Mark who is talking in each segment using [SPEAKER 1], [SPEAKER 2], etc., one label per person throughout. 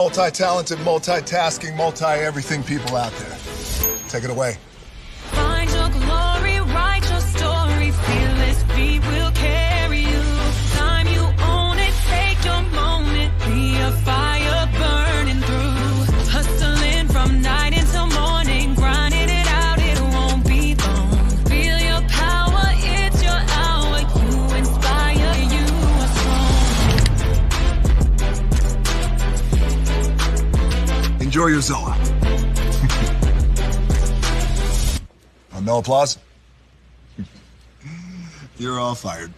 [SPEAKER 1] Multi-talented, multitasking, multi-everything people out there. Take it away.
[SPEAKER 2] Find your glory, write your story, fearless feet will carry you. Time you own it, take your moment, be a fire burning through. Hustling from night until morning, grinding it out, it won't be long. Feel your power, it's your hour, you inspire, you are strong.
[SPEAKER 1] Enjoy your Zola. No applause? You're all fired.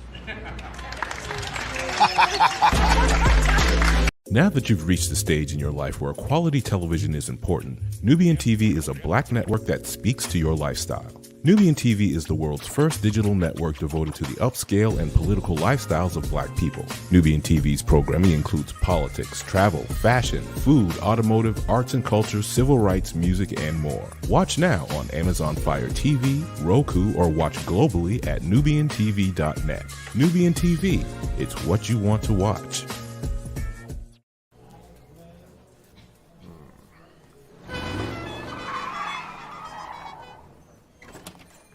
[SPEAKER 3] Now that you've reached the stage in your life where quality television is important, Nubian TV is a black network that speaks to your lifestyle. Nubian TV is the world's first digital network devoted to the upscale and political lifestyles of black people. Nubian TV's programming includes politics, travel, fashion, food, automotive, arts and culture, civil rights, music, and more. Watch now on Amazon Fire TV, Roku, or watch globally at nubiantv.net. Nubian TV, it's what you want to watch.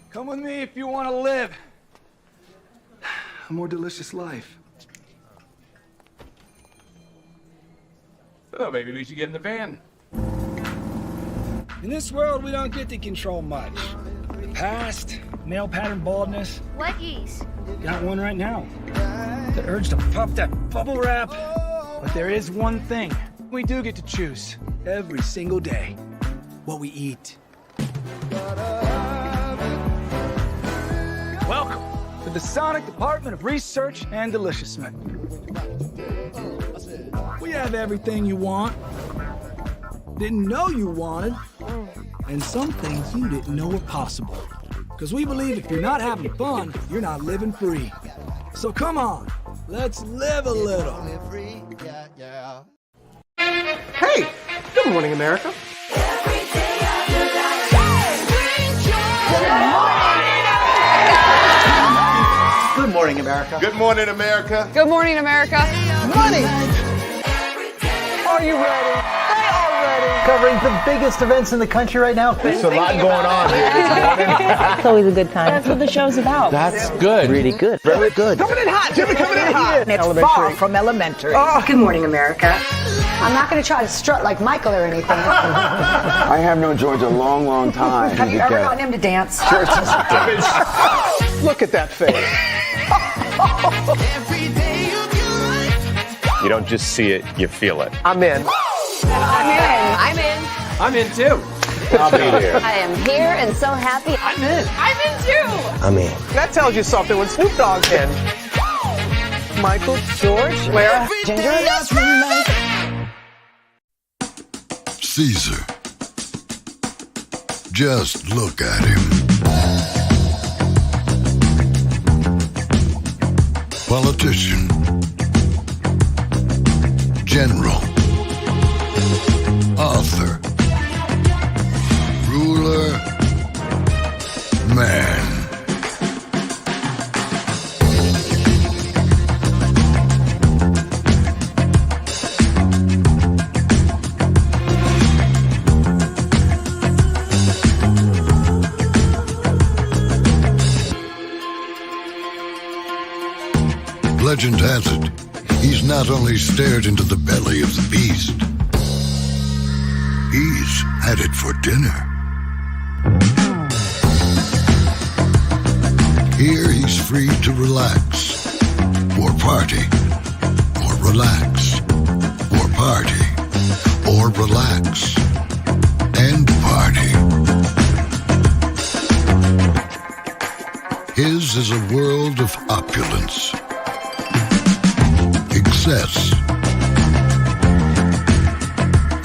[SPEAKER 4] Come with me if you want to live a more delicious life.
[SPEAKER 5] Oh, maybe we should get in the van.
[SPEAKER 4] In this world, we don't get to control much. The past, male pattern baldness.
[SPEAKER 6] What geese?
[SPEAKER 4] Got one right now. The urge to pop that bubble wrap. But there is one thing we do get to choose every single day: what we eat. Welcome to the Sonic Department of Research and Deliciousment. We have everything you want, didn't know you wanted, and some things you didn't know were possible. Because we believe if you're not having fun, you're not living free. So come on, let's live a little.
[SPEAKER 7] Hey, good morning, America. Good morning, America.
[SPEAKER 5] Good morning, America.
[SPEAKER 8] Good morning, America.
[SPEAKER 7] Money! Are you ready? They are ready. Covering the biggest events in the country right now.
[SPEAKER 5] There's a lot going on here this morning.
[SPEAKER 8] It's always a good time. That's what the show's about.
[SPEAKER 5] That's good.
[SPEAKER 7] Really good. Very good.
[SPEAKER 5] Coming in hot. Jimmy coming in hot.
[SPEAKER 7] It's far from elementary.
[SPEAKER 8] Good morning, America. I'm not going to try to strut like Michael or anything.
[SPEAKER 9] I have known George a long, long time.
[SPEAKER 8] Have you ever gotten him to dance?
[SPEAKER 7] Look at that face.
[SPEAKER 9] You don't just see it, you feel it.
[SPEAKER 7] I'm in.
[SPEAKER 8] I'm in.
[SPEAKER 5] I'm in too.
[SPEAKER 9] I'll be there.
[SPEAKER 8] I am here and so happy.
[SPEAKER 7] I'm in.
[SPEAKER 8] I'm in too.
[SPEAKER 7] I'm in. That tells you something when Snoop Dogg's in. Michael, George, Lara, Ginger.
[SPEAKER 1] Caesar. Just look at him. Politician. General. Author. Ruler. Man. Legend has it, he's not only stared into the belly of the beast, he's had it for dinner. Here he's free to relax, or party, or relax, or party, or relax, and party. His is a world of opulence, excess,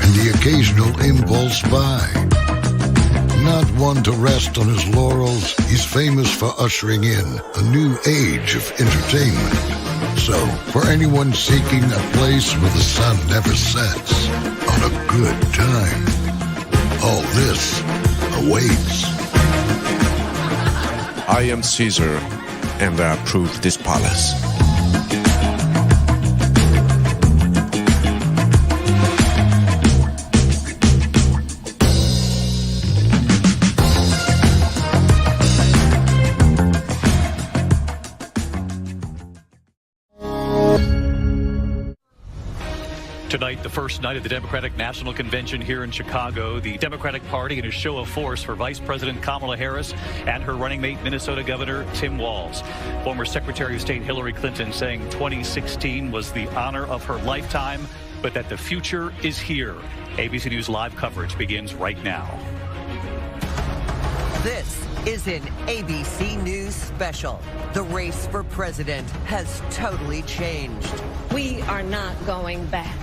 [SPEAKER 1] and the occasional impulse buy. Not one to rest on his laurels, he's famous for ushering in a new age of entertainment. So, for anyone seeking a place where the sun never sets on a good time, all this awaits.
[SPEAKER 10] I am Caesar, and I approve this palace.
[SPEAKER 6] Tonight, the first night of the Democratic National Convention here in Chicago. The Democratic Party in a show of force for Vice President Kamala Harris and her running mate, Minnesota Governor Tim Waltz. Former Secretary of State Hillary Clinton saying 2016 was the honor of her lifetime, but that the future is here. ABC News live coverage begins right now.
[SPEAKER 11] This is an ABC News special. The race for president has totally changed.
[SPEAKER 12] We are not going back.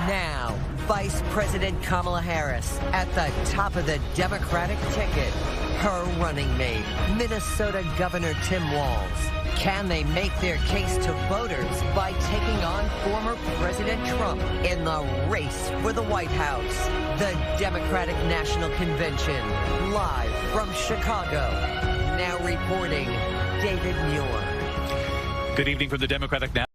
[SPEAKER 11] Now, Vice President Kamala Harris at the top of the Democratic ticket. Her running mate, Minnesota Governor Tim Waltz. Can they make their case to voters by taking on former President Trump in the race for the White House? The Democratic National Convention, live from Chicago. Now reporting, David Muir.
[SPEAKER 6] Good evening from the Democratic National.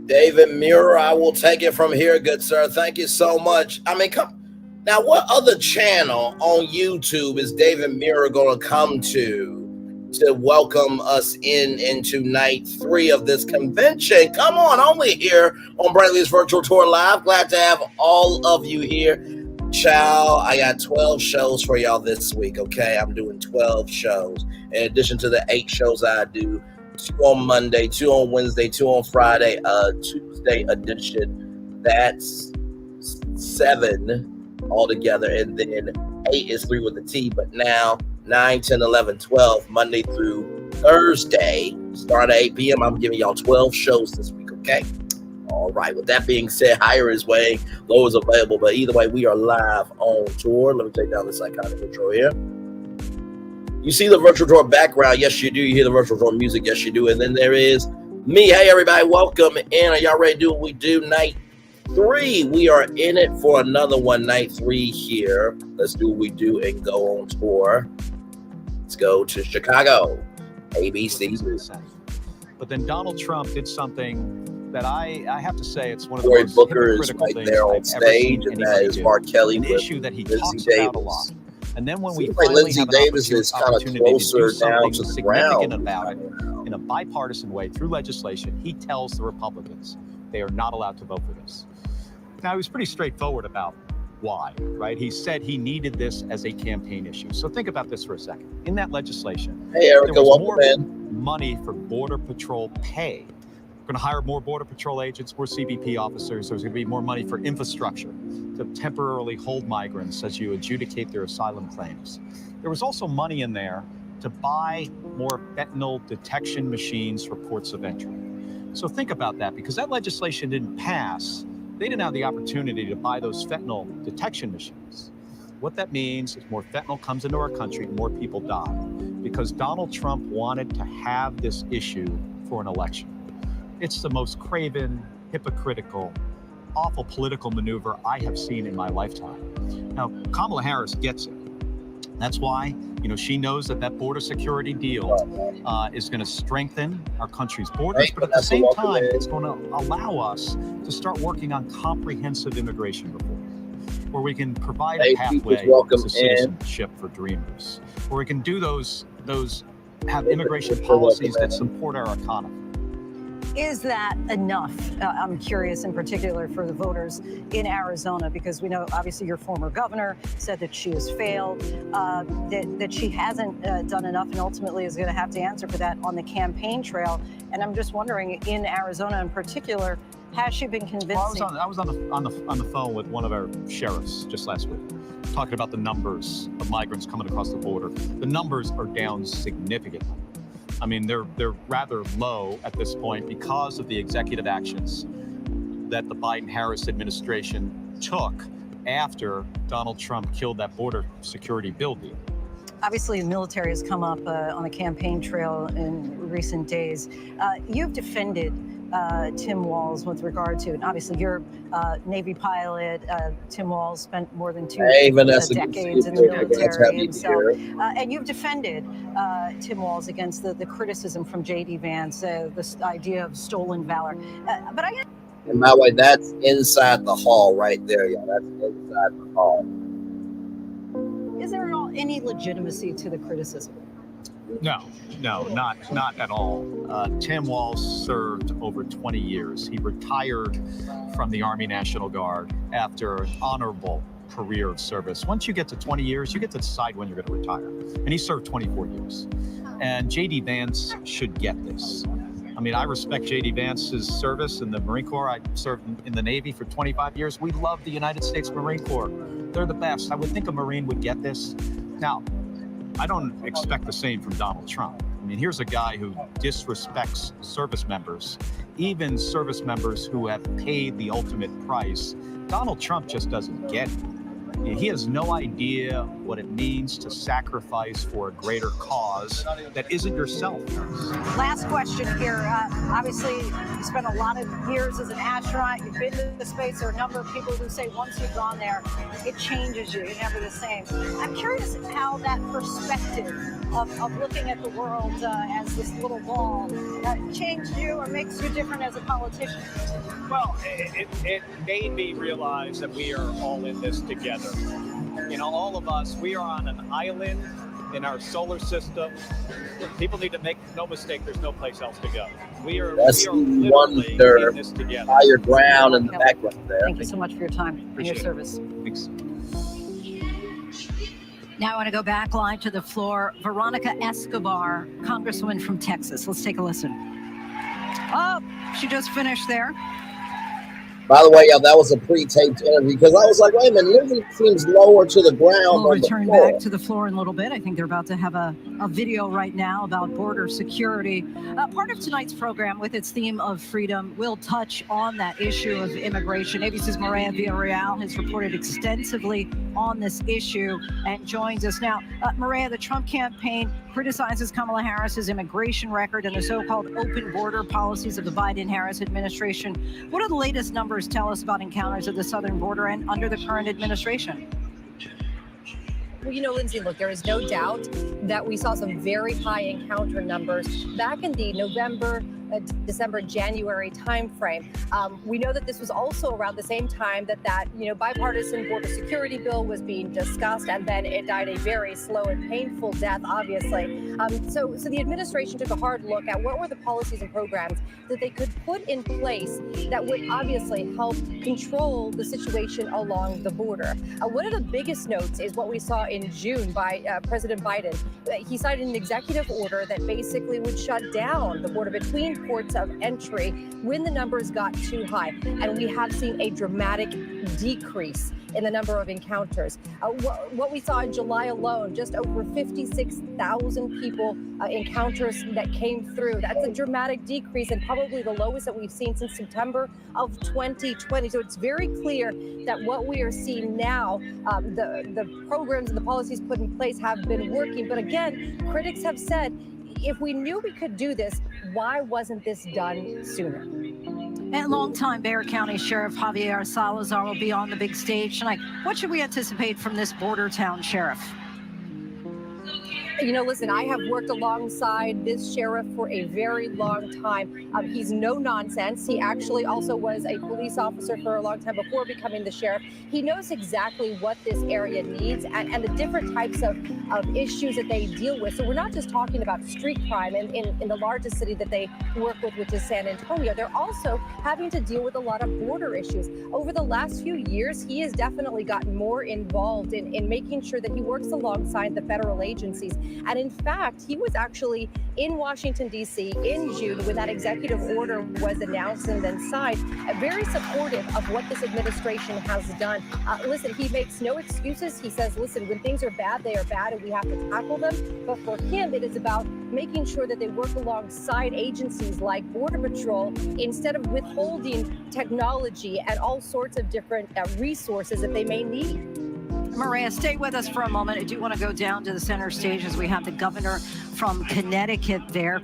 [SPEAKER 13] David Muir, I will take it from here, good sir. Thank you so much. I mean, come now. What other channel on YouTube is David Muir going to come to welcome us into night 3 of this convention? Come on, only here on Brantley's Virtual Tour Live. Glad to have all of you here. Ciao. I got 12 shows for y'all this week. Okay, I'm doing 12 shows in addition to the 8 shows I do. 2 on Monday, 2 on Wednesday, 2 on Friday, Tuesday edition. That's 7 altogether. And then 8 is 3 with the T. But now 9, 10, 11, 12, Monday through Thursday, start at 8 p.m. I'm giving y'all 12 shows this week, okay? All right. With that being said, higher is way, low is available. But either way, we are live on tour. Let me take down this iconic intro here. You see the virtual tour background. Yes, you do. You hear the virtual tour music. Yes, you do. And then there is me. Hey, everybody. Welcome in. Are y'all ready to do what we do? Night 3. We are in it for another one. Night 3 here. Let's do what we do and go on tour. Let's go to Chicago. ABC.
[SPEAKER 14] But then Donald Trump did something that I have to say it's one of the
[SPEAKER 13] Cory
[SPEAKER 14] most
[SPEAKER 13] Booker is
[SPEAKER 14] hypocritical
[SPEAKER 13] right
[SPEAKER 14] things
[SPEAKER 13] there on
[SPEAKER 14] I've ever
[SPEAKER 13] stage,
[SPEAKER 14] seen
[SPEAKER 13] and that
[SPEAKER 14] anybody
[SPEAKER 13] is
[SPEAKER 14] do.
[SPEAKER 13] Mark Kelly
[SPEAKER 14] An
[SPEAKER 13] with
[SPEAKER 14] issue that he
[SPEAKER 13] Lindsey
[SPEAKER 14] talks
[SPEAKER 13] Davis.
[SPEAKER 14] about a lot. And then when we
[SPEAKER 13] Seems like
[SPEAKER 14] finally
[SPEAKER 13] Lindsey
[SPEAKER 14] have an
[SPEAKER 13] Davis is kind of
[SPEAKER 14] opportunity to
[SPEAKER 13] closer
[SPEAKER 14] do something
[SPEAKER 13] down to the
[SPEAKER 14] significant
[SPEAKER 13] ground
[SPEAKER 14] about it in a bipartisan way through legislation, he tells the Republicans they are not allowed to vote for this. Now, he was pretty straightforward about why, right? He said he needed this as a campaign issue. So think about this for a second. In that legislation,
[SPEAKER 13] Hey, Erica,
[SPEAKER 14] there was
[SPEAKER 13] welcome
[SPEAKER 14] more
[SPEAKER 13] in.
[SPEAKER 14] money for Border Patrol pay. We're going to hire more Border Patrol agents, more CBP officers. There's going to be more money for infrastructure to temporarily hold migrants as you adjudicate their asylum claims. There was also money in there to buy more fentanyl detection machines for ports of entry. So think about that, because that legislation didn't pass. They didn't have the opportunity to buy those fentanyl detection machines. What that means is more fentanyl comes into our country, more people die, because Donald Trump wanted to have this issue for an election. It's the most craven, hypocritical, awful political maneuver I have seen in my lifetime. Now, Kamala Harris gets it. That's why, she knows that border security deal is going to strengthen our country's borders, but at the same time, it's going to allow us to start working on comprehensive immigration reform, where we can provide a pathway to citizenship for dreamers, where we can do have immigration policies that support our economy.
[SPEAKER 8] Is that enough? I'm curious in particular for the voters in Arizona, because we know obviously your former governor said that she has failed, that she hasn't done enough, and ultimately is going to have to answer for that on the campaign trail. And I'm just wondering, in Arizona in particular, has she been convincing?
[SPEAKER 14] Well, I was on the phone with one of our sheriffs just last week, talking about the numbers of migrants coming across the border. The numbers are down significantly. I mean, they're rather low at this point because of the executive actions that the Biden-Harris administration took after Donald Trump killed that border security bill deal.
[SPEAKER 8] Obviously, the military has come up on the campaign trail in recent days. You've defended Tim Waltz with regard to, and obviously you're Navy pilot. Tim Waltz spent more than 2 decades in the military himself. And you've defended Tim Waltz against the criticism from J.D. Vance, this idea of stolen valor. But
[SPEAKER 13] and by the way, that's inside the hall right there, y'all. That's inside the hall.
[SPEAKER 8] Is there any legitimacy to the criticism?
[SPEAKER 14] No, not at all. Tim Waltz served over 20 years. He retired from the Army National Guard after an honorable career of service. Once you get to 20 years, you get to decide when you're going to retire. And he served 24 years. And J.D. Vance should get this. I mean, I respect J.D. Vance's service in the Marine Corps. I served in the Navy for 25 years. We love the United States Marine Corps. They're the best. I would think a Marine would get this. Now, I don't expect the same from Donald Trump. I mean, here's a guy who disrespects service members, even service members who have paid the ultimate price. Donald Trump just doesn't get it. He has no idea what it means to sacrifice for a greater cause that isn't yourself.
[SPEAKER 8] Last question here. Obviously, you spent a lot of years as an astronaut. You've been to the space. There are a number of people who say once you've gone there, it changes you. You're never the same. I'm curious how that perspective of looking at the world as this little ball changed you or makes you different as a politician.
[SPEAKER 14] Well, it made me realize that we are all in this together. You know, all of us, we are on an island in our solar system. People need to make no mistake, there's no place else to go. We are literally in this together.
[SPEAKER 13] Higher ground in the background there.
[SPEAKER 8] Thank you so much for your time and your service.
[SPEAKER 14] Thanks.
[SPEAKER 8] Now I want to go back live to the floor. Veronica Escobar, Congresswoman from Texas. Let's take a listen. Oh, she just finished there.
[SPEAKER 13] By the way, yeah, that was a pre-taped interview because I was like, wait a minute, Lindsay seems lower to the ground.
[SPEAKER 8] We'll return back to the floor in a little bit. I think they're about to have a video right now about border security. Part of tonight's program, with its theme of freedom, will touch on that issue of immigration. ABC's Maria Villarreal has reported extensively on this issue and joins us now. Maria, the Trump campaign criticizes Kamala Harris's immigration record and the so-called open border policies of the Biden-Harris administration. What do the latest numbers tell us about encounters at the southern border and under the current administration?
[SPEAKER 15] Well, you know, Lindsay, look, there is no doubt that we saw some very high encounter numbers back in the November, December, January timeframe. We know that this was also around the same time that bipartisan border security bill was being discussed, and then it died a very slow and painful death, obviously. So the administration took a hard look at what were the policies and programs that they could put in place that would obviously help control the situation along the border. One of the biggest notes is what we saw in June by President Biden. He cited an executive order that basically would shut down the border between ports of entry when the numbers got too high. And we have seen a dramatic decrease in the number of encounters. What we saw in July alone, just over 56,000 people encounters that came through. That's a dramatic decrease and probably the lowest that we've seen since September of 2020. So it's very clear that what we are seeing now, the programs and the policies put in place have been working. But again, critics have said, if we knew we could do this, why wasn't this done sooner?
[SPEAKER 8] And longtime Bexar County Sheriff Javier Salazar will be on the big stage tonight. What should we anticipate from this border town sheriff?
[SPEAKER 15] You know, listen, I have worked alongside this sheriff for a very long time. He's no nonsense. He actually also was a police officer for a long time before becoming the sheriff. He knows exactly what this area needs and the different types of issues that they deal with. So we're not just talking about street crime in the largest city that they work with, which is San Antonio. They're also having to deal with a lot of border issues. Over the last few years, he has definitely gotten more involved in making sure that he works alongside the federal agencies. And in fact, he was actually in Washington, D.C. in June when that executive order was announced and then signed, very supportive of what this administration has done. Listen, he makes no excuses. He says, listen, when things are bad, they are bad and we have to tackle them. But for him, it is about making sure that they work alongside agencies like Border Patrol instead of withholding technology and all sorts of different resources that they may need.
[SPEAKER 8] Maria, stay with us for a moment. I do want to go down to the center stage as we have the governor from Connecticut there,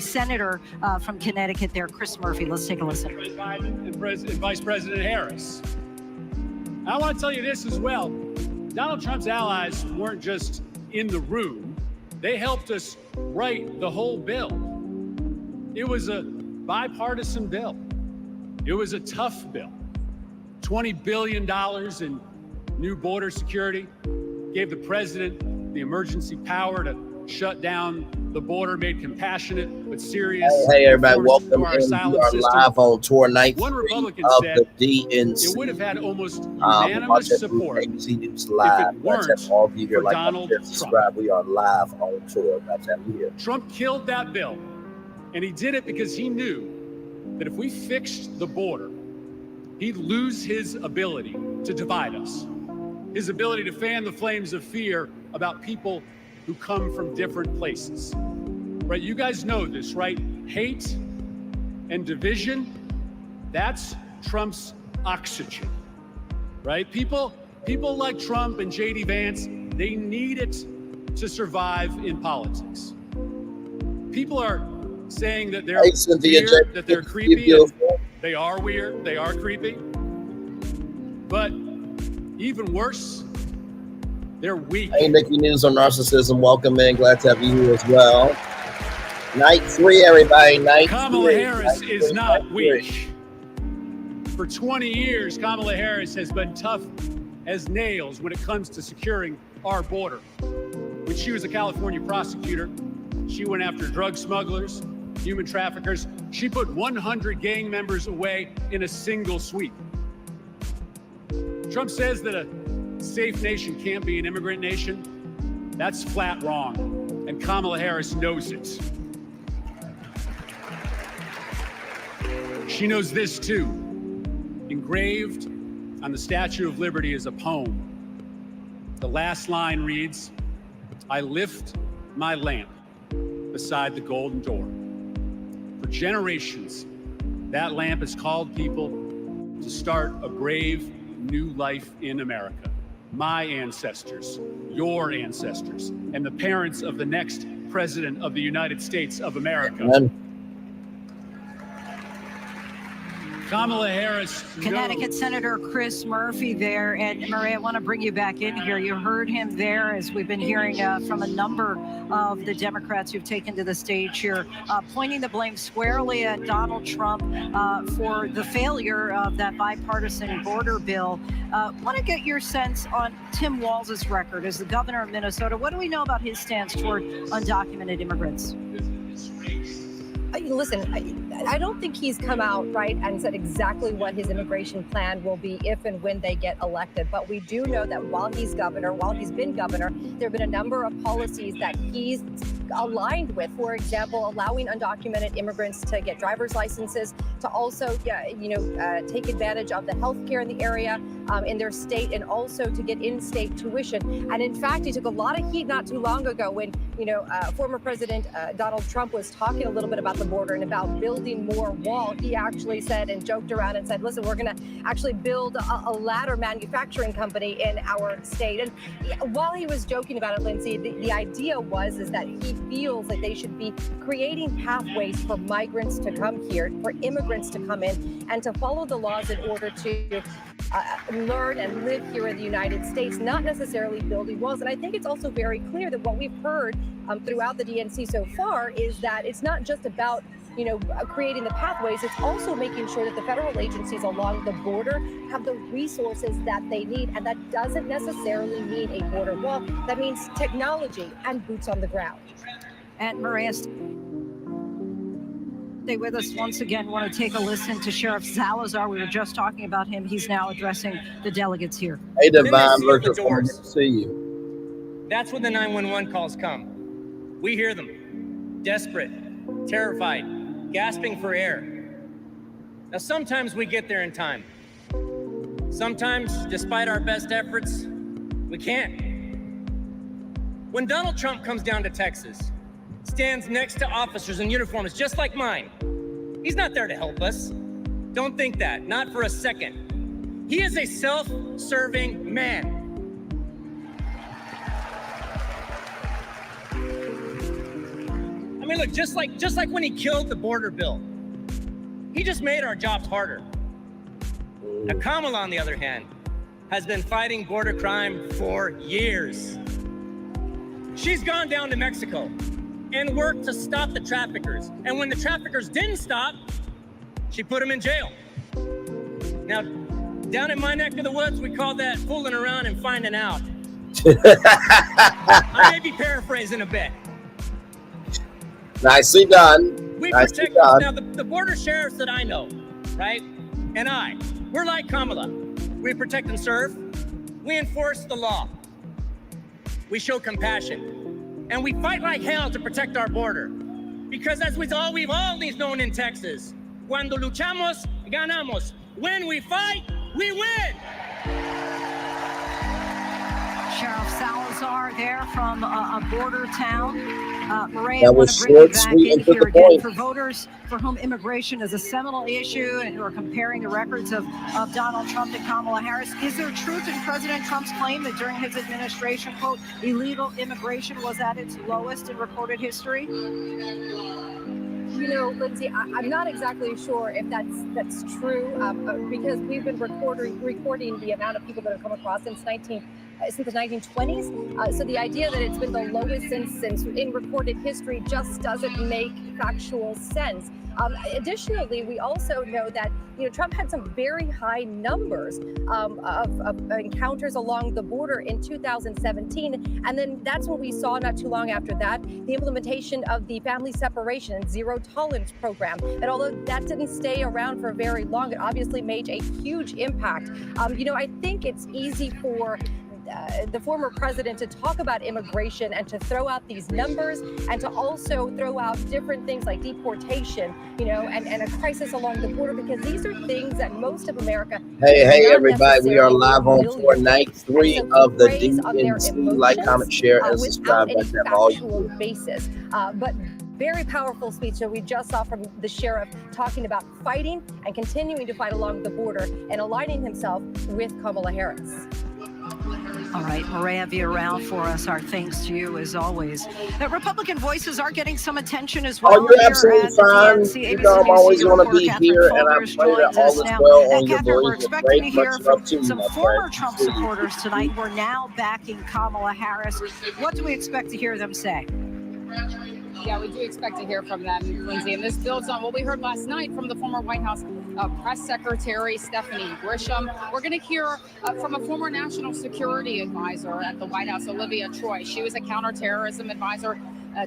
[SPEAKER 8] Senator from Connecticut there, Chris Murphy. Let's take a listen.
[SPEAKER 16] President Biden and Vice President Harris. I want to tell you this as well. Donald Trump's allies weren't just in the room. They helped us write the whole bill. It was a bipartisan bill. It was a tough bill. $20 billion in new border security, gave the president the emergency power to shut down the border, made compassionate but serious.
[SPEAKER 13] Hey everybody,
[SPEAKER 16] reforms
[SPEAKER 13] welcome
[SPEAKER 16] to our
[SPEAKER 13] in. We
[SPEAKER 16] asylum
[SPEAKER 13] are
[SPEAKER 16] system.
[SPEAKER 13] live on tour night
[SPEAKER 16] One
[SPEAKER 13] 3
[SPEAKER 16] Republican
[SPEAKER 13] of
[SPEAKER 16] said
[SPEAKER 13] the DNC.
[SPEAKER 16] it would have had almost unanimous
[SPEAKER 13] Watch
[SPEAKER 16] support
[SPEAKER 13] ABC News Live.
[SPEAKER 16] if it
[SPEAKER 13] That's
[SPEAKER 16] weren't
[SPEAKER 13] all of you here.
[SPEAKER 16] for
[SPEAKER 13] Like,
[SPEAKER 16] Donald
[SPEAKER 13] share,
[SPEAKER 16] Trump.
[SPEAKER 13] subscribe. We are live on tour. That's how we here.
[SPEAKER 16] Trump killed that bill, and he did it because he knew that if we fixed the border, he'd lose his ability to divide us, his ability to fan the flames of fear about people who come from different places. Right? You guys know this, right? Hate and division, that's Trump's oxygen, right? People like Trump and J.D. Vance, they need it to survive in politics. People are saying that they're weird, that they're creepy. They are weird, they are creepy. But even worse, they're weak.
[SPEAKER 13] Hey, Nikki News on narcissism. Welcome in. Glad to have you here as well. Night 3, everybody. Night
[SPEAKER 16] Kamala
[SPEAKER 13] 3.
[SPEAKER 16] Harris is not weak. For 20 years, Kamala Harris has been tough as nails when it comes to securing our border. When she was a California prosecutor, she went after drug smugglers, human traffickers. She put 100 gang members away in a single sweep. Trump says that a safe nation can't be an immigrant nation. That's flat wrong, and Kamala Harris knows it. She knows this too. Engraved on the Statue of Liberty is a poem. The last line reads, "I lift my lamp beside the golden door." For generations, that lamp has called people to start a brave new life in America. My ancestors, your ancestors, and the parents of the next president of the United States of America.
[SPEAKER 13] Amen.
[SPEAKER 16] Kamala Harris.
[SPEAKER 8] Connecticut Senator Chris Murphy there. And Maria, I want to bring you back in here. You heard him there, as we've been hearing from a number of the Democrats who've taken to the stage here, pointing the blame squarely at Donald Trump for the failure of that bipartisan border bill. Want to get your sense on Tim Walz's record as the governor of Minnesota. What do we know about his stance toward undocumented immigrants?
[SPEAKER 15] Listen, I don't think he's come out right and said exactly what his immigration plan will be if and when they get elected. But we do know that while he's been governor, there have been a number of policies that he's aligned with. For example, allowing undocumented immigrants to get driver's licenses, to also, take advantage of the health care in the area, in their state, and also to get in-state tuition. And in fact, he took a lot of heat not too long ago when, former President Donald Trump was talking a little bit about the border and about building more wall. He actually said and joked around and said, listen, we're going to actually build a ladder manufacturing company in our state. And while he was joking about it, Lindsay, the idea is that he feels that they should be creating pathways for migrants to come here, for immigrants to come in, and to follow the laws in order to learn and live here in the United States, not necessarily building walls. And I think it's also very clear that what we've heard throughout the DNC so far is that it's not just about creating the pathways, it's also making sure that the federal agencies along the border have the resources that they need. And that doesn't necessarily mean a border wall. That means technology and boots on the ground.
[SPEAKER 8] And Maria, stay with us once again. Want to take a listen to Sheriff Salazar. We were just talking about him. He's now addressing the delegates here.
[SPEAKER 13] Hey, Divine Virtual, good to see you.
[SPEAKER 17] That's when the 911 calls come. We hear them, desperate, terrified, gasping for air. Now, sometimes we get there in time. Sometimes, despite our best efforts, we can't. When Donald Trump comes down to Texas, stands next to officers in uniforms just like mine, he's not there to help us. Don't think that, not for a second. He is a self-serving man. I mean, look, just like when he killed the border bill, he just made our jobs harder. Now, Kamala, on the other hand, has been fighting border crime for years. She's gone down to Mexico and worked to stop the traffickers. And when the traffickers didn't stop, she put them in jail. Now, down in my neck of the woods, we call that fooling around and finding out. I may be paraphrasing a bit,
[SPEAKER 13] Nicely done.
[SPEAKER 17] We
[SPEAKER 13] Nicely
[SPEAKER 17] protect
[SPEAKER 13] done.
[SPEAKER 17] now the border sheriffs that I know, right? And we're like Kamala. We protect and serve. We enforce the law. We show compassion. And we fight like hell to protect our border. Because as we've always known in Texas, cuando luchamos, ganamos. When we fight, we win.
[SPEAKER 8] Sheriff Salazar there from a border town. Maria,
[SPEAKER 13] That
[SPEAKER 8] I want
[SPEAKER 13] was
[SPEAKER 8] to bring you
[SPEAKER 13] short,
[SPEAKER 8] back
[SPEAKER 13] sweet,
[SPEAKER 8] in
[SPEAKER 13] and to
[SPEAKER 8] here
[SPEAKER 13] the
[SPEAKER 8] again
[SPEAKER 13] point.
[SPEAKER 8] for voters for whom immigration is a seminal issue and who are comparing the records of Donald Trump and Kamala Harris. Is there truth in President Trump's claim that during his administration, quote, illegal immigration was at its lowest in recorded history?
[SPEAKER 15] You know, Lindsay, I'm not exactly sure if that's true because we've been recording the amount of people that have come across since the 1920s. So the idea that it's been the lowest since in recorded history just doesn't make factual sense. Additionally, we also know that Trump had some very high numbers of encounters along the border in 2017, and then that's when we saw not too long after that the implementation of the family separation and zero tolerance program. And although that didn't stay around for very long, it obviously made a huge impact. I think it's easy for the former president to talk about immigration and to throw out these numbers and to also throw out different things like deportation, and a crisis along the border, because these are things that most of America.
[SPEAKER 13] Hey, everybody, we are live on for night 3 of the DNC. Like, comment, share, and subscribe. That's
[SPEAKER 15] factual basis. But very powerful speech that we just saw from the sheriff talking about fighting and continuing to fight along the border and aligning himself with Kamala Harris.
[SPEAKER 8] All right, Maria, be around for us. Our thanks to you, as always. Republican voices are getting some attention as well.
[SPEAKER 13] Oh, you're absolutely fine. You know, I'm always going to be here, and I pray that all is well on your
[SPEAKER 8] We're
[SPEAKER 13] voice.
[SPEAKER 8] expecting to hear
[SPEAKER 13] Much love
[SPEAKER 8] from
[SPEAKER 13] to you,
[SPEAKER 8] some
[SPEAKER 13] my
[SPEAKER 8] former
[SPEAKER 13] friend.
[SPEAKER 8] Trump supporters tonight. We're now backing Kamala Harris. What do we expect to hear them say?
[SPEAKER 18] Yeah, we do expect to hear from them, Lindsay. And this builds on what we heard last night from the former White House press secretary, Stephanie Grisham. We're going to hear from a former national security advisor at the White House, Olivia Troy. She was a counterterrorism advisor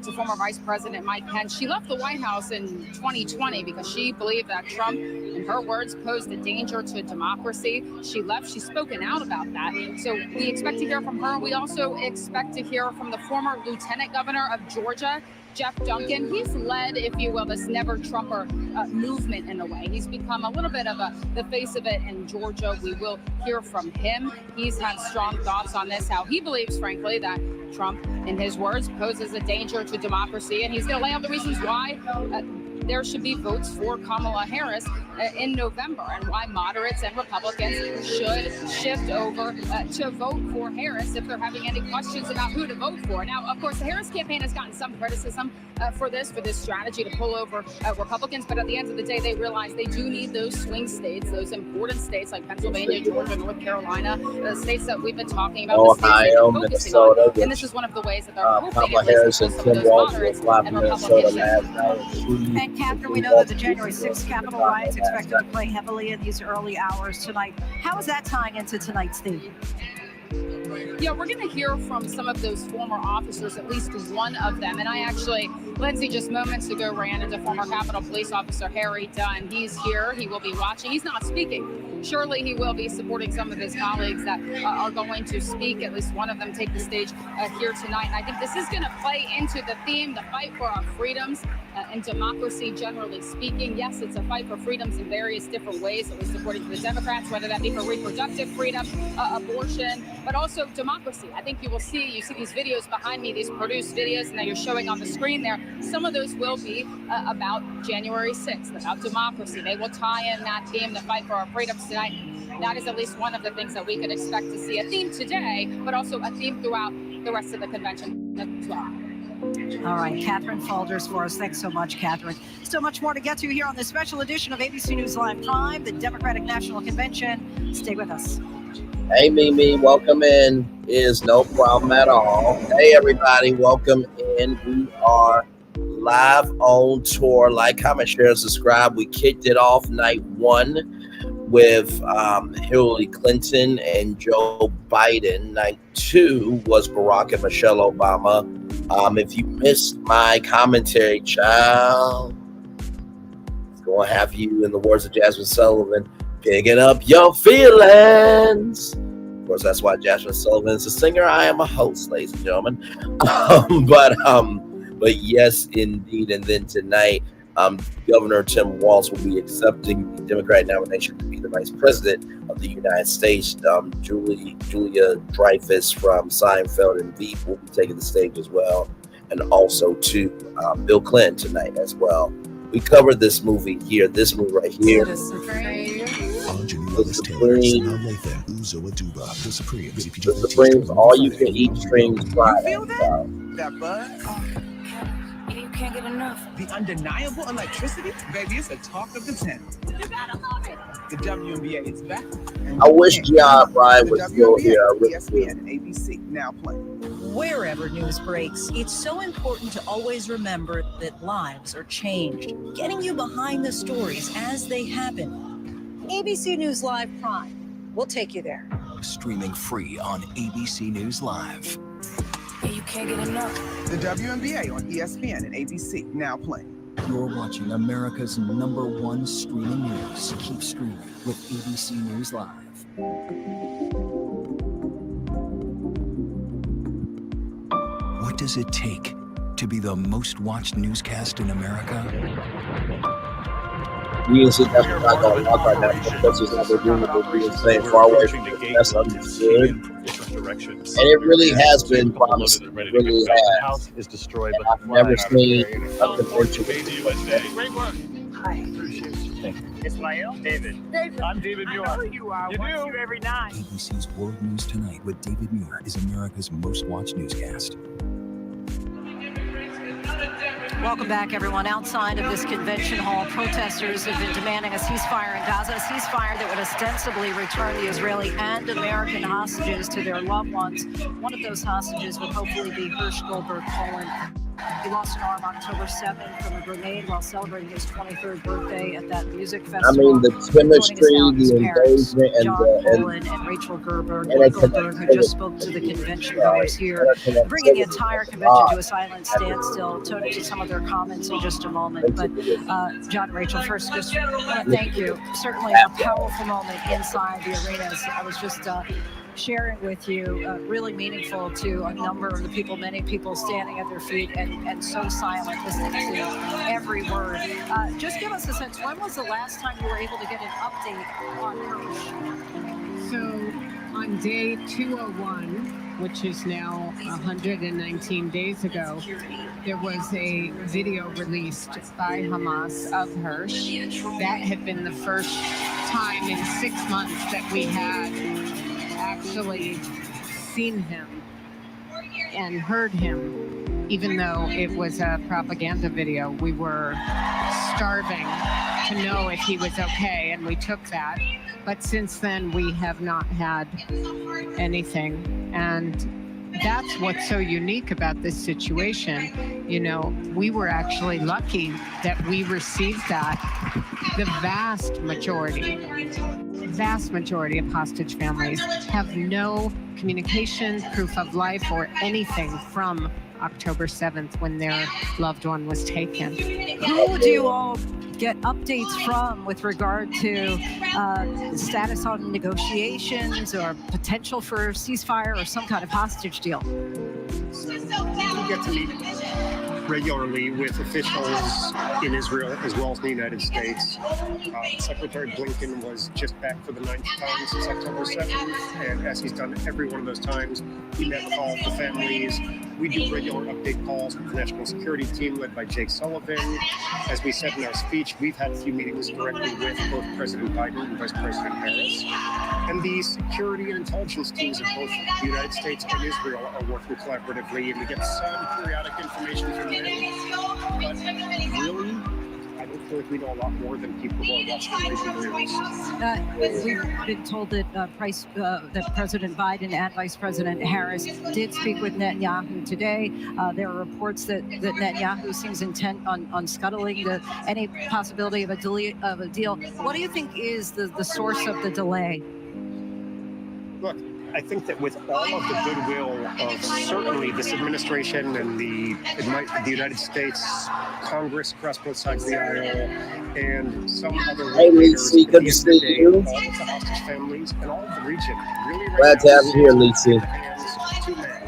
[SPEAKER 18] to former Vice President Mike Pence. She left the White House in 2020 because she believed that Trump, in her words, posed a danger to democracy. She left. She's spoken out about that. So we expect to hear from her. We also expect to hear from the former Lieutenant Governor of Georgia, Jeff Duncan. He's led, if you will, this Never Trumper movement in a way. He's become a little bit of the face of it in Georgia. We will hear from him. He's had strong thoughts on this, how he believes, frankly, that Trump, in his words, poses a danger to democracy. And he's going to lay out the reasons why there should be votes for Kamala Harris in November, and why moderates and Republicans should shift over to vote for Harris if they're having any questions about who to vote for. Now, of course, the Harris campaign has gotten some criticism for this strategy to pull over Republicans, but at the end of the day, they realize they do need those swing states, those important states like Pennsylvania, Georgia, North Carolina, the states that we've been talking about,
[SPEAKER 13] Ohio,
[SPEAKER 18] the states
[SPEAKER 13] Minnesota,
[SPEAKER 18] on. And this is one of the ways that they're hoping
[SPEAKER 13] Kamala Harris and Tim Waltz will fly from Minnesota last night.
[SPEAKER 8] And Catherine, we know that the January 6th Capitol riots expected to play heavily in these early hours tonight. How is that tying into tonight's theme?
[SPEAKER 18] Yeah, we're going to hear from some of those former officers, at least one of them. And I actually, Lindsay, just moments ago ran into former Capitol Police Officer Harry Dunn. He's here. He will be watching. He's not speaking. Surely he will be supporting some of his colleagues that are going to speak. At least one of them take the stage here tonight. And I think this is going to play into the theme, the fight for our freedoms and democracy, generally speaking. Yes, it's a fight for freedoms in various different ways, at least according to the Democrats, whether that be for reproductive freedom, abortion, but also democracy. I think you see these videos behind me, these produced videos, and that you're showing on the screen there. Some of those will be about January 6th, about democracy. They will tie in that theme, the fight for our freedoms tonight. That is at least one of the things that we could expect to see. A theme today, but also a theme throughout the rest of the convention as well.
[SPEAKER 8] All right, Catherine Falders for us. Thanks so much, Catherine. Still much more to get to here on this special edition of ABC News Live Prime, the Democratic National Convention. Stay with us.
[SPEAKER 13] Hey, Mimi, welcome in. Is no problem at all. Hey, everybody, welcome in. We are live on tour. Like, comment, share, subscribe. We kicked it off night 1 with Hillary Clinton and Joe Biden. Night 2 was Barack and Michelle Obama. If you missed my commentary, child, it's going to have you, in the words of Jasmine Sullivan, picking up your feelings. Of course, that's why Jasmine Sullivan is a singer. I am a host, ladies and gentlemen. But yes, indeed. And then tonight, Governor Tim Waltz will be accepting the Democratic nomination to be the Vice President of the United States. Julie Louis-Dreyfus from Seinfeld and Veep will be taking the stage as well. And also, too, Bill Clinton tonight as well. We covered this movie here, right here. The Supremes, all you can eat streams Friday.
[SPEAKER 19] You feel that buzz?
[SPEAKER 12] You can't get enough.
[SPEAKER 19] The undeniable electricity? Baby, it's a talk of the town.
[SPEAKER 12] You gotta love it.
[SPEAKER 19] The WNBA is back.
[SPEAKER 13] I wish G.I. Bryan was still here.
[SPEAKER 19] ESPN and ABC now play.
[SPEAKER 20] Wherever news breaks, it's so important to always remember that lives are changed. Getting you behind the stories as they happen. ABC News Live Prime. We'll take you there.
[SPEAKER 21] Streaming free on ABC News Live.
[SPEAKER 12] Yeah, you can't get enough.
[SPEAKER 19] The WNBA on ESPN and ABC now play.
[SPEAKER 21] You're watching America's #1 streaming news. Keep streaming with ABC News Live. What does it take to be the most watched newscast in America?
[SPEAKER 13] DNC that's not going to lock right now. That's just not doing what we're saying far away from it. That's understood. And it really has been promising. It really has.
[SPEAKER 14] Is destroyed,
[SPEAKER 13] but I've never seen a convention.
[SPEAKER 12] Great work. Hi.
[SPEAKER 22] Ismael? David. I'm David Muir.
[SPEAKER 12] I know you are.
[SPEAKER 22] You
[SPEAKER 12] Watch
[SPEAKER 22] do?
[SPEAKER 12] you every night.
[SPEAKER 21] ABC's World News Tonight with David Muir is America's most watched newscast.
[SPEAKER 8] Welcome back, everyone. Outside of this convention hall, protesters have been demanding a ceasefire in Gaza, a ceasefire that would ostensibly return the Israeli and American hostages to their loved ones. One of those hostages would hopefully be Hirsch Goldberg Cohen. He lost an arm October 7th from a grenade while celebrating his 23rd birthday at that music festival.
[SPEAKER 13] I mean, the chemistry, the engagement, and
[SPEAKER 8] John Poland and Rachel Gerberg, who just spoke to the convention goers here, bringing the entire convention to a silent standstill. Tony to some of their comments in just a moment. But John and Rachel, first, just want to thank you. Certainly a powerful moment inside the arenas. I was just sharing with you, really meaningful to a number of the people, many people standing at their feet and so silent, listening to every word. Just give us a sense, when was the last time you were able to get an update on Hirsch?
[SPEAKER 23] So on day 201, which is now 119 days ago, there was a video released by Hamas of Hirsch. That had been the first time in 6 months that we had actually seen him and heard him, even though it was a propaganda video. We were starving to know if he was okay, and we took that. But since then, we have not had anything. And that's what's so unique about this situation. You know, we were actually lucky that we received that. The vast majority of hostage families have no communication, proof of life, or anything from October 7th when their loved one was taken.
[SPEAKER 8] Who do you all get updates from with regard to status on negotiations or potential for ceasefire or some kind of hostage deal?
[SPEAKER 22] We get to meet regularly with officials in Israel as well as the United States. Secretary Blinken was just back for the 9th time since October 7th, and as he's done every one of those times, he met with all of the families. We do regular update calls with the National Security Team led by Jake Sullivan. As we said in our speech, we've had a few meetings directly with both President Biden and Vice President Harris. And the security and intelligence teams of both the United States and Israel are working collaboratively, and we get some periodic information from them. But really, I don't feel like we know a lot more than people who are watching the news.
[SPEAKER 8] We've been told that that President Biden and Vice President Harris did speak with Netanyahu today. There are reports that Netanyahu seems intent on scuttling any possibility of a deal. What do you think is the source of the delay?
[SPEAKER 22] Look, I think that with all of the goodwill of certainly this administration and the United States Congress across both sides of the aisle and some other leaders,
[SPEAKER 13] Lacey, good to see you.
[SPEAKER 22] all of the hostage families and all of the region really
[SPEAKER 13] Glad to have you here, Lacey.
[SPEAKER 22] two men,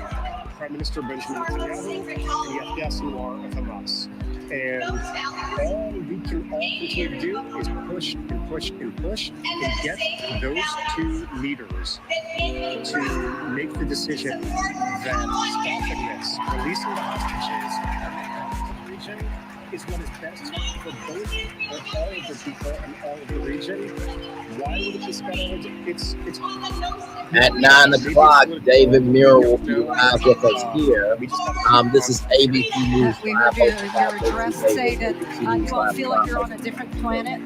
[SPEAKER 22] Prime Minister Benjamin Netanyahu and Yahya Sinwar of Hamas. And all we can all continue to do is push and push and push and get those two leaders to make the decision that stopping this, releasing the hostages in the region is what is best for both or all of the people and all of the region. Why would it be scuttled? It's
[SPEAKER 13] at 9 o'clock, David Muir will be live with us here. This is ABC News.
[SPEAKER 8] We heard your address say that you all feel like you're on a different planet,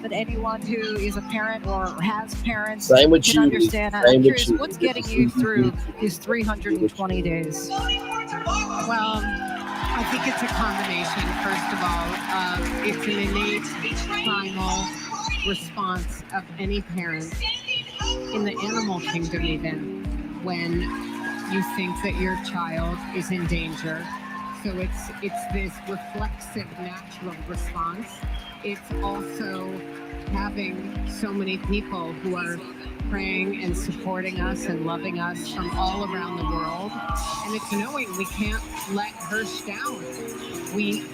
[SPEAKER 8] but anyone who is a parent or has parents
[SPEAKER 13] Same with
[SPEAKER 8] can
[SPEAKER 13] you.
[SPEAKER 8] understand. I'm curious, what's getting you through these 320 days?
[SPEAKER 23] Well, I think it's a combination, first of all. It's an innate, primal response of any parent in the animal kingdom, even when you think that your child is in danger. So it's this reflexive, natural response. It's also having so many people who are praying and supporting us and loving us from all around the world. And it's knowing we can't let Hirsch down. We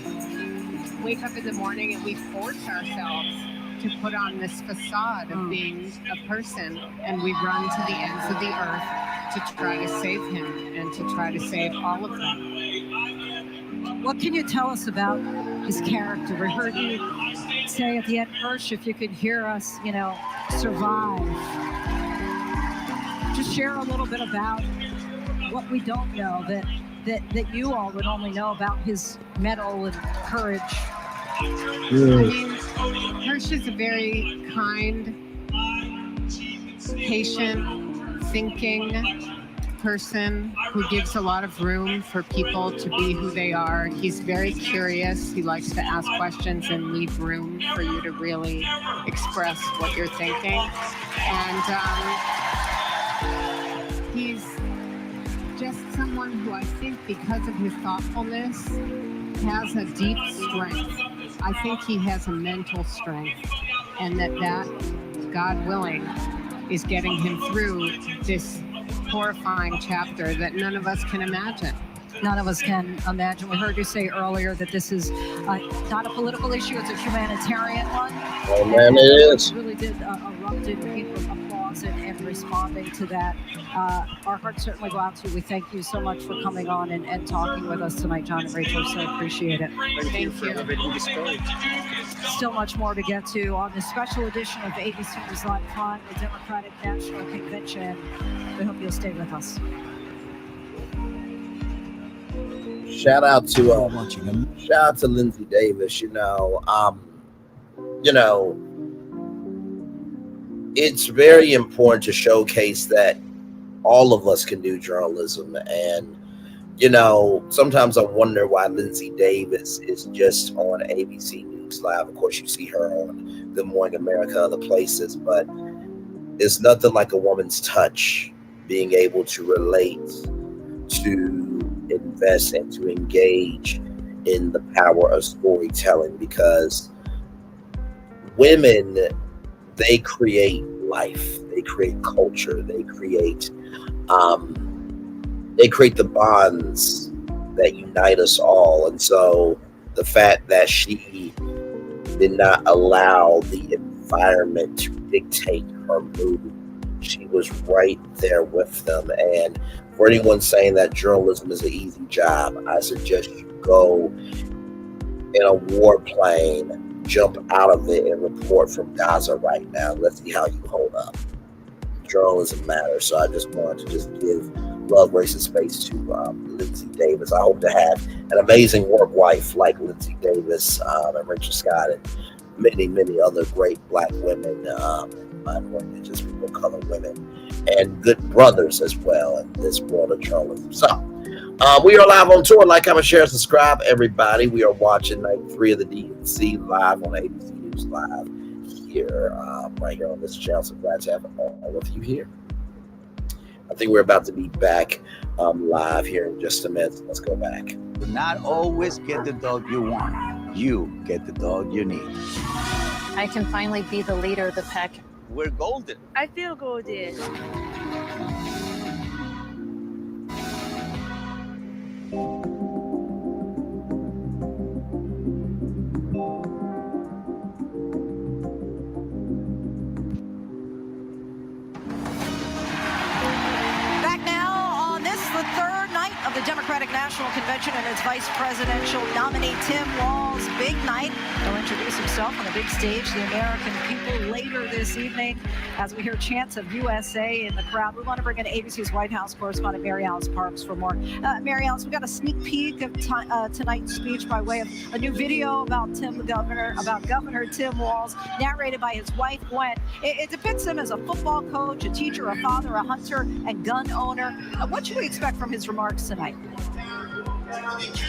[SPEAKER 23] wake up in the morning and we force ourselves to put on this facade of being a person, and we run to the ends of the earth to try to save him and to try to save all of them.
[SPEAKER 8] What can you tell us about his character? We heard you say at the end, Hirsch, if you could hear us, survive. Just share a little bit about what we don't know that you all would only know about his mettle and courage.
[SPEAKER 23] I mean, Hirsch is a very kind, patient, thinking person who gives a lot of room for people to be who they are. He's very curious. He likes to ask questions and leave room for you to really express what you're thinking. And he's just someone who I think, because of his thoughtfulness, has a deep strength. I think he has a mental strength, and that, God willing, is getting him through this horrifying chapter that none of us can imagine.
[SPEAKER 8] None of us can imagine. We heard you say earlier that this is not a political issue, it's a humanitarian one.
[SPEAKER 13] Oh, man, it is.
[SPEAKER 8] Really did erupt in people applause and responding to that. Our hearts certainly go out to you. We thank you so much for coming on and talking with us tonight, John and Rachel. So appreciate it.
[SPEAKER 23] Thank you.
[SPEAKER 8] Still much more to get to on this special edition of ABC News Live Prime, the Democratic National Convention. We hope you'll stay with us.
[SPEAKER 13] Shout out to Lindsay Davis. It's very important to showcase that all of us can do journalism, and sometimes I wonder why Lindsay Davis is just on ABC News Live. Of course, you see her on Good Morning America, other places, but it's nothing like a woman's touch, being able to relate, to invest, and to engage in the power of storytelling, because women, they create life, they create culture, they create the bonds that unite us all. And so the fact that she did not allow the environment to dictate her mood, she was right there with them. And for anyone saying that journalism is an easy job, I suggest you go in a warplane, jump out of it, and report from Gaza right now. Let's see how you hold up. Journalism matters. So I just wanted to just give love, grace, and space to Lindsay Davis. I hope to have an amazing work wife like Lindsay Davis and Rachel Scott and many, many other great Black women, minorities, people of color women, and good brothers as well in this world of journalism. So we are live on tour. Like, comment, share, subscribe, everybody. We are watching night 3 of the DNC live on ABC News Live here, right here on this channel. So glad to have all of you here. I think we're about to be back live here in just a minute. So let's go back.
[SPEAKER 2] Do not always get the dog you want. You get the dog you need.
[SPEAKER 3] I can finally be the leader of the pack.
[SPEAKER 2] We're golden.
[SPEAKER 3] I feel golden.
[SPEAKER 8] Back now on this, the third night of the Democratic National Convention, and its vice presidential nominee Tim Walz. Big night. He'll introduce himself on the big stage to the American people later this evening as we hear chants of USA in the crowd. We want to bring in ABC's White House correspondent Mary Alice Parks for more. Mary Alice, we got a sneak peek of tonight's speech by way of a new video about Governor Tim Walz, narrated by his wife Gwen. It depicts him as a football coach, a teacher, a father, a hunter, and gun owner. What should we expect from his remarks tonight?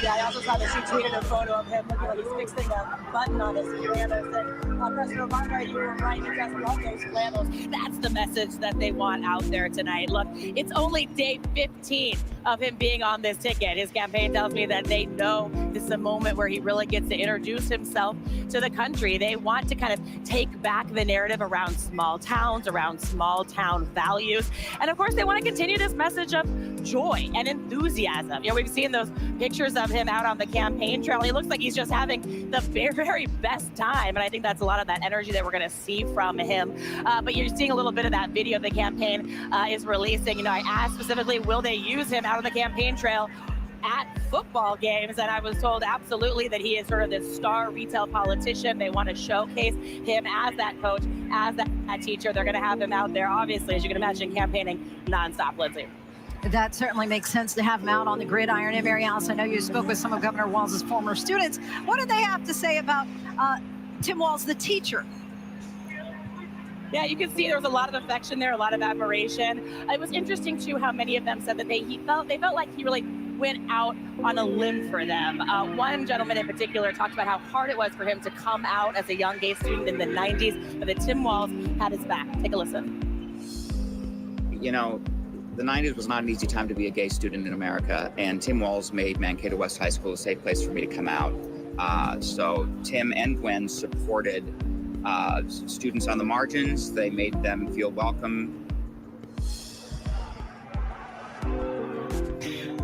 [SPEAKER 4] Yeah, I also saw that she tweeted a photo of him looking like he's fixing a button on his flannels. And President Obama, you were right, you guys love those flannels.
[SPEAKER 24] That's the message that they want out there tonight. Look, it's only day 15 of him being on this ticket. His campaign tells me that they know this is a moment where he really gets to introduce himself to the country. They want to kind of take back the narrative around small towns, around small town values. And of course, they want to continue this message of joy and enthusiasm. You know, we've seen those pictures of him out on the campaign trail. He looks like he's just having the very, very best time. And I think that's a lot of that energy that we're going to see from him. But you're seeing a little bit of that video the campaign is releasing. You know, I asked specifically, will they use him out on the campaign trail at football games? And I was told absolutely that he is sort of this star retail politician. They want to showcase him as that coach, as that teacher. They're going to have him out there, obviously, as you can imagine, campaigning nonstop, Lindsay.
[SPEAKER 8] That certainly makes sense to have him out on the gridiron. And Mary Alice, I know you spoke with some of Governor Walz's former students. What do they have to say about Tim Walz, the teacher?
[SPEAKER 24] Yeah, you can see there was a lot of affection there, a lot of admiration. It was interesting too how many of them said that they felt like he really went out on a limb for them. One gentleman in particular talked about how hard it was for him to come out as a young gay student in the 90s, but that Tim Walz had his back. Take a listen.
[SPEAKER 25] You know, the 90s was not an easy time to be a gay student in America, and Tim Walz made Mankato West High School a safe place for me to come out. So Tim and Gwen supported students on the margins. They made them feel welcome.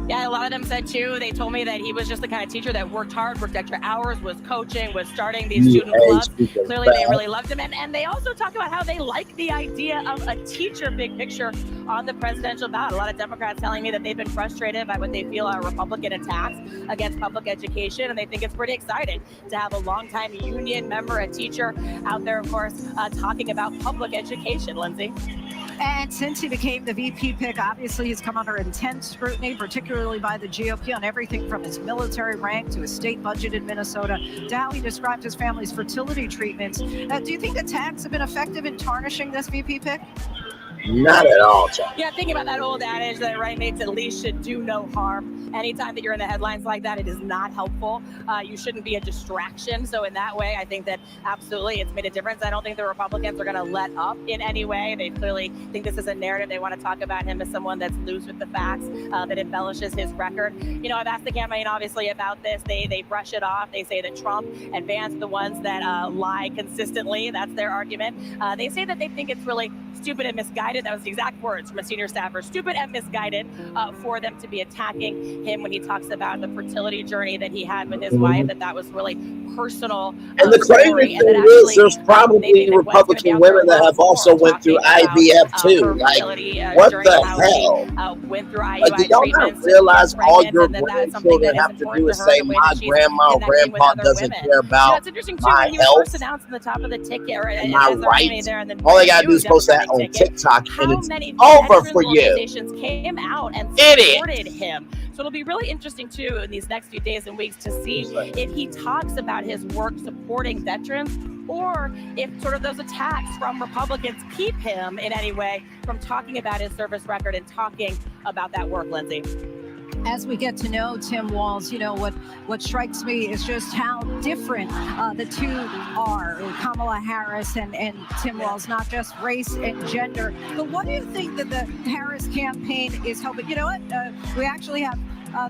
[SPEAKER 24] Yeah, a lot of them said too, they told me that he was just the kind of teacher that worked hard, worked extra hours, was coaching, was starting these student clubs. Clearly they really loved him. And they also talk about how they like the idea of a teacher big picture on the presidential ballot. A lot of Democrats telling me that they've been frustrated by what they feel are Republican attacks against public education. And they think it's pretty exciting to have a longtime union member, a teacher out there, of course, talking about public education, Lindsay.
[SPEAKER 8] And since he became the VP pick, obviously he's come under intense scrutiny, particularly by the GOP, on everything from his military rank to his state budget in Minnesota to how he described his family's fertility treatments. Do you think attacks have been effective in tarnishing this VP pick?
[SPEAKER 13] Not at all, John.
[SPEAKER 24] Yeah, thinking about that old adage that right mates at least should do no harm. Anytime that you're in the headlines like that, it is not helpful. You shouldn't be a distraction. So in that way, I think that absolutely it's made a difference. I don't think the Republicans are going to let up in any way. They clearly think this is a narrative. They want to talk about him as someone that's loose with the facts, that embellishes his record. You know, I've asked the campaign obviously about this. They brush it off. They say that Trump and Vance are the ones that lie consistently. That's their argument. They say that they think it's really stupid and misguided. That was the exact words from a senior staffer. Stupid and misguided for them to be attacking him when he talks about the fertility journey that he had with his wife, that was really personal.
[SPEAKER 13] And the crazy thing is, there's probably Republican women that have also went through IVF too. Like, what the hell?
[SPEAKER 24] Went through IUI
[SPEAKER 13] like, do y'all not realize all your grandchildren have to do is say, my grandma or grandpa doesn't care about my health
[SPEAKER 24] announced on the top of the ticket,
[SPEAKER 13] and my rights? All they got to do is post that on TikTok, and it's over for you.
[SPEAKER 24] Organizations came out and supported him. So it'll be really interesting too in these next few days and weeks to see if he talks about his work supporting veterans, or if sort of those attacks from Republicans keep him in any way from talking about his service record and talking about that work, Lindsay.
[SPEAKER 8] As we get to know Tim Waltz, you know, what strikes me is just how different the two are, Kamala Harris and Tim Waltz, not just race and gender. But what do you think that the Harris campaign is hoping? You know what? We actually have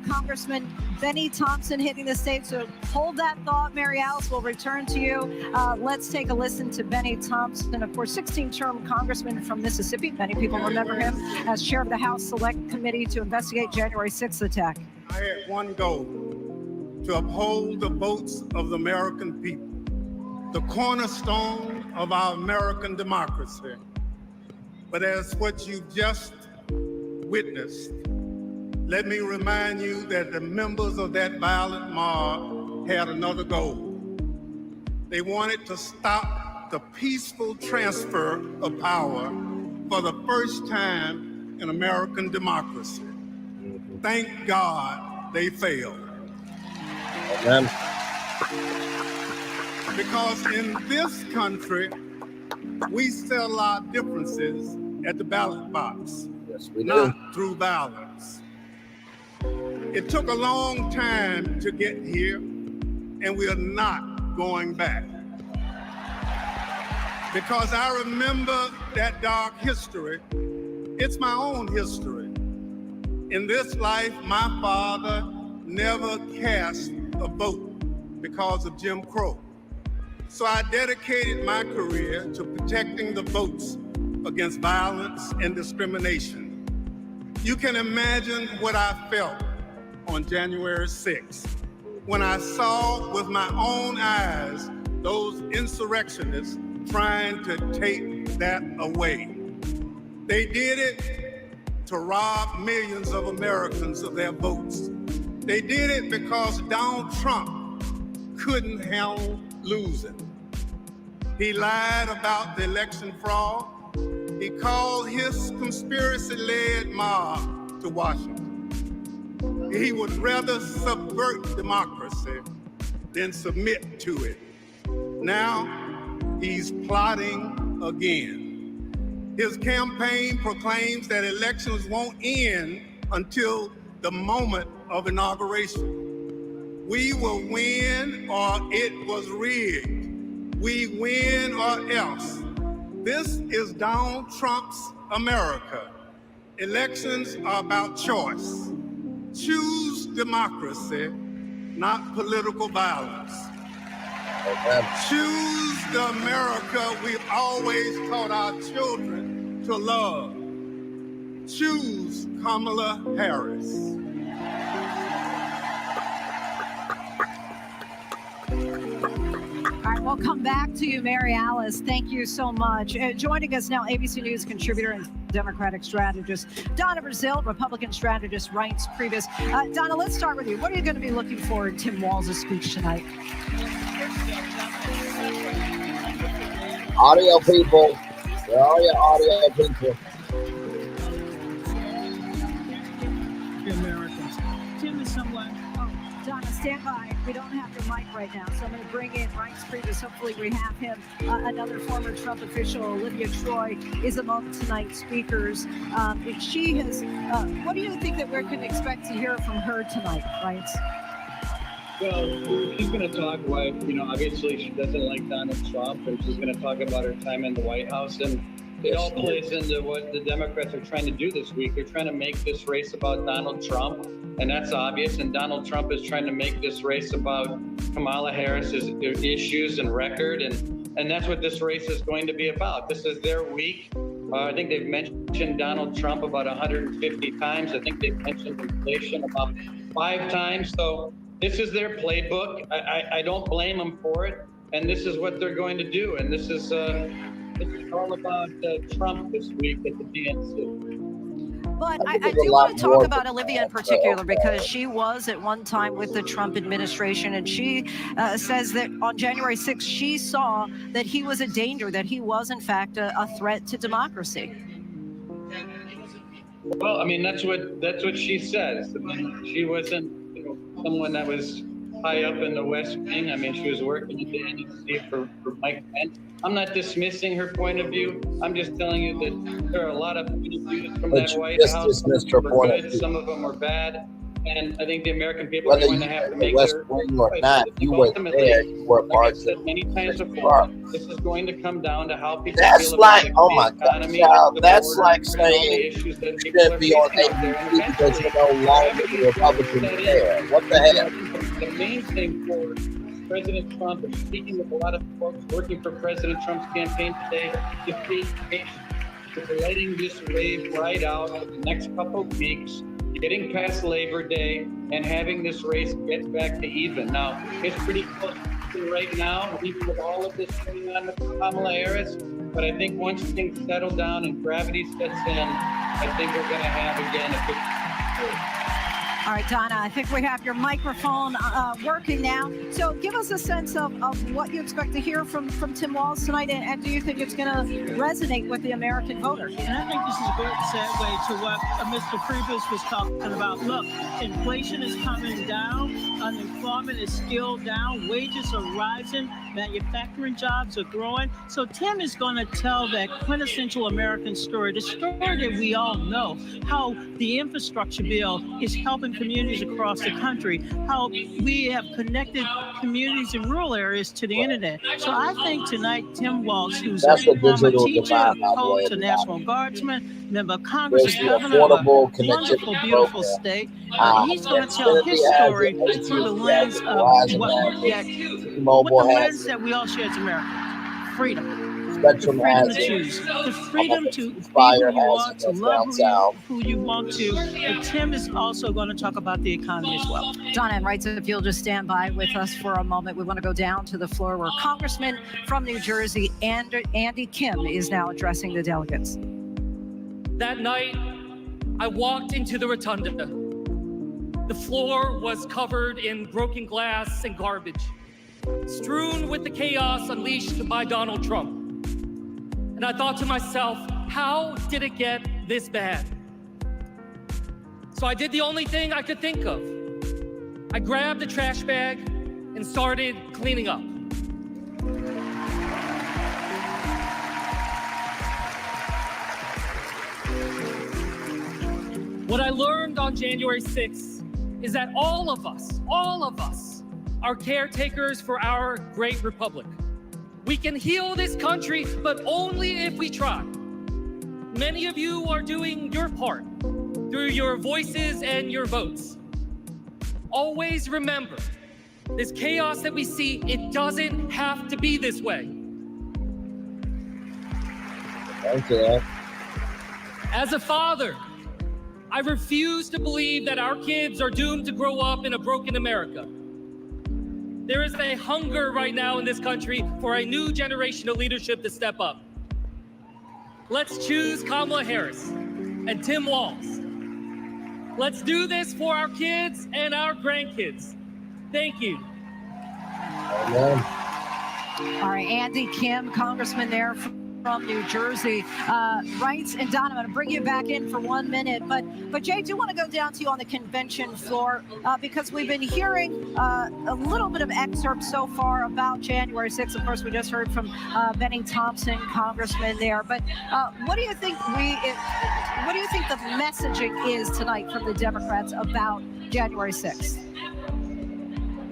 [SPEAKER 8] Congressman Benny Thompson hitting the stage, so hold that thought. Mary Alice will return to you. Let's take a listen to Benny Thompson, of course, 16-term congressman from Mississippi. Many people remember him as chair of the House Select Committee to investigate January 6th attack.
[SPEAKER 1] I had one goal: to uphold the votes of the American people, the cornerstone of our American democracy. But as what you just witnessed, let me remind you that the members of that violent mob had another goal. They wanted to stop the peaceful transfer of power for the first time in American democracy. Thank God they failed.
[SPEAKER 13] Amen.
[SPEAKER 1] Because in this country, we settle our differences at the ballot box,
[SPEAKER 13] yes, we
[SPEAKER 1] not
[SPEAKER 13] do.
[SPEAKER 1] through violence. It took a long time to get here, and we are not going back. Because I remember that dark history. It's my own history. In this life, my father never cast a vote because of Jim Crow. So I dedicated my career to protecting the votes against violence and discrimination. You can imagine what I felt on January 6th when I saw with my own eyes those insurrectionists trying to take that away. They did it to rob millions of Americans of their votes. They did it because Donald Trump couldn't handle losing. He lied about the election fraud. He called his conspiracy-led mob to Washington. He would rather subvert democracy than submit to it. Now, he's plotting again. His campaign proclaims that elections won't end until the moment of inauguration. We will win or it was rigged. We win or else. This is Donald Trump's America. Elections are about choice. Choose democracy, not political violence. Choose the America we've always taught our children to love. Choose Kamala Harris.
[SPEAKER 8] All right, we'll come back to you, Mary Alice. Thank you so much. Joining us now, ABC News contributor and Democratic strategist, Donna Brazil, Republican strategist, Reince Priebus. Donna, let's start with you. What are you going to be looking for in Tim Walz's speech tonight?
[SPEAKER 13] Audio people. Where are you, audio people?
[SPEAKER 20] Americans. Tim is someone.
[SPEAKER 8] Oh, Donna, stand by. We don't have the mic right now, so I'm going to bring in Reince Priebus. Hopefully we have him. Another former Trump official, Olivia Troy, is among tonight's speakers. If she has, what do you think that we can expect to hear from her tonight, Reince?
[SPEAKER 5] Well, she's going to talk about, obviously she doesn't like Donald Trump, and she's going to talk about her time in the White House. And it all plays into what the Democrats are trying to do this week. They're trying to make this race about Donald Trump, and that's obvious. And Donald Trump is trying to make this race about Kamala Harris's issues and record. And that's what this race is going to be about. This is their week. I think they've mentioned Donald Trump about 150 times. I think they've mentioned inflation about 5 times. So this is their playbook. I don't blame them for it. And this is what they're going to do. And this is all about Trump this week at the DNC.
[SPEAKER 8] But I do want to talk about Olivia in particular, because she was at one time with the Trump administration, and she says that on January 6th, she saw that he was a danger, that he was, in fact, a threat to democracy.
[SPEAKER 5] Well, I mean, that's what she says. I mean, she wasn't someone that was high up in the West Wing. I mean, she was working at the DNC for Mike Pence. I'm not dismissing her point of view. I'm just telling you that there are a lot of views from that White House. Some of them are good, some of them are bad. And I think the American people
[SPEAKER 13] Whether
[SPEAKER 5] are going
[SPEAKER 13] you
[SPEAKER 5] to have to
[SPEAKER 13] were
[SPEAKER 5] make
[SPEAKER 13] West
[SPEAKER 5] their
[SPEAKER 13] Wing or
[SPEAKER 5] choices.
[SPEAKER 13] not, you were
[SPEAKER 5] Ultimately,
[SPEAKER 13] there. You were
[SPEAKER 5] like
[SPEAKER 13] part
[SPEAKER 5] I've
[SPEAKER 13] of
[SPEAKER 5] said many times
[SPEAKER 13] the
[SPEAKER 5] before, this is going to come down to how people
[SPEAKER 13] That's
[SPEAKER 5] feel
[SPEAKER 13] like,
[SPEAKER 5] about
[SPEAKER 13] oh my
[SPEAKER 5] the
[SPEAKER 13] God,
[SPEAKER 5] economy,
[SPEAKER 13] child,
[SPEAKER 5] the
[SPEAKER 13] that's
[SPEAKER 5] border,
[SPEAKER 13] like
[SPEAKER 5] and all the
[SPEAKER 13] saying
[SPEAKER 5] issues that
[SPEAKER 13] you
[SPEAKER 5] people
[SPEAKER 13] should
[SPEAKER 5] are
[SPEAKER 13] be on
[SPEAKER 5] facing out there. And
[SPEAKER 13] ABC because
[SPEAKER 5] eventually,
[SPEAKER 13] you're no longer
[SPEAKER 5] gravity
[SPEAKER 13] the
[SPEAKER 5] is going to
[SPEAKER 13] Republican
[SPEAKER 5] set
[SPEAKER 13] chair.
[SPEAKER 5] in.
[SPEAKER 13] What the
[SPEAKER 5] So I
[SPEAKER 13] hell?
[SPEAKER 5] think the main thing for President Trump and speaking with a lot of folks working for President Trump's campaign today is being patient. Just letting this wave ride out for the next couple of weeks, getting past Labor Day, and having this race get back to even. Now, it's pretty close right now, even with all of this going on with Kamala Harris. But I think once things settle down and gravity sets in, I think we're going to have again a big.
[SPEAKER 8] All right, Donna, I think we have your microphone working now. So give us a sense of what you expect to hear from Tim Waltz tonight, and do you think it's going to resonate with the American voter?
[SPEAKER 6] And I think this is a good segue to what Mr. Priebus was talking about. Look, inflation is coming down, unemployment is still down, wages are rising, manufacturing jobs are growing. So Tim is going to tell that quintessential American story, the story that we all know, how the infrastructure bill is helping communities across the country, how we have connected communities in rural areas to the internet. So I think tonight, Tim Waltz, who's a former teacher, a coach, a National Guardsman, member of Congress,
[SPEAKER 13] There's
[SPEAKER 6] a
[SPEAKER 13] the
[SPEAKER 6] governor of a
[SPEAKER 13] affordable
[SPEAKER 6] wonderful,
[SPEAKER 13] connectivity
[SPEAKER 6] beautiful
[SPEAKER 13] program.
[SPEAKER 6] state, he's going to tell his
[SPEAKER 13] Xfinity has
[SPEAKER 6] story
[SPEAKER 13] it,
[SPEAKER 6] through the
[SPEAKER 13] AT&T
[SPEAKER 6] lens
[SPEAKER 13] has it,
[SPEAKER 6] of
[SPEAKER 13] Verizon
[SPEAKER 6] what
[SPEAKER 13] has
[SPEAKER 6] that,
[SPEAKER 13] it,
[SPEAKER 6] with
[SPEAKER 13] T-Mobile
[SPEAKER 6] the
[SPEAKER 13] has
[SPEAKER 6] lens
[SPEAKER 13] it,
[SPEAKER 6] that we all share as Americans. Freedom.
[SPEAKER 13] Spectrum
[SPEAKER 6] The freedom
[SPEAKER 13] has
[SPEAKER 6] to
[SPEAKER 13] it,
[SPEAKER 6] choose, the freedom to be
[SPEAKER 13] Fire
[SPEAKER 6] who you
[SPEAKER 13] has
[SPEAKER 6] are,
[SPEAKER 13] it,
[SPEAKER 6] to
[SPEAKER 13] that's
[SPEAKER 6] love
[SPEAKER 13] down south.
[SPEAKER 6] who you want to. But Tim is also going to talk about the economy as well.
[SPEAKER 8] Donna and Wright, if you'll just stand by with us for a moment, we want to go down to the floor where Congressman from New Jersey, Andy Kim, is now addressing the delegates.
[SPEAKER 7] That night, I walked into the rotunda. The floor was covered in broken glass and garbage, strewn with the chaos unleashed by Donald Trump. And I thought to myself, how did it get this bad? So I did the only thing I could think of. I grabbed a trash bag and started cleaning up. What I learned on January 6th is that all of us are caretakers for our great republic. We can heal this country, but only if we try. Many of you are doing your part through your voices and your votes. Always remember, this chaos that we see, it doesn't have to be this way.
[SPEAKER 13] Okay.
[SPEAKER 7] As a father, I refuse to believe that our kids are doomed to grow up in a broken America. There is a hunger right now in this country for a new generation of leadership to step up. Let's choose Kamala Harris and Tim Waltz. Let's do this for our kids and our grandkids. Thank you.
[SPEAKER 13] Amen.
[SPEAKER 8] All right, Andy Kim, Congressman there from New Jersey. Wright and Don, I'm going to bring you back in for 1 minute. But Jay, I do want to go down to you on the convention floor because we've been hearing a little bit of excerpts so far about January 6th. Of course, we just heard from Benny Thompson, Congressman there. But what do you think the messaging is tonight from the Democrats about January 6th?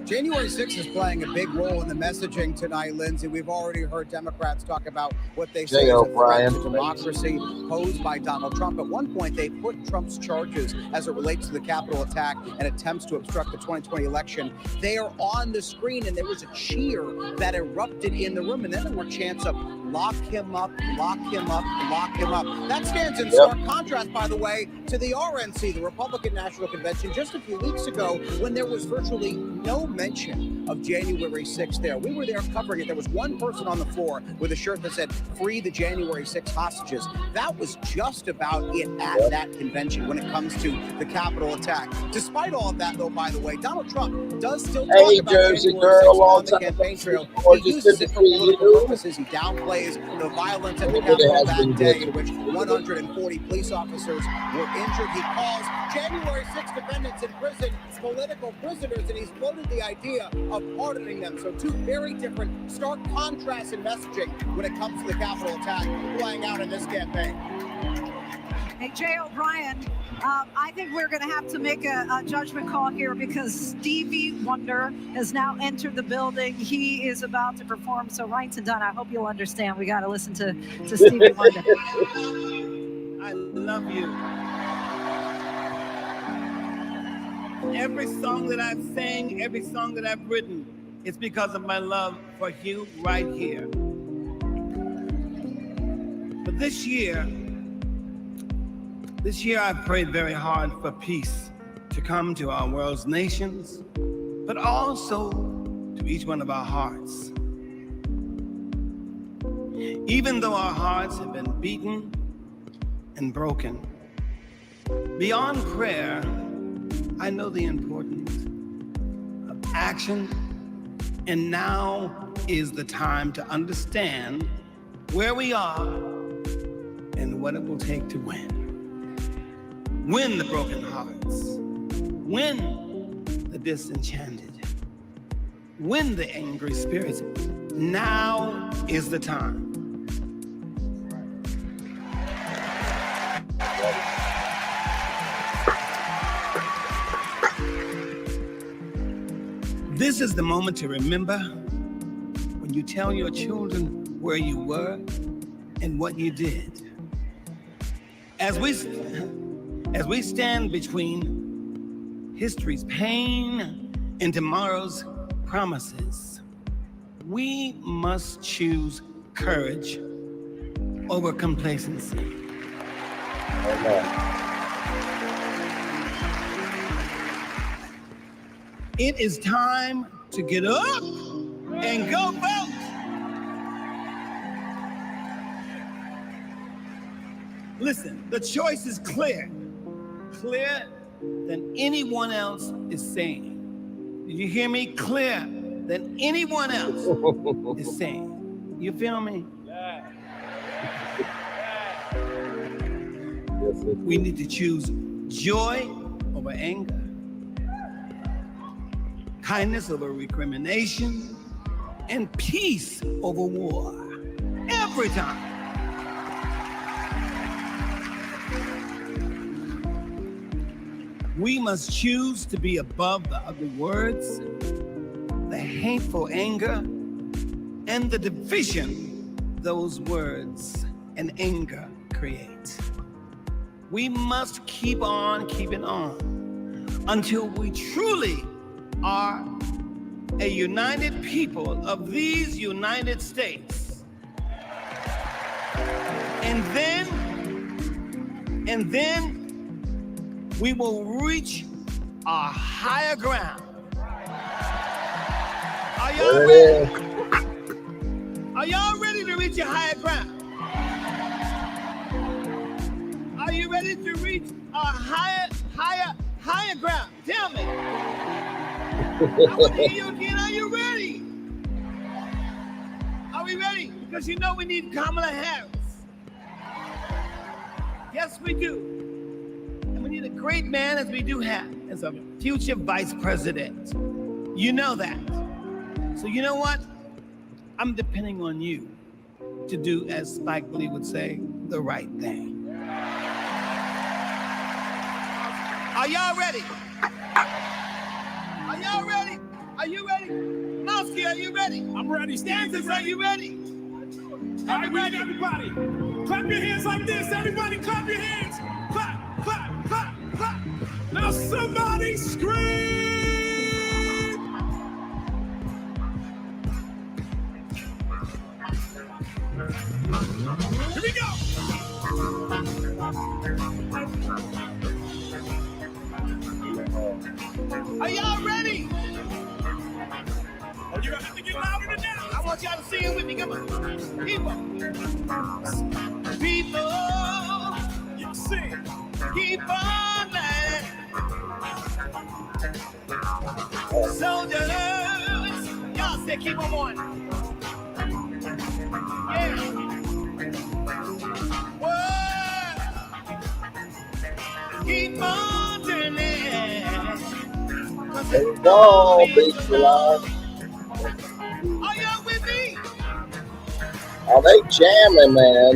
[SPEAKER 9] January 6th is playing a big role in the messaging tonight, Lindsay. We've already heard Democrats talk about what they say is a threat to democracy posed by Donald Trump. At one point, they put Trump's charges as it relates to the Capitol attack and attempts to obstruct the 2020 election. They are on the screen, and there was a cheer that erupted in the room, and then there were chants of lock him up, lock him up, lock him up. That stands in stark contrast, by the way, to the RNC, the Republican National Convention, just a few weeks ago when there was virtually no mention of January 6th there. We were there covering it. There was one person on the floor with a shirt that said, "Free the January 6th hostages." That was just about it at that convention when it comes to the Capitol attack. Despite all of that, though, by the way, Donald Trump does still talk about
[SPEAKER 13] Jersey
[SPEAKER 9] January
[SPEAKER 13] girl,
[SPEAKER 9] 6th
[SPEAKER 13] long
[SPEAKER 9] on the
[SPEAKER 13] time
[SPEAKER 9] campaign trail.
[SPEAKER 13] Or
[SPEAKER 9] He
[SPEAKER 13] just
[SPEAKER 9] uses it for political
[SPEAKER 13] you.
[SPEAKER 9] purposes. He downplays the violence at the Capitol that day in which 140 police officers were injured. He calls January 6th defendants in prison political prisoners, and he's floated the idea of pardoning them. So two very different, stark contrasts in messaging when it comes to the Capitol attack playing out in this campaign.
[SPEAKER 8] Hey, Jay O'Brien, I think we're going to have to make a judgment call here because Stevie Wonder has now entered the building. He is about to perform. So, Ryan Dunn, I hope you'll understand. We got to listen to Stevie Wonder.
[SPEAKER 10] I love you. Every song that I've sang, every song that I've written, it's because of my love for you right here. But this year I've prayed very hard for peace to come to our world's nations, but also to each one of our hearts. Even though our hearts have been beaten and broken, beyond prayer, I know the importance of action, and now is the time to understand where we are and what it will take to win. Win the broken hearts, win the disenchanted, win the angry spirits. Now is the time. This is the moment to remember when you tell your children where you were and what you did. As we stand between history's pain and tomorrow's promises, we must choose courage over complacency. It is time to get up and go vote. Listen, the choice is clear than anyone else is saying. Did you hear me? Clear than anyone else is saying. You feel me? Yeah. We need to choose joy over anger, kindness over recrimination, and peace over war. Every time. We must choose to be above the ugly words, the hateful anger, and the division those words and anger create. We must keep on keeping on until we truly are a united people of these United States. And then we will reach our higher ground. Are y'all ready? Are y'all ready to reach your higher ground? Are you ready to reach our higher ground? Tell me. I want to hear you again. Are you ready? Are we ready? Because you know we need Kamala Harris. Yes, we do. And we need a great man, as we do have, as a future vice president. You know that. So you know what? I'm depending on you to do, as Spike Lee would say, the right thing. Are y'all ready? Are y'all ready? Are you ready? Mowski, are you ready? I'm ready. Stanzas, are you ready?
[SPEAKER 11] All right, ready, everybody. Clap your hands like this. Everybody clap your hands. Clap, clap, clap, clap. Now somebody scream. Here we go.
[SPEAKER 10] Are y'all ready?
[SPEAKER 11] Oh, you're gonna have to get louder than that.
[SPEAKER 10] I want y'all to sing with me. Come on. People,
[SPEAKER 11] you sing.
[SPEAKER 10] Keep on lighting. Soldiers, y'all say keep on going. Yeah. Whoa. Keep on turning.
[SPEAKER 13] Let's go, Beach Love.
[SPEAKER 10] Are y'all with me?
[SPEAKER 13] Are they jamming, man?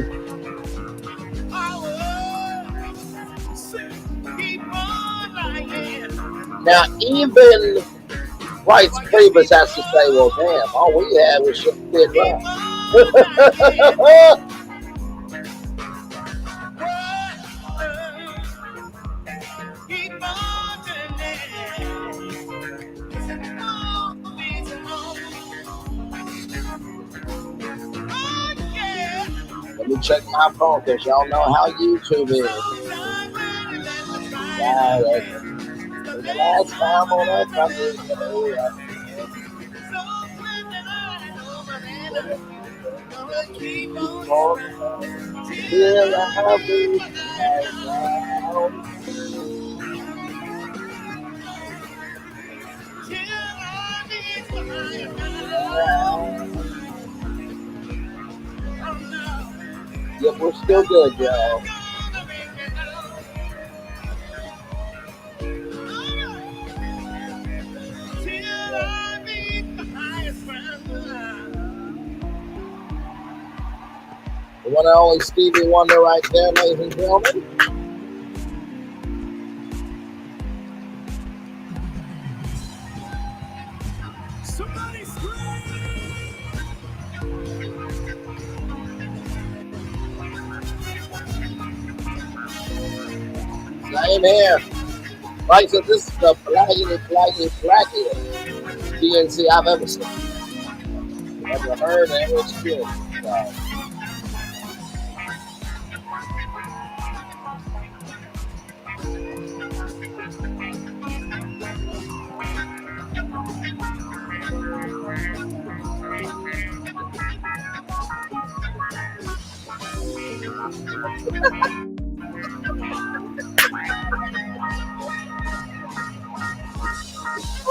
[SPEAKER 13] Now, even Bryce Priebus has to say, well, damn, all we had was shit kid rock. Let me check my phone because y'all know how YouTube is. The last time on that country, keep on till I be Yep, we're still good, y'all. The one and only Stevie Wonder right there, ladies and gentlemen.
[SPEAKER 11] Somebody
[SPEAKER 13] Same here. Like I said, this is the blackiest DNC I've ever seen. Ever heard, ever experienced. So.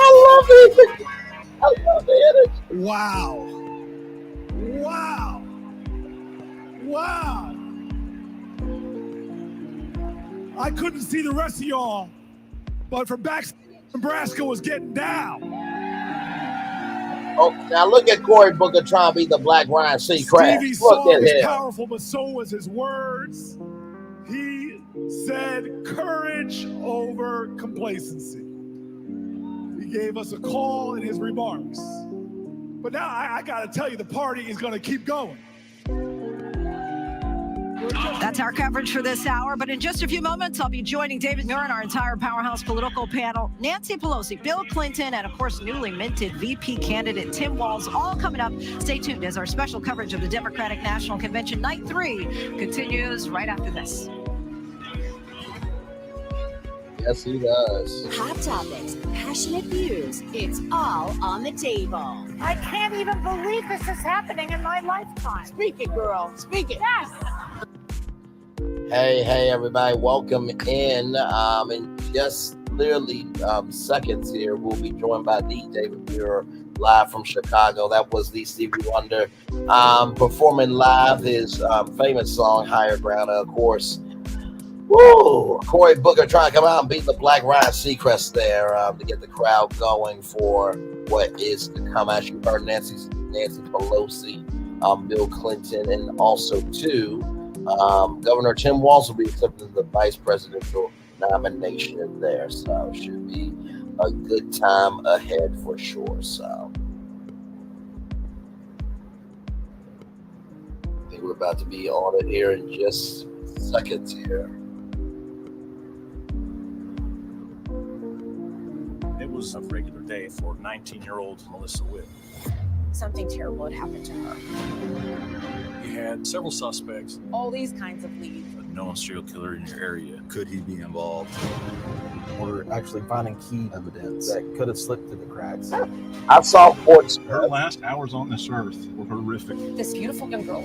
[SPEAKER 13] I love it. I love it.
[SPEAKER 11] Wow. Wow. Wow. I couldn't see the rest of y'all, but from back, Nebraska was getting down.
[SPEAKER 13] Oh, now look at Cory Booker trying to be the Black Ryan Seacrest.
[SPEAKER 11] Stevie's
[SPEAKER 13] Look
[SPEAKER 11] song
[SPEAKER 13] at
[SPEAKER 11] was
[SPEAKER 13] him.
[SPEAKER 11] powerful, but so was his words. He said courage over complacency. He gave us a call in his remarks. But now I got to tell you, the party is going to keep going.
[SPEAKER 8] That's our coverage for this hour. But in just a few moments, I'll be joining David Muir and our entire Powerhouse political panel. Nancy Pelosi, Bill Clinton, and of course, newly minted VP candidate Tim Waltz, all coming up. Stay tuned as our special coverage of the Democratic National Convention Night 3 continues right after this.
[SPEAKER 13] Yes, he does.
[SPEAKER 15] Hot topics, passionate views. It's all on the table.
[SPEAKER 4] I can't even believe this is happening in my lifetime.
[SPEAKER 15] Speak it, girl. Speak it.
[SPEAKER 4] Yes.
[SPEAKER 13] Hey, everybody. Welcome in. In just literally seconds here, we'll be joined by the David Muir live from Chicago. That was the Stevie Wonder performing live his famous song, Higher Ground, of course. Woo! Cory Booker trying to come out and beat the Black Ryan Seacrest there to get the crowd going for what is to come. As you heard, Nancy Pelosi, Bill Clinton, and also too, Governor Tim Waltz will be accepting the vice presidential nomination there. So it should be a good time ahead for sure. So I think we're about to be on it here in just seconds here.
[SPEAKER 16] It was a regular day for 19-year-old Melissa Witt.
[SPEAKER 4] Something terrible had happened to her.
[SPEAKER 16] We had several suspects.
[SPEAKER 4] All these kinds of leads.
[SPEAKER 16] A known serial killer in your area. Could he be involved?
[SPEAKER 17] We're actually finding key evidence that could have slipped through the cracks.
[SPEAKER 13] I saw reports.
[SPEAKER 16] Her last hours on this earth were horrific.
[SPEAKER 4] This beautiful young girl.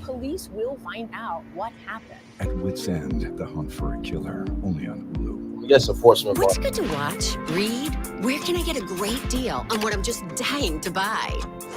[SPEAKER 4] Police will find out what happened.
[SPEAKER 18] At Wit's End, the hunt for a killer, only on Hulu.
[SPEAKER 13] Yes, enforcement.
[SPEAKER 15] What's good to watch, read? Where can I get a great deal on what I'm just dying to buy?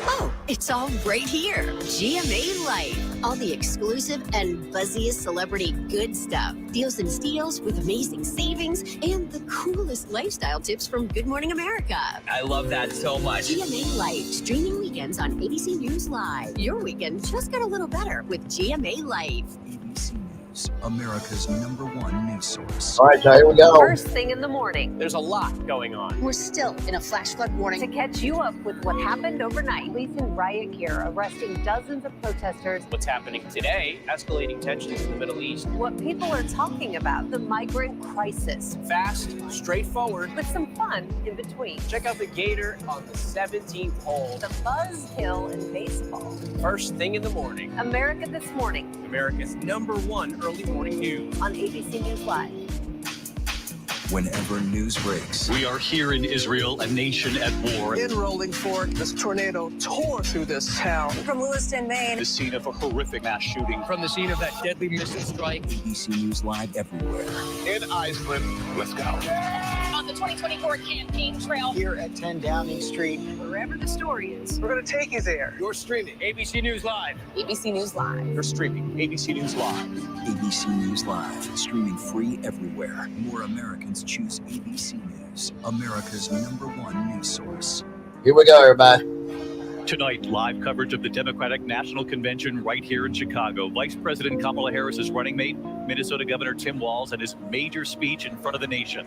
[SPEAKER 15] Oh, it's all right here. GMA Life. All the exclusive and buzziest celebrity good stuff. Deals and steals with amazing savings and the coolest lifestyle tips from Good Morning America.
[SPEAKER 19] I love that so much.
[SPEAKER 15] GMA Life. Streaming weekends on ABC News Live. Your weekend just got a little better with GMA Life.
[SPEAKER 18] ABC News. News, America's #1 news source.
[SPEAKER 13] All right, Jay, here we go.
[SPEAKER 12] First thing in the morning.
[SPEAKER 14] There's a lot going on.
[SPEAKER 12] We're still in a flash flood warning. To catch you up with what happened overnight, police in riot gear arresting dozens of protesters.
[SPEAKER 14] What's happening today, escalating tensions in the Middle East.
[SPEAKER 12] What people are talking about, the migrant crisis.
[SPEAKER 14] Fast, straightforward,
[SPEAKER 12] with some fun in between.
[SPEAKER 14] Check out the Gator on the 17th hole.
[SPEAKER 12] The buzzkill in baseball.
[SPEAKER 14] First thing in the morning.
[SPEAKER 12] America This Morning.
[SPEAKER 14] America's #1 early morning news.
[SPEAKER 12] On ABC News Live.
[SPEAKER 18] Whenever news breaks,
[SPEAKER 21] we are here in Israel, a nation at war.
[SPEAKER 22] In Rolling Fork, this tornado tore through this town.
[SPEAKER 20] From Lewiston, Maine.
[SPEAKER 21] The scene of a horrific mass shooting.
[SPEAKER 14] From the scene of that deadly missile strike.
[SPEAKER 18] ABC News Live everywhere.
[SPEAKER 14] In Iceland, let's go.
[SPEAKER 12] On the 2024 campaign trail.
[SPEAKER 9] Here at 10 Downing Street.
[SPEAKER 12] Wherever the story is.
[SPEAKER 22] We're going to take you there.
[SPEAKER 14] You're streaming ABC News Live.
[SPEAKER 12] ABC News Live.
[SPEAKER 21] You're streaming ABC News Live.
[SPEAKER 18] ABC News Live, streaming free everywhere. More Americans choose ABC News, America's #1 news source.
[SPEAKER 13] Here we go, everybody.
[SPEAKER 21] Tonight, live coverage of the Democratic National Convention right here in Chicago. Vice President Kamala Harris's running mate, Minnesota Governor Tim Walz, and his major speech in front of the nation.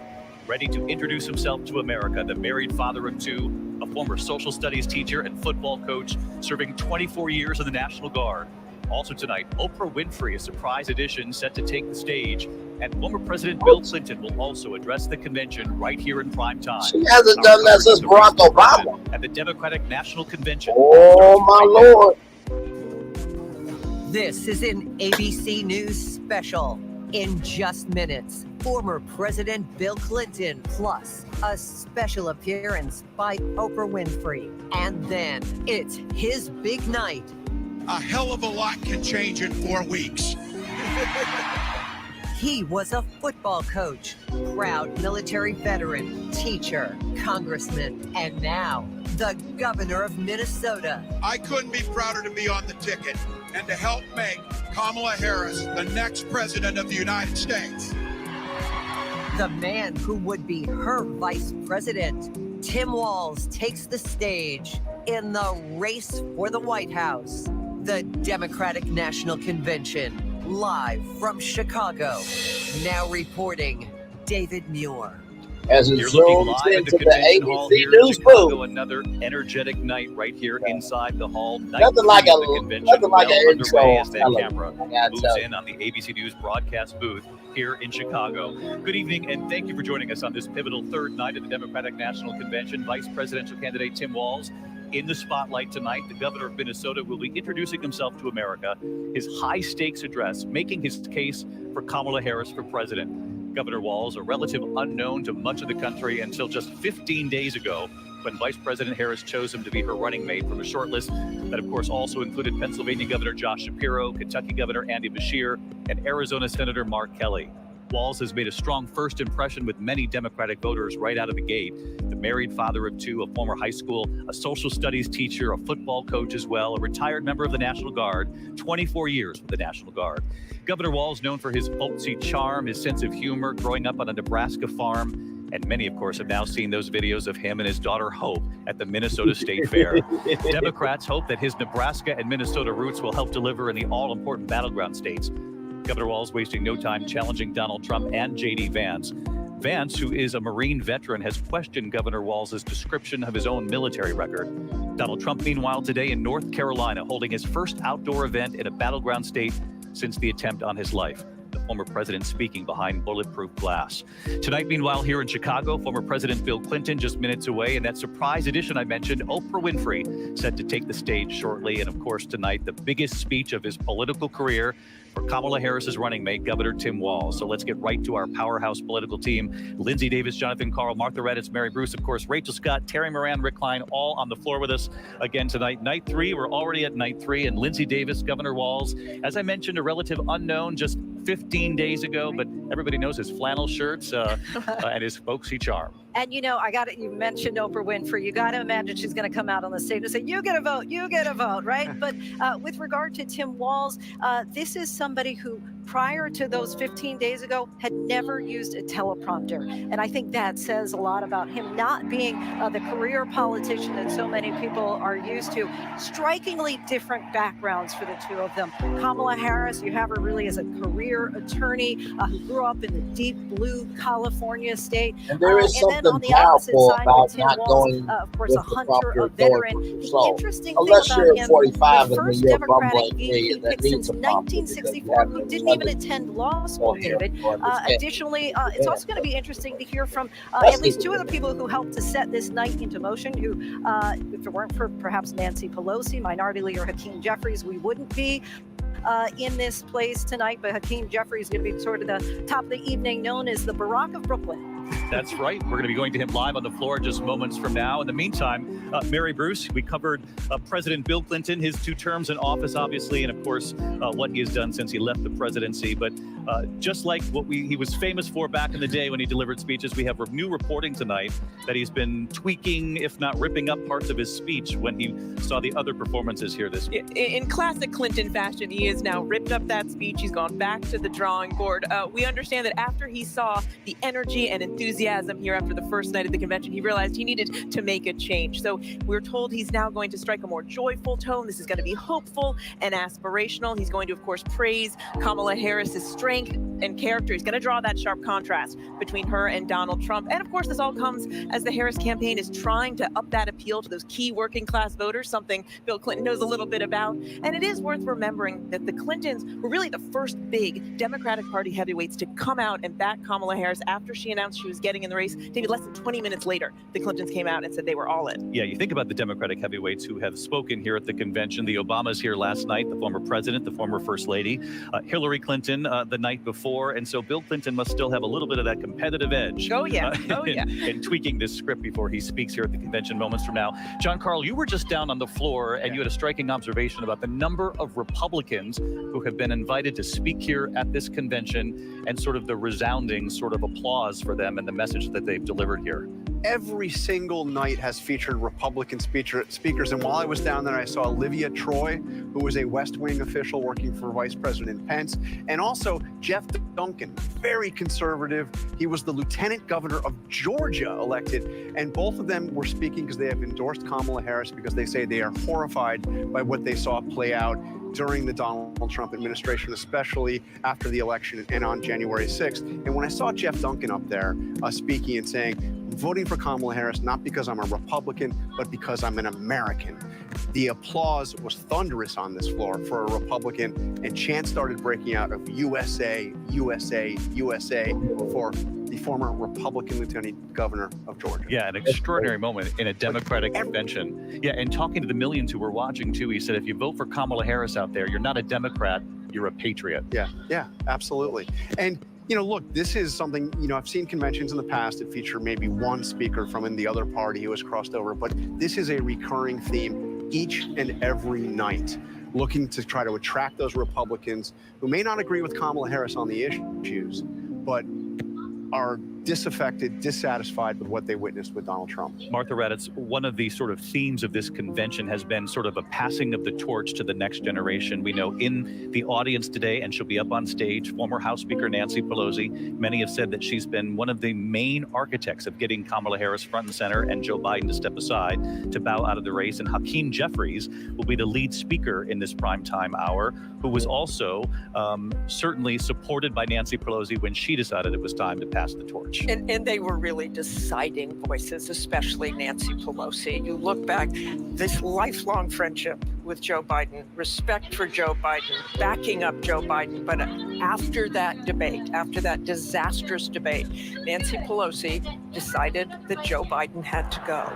[SPEAKER 21] Ready to introduce himself to America, the married father of two, a former social studies teacher and football coach, serving 24 years in the National Guard. Also tonight, Oprah Winfrey, a surprise edition set to take the stage, and former President Bill Clinton will also address the convention right here in prime time.
[SPEAKER 13] She hasn't done that since Barack Obama.
[SPEAKER 21] At the Democratic National Convention.
[SPEAKER 13] Oh, my Lord.
[SPEAKER 23] This is an ABC News special. In just minutes, former President Bill Clinton, plus a special appearance by Oprah Winfrey. And then it's his big night.
[SPEAKER 11] A hell of a lot can change in 4 weeks.
[SPEAKER 23] He was a football coach, proud military veteran, teacher, congressman, and now the governor of Minnesota.
[SPEAKER 11] I couldn't be prouder to be on the ticket and to help make Kamala Harris the next president of the United States.
[SPEAKER 23] The man who would be her vice president, Tim Walz, takes the stage in the race for the White House. The Democratic National Convention, live from Chicago. Now reporting, David Muir.
[SPEAKER 13] As it
[SPEAKER 21] You're looking
[SPEAKER 13] zooms
[SPEAKER 21] live at
[SPEAKER 13] into
[SPEAKER 21] the
[SPEAKER 13] the
[SPEAKER 21] convention hall
[SPEAKER 13] ABC
[SPEAKER 21] here in
[SPEAKER 13] News
[SPEAKER 21] Chicago.
[SPEAKER 13] booth.
[SPEAKER 21] Another energetic night right here inside the hall.
[SPEAKER 13] Nothing like
[SPEAKER 21] the
[SPEAKER 13] a
[SPEAKER 21] convention
[SPEAKER 13] nothing like
[SPEAKER 21] well
[SPEAKER 13] an intro
[SPEAKER 21] underway
[SPEAKER 13] on
[SPEAKER 21] as that
[SPEAKER 13] television.
[SPEAKER 21] camera
[SPEAKER 13] I gotta
[SPEAKER 21] moves
[SPEAKER 13] tell
[SPEAKER 21] in on the ABC News broadcast booth here in Chicago. Good evening, and thank you for joining us on this pivotal third night of the Democratic National Convention. Vice presidential candidate Tim Walz in the spotlight tonight. The governor of Minnesota will be introducing himself to America, his high-stakes address, making his case for Kamala Harris for president. Governor Walz, a relative unknown to much of the country until just 15 days ago, when Vice President Harris chose him to be her running mate from a short list that, of course, also included Pennsylvania Governor Josh Shapiro, Kentucky Governor Andy Beshear, and Arizona Senator Mark Kelly. Walz has made a strong first impression with many Democratic voters right out of the gate. The married father of two, a former high school, a social studies teacher, a football coach as well, a retired member of the National Guard, 24 years with the National Guard. Governor Walz, known for his folksy charm, his sense of humor, growing up on a Nebraska farm. And many, of course, have now seen those videos of him and his daughter Hope at the Minnesota State Fair. Democrats hope that his Nebraska and Minnesota roots will help deliver in the all-important battleground states. Governor Walz wasting no time challenging Donald Trump and J.D. Vance. Vance, who is a Marine veteran, has questioned Governor Walz's description of his own military record. Donald Trump, meanwhile, today in North Carolina, holding his first outdoor event in a battleground state since the attempt on his life. The former president speaking behind bulletproof glass. Tonight, meanwhile, here in Chicago, former President Bill Clinton just minutes away, and that surprise edition I mentioned, Oprah Winfrey, set to take the stage shortly. And of course, tonight, the biggest speech of his political career for Kamala Harris's running mate, Governor Tim Walz. So let's get right to our powerhouse political team. Lindsay Davis, Jonathan Carl, Martha Redditz, Mary Bruce, of course, Rachel Scott, Terry Moran, Rick Klein, all on the floor with us again tonight. Night three, we're already at night three, and Lindsay Davis, Governor Walz, as I mentioned, a relative unknown just 15 days ago, but everybody knows his flannel shirts and his folksy charm.
[SPEAKER 8] And you know, you mentioned Oprah Winfrey. You got to imagine she's going to come out on the stage and say, you get a vote, right? But with regard to Tim Walz, this is somebody who prior to those 15 days ago, had never used a teleprompter. And I think that says a lot about him not being the career politician that so many people are used to. Strikingly different backgrounds for the two of them. Kamala Harris, you have her really as a career attorney who grew up in the deep blue California state.
[SPEAKER 13] And there is
[SPEAKER 8] and then
[SPEAKER 13] something
[SPEAKER 8] on the opposite
[SPEAKER 13] powerful
[SPEAKER 8] side,
[SPEAKER 13] about
[SPEAKER 8] Tim
[SPEAKER 13] not
[SPEAKER 8] Waltz,
[SPEAKER 13] going
[SPEAKER 8] of course,
[SPEAKER 13] with
[SPEAKER 8] a
[SPEAKER 13] the
[SPEAKER 8] hunter,
[SPEAKER 13] prompter,
[SPEAKER 8] a veteran.
[SPEAKER 13] going
[SPEAKER 8] The
[SPEAKER 13] slow.
[SPEAKER 8] interesting
[SPEAKER 13] Unless
[SPEAKER 8] thing
[SPEAKER 13] you're
[SPEAKER 8] about him,
[SPEAKER 13] 45
[SPEAKER 8] the
[SPEAKER 13] and
[SPEAKER 8] first
[SPEAKER 13] you're a
[SPEAKER 8] Democratic
[SPEAKER 13] bumbling
[SPEAKER 8] VP
[SPEAKER 13] idiot that
[SPEAKER 8] picked
[SPEAKER 13] needs
[SPEAKER 8] since
[SPEAKER 13] a prompter because you
[SPEAKER 8] 1964
[SPEAKER 13] have
[SPEAKER 8] who
[SPEAKER 13] no
[SPEAKER 8] didn't even
[SPEAKER 13] other
[SPEAKER 8] attend law school,
[SPEAKER 13] coherent
[SPEAKER 8] David.
[SPEAKER 13] to understand.
[SPEAKER 8] Additionally, it's also going to be interesting to hear from
[SPEAKER 13] That's
[SPEAKER 8] at least two of the
[SPEAKER 13] the-
[SPEAKER 8] people who helped to set this night into motion, who, if it weren't for perhaps Nancy Pelosi, Minority Leader Hakeem Jeffries, we wouldn't be in this place tonight. But Hakeem Jeffries is going to be sort of the top of the evening, known as the Barack of Brooklyn.
[SPEAKER 21] That's right. We're going to be going to him live on the floor just moments from now. In the meantime, Mary Bruce, we covered President Bill Clinton, his 2 terms in office, obviously, and of course, what he has done since he left the presidency. But just like what he was famous for back in the day when he delivered speeches, we have new reporting tonight that he's been tweaking, if not ripping up parts of his speech when he saw the other performances here this week.
[SPEAKER 1] In classic Clinton fashion, he has now ripped up that speech. He's gone back to the drawing board. We understand that after he saw the energy and enthusiasm here after the first night of the convention, he realized he needed to make a change. So we're told he's now going to strike a more joyful tone. This is going to be hopeful and aspirational. He's going to, of course, praise Kamala Harris's strength and character. He's going to draw that sharp contrast between her and Donald Trump. And of course, this all comes as the Harris campaign is trying to up that appeal to those key working class voters, something Bill Clinton knows a little bit about. And it is worth remembering that the Clintons were really the first big Democratic Party heavyweights to come out and back Kamala Harris after she announced she was getting in the race. David, less than 20 minutes later, the Clintons came out and said they were all in.
[SPEAKER 21] Yeah, you think about the Democratic heavyweights who have spoken here at the convention. The Obamas here last night, the former president, the former first lady, Hillary Clinton the night before. And so Bill Clinton must still have a little bit of that competitive edge.
[SPEAKER 1] Oh, yeah.
[SPEAKER 21] In tweaking this script before he speaks here at the convention moments from now. John Carl, you were just down on the floor and you had a striking observation about the number of Republicans who have been invited to speak here at this convention and sort of the resounding sort of applause for them and the message that they've delivered here.
[SPEAKER 2] Every single night has featured Republican speakers. And while I was down there, I saw Olivia Troy, who was a West Wing official working for Vice President Pence, and also Jeff Duncan, very conservative. He was the lieutenant governor of Georgia elected. And both of them were speaking because they have endorsed Kamala Harris because they say they are horrified by what they saw play out during the Donald Trump administration, especially after the election and on January 6th. And when I saw Jeff Duncan up there speaking and saying, voting for Kamala Harris, not because I'm a Republican, but because I'm an American. The applause was thunderous on this floor for a Republican, and chants started breaking out of USA, USA, USA for the former Republican Lieutenant Governor of Georgia.
[SPEAKER 21] Yeah, an extraordinary moment in a Democratic convention. Yeah, and talking to the millions who were watching too, he said, if you vote for Kamala Harris out there, you're not a Democrat, you're a patriot.
[SPEAKER 2] Yeah, absolutely. And look, this is something, I've seen conventions in the past that feature maybe one speaker from in the other party who has crossed over, but this is a recurring theme each and every night, looking to try to attract those Republicans who may not agree with Kamala Harris on the issues, but are disaffected, dissatisfied with what they witnessed with Donald Trump.
[SPEAKER 21] Martha Raddatz, one of the sort of themes of this convention has been sort of a passing of the torch to the next generation. We know in the audience today, and she'll be up on stage, former House Speaker Nancy Pelosi. Many have said that she's been one of the main architects of getting Kamala Harris front and center and Joe Biden to step aside to bow out of the race. And Hakeem Jeffries will be the lead speaker in this primetime hour, who was also certainly supported by Nancy Pelosi when she decided it was time to pass the torch.
[SPEAKER 3] And they were really deciding voices, especially Nancy Pelosi. You look back, this lifelong friendship with Joe Biden, respect for Joe Biden, backing up Joe Biden. But after that debate, after that disastrous debate, Nancy Pelosi decided that Joe Biden had to go.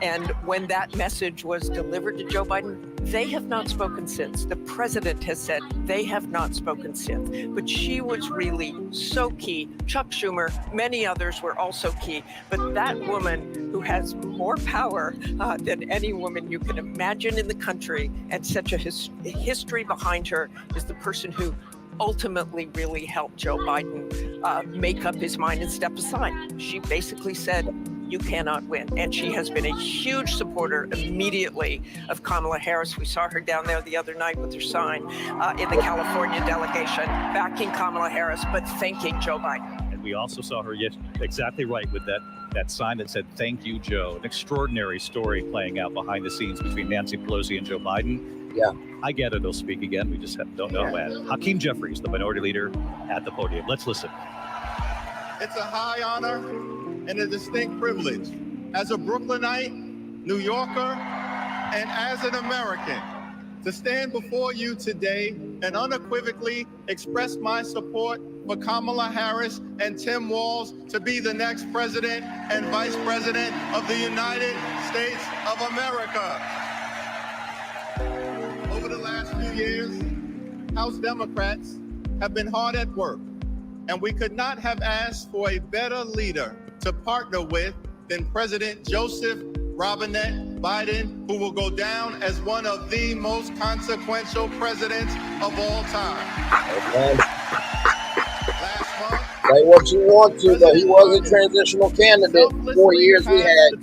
[SPEAKER 3] And when that message was delivered to Joe Biden, they have not spoken since. The president has said they have not spoken since. But she was really so key. Chuck Schumer, many others were also key. But that woman who has more power than any woman you can imagine in the country and such a history behind her is the person who ultimately really helped Joe Biden make up his mind and step aside. She basically said, you cannot win. And she has been a huge supporter immediately of Kamala Harris. We saw her down there the other night with her sign in the California delegation, backing Kamala Harris, but thanking Joe Biden.
[SPEAKER 21] And we also saw her, yes, exactly right, with that sign that said, "Thank you, Joe." An extraordinary story playing out behind the scenes between Nancy Pelosi and Joe Biden.
[SPEAKER 13] Yeah.
[SPEAKER 21] I get it. He'll speak again. We just don't know when. Hakeem Jeffries, the minority leader, at the podium. Let's listen.
[SPEAKER 5] It's a high honor and a distinct privilege as a Brooklynite, New Yorker, and as an American to stand before you today and unequivocally express my support for Kamala Harris and Tim Waltz to be the next president and vice president of the United States of America. Over the last few years, House Democrats have been hard at work, and we could not have asked for a better leader to partner with than President Joseph Robinette Biden, who will go down as one of the most consequential presidents of all time.
[SPEAKER 13] Say what you want to, but he was a transitional candidate. 4 years we had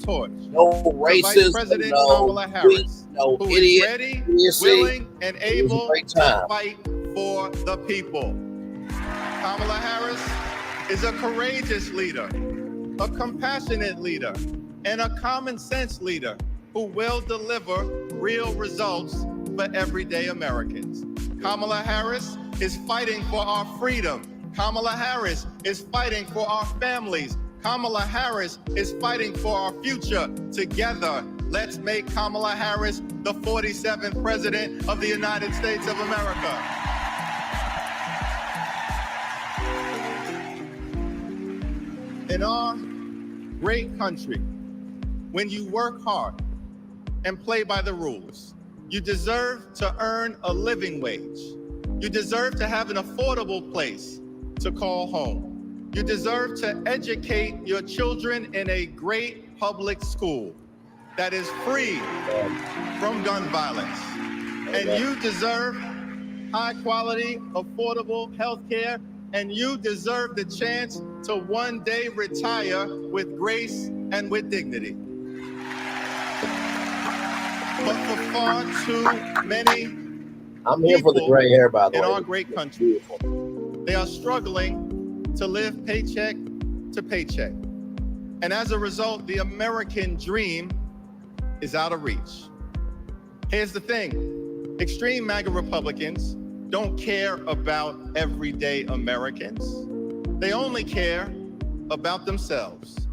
[SPEAKER 13] no racism, no tweets, no idiot,
[SPEAKER 5] ready, willing, and able to fight for the people. Kamala Harris is a courageous leader, a compassionate leader, and a common sense leader who will deliver real results for everyday Americans. Kamala Harris is fighting for our freedom. Kamala Harris is fighting for our families. Kamala Harris is fighting for our future. Together, let's make Kamala Harris the 47th President of the United States of America. In our great country, when you work hard and play by the rules, you deserve to earn a living wage. You deserve to have an affordable place to call home. You deserve to educate your children in a great public school that is free from gun violence. And you deserve high quality, affordable health care, and you deserve the chance to one day retire with grace and with dignity. But for far too many
[SPEAKER 13] I'm here for the gray hair, by the way.
[SPEAKER 5] In our great country, they are struggling to live paycheck to paycheck. And as a result, the American dream is out of reach. Here's the thing. Extreme MAGA Republicans don't care about everyday Americans. They only care about themselves.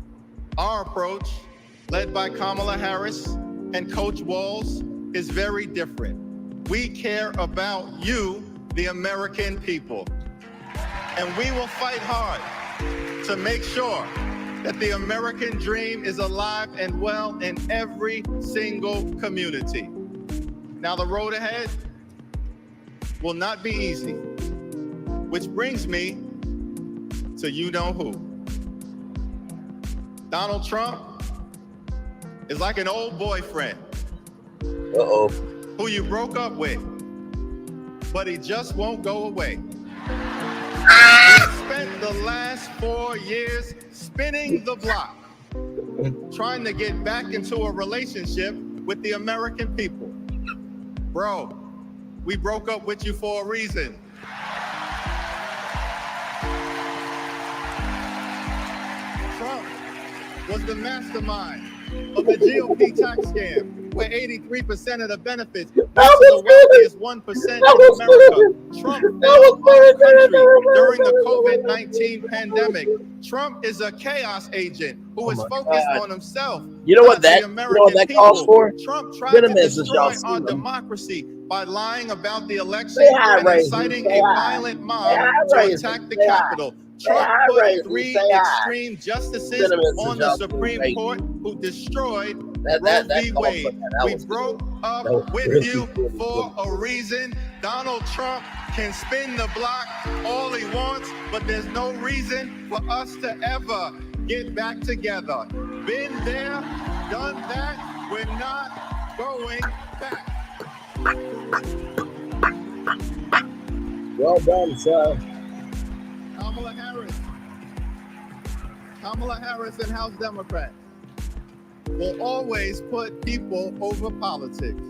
[SPEAKER 5] Our approach, led by Kamala Harris and Coach Waltz, is very different. We care about you, the American people. And we will fight hard to make sure that the American dream is alive and well in every single community. Now, the road ahead will not be easy, which brings me to you know who. Donald Trump is like an old boyfriend. Who you broke up with, but he just won't go away. He spent the last 4 years spinning the block, trying to get back into a relationship with the American people. Bro, we broke up with you for a reason. Trump was the mastermind of the GOP tax scam, where 83% of the benefits went to the wealthiest 1% in America. Trump failed our country during the COVID-19 pandemic. Trump is a chaos agent who is focused on himself.
[SPEAKER 13] You know what that calls for?
[SPEAKER 5] Trump tried to destroy our democracy by lying about the election and inciting a violent mob to attack the Capitol. Trump put 3 extreme justices on the Supreme Court who destroyed Roe v. Wade. We broke up with you for a reason. Donald Trump can spin the block all he wants, but there's no reason for us to ever get back together. Been there, done that. We're not going back.
[SPEAKER 13] Well done, sir.
[SPEAKER 5] Kamala Harris and House Democrats, will always put people over politics.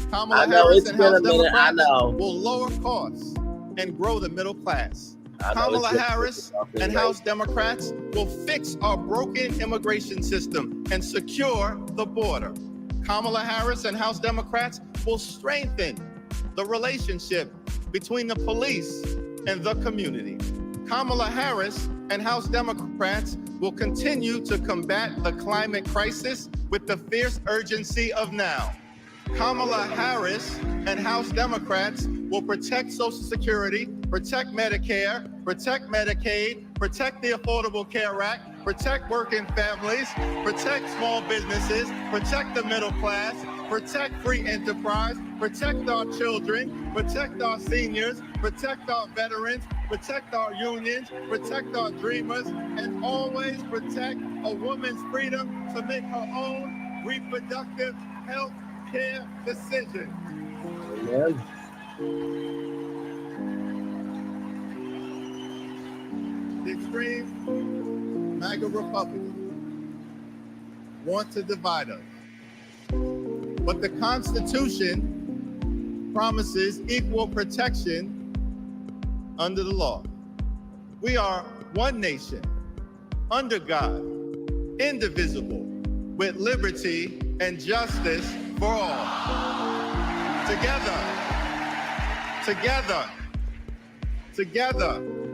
[SPEAKER 5] Kamala
[SPEAKER 13] I know,
[SPEAKER 5] Harris
[SPEAKER 13] it's
[SPEAKER 5] and
[SPEAKER 13] been
[SPEAKER 5] House
[SPEAKER 13] a minute, I
[SPEAKER 5] Democrats
[SPEAKER 13] know.
[SPEAKER 5] will lower costs and grow the middle class.
[SPEAKER 13] I know,
[SPEAKER 5] Kamala
[SPEAKER 13] it's been-
[SPEAKER 5] Harris and House Democrats will fix our broken immigration system and secure the border. Kamala Harris and House Democrats will strengthen the relationship between the police and the community. Kamala Harris and House Democrats will continue to combat the climate crisis with the fierce urgency of now. Kamala Harris and House Democrats will protect Social Security, protect Medicare, protect Medicaid, protect the Affordable Care Act, protect working families, protect small businesses, protect the middle class, protect free enterprise, protect our children, protect our seniors, protect our veterans, protect our unions, protect our dreamers, and always protect a woman's freedom to make her own reproductive health care decisions.
[SPEAKER 13] Amen.
[SPEAKER 5] The extreme MAGA Republicans want to divide us. But the Constitution promises equal protection under the law. We are one nation, under God, indivisible, with liberty and justice for all. Together,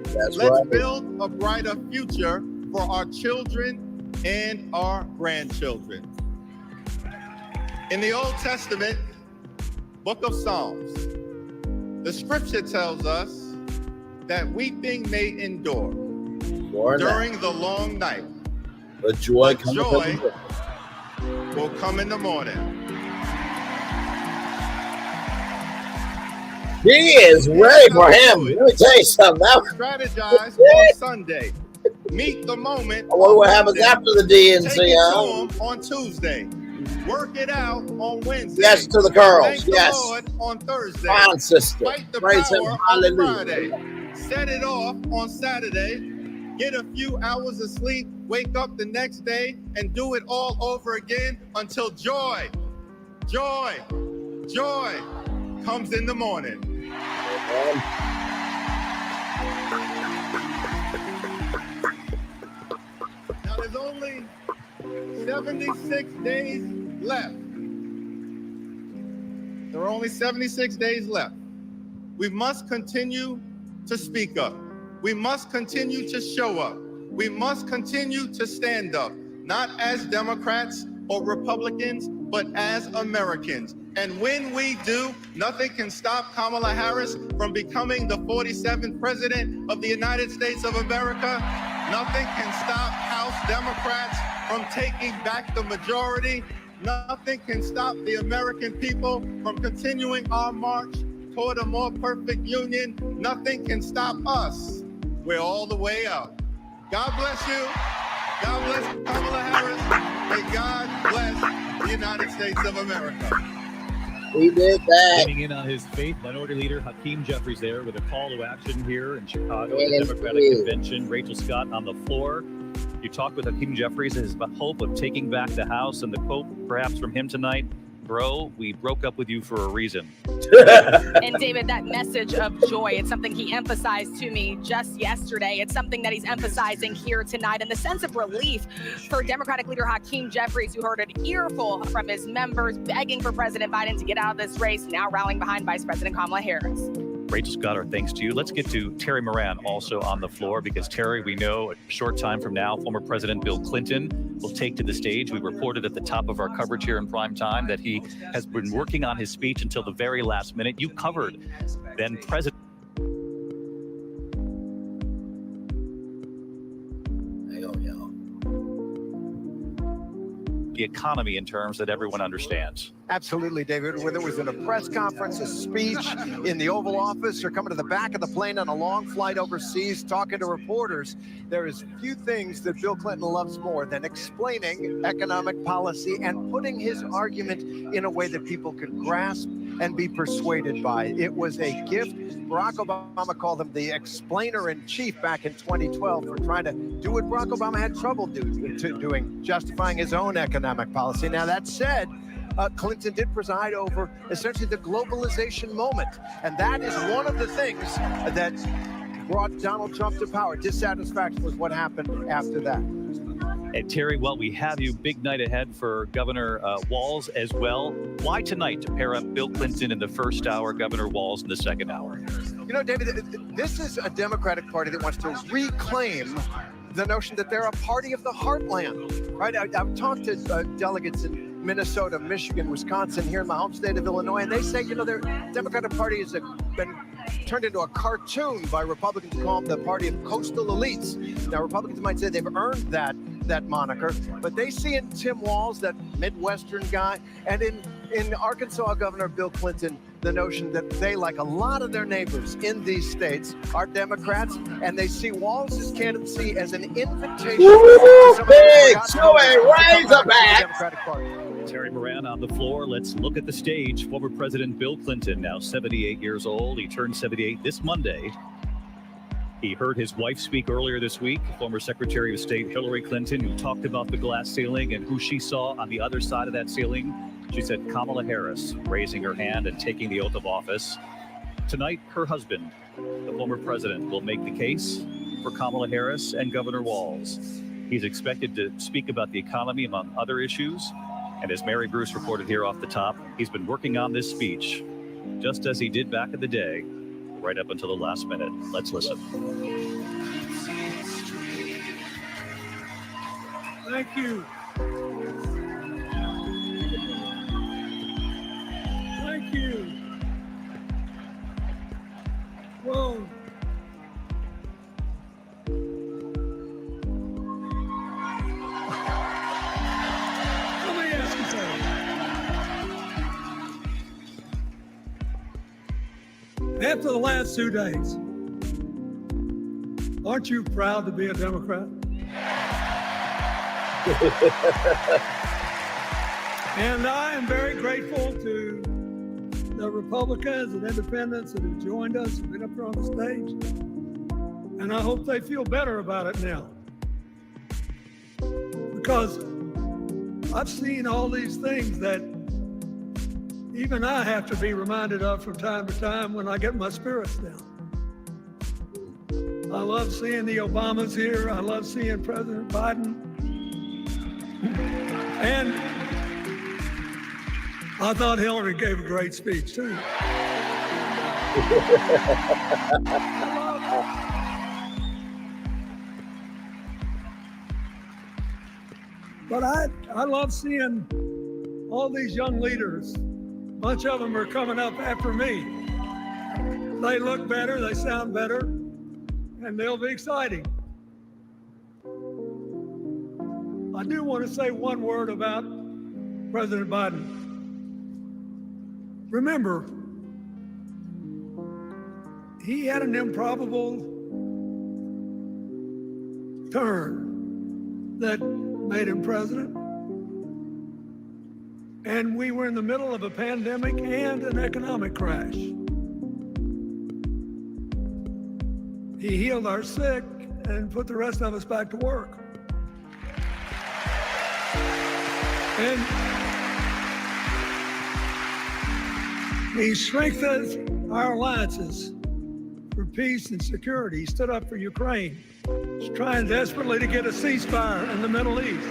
[SPEAKER 13] That's
[SPEAKER 5] let's
[SPEAKER 13] right.
[SPEAKER 5] build a brighter future for our children and our grandchildren. In the Old Testament, book of Psalms, the scripture tells us that weeping may endure during the long night,
[SPEAKER 13] but joy
[SPEAKER 5] but joy will come in the morning.
[SPEAKER 13] He is ready for him. Let me tell you something.
[SPEAKER 5] Strategize on Sunday. Meet the moment.
[SPEAKER 13] I wonder what happens after the DNC,
[SPEAKER 5] Take it
[SPEAKER 13] huh?
[SPEAKER 5] to 'em on Tuesday. Work it out on Wednesday.
[SPEAKER 13] Yes to the girls.
[SPEAKER 5] Thank
[SPEAKER 13] Yes.
[SPEAKER 5] the Lord on Thursday.
[SPEAKER 13] Fine, sister.
[SPEAKER 5] Fight the
[SPEAKER 13] Praise him.
[SPEAKER 5] power
[SPEAKER 13] Hallelujah.
[SPEAKER 5] on Friday. Set it off on Saturday. Get a few hours of sleep. Wake up the next day and do it all over again until joy comes in the morning. Now there's only 76 days left. There are only 76 days left. We must continue to speak up. We must continue to show up. We must continue to stand up, not as Democrats or Republicans, but as Americans. And when we do, nothing can stop Kamala Harris from becoming the 47th president of the United States of America. Nothing can stop House Democrats from taking back the majority. Nothing can stop the American people from continuing our march toward a more perfect union. Nothing can stop us. We're all the way up. God bless you. God bless Kamala Harris. May God bless the United States of America.
[SPEAKER 13] We did that.
[SPEAKER 21] Leaning in on his faith, Minority Leader Hakeem Jeffries there with a call to action here in Chicago at the
[SPEAKER 13] Yes,
[SPEAKER 21] Democratic
[SPEAKER 13] please.
[SPEAKER 21] Convention. Rachel Scott on the floor. You talked with Hakeem Jeffries and his hope of taking back the House, and the quote perhaps from him tonight, bro, we broke up with you for a reason.
[SPEAKER 6] And David, that message of joy, it's something he emphasized to me just yesterday. It's something that he's emphasizing here tonight. And the sense of relief for Democratic leader Hakeem Jeffries, who heard an earful from his members begging for President Biden to get out of this race, now rallying behind Vice President Kamala Harris.
[SPEAKER 21] Rachel Scott, our thanks to you. Let's get to Terry Moran also on the floor, because Terry, we know a short time from now, former President Bill Clinton will take to the stage. We reported at the top of our coverage here in prime time that he has been working on his speech until the very last minute. You covered then President. The economy in terms that everyone understands.
[SPEAKER 7] Absolutely, David. Whether it was in a press conference, a speech in the Oval Office, or coming to the back of the plane on a long flight overseas, talking to reporters, there is few things that Bill Clinton loves more than explaining economic policy and putting his argument in a way that people could grasp and be persuaded by. It was a gift. Barack Obama called him the explainer-in-chief back in 2012 for trying to do what Barack Obama had trouble doing, justifying his own economic policy. Now, that said, Clinton did preside over essentially the globalization moment. And that is one of the things that brought Donald Trump to power. Dissatisfaction was what happened after that.
[SPEAKER 21] And Terry, well, we have you. Big night ahead for Governor Walz as well. Why tonight to pair up Bill Clinton in the first hour, Governor Walz in the second hour?
[SPEAKER 7] You know, David, this is a Democratic Party that wants to reclaim the notion that they're a party of the heartland, right? I've talked to delegates in Minnesota, Michigan, Wisconsin, here in my home state of Illinois, and they say, you know, their Democratic Party has been turned into a cartoon by Republicans who call them the party of coastal elites. Now, Republicans might say they've earned that moniker, but they see in Tim Walz, that Midwestern guy, and in Arkansas Governor Bill Clinton, the notion that they, like a lot of their neighbors in these states, are Democrats, and they see Walz's candidacy as an invitation to some
[SPEAKER 13] big Democratic
[SPEAKER 7] Party.
[SPEAKER 21] Terry Moran on the floor. Let's look at the stage. Former President Bill Clinton, now 78 years old. He turned 78 this Monday. He heard his wife speak earlier this week, former Secretary of State Hillary Clinton, who talked about the glass ceiling and who she saw on the other side of that ceiling. She said Kamala Harris, raising her hand and taking the oath of office. Tonight, her husband, the former president, will make the case for Kamala Harris and Governor Walz. He's expected to speak about the economy, among other issues. And as Mary Bruce reported here off the top, he's been working on this speech, just as he did back in the day, right up until the last minute. Let's listen.
[SPEAKER 11] Thank you. Thank you. Whoa. Let me ask you something. After the last 2 days, aren't you proud to be a Democrat? And I am very grateful to the Republicans and independents that have joined us and been up here on the stage. And I hope they feel better about it now. Because I've seen all these things that even I have to be reminded of from time to time when I get my spirits down. I love seeing the Obamas here. I love seeing President Biden. And I thought Hillary gave a great speech too. But I love seeing all these young leaders. A bunch of them are coming up after me. They look better, they sound better, and they'll be exciting. I do want to say one word about President Biden. Remember, he had an improbable turn that made him president. And we were in the middle of a pandemic and an economic crash. He healed our sick and put the rest of us back to work. And he strengthened our alliances for peace and security. He stood up for Ukraine. He's trying desperately to get a ceasefire in the Middle East.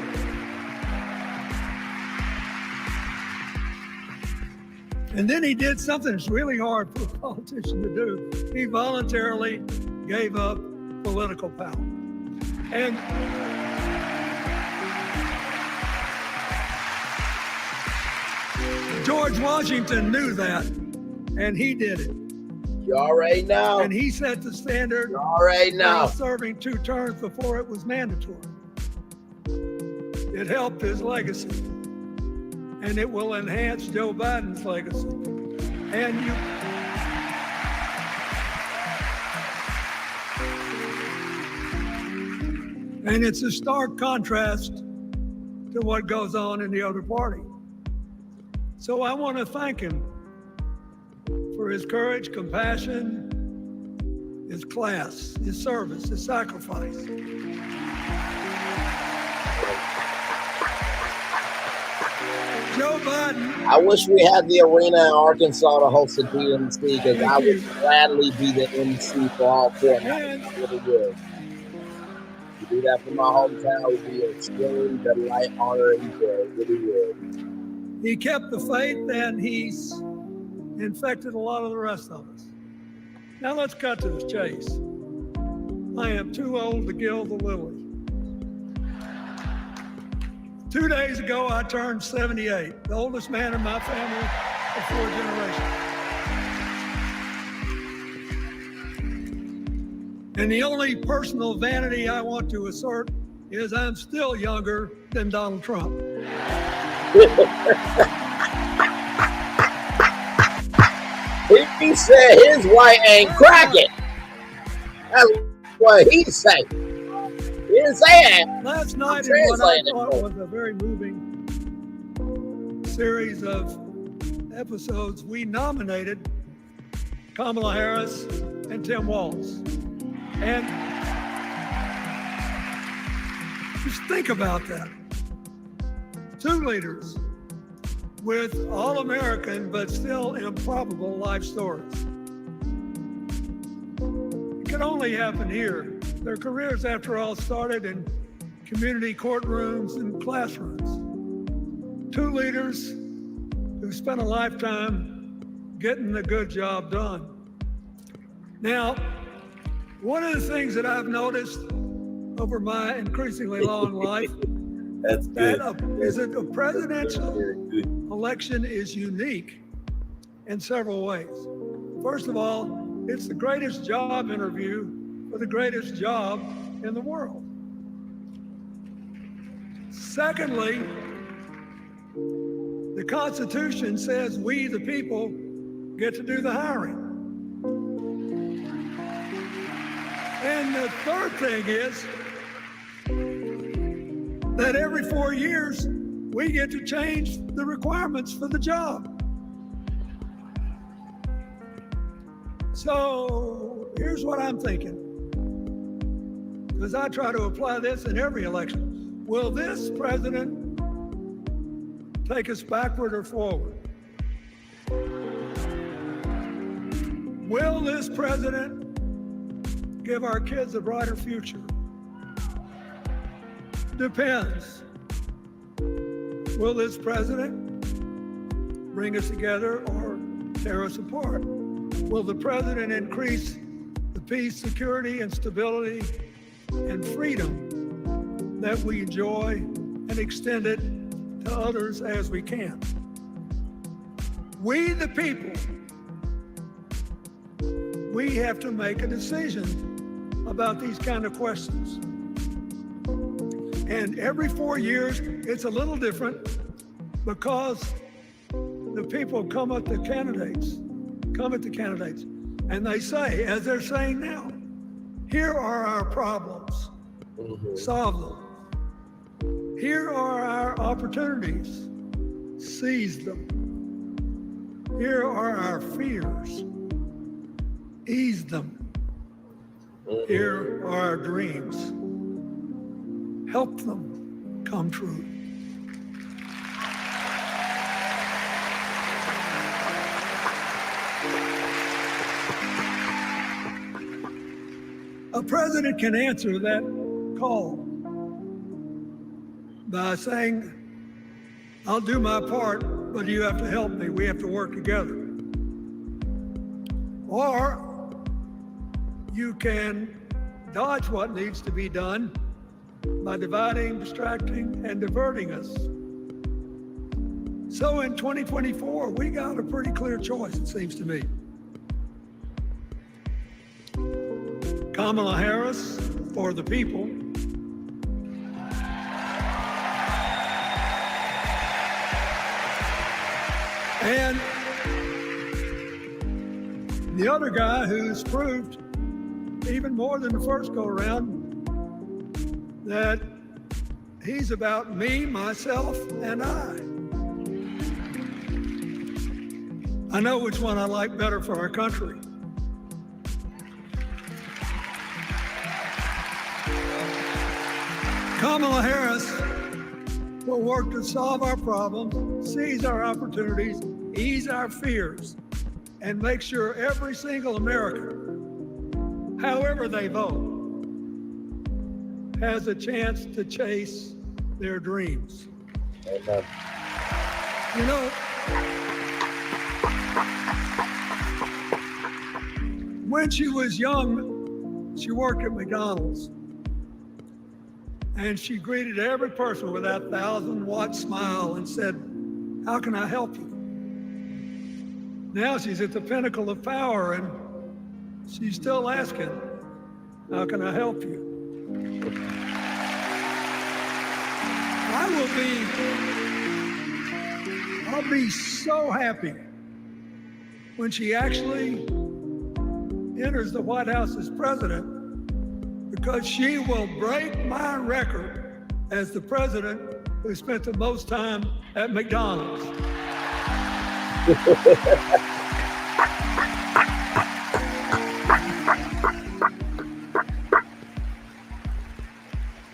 [SPEAKER 11] And then he did something that's really hard for a politician to do. He voluntarily gave up political power. And George Washington knew that, and he did it.
[SPEAKER 13] You already know.
[SPEAKER 11] And he set the standard.
[SPEAKER 13] You already know.
[SPEAKER 11] Serving 2 terms before it was mandatory. It helped his legacy. And it will enhance Joe Biden's legacy. And it's a stark contrast to what goes on in the other party. So I want to thank him for his courage, compassion, his class, his service, his sacrifice. Joe Biden.
[SPEAKER 13] I wish we had the arena in Arkansas to host the DNC, because I would gladly be the MC for all 4 nights. I really would. To do that for my hometown would be an extreme delight, honor, and joy. It really would.
[SPEAKER 11] He kept the faith, and he's infected a lot of the rest of us. Now let's cut to the chase. I am too old to gild the lily. 2 days ago, I turned 78, the oldest man in my family of 4 generations. And the only personal vanity I want to assert is I'm still younger than Donald Trump.
[SPEAKER 13] He said his white ain't cracking. That's what he said. He didn't say that.
[SPEAKER 11] Last night, in what I thought was a very moving series of episodes, we nominated Kamala Harris and Tim Waltz. And just think about that. 2 leaders with all-American but still improbable life stories. It could only happen here. Their careers, after all, started in community courtrooms and classrooms. 2 leaders who spent a lifetime getting the good job done. Now, one of the things that I've noticed over my increasingly long life is that a presidential election is unique in several ways. First of all, it's the greatest job interview for the greatest job in the world. Secondly, the Constitution says we, the people, get to do the hiring. And the third thing is that every 4 years, we get to change the requirements for the job. So here's what I'm thinking, because I try to apply this in every election. Will this president take us backward or forward? Will this president give our kids a brighter future? Depends. Will this president bring us together or tear us apart? Will the president increase the peace, security, and stability and freedom that we enjoy and extend it to others as we can? We, the people, we have to make a decision about these kind of questions. And every 4 years, it's a little different because the people come at the candidates, and they say, as they're saying now, here are our problems, solve them. Here are our opportunities, seize them. Here are our fears, ease them. Here are our dreams, help them come true. A president can answer that call by saying, I'll do my part, but you have to help me. We have to work together. Or you can dodge what needs to be done by dividing, distracting, and diverting us. So in 2024, we got a pretty clear choice, it seems to me. Kamala Harris for the people, and the other guy who's proved even more than the first go around that he's about me, myself, and I I know which one I like better for our country. Kamala Harris will work to solve our problems, seize our opportunities, ease our fears, and make sure every single American, however they vote, has a chance to chase their dreams.
[SPEAKER 13] Amen.
[SPEAKER 11] You know, when she was young, she worked at McDonald's. And she greeted every person with that 1,000-watt smile and said, "How can I help you?" Now she's at the pinnacle of power and she's still asking, "How can I help you?" I'll be so happy when she actually enters the White House as president, because she will break my record as the president who spent the most time at McDonald's.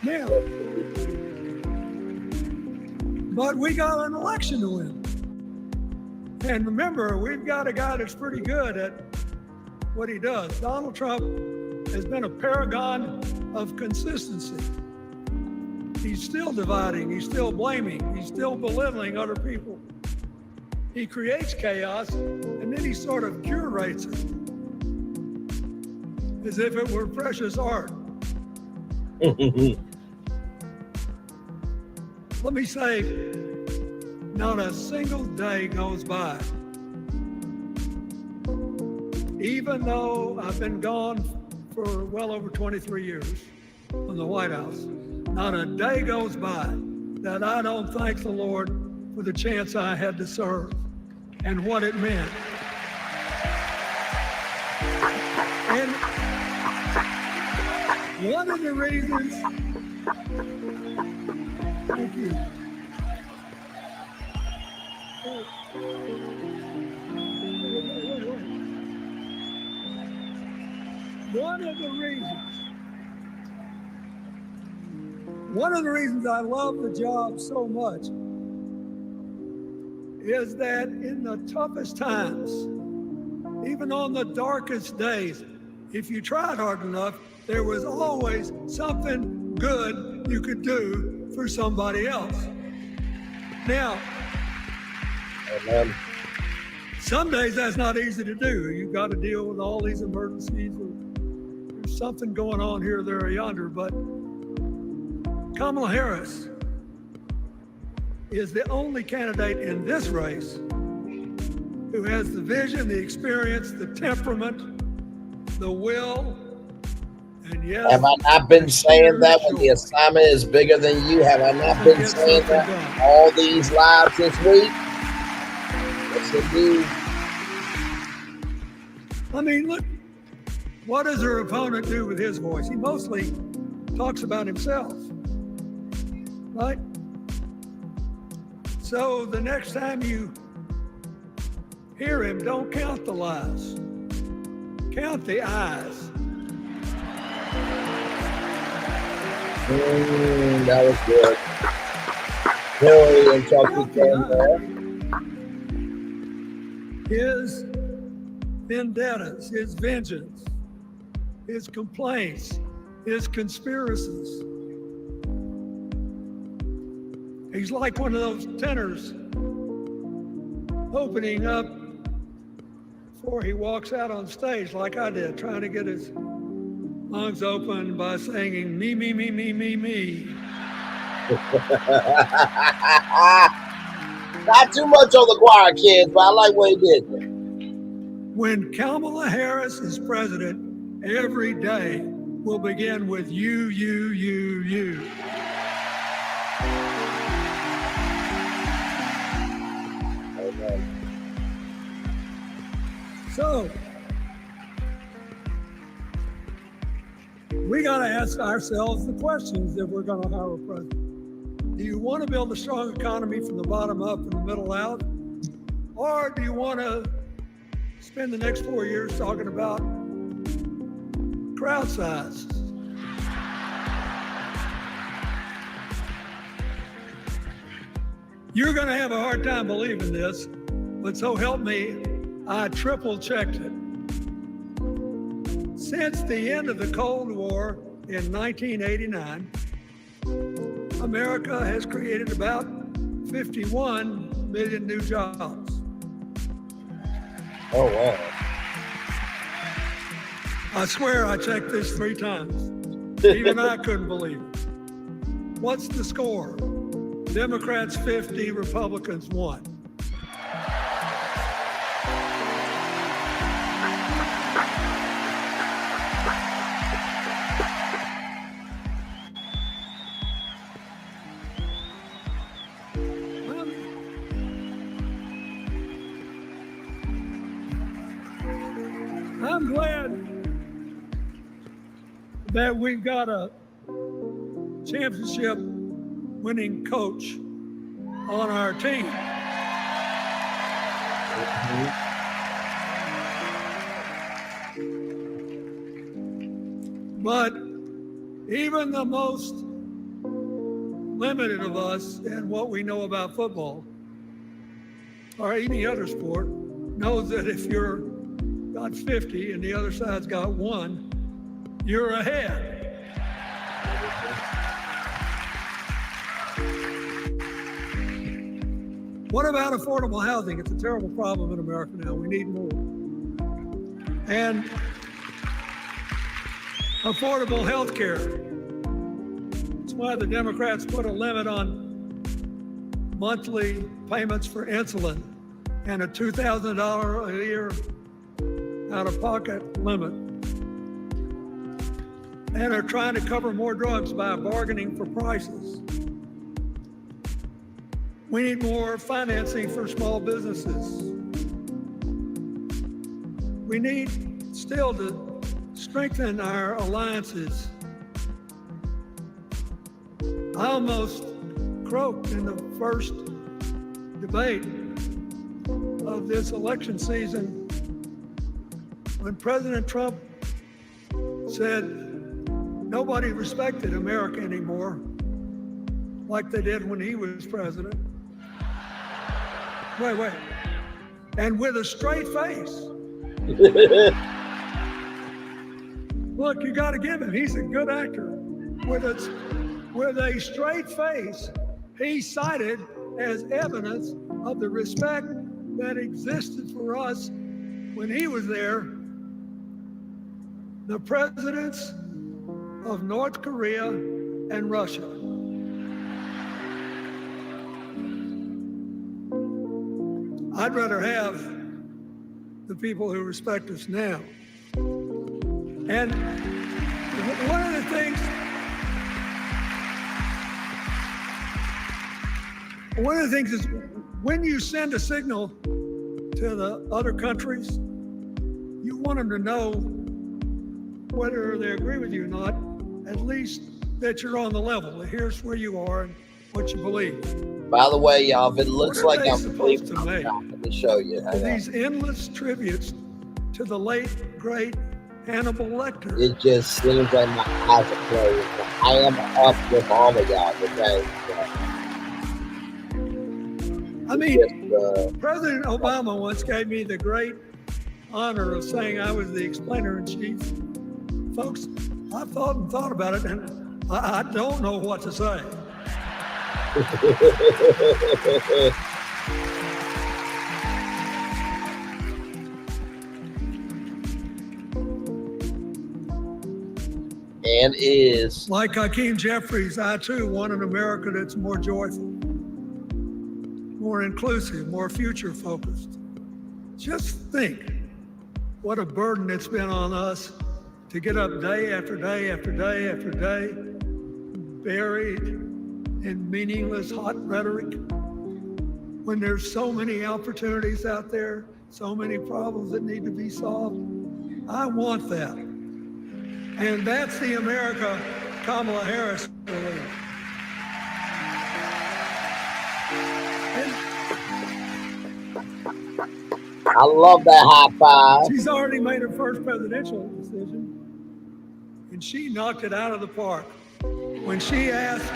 [SPEAKER 11] Now, but we got an election to win. And remember, we've got a guy that's pretty good at what he does. Donald Trump has been a paragon of consistency. He's still dividing, he's still blaming, he's still belittling other people. He creates chaos and then he sort of curates it as if it were precious art. Let me say, not a single day goes by, even though I've been gone for well over 23 years from the White House, not a day goes by that I don't thank the Lord for the chance I had to serve and what it meant. And one of the reasons, thank you. One of the reasons I love the job so much is that in the toughest times, even on the darkest days, if you tried hard enough, there was always something good you could do for somebody else. Now, some days that's not easy to do. You've got to deal with all these emergencies. There's something going on here, there, or yonder, but Kamala Harris is the only candidate in this race who has the vision, the experience, the temperament, the will, and yes.
[SPEAKER 13] Have I not been saying that when the assignment is bigger than you? Have I not been saying that all these lives this week? Yes, indeed.
[SPEAKER 11] I mean, look, what does her opponent do with his voice? He mostly talks about himself, right? So the next time you hear him, don't count the lies. Count the eyes.
[SPEAKER 13] That was good. Hillary and Chucky came there.
[SPEAKER 11] His vendettas, his vengeance, his complaints, his conspiracies. He's like one of those tenors opening up before he walks out on stage, like I did, trying to get his lungs open by singing me, me, me, me, me, me.
[SPEAKER 13] Not too much on the choir, kids, but I like what he did.
[SPEAKER 11] When Kamala Harris is president, every day will begin with you, you, you, you. So, we got to ask ourselves the questions if we're going to hire a president. Do you want to build a strong economy from the bottom up and the middle out? Or do you want to spend the next 4 years talking about crowd size. You're going to have a hard time believing this, but so help me, I triple checked it. Since the end of the Cold War in 1989, America has created about 51 million new jobs.
[SPEAKER 13] Oh, wow.
[SPEAKER 11] I swear I checked this 3 times. Even I couldn't believe it. What's the score? Democrats 50, Republicans 1. I'm glad that we've got a championship winning coach on our team. But even the most limited of us in what we know about football or any other sport knows that if you're got 50 and the other side's got 1, you're ahead. What about affordable housing? It's a terrible problem in America now. We need more. And affordable health care. That's why the Democrats put a limit on monthly payments for insulin and a $2,000 a year out-of-pocket limit. And are trying to cover more drugs by bargaining for prices. We need more financing for small businesses. We need still to strengthen our alliances. I almost croaked in the first debate of this election season when President Trump said nobody respected America anymore like they did when he was president. Wait. And with a straight face. Look, you got to give him. He's a good actor. With a straight face, he cited as evidence of the respect that existed for us when he was there, the presidents of North Korea and Russia. I'd rather have the people who respect us now. And one of the things is when you send a signal to the other countries, you want them to know whether they agree with you or not, at least that you're on the level. Here's where you are and what you believe.
[SPEAKER 13] By the way, y'all, if it looks like I'm
[SPEAKER 11] supposed to make?
[SPEAKER 13] let me show you.
[SPEAKER 11] These endless tributes to the late, great Hannibal Lecter.
[SPEAKER 13] It just seems like my eyes are closed. I am up with all of y'all, okay?
[SPEAKER 11] I mean, President Obama once gave me the great honor of saying I was the explainer-in-chief. Folks, I've thought about it, and I don't know what to say.
[SPEAKER 13] And is
[SPEAKER 11] like Hakeem Jeffries, I too want an America that's more joyful, more inclusive, more future focused. Just think what a burden it's been on us to get up day after day after day after day, buried in meaningless hot rhetoric, when there's so many opportunities out there, so many problems that need to be solved. I want that. And that's the America Kamala Harris believes.
[SPEAKER 13] I love that high five.
[SPEAKER 11] She's already made her first presidential decision, and she knocked it out of the park when she asked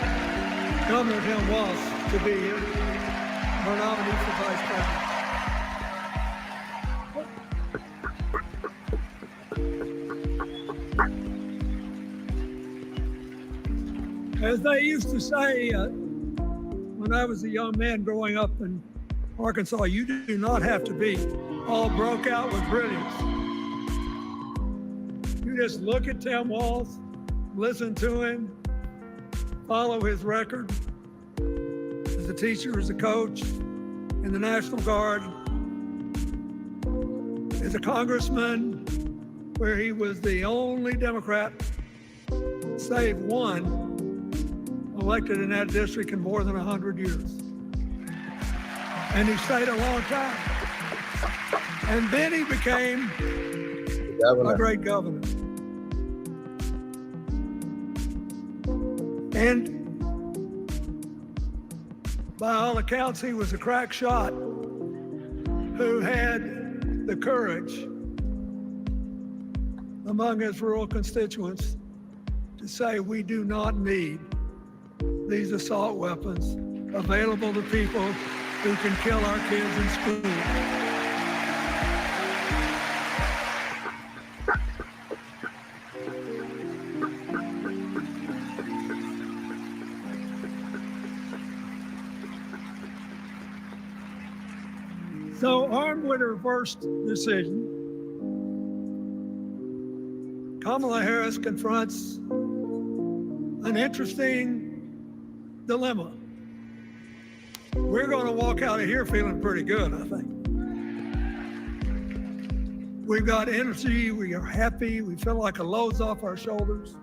[SPEAKER 11] Governor Tim Waltz to be her nominee for vice president. As they used to say when I was a young man growing up in Arkansas, you do not have to be all broke out with brilliance. You just look at Tim Waltz, listen to him, follow his record as a teacher, as a coach, in the National Guard, as a congressman, where he was the only Democrat, save one, elected in that district in more than 100 years. And he stayed a long time. And then he became a great governor. And by all accounts, he was a crack shot who had the courage among his rural constituents to say, we do not need these assault weapons available to people who can kill our kids in school. So, armed with her first decision, Kamala Harris confronts an interesting dilemma. We're going to walk out of here feeling pretty good, I think. We've got energy, we are happy, we feel like a load's off our shoulders.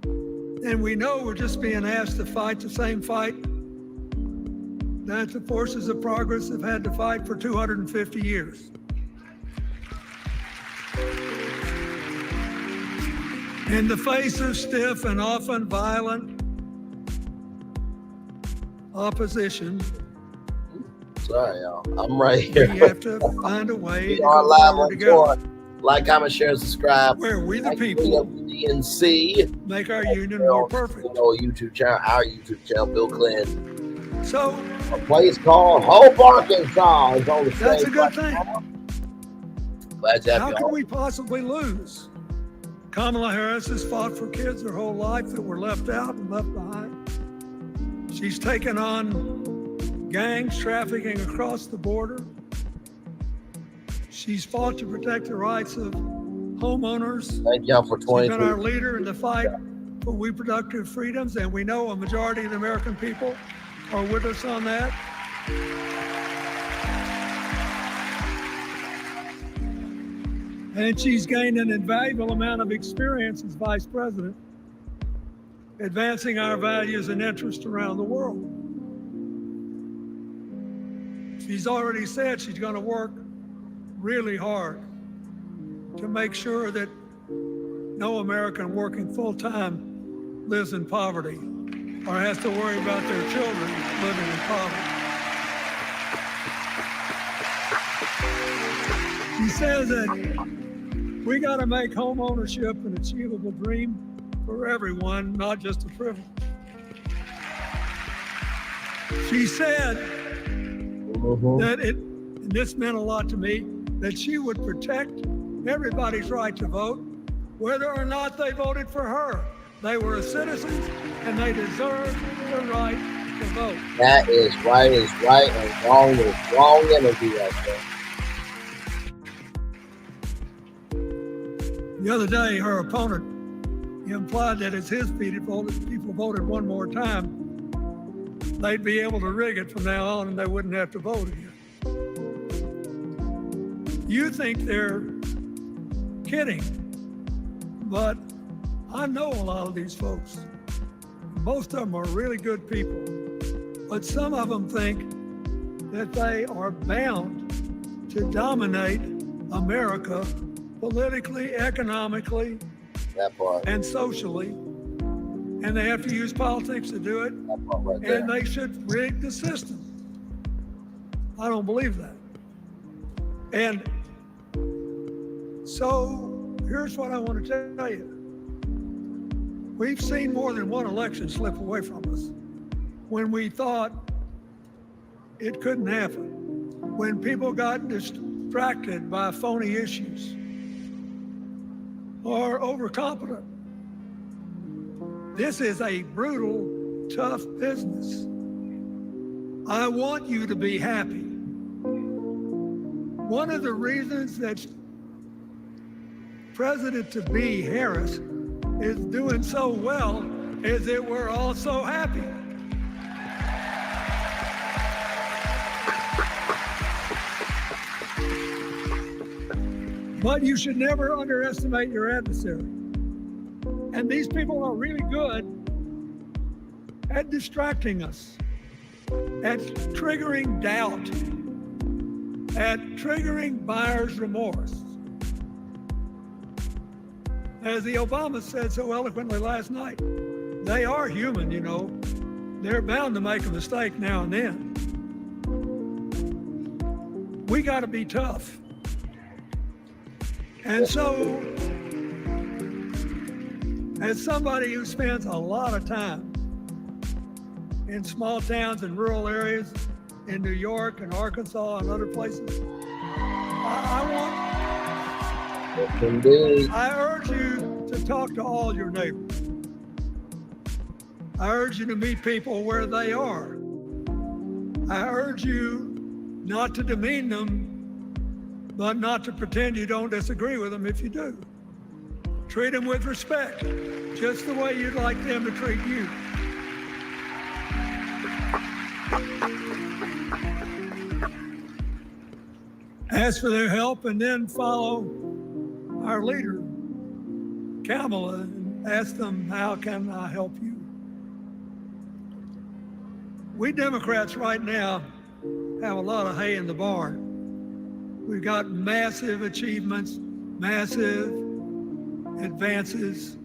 [SPEAKER 11] And we know we're just being asked to fight the same fight that the forces of progress have had to fight for 250 years. In the face of stiff and often violent opposition,
[SPEAKER 13] sorry, y'all. I'm right here.
[SPEAKER 11] we have to find a way to
[SPEAKER 13] are
[SPEAKER 11] go
[SPEAKER 13] live
[SPEAKER 11] forward
[SPEAKER 13] on
[SPEAKER 11] together.
[SPEAKER 13] tour. Like, comment, share, subscribe.
[SPEAKER 11] Where we the
[SPEAKER 13] Like,
[SPEAKER 11] people
[SPEAKER 13] DNC.
[SPEAKER 11] make our union more perfect.
[SPEAKER 13] YouTube channel, our YouTube channel, Bill Clinton.
[SPEAKER 11] So,
[SPEAKER 13] a place called Hope, Arkansas is on the
[SPEAKER 11] that's a
[SPEAKER 13] same
[SPEAKER 11] good
[SPEAKER 13] platform.
[SPEAKER 11] thing.
[SPEAKER 13] Glad to have
[SPEAKER 11] How
[SPEAKER 13] you
[SPEAKER 11] can
[SPEAKER 13] all.
[SPEAKER 11] we possibly lose? Kamala Harris has fought for kids her whole life that were left out and left behind. She's taken on gangs trafficking across the border. She's fought to protect the rights of homeowners.
[SPEAKER 13] Thank y'all for
[SPEAKER 11] She's been
[SPEAKER 13] 22.
[SPEAKER 11] our leader in the fight for reproductive freedoms, and we know a majority of the American people are with us on that. And she's gained an invaluable amount of experience as vice president, advancing our values and interests around the world. She's already said she's going to work really hard to make sure that no American working full-time lives in poverty or has to worry about their children living in poverty. She says that we got to make home ownership an achievable dream for everyone, not just a privilege. She said that and this meant a lot to me, that she would protect everybody's right to vote, whether or not they voted for her. They were citizens and they deserve the right to vote.
[SPEAKER 13] That is right and wrong is wrong energy right there.
[SPEAKER 11] The other day, her opponent implied that as his people voted one more time, they'd be able to rig it from now on and they wouldn't have to vote again. You think they're kidding, but I know a lot of these folks. Most of them are really good people, but some of them think that they are bound to dominate America politically, economically, and socially, and they have to use politics to do it, and they should rig the system. I don't believe that. And so here's what I want to tell you. We've seen more than one election slip away from us when we thought it couldn't happen, when people got distracted by phony issues or overconfident. This is a brutal, tough business. I want you to be happy. One of the reasons that President-to-be Harris is doing so well is that we're all so happy. But you should never underestimate your adversary. And these people are really good at distracting us, at triggering doubt, at triggering buyer's remorse. As the Obama said so eloquently last night, they are human, you know. They're bound to make a mistake now and then. We got to be tough. And so, as somebody who spends a lot of time in small towns and rural areas in New York and Arkansas and other places, I urge you to talk to all your neighbors. I urge you to meet people where they are. I urge you not to demean them, but not to pretend you don't disagree with them if you do. Treat them with respect, just the way you'd like them to treat you. Ask for their help and then follow our leader, Kamala, and ask them, how can I help you? We Democrats right now have a lot of hay in the barn. We've got massive achievements, massive advances,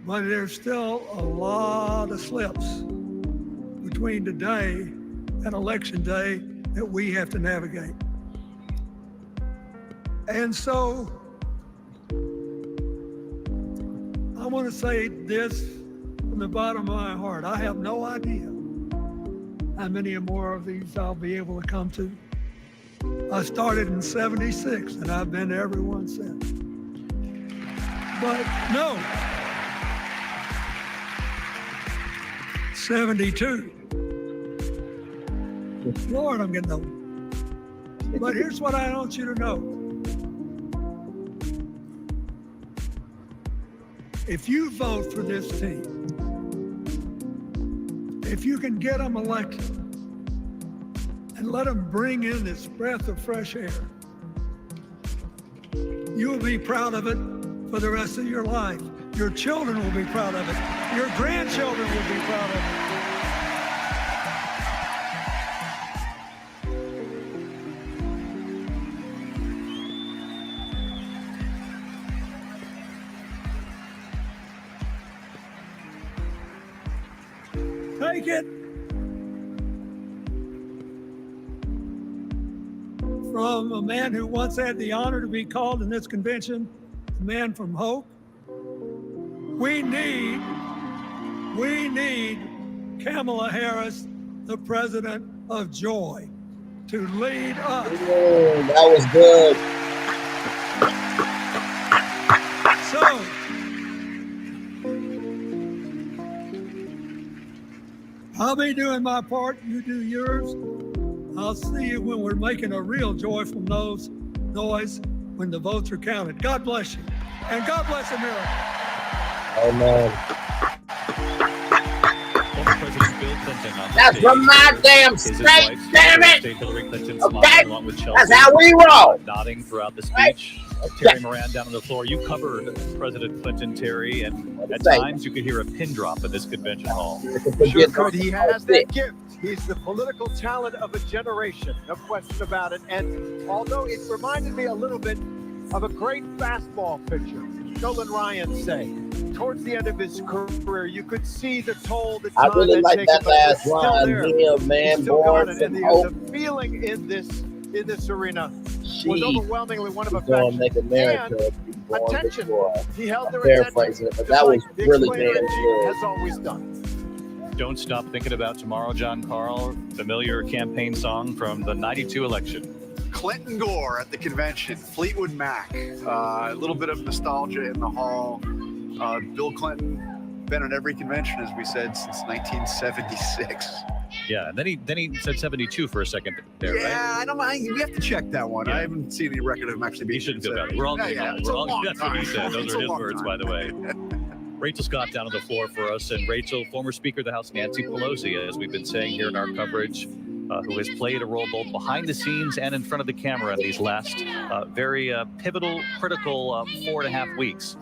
[SPEAKER 11] but there's still a lot of slips between today and Election Day that we have to navigate. And so I want to say this from the bottom of my heart. I have no idea how many more of these I'll be able to come to. I started in '76 and I've been to every one since. But no, 72. Lord, I'm getting old. But here's what I want you to know. If you vote for this team, if you can get them elected and let them bring in this breath of fresh air, you will be proud of it for the rest of your life. Your children will be proud of it. Your grandchildren will be proud of it. Take it from a man who once had the honor to be called in this convention, a man from hope. We need Kamala Harris, the president of joy, to lead us.
[SPEAKER 13] Ooh, that was good.
[SPEAKER 11] So, I'll be doing my part, you do yours. I'll see you when we're making a real joyful noise when the votes are counted. God bless you. And God bless America.
[SPEAKER 13] Amen.
[SPEAKER 21] President Bill Clinton on the
[SPEAKER 13] That's
[SPEAKER 21] stage.
[SPEAKER 13] from my damn state, damn it!
[SPEAKER 21] Hillary Clinton
[SPEAKER 13] Okay,
[SPEAKER 21] smiling along with Chelsea.
[SPEAKER 13] that's how we roll.
[SPEAKER 21] Nodding throughout the speech. Terry Moran down on the floor. You covered President Clinton, Terry, and at times you could hear a pin drop in this convention hall.
[SPEAKER 7] Sure could. He has that gift. He's the political talent of a generation, no question about it. And although it reminded me a little bit of a great fastball pitcher, Nolan Ryan say, towards the end of his career, you could see the toll, the time
[SPEAKER 13] I really like that last line.
[SPEAKER 7] there.
[SPEAKER 13] Be a man born
[SPEAKER 7] and
[SPEAKER 13] from
[SPEAKER 7] the
[SPEAKER 13] hope.
[SPEAKER 7] feeling in this in this arena was overwhelmingly one of
[SPEAKER 13] She's going to
[SPEAKER 7] affection
[SPEAKER 13] make America be
[SPEAKER 7] and
[SPEAKER 13] born
[SPEAKER 7] attention.
[SPEAKER 13] before.
[SPEAKER 7] He held their
[SPEAKER 13] Paraphrasing
[SPEAKER 7] attention,
[SPEAKER 13] it, but
[SPEAKER 7] just
[SPEAKER 13] that
[SPEAKER 7] like
[SPEAKER 13] was
[SPEAKER 7] the
[SPEAKER 13] really
[SPEAKER 7] explainer
[SPEAKER 13] damn
[SPEAKER 7] in Veep
[SPEAKER 13] good.
[SPEAKER 7] has always done.
[SPEAKER 21] Don't stop thinking about tomorrow, John Carl. Familiar campaign song from the '92 election.
[SPEAKER 2] Clinton Gore at the convention, Fleetwood Mac, a little bit of nostalgia in the hall. Bill Clinton, been at every convention, as we said, since 1976.
[SPEAKER 21] Yeah, and then he said 72 for a second there,
[SPEAKER 2] Yeah,
[SPEAKER 21] right?
[SPEAKER 2] I don't mind. We have to check that one.
[SPEAKER 21] Yeah.
[SPEAKER 2] I haven't seen any record of him actually being
[SPEAKER 21] He shouldn't feel
[SPEAKER 2] considered.
[SPEAKER 21] bad. We're all
[SPEAKER 2] It's a long
[SPEAKER 21] that's what he
[SPEAKER 2] time.
[SPEAKER 21] said. Those
[SPEAKER 2] It's
[SPEAKER 21] are
[SPEAKER 2] a
[SPEAKER 21] his
[SPEAKER 2] long
[SPEAKER 21] words,
[SPEAKER 2] time.
[SPEAKER 21] by the way. Rachel Scott down on the floor for us. And Rachel, former Speaker of the House Nancy Pelosi, as we've been saying here in our coverage, who has played a role both behind the scenes and in front of the camera in these last very pivotal, critical 4.5 weeks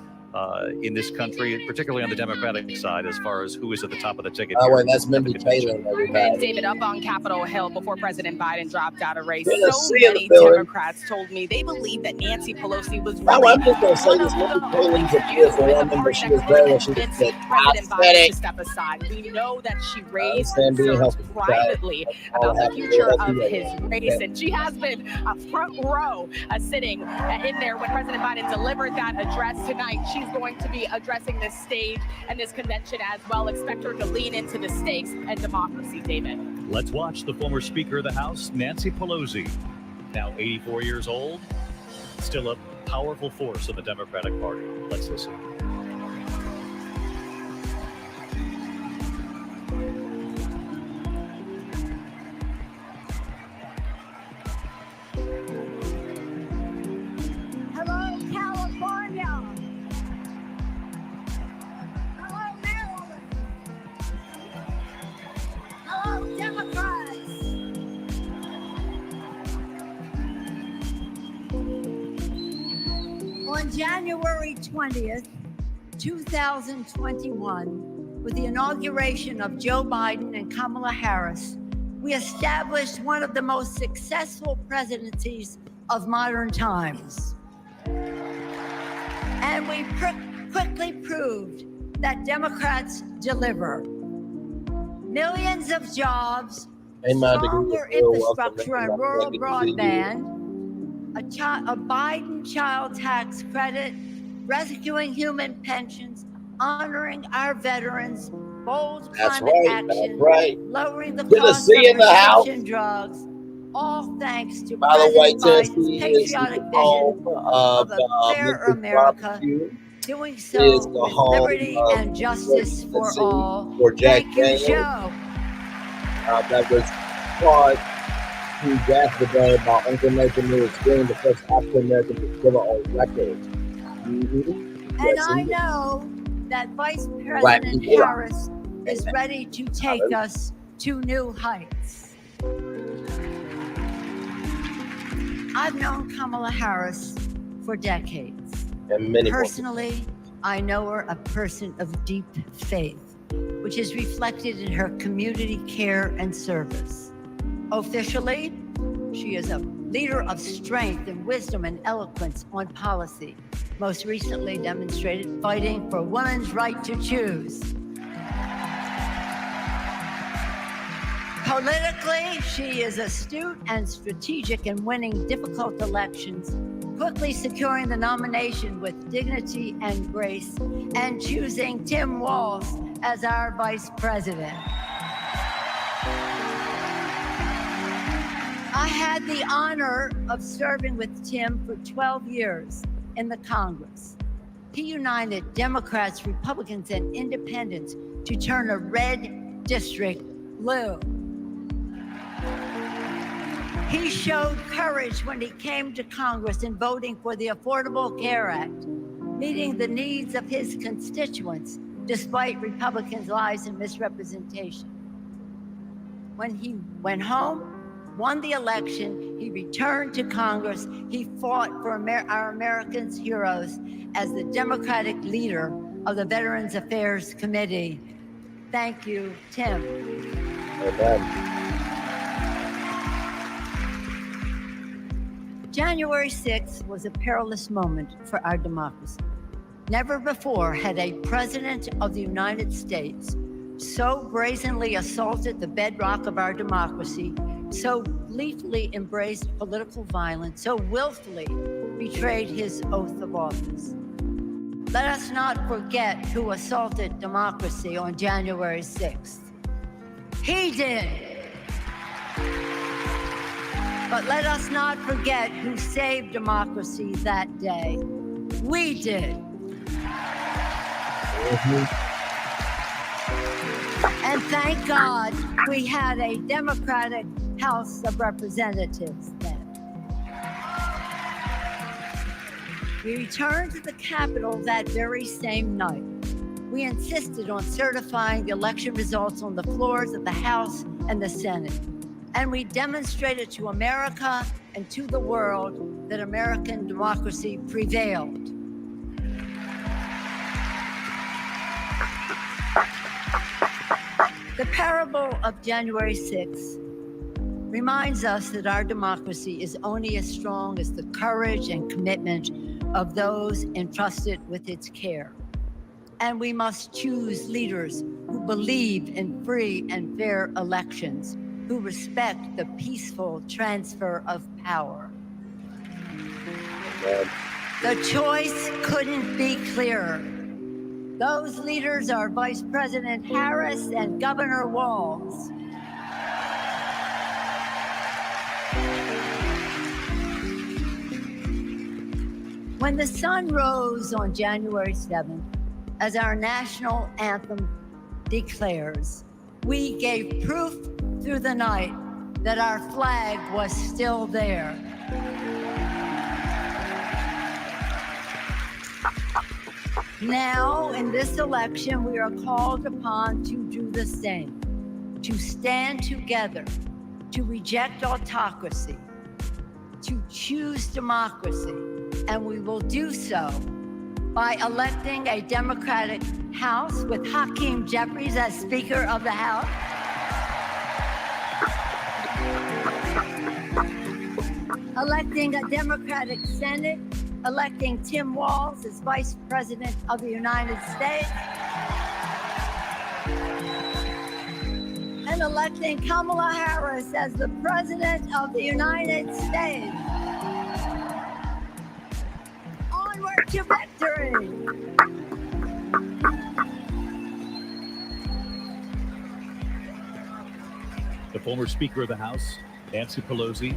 [SPEAKER 21] in this country, particularly on the Democratic side, as far as who is at the top of the ticket.
[SPEAKER 13] Oh,
[SPEAKER 21] here
[SPEAKER 13] wait, that's
[SPEAKER 21] at the
[SPEAKER 13] Mindy
[SPEAKER 21] convention.
[SPEAKER 13] Kaling, everybody.
[SPEAKER 6] And David, up on Capitol Hill before President Biden dropped out of race,
[SPEAKER 13] Yeah,
[SPEAKER 6] so
[SPEAKER 13] see in the
[SPEAKER 6] many
[SPEAKER 13] building.
[SPEAKER 6] Democrats told me they believe that Nancy Pelosi was
[SPEAKER 13] Oh,
[SPEAKER 6] really
[SPEAKER 13] I'm just going to say
[SPEAKER 6] one
[SPEAKER 13] this.
[SPEAKER 6] of
[SPEAKER 13] Mindy
[SPEAKER 6] the
[SPEAKER 13] Kaling's a
[SPEAKER 6] only
[SPEAKER 13] beautiful
[SPEAKER 6] few in the
[SPEAKER 13] woman, but
[SPEAKER 6] party
[SPEAKER 13] she
[SPEAKER 6] that
[SPEAKER 13] was
[SPEAKER 6] could
[SPEAKER 13] there
[SPEAKER 6] really
[SPEAKER 13] when she was
[SPEAKER 6] convince
[SPEAKER 13] sick.
[SPEAKER 6] President
[SPEAKER 13] I
[SPEAKER 6] Biden
[SPEAKER 13] said
[SPEAKER 6] to
[SPEAKER 13] it.
[SPEAKER 6] step aside. We know that she raised
[SPEAKER 13] stand being
[SPEAKER 6] concerns
[SPEAKER 13] healthy.
[SPEAKER 6] privately
[SPEAKER 13] All
[SPEAKER 6] about the
[SPEAKER 13] happy
[SPEAKER 6] future
[SPEAKER 13] with
[SPEAKER 6] of
[SPEAKER 13] that.
[SPEAKER 6] his race, and she has been a front row sitting in there when President Biden delivered that address tonight. She's going to be addressing this stage and this convention as well. Expect her to lean into the stakes and democracy, David.
[SPEAKER 21] Let's watch the former Speaker of the House, Nancy Pelosi, now 84 years old, still a powerful force in the Democratic Party. Let's listen.
[SPEAKER 10] Hello, California. Hello, Maryland. Hello, Democrats. On January 20th, 2021, with the inauguration of Joe Biden and Kamala Harris, we established one of the most successful presidencies of modern times. And we quickly proved that Democrats deliver. Millions of jobs, stronger infrastructure and rural broadband, a Biden child tax credit, rescuing human pensions, honoring our veterans, bold climate action, lowering the cost of prescription drugs, all thanks to President Biden's patriotic vision of a fairer America, doing so with liberty and justice for all. Thank you, Joe.
[SPEAKER 13] That was part to Jack the Day about Uncle Nathan Lewis being the first African American to deliver on record.
[SPEAKER 10] And I know that Vice President Harris is ready to take us to new heights. I've known Kamala Harris for decades.
[SPEAKER 13] And many more.
[SPEAKER 10] Personally, I know her a person of deep faith, which is reflected in her community care and service. Officially, she is a leader of strength and wisdom and eloquence on policy, most recently demonstrated fighting for women's right to choose. Politically, she is astute and strategic in winning difficult elections, quickly securing the nomination with dignity and grace, and choosing Tim Waltz as our vice president. I had the honor of serving with Tim for 12 years in the Congress. He united Democrats, Republicans, and independents to turn a red district blue. He showed courage when he came to Congress in voting for the Affordable Care Act, meeting the needs of his constituents despite Republicans' lies and misrepresentation. When he went home, won the election, he returned to Congress. He fought for our Americans' heroes as the Democratic leader of the Veterans Affairs Committee. Thank you, Tim.
[SPEAKER 13] Amen.
[SPEAKER 10] January 6th was a perilous moment for our democracy. Never before had a president of the United States so brazenly assaulted the bedrock of our democracy, so lethally embraced political violence, so willfully betrayed his oath of office. Let us not forget who assaulted democracy on January 6th. He did. But let us not forget who saved democracy that day. We did. And thank God we had a Democratic House of Representatives then. We returned to the Capitol that very same night. We insisted on certifying the election results on the floors of the House and the Senate. And we demonstrated to America and to the world that American democracy prevailed. The parable of January 6th reminds us that our democracy is only as strong as the courage and commitment of those entrusted with its care. And we must choose leaders who believe in free and fair elections, who respect the peaceful transfer of power. The choice couldn't be clearer. Those leaders are Vice President Harris and Governor Walz. When the sun rose on January 7th, as our national anthem declares, we gave proof through the night that our flag was still there. Now, in this election, we are called upon to do the same, to stand together, to reject autocracy, to choose democracy, and we will do so by electing a Democratic House with Hakeem Jeffries as Speaker of the House, electing a Democratic Senate, electing Tim Waltz as Vice President of the United States, and electing Kamala Harris as the President of the United States. Onward to victory!
[SPEAKER 21] The former Speaker of the House, Nancy Pelosi,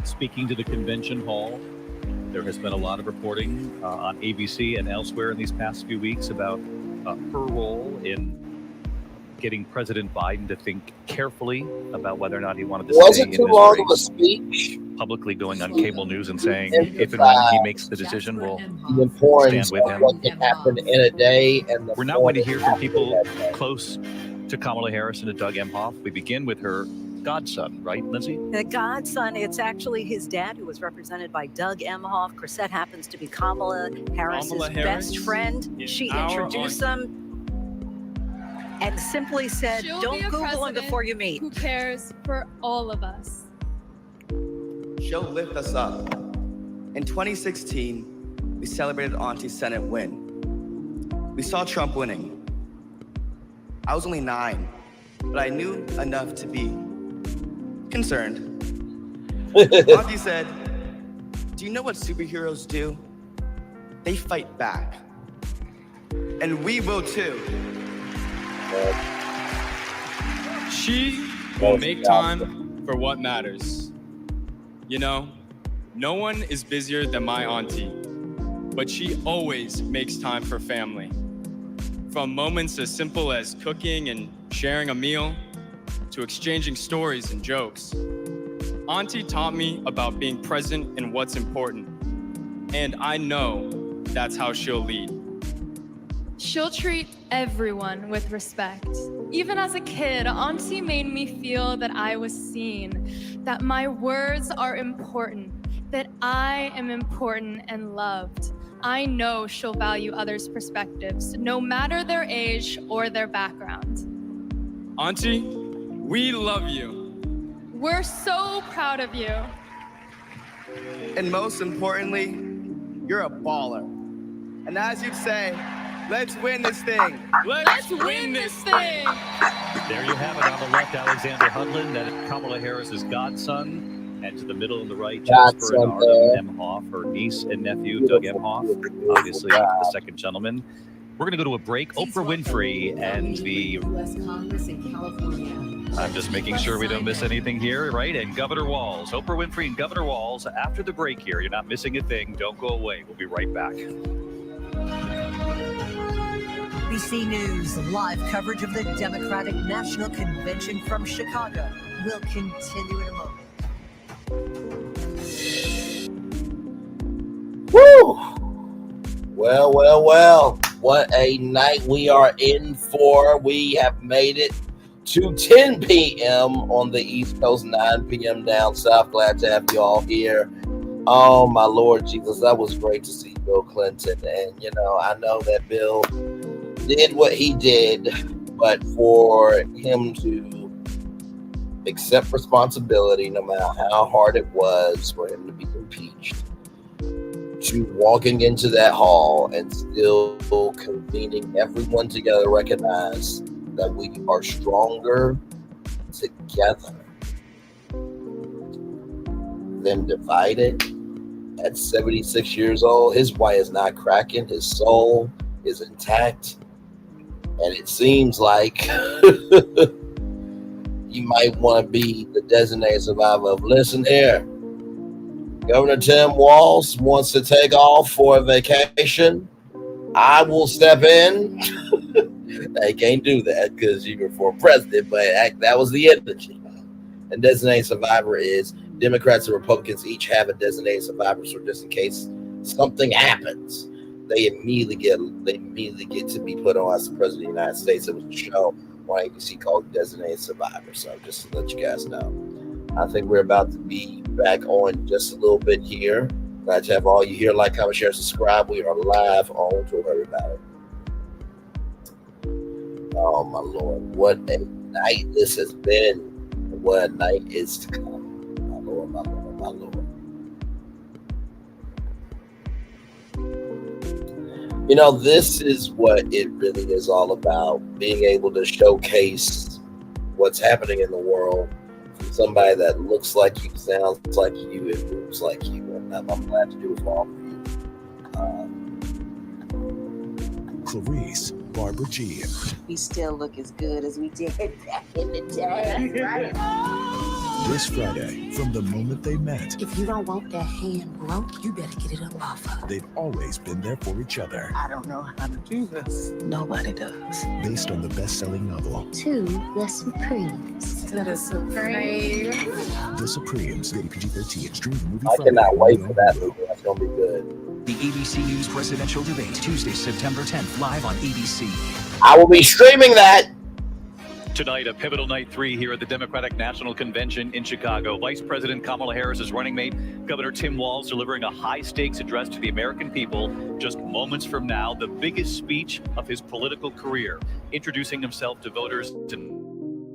[SPEAKER 21] speaking to the convention hall. There has been a lot of reporting on ABC and elsewhere in these past few weeks about her role in getting President Biden to think carefully about whether or not he wanted to stay in this race.
[SPEAKER 13] Speech?
[SPEAKER 21] Publicly going on cable news and saying if and when he makes the decision, we'll
[SPEAKER 13] The importance
[SPEAKER 21] stand with
[SPEAKER 13] of what
[SPEAKER 21] him.
[SPEAKER 13] can happen in a day, and
[SPEAKER 21] We're now going to hear from people close to Kamala Harris and to Doug Emhoff. We begin with her godson, right, Lindsay?
[SPEAKER 4] The godson, it's actually his dad, who was represented by Doug Emhoff. Chrisette happens to be Kamala Harris's best friend. She introduced them and simply said,
[SPEAKER 16] She'll
[SPEAKER 4] don't
[SPEAKER 16] be a
[SPEAKER 4] Google him
[SPEAKER 16] president
[SPEAKER 4] before you meet.
[SPEAKER 16] Who cares for all of us?
[SPEAKER 17] She'll lift us up. In 2016, we celebrated Auntie's Senate win. We saw Trump winning. I was only 9, but I knew enough to be concerned. Auntie said, do you know what superheroes do? They fight back. And we will too.
[SPEAKER 24] She will make time for what matters. You know, no one is busier than my auntie, but she always makes time for family. From moments as simple as cooking and sharing a meal, to exchanging stories and jokes. Auntie taught me about being present in what's important, and I know that's how she'll lead.
[SPEAKER 16] She'll treat everyone with respect. Even as a kid, Auntie made me feel that I was seen, that my words are important, that I am important and loved. I know she'll value others' perspectives, no matter their age or their background.
[SPEAKER 24] Auntie, we love you.
[SPEAKER 16] We're so proud of you.
[SPEAKER 17] And most importantly, you're a baller. And as you'd say, Let's win this thing.
[SPEAKER 6] Let's win this thing.
[SPEAKER 21] There you have it. On the left, Alexander Hudlin, that is Kamala Harris's godson. And to the middle and the right, Jasper and Arden Emhoff, her niece and nephew, Doug Emhoff, obviously the second gentleman. We're going to go to a break. Oprah Winfrey and the
[SPEAKER 9] U.S. Congress in California.
[SPEAKER 21] I'm just making sure we don't miss anything here, right? And Governor Walz. Oprah Winfrey and Governor Walz after the break here. You're not missing a thing. Don't go away. We'll be right back.
[SPEAKER 23] ABC News live coverage of the Democratic National Convention from Chicago will continue in a moment.
[SPEAKER 13] Woo! Well. What a night we are in for. We have made it to 10 p.m. on the East Coast, 9 p.m. down south. Glad to have you all here. Oh, my Lord Jesus, that was great to see Bill Clinton. And, I know that Bill did what he did, but for him to accept responsibility, no matter how hard it was for him to be impeached, to walking into that hall and still convening everyone together, recognize that we are stronger together than divided. At 76 years old, his white is not cracking, his soul is intact, and it seems like he might want to be the designated survivor of, listen here, Governor Tim Waltz wants to take off for a vacation. I will step in. They can't do that because you're for president, but that was the energy. And designated survivor is Democrats and Republicans each have a designated survivor, so just in case something happens, they immediately get to be put on as the president of the United States. It was a show on ABC called Designated Survivor. So just to let you guys know, I think we're about to be back on just a little bit here. Glad to have all you here. Like, comment, share, subscribe. We are live on Twitter, everybody. Oh my Lord, what a night this has been. What a night is to come. My Lord, my Lord, my Lord. This is what it really is all about. Being able to showcase what's happening in the world from somebody that looks like you, sounds like you, and moves like you. And I'm glad to do it for all of you.
[SPEAKER 18] Clarice, Barbara G.
[SPEAKER 9] We still look as good as we did back in the day. Right?
[SPEAKER 18] This Friday, from the moment they met,
[SPEAKER 9] If you don't want that hand broke, you better get it up off her.
[SPEAKER 18] they've always been there for each other.
[SPEAKER 9] I don't know how to do this. Nobody does.
[SPEAKER 18] Based on the best-selling novel,
[SPEAKER 9] Two, the Supremes. The Supreme.
[SPEAKER 18] The Supremes, rated PG-13, streaming movie
[SPEAKER 13] I
[SPEAKER 18] Friday.
[SPEAKER 13] cannot wait for that movie. That's going to be good.
[SPEAKER 18] The ABC News presidential debate, Tuesday, September 10th, live on ABC.
[SPEAKER 13] I will be streaming that.
[SPEAKER 21] Tonight, a pivotal night 3 here at the Democratic National Convention in Chicago. Vice President Kamala Harris's running mate, Governor Tim Walz, delivering a high-stakes address to the American people just moments from now, the biggest speech of his political career, introducing himself to voters and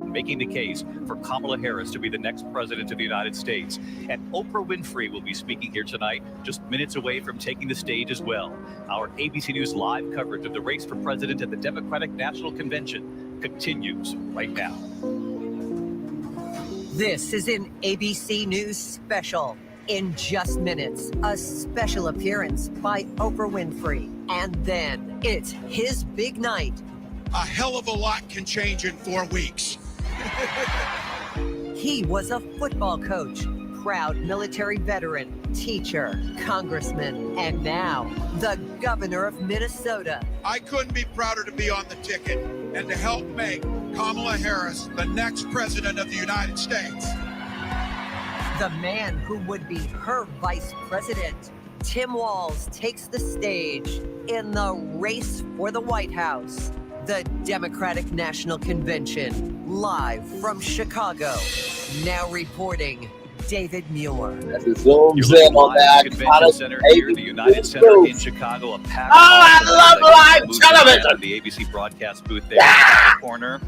[SPEAKER 21] making the case for Kamala Harris to be the next president of the United States. And Oprah Winfrey will be speaking here tonight, just minutes away from taking the stage as well. Our ABC News live coverage of the race for president at the Democratic National Convention continues right now.
[SPEAKER 23] This is an ABC News special. In just minutes, a special appearance by Oprah Winfrey. And then it's his big night.
[SPEAKER 15] A hell of a lot can change in 4 weeks.
[SPEAKER 23] He was a football coach, proud military veteran, teacher, congressman, and now the governor of Minnesota.
[SPEAKER 15] I couldn't be prouder to be on the ticket and to help make Kamala Harris the next president of the United States.
[SPEAKER 23] The man who would be her vice president, Tim Walz, takes the stage in the race for the White House. The Democratic National Convention, live from Chicago. Now reporting, David Muir.
[SPEAKER 13] As it zooms in on that
[SPEAKER 21] Convention Center here, the United Center in Chicago. A packed
[SPEAKER 13] I love live television.
[SPEAKER 21] The ABC broadcast booth there in the corner.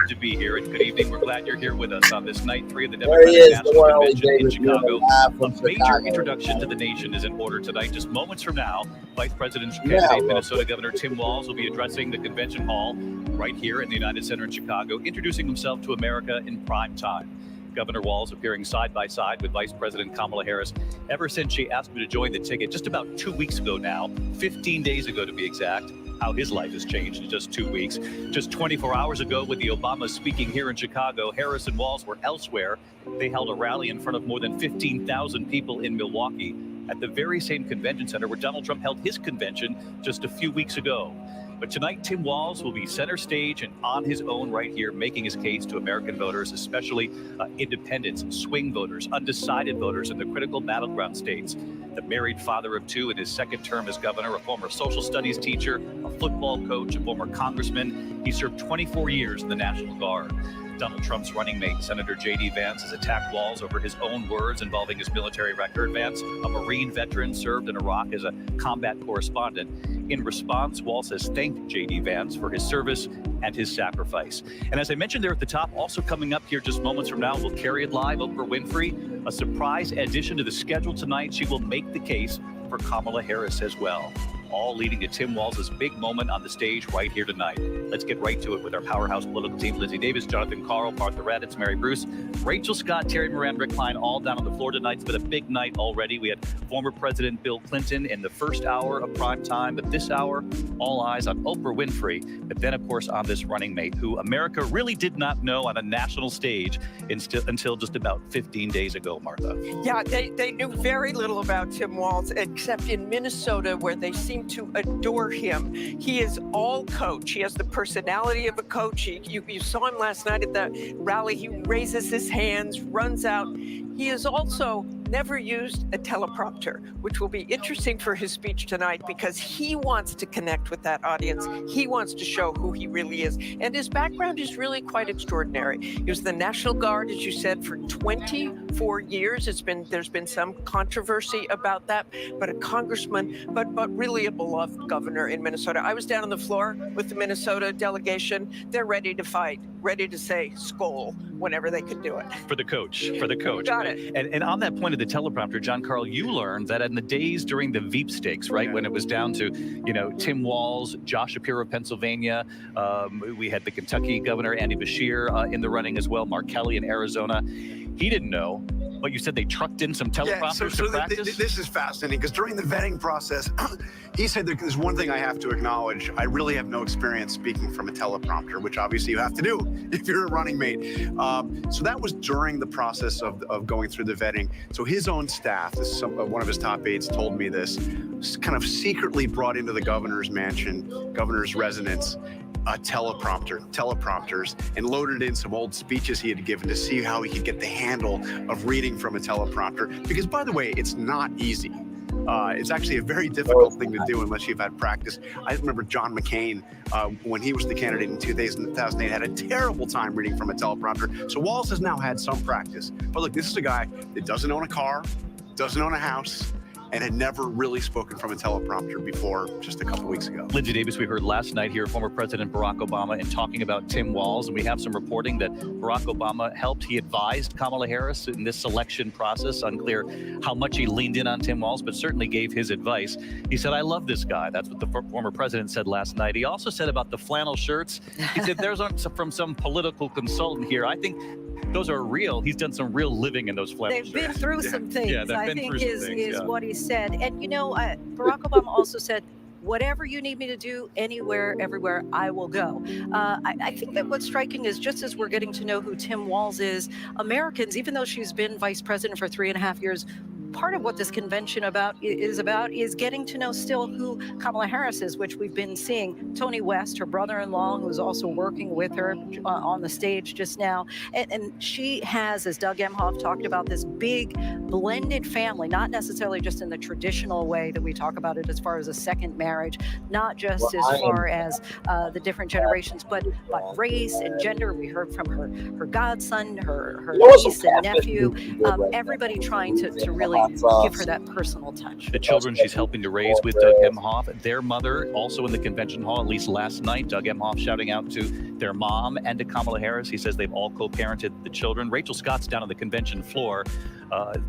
[SPEAKER 21] glad to be here, and good evening. We're glad you're here with us on this night 3 of the Democratic National Convention in Chicago. A major introduction to the nation is in order tonight. Just moments from now, Vice Presidential candidate Minnesota Governor Tim Walz will be addressing the convention hall right here in the United Center in Chicago, introducing himself to America in prime time. Governor Walz appearing side by side with Vice President Kamala Harris ever since she asked me to join the ticket just about 2 weeks ago now, 15 days ago to be exact. How his life has changed in just 2 weeks. Just 24 hours ago, with the Obamas speaking here in Chicago, Harris and Walz were elsewhere. They held a rally in front of more than 15,000 people in Milwaukee at the very same convention center where Donald Trump held his convention just a few weeks ago. But tonight, Tim Walz will be center stage and on his own right here, making his case to American voters, especially independents, swing voters, undecided voters in the critical battleground states. The married father of 2 in his second term as governor, a former social studies teacher, a football coach, a former congressman. He served 24 years in the National Guard. Donald Trump's running mate, Senator J.D. Vance, has attacked Walz over his own words involving his military record. Vance, a Marine veteran, served in Iraq as a combat correspondent. In response, Walz has thanked J.D. Vance for his service and his sacrifice. And as I mentioned there at the top, also coming up here just moments from now, we'll carry it live, Oprah Winfrey. A surprise addition to the schedule tonight. She will make the case for Kamala Harris as well. All leading to Tim Walz's big moment on the stage right here tonight. Let's get right to it with our powerhouse political team. Lindsay Davis, Jonathan Karl, Martha Raddatz, Mary Bruce, Rachel Scott, Terry Moran, Rick Klein, all down on the floor tonight. It's been a big night already. We had former President Bill Clinton in the first hour of prime time, but this hour, all eyes on Oprah Winfrey, but then, of course, on this running mate who America really did not know on a national stage until just about 15 days ago, Martha.
[SPEAKER 3] Yeah, they knew very little about Tim Walz, except in Minnesota, where they seem to adore him. He is all coach. He has the personality of a coach. You saw him last night at the rally. He raises his hands, runs out. He has also never used a teleprompter, which will be interesting for his speech tonight because he wants to connect with that audience. He wants to show who he really is. And his background is really quite extraordinary. He was the National Guard, as you said, for 24 years. There's been some controversy about that, but a congressman, but really a beloved governor in Minnesota. I was down on the floor with the Minnesota delegation. They're ready to fight, ready to say Skol whenever they can do it.
[SPEAKER 21] For the coach.
[SPEAKER 3] Got it.
[SPEAKER 21] And on that point of the teleprompter, John Karl, you learned that in the days during the Veep stakes, right, when it was down to, Tim Walz, Josh Shapiro of Pennsylvania, we had the Kentucky governor, Andy Beshear, in the running as well, Mark Kelly in Arizona. He didn't know. But you said they trucked in some teleprompters to practice?
[SPEAKER 2] This is fascinating because during the vetting process, he said there's one thing I have to acknowledge. I really have no experience speaking from a teleprompter, which obviously you have to do if you're a running mate. So that was during the process of going through the vetting. So his own staff, one of his top aides told me this, kind of secretly brought into the governor's mansion, governor's residence, a teleprompters, and loaded in some old speeches he had given to see how he could get the handle of reading from a teleprompter. Because, by the way, it's not easy. It's actually a very difficult thing to do unless you've had practice. I remember John McCain, when he was the candidate in 2008, had a terrible time reading from a teleprompter. So Walz has now had some practice. But look, this is a guy that doesn't own a car, doesn't own a house, and had never really spoken from a teleprompter before just a couple weeks ago.
[SPEAKER 21] Lindsay Davis, we heard last night here former President Barack Obama in talking about Tim Walz, and we have some reporting that Barack Obama he advised Kamala Harris in this selection process. Unclear how much he leaned in on Tim Walz, but certainly gave his advice. He said, "I love this guy." That's what the former president said last night. He also said about the flannel shirts, he said, "There's from some political consultant here. I think those are real." He's done some real living in those flannel shirts.
[SPEAKER 4] They've been through some things,
[SPEAKER 21] Yeah,
[SPEAKER 4] I think is what he said. And, Barack Obama also said, whatever you need me to do, anywhere, everywhere, I will go. I think that what's striking is just as we're getting to know who Tim Walz is, Americans, even though she's been vice president for 3.5 years, part of what this convention is getting to know still who Kamala Harris is, which we've been seeing. Tony West, her brother-in-law, who's also working with her on the stage just now. And she has, as Doug Emhoff talked about, this big blended family, not necessarily just in the traditional way that we talk about it as far as a second marriage, not just as far as the different generations, but race and gender. We heard from her godson, her niece and nephew, everybody trying to really give her that personal touch.
[SPEAKER 21] The children she's helping to raise with Doug Emhoff, their mother also in the convention hall, at least last night. Doug Emhoff shouting out to their mom and to Kamala Harris. He says they've all co-parented the children. Rachel Scott's down on the convention floor.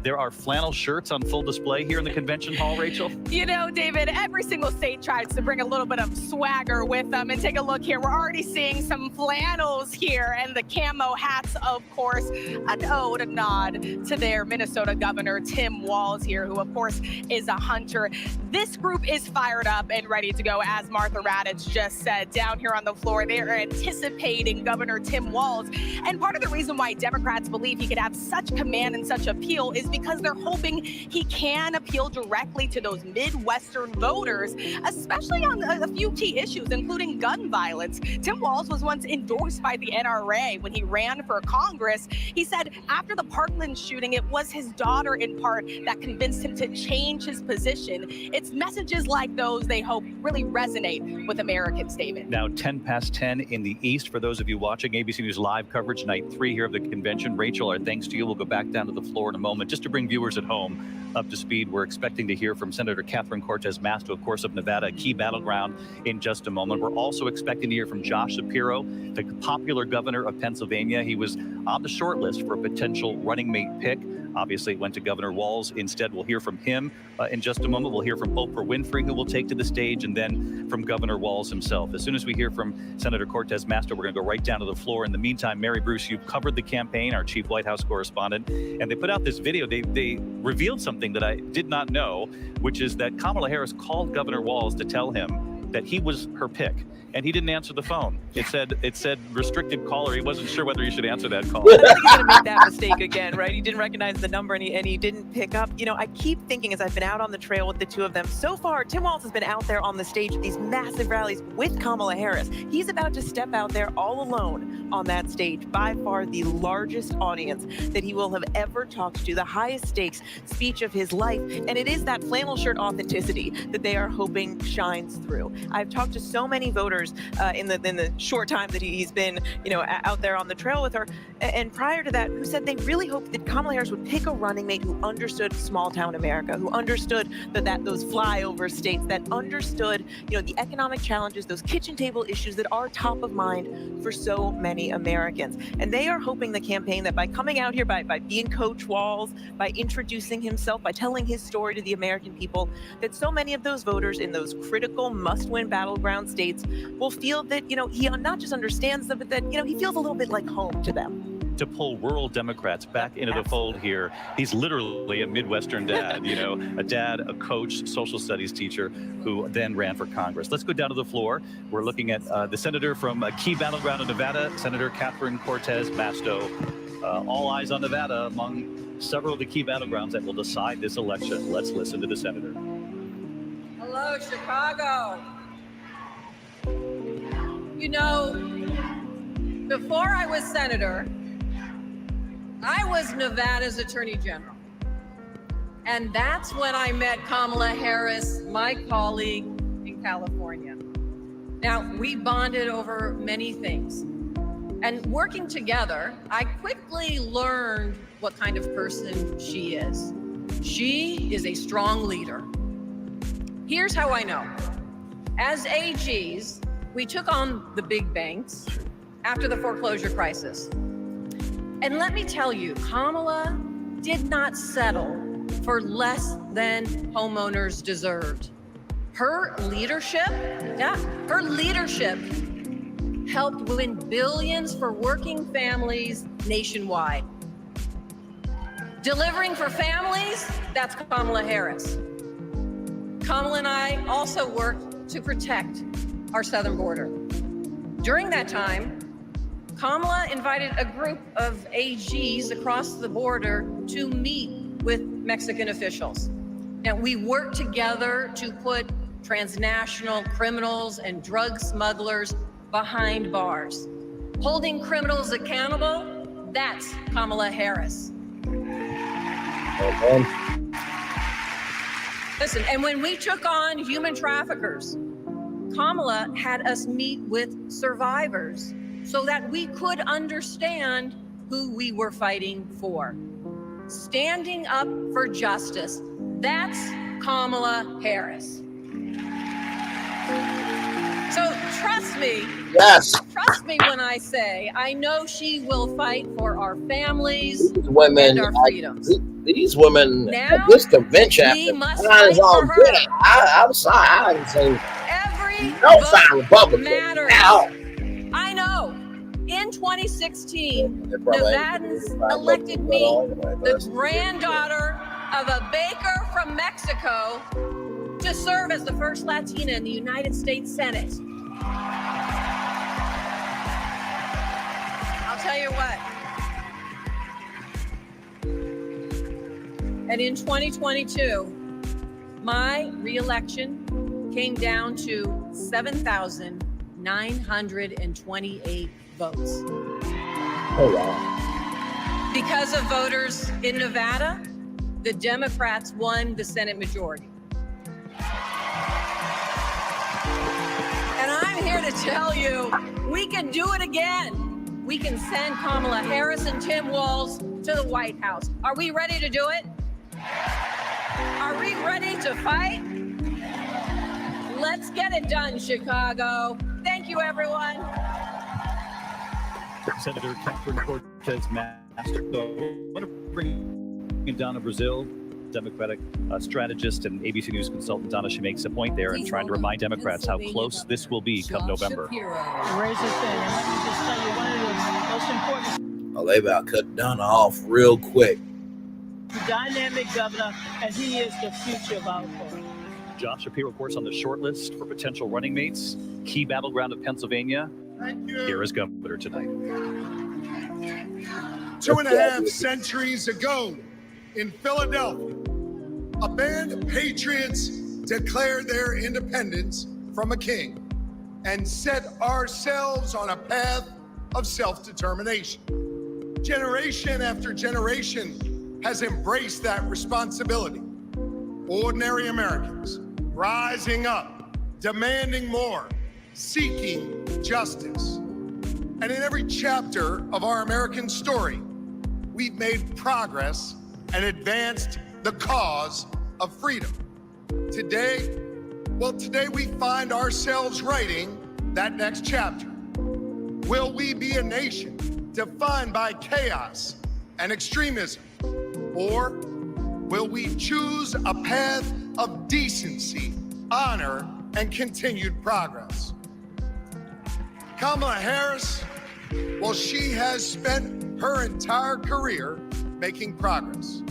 [SPEAKER 21] There are flannel shirts on full display here in the convention hall, Rachel.
[SPEAKER 6] You know, David, every single state tries to bring a little bit of swagger with them. And take a look here. We're already seeing some flannels here and the camo hats, of course, an ode, a nod to their Minnesota governor, Tim Waltz here, who, of course, is a hunter. This group is fired up and ready to go, as Martha Raddatz just said. Down here on the floor, they are anticipating Governor Tim Waltz. And part of the reason why Democrats believe he could have such command and such appeal is because they're hoping he can appeal directly to those Midwestern voters, especially on a few key issues, including gun violence. Tim Waltz was once endorsed by the NRA when he ran for Congress. He said after the Parkland shooting, it was his daughter in part that convinced him to change his position. It's messages like those they hope really resonate with Americans, David.
[SPEAKER 21] Now 10 past 10 in the East. For those of you watching ABC News live coverage, night 3 here of the convention. Rachel, our thanks to you. We'll go back down to the floor in a moment. Just to bring viewers at home up to speed, we're expecting to hear from Senator Catherine Cortez Masto, of course, of Nevada, a key battleground, in just a moment. We're also expecting to hear from Josh Shapiro, the popular governor of Pennsylvania. He was on the short list for a potential running mate pick. Obviously, it went to Governor Walz. Instead, we'll hear from him in just a moment. We'll hear from Oprah Winfrey, who will take to the stage, and then from Governor Walz himself. As soon as we hear from Senator Cortez Masto, we're going to go right down to the floor. In the meantime, Mary Bruce, you've covered the campaign, our chief White House correspondent, and they put out this video. They revealed something that I did not know, which is that Kamala Harris called Governor Walz to tell him that he was her pick, and he didn't answer the phone. It said restricted caller. He wasn't sure whether he should answer that call.
[SPEAKER 1] I don't think he's going to make that mistake again, right? He didn't recognize the number and he didn't pick up. You know, I keep thinking as I've been out on the trail with the two of them, so far, Tim Waltz has been out there on the stage at these massive rallies with Kamala Harris. He's about to step out there all alone on that stage, by far the largest audience that he will have ever talked to, the highest stakes speech of his life. And it is that flannel shirt authenticity that they are hoping shines through. I've talked to so many voters in the short time that he's been, out there on the trail with her, and prior to that, who said they really hoped that Kamala Harris would pick a running mate who understood small town America, who understood that those flyover states, that understood, the economic challenges, those kitchen table issues that are top of mind for so many Americans. And they are hoping the campaign that by coming out here, by being Coach Walz, by introducing himself, by telling his story to the American people, that so many of those voters in those critical must-win battleground states will feel that, he not just understands them, but that, he feels a little bit like home to them.
[SPEAKER 21] To pull rural Democrats back into the fold here. He's literally a Midwestern dad, a dad, a coach, social studies teacher who then ran for Congress. Let's go down to the floor. We're looking at the senator from a key battleground in Nevada, Senator Catherine Cortez Masto. All eyes on Nevada among several of the key battlegrounds that will decide this election. Let's listen to the senator.
[SPEAKER 14] Hello, Chicago. Before I was senator, I was Nevada's Attorney General. And that's when I met Kamala Harris, my colleague in California. Now, we bonded over many things. And working together, I quickly learned what kind of person she is. She is a strong leader. Here's how I know. As AGs, we took on the big banks after the foreclosure crisis. And let me tell you, Kamala did not settle for less than homeowners deserved. Her leadership helped win billions for working families nationwide. Delivering for families, that's Kamala Harris. Kamala and I also worked to protect our southern border. During that time, Kamala invited a group of AGs across the border to meet with Mexican officials. Now, we worked together to put transnational criminals and drug smugglers behind bars. Holding criminals accountable, that's Kamala Harris. Listen, and when we took on human traffickers, Kamala had us meet with survivors so that we could understand who we were fighting for. standing up for justice. That's Kamala Harris. So trust me.
[SPEAKER 13] Yes.
[SPEAKER 14] Trust me when I say I know she will fight for our families
[SPEAKER 13] These women,
[SPEAKER 14] and our freedoms.
[SPEAKER 13] These women
[SPEAKER 14] Now,
[SPEAKER 13] at this convention,
[SPEAKER 14] we must
[SPEAKER 13] signs
[SPEAKER 14] fight
[SPEAKER 13] on
[SPEAKER 14] for
[SPEAKER 13] good.
[SPEAKER 14] her.
[SPEAKER 13] I'm sorry, I haven't seen
[SPEAKER 14] Every
[SPEAKER 13] no
[SPEAKER 14] vote
[SPEAKER 13] sign Republican.
[SPEAKER 14] matters.
[SPEAKER 13] Now,
[SPEAKER 14] I know. In 2016,
[SPEAKER 13] probably
[SPEAKER 14] Nevadans elected me, the granddaughter of a baker from Mexico, to serve as the first Latina in the United States Senate. I'll tell you what. And in 2022, my reelection came down to 7,928 votes.
[SPEAKER 13] Oh, wow.
[SPEAKER 14] Because of voters in Nevada, the Democrats won the Senate majority. And I'm here to tell you, we can do it again. We can send Kamala Harris and Tim Walz to the White House. Are we ready to do it? Are we ready to fight? Let's get it done, Chicago. Thank you, everyone.
[SPEAKER 21] Senator Catherine Cortez Masto. I want to bring in Donna Brazil, Democratic strategist and ABC News consultant. Donna, she makes a point there and trying to remind Democrats how close this will be come November.
[SPEAKER 12] Raise your thing, and let me just tell you one of the most important.
[SPEAKER 13] Oh, they about cut Donna off real quick.
[SPEAKER 12] Dynamic governor, and he is the future of our country.
[SPEAKER 21] Josh Shapiro, of course, on the short list for potential running mates. Key battleground of Pennsylvania. Here is Governor tonight.
[SPEAKER 15] 2.5 centuries ago in Philadelphia, a band of patriots declared their independence from a king and set ourselves on a path of self-determination. Generation after generation has embraced that responsibility. Ordinary Americans rising up, demanding more, seeking justice. And in every chapter of our American story, we've made progress and advanced the cause of freedom. Today we find ourselves writing that next chapter. Will we be a nation defined by chaos and extremism? Or will we choose a path of decency, honor, and continued progress? Kamala Harris, well, she has spent her entire career making progress.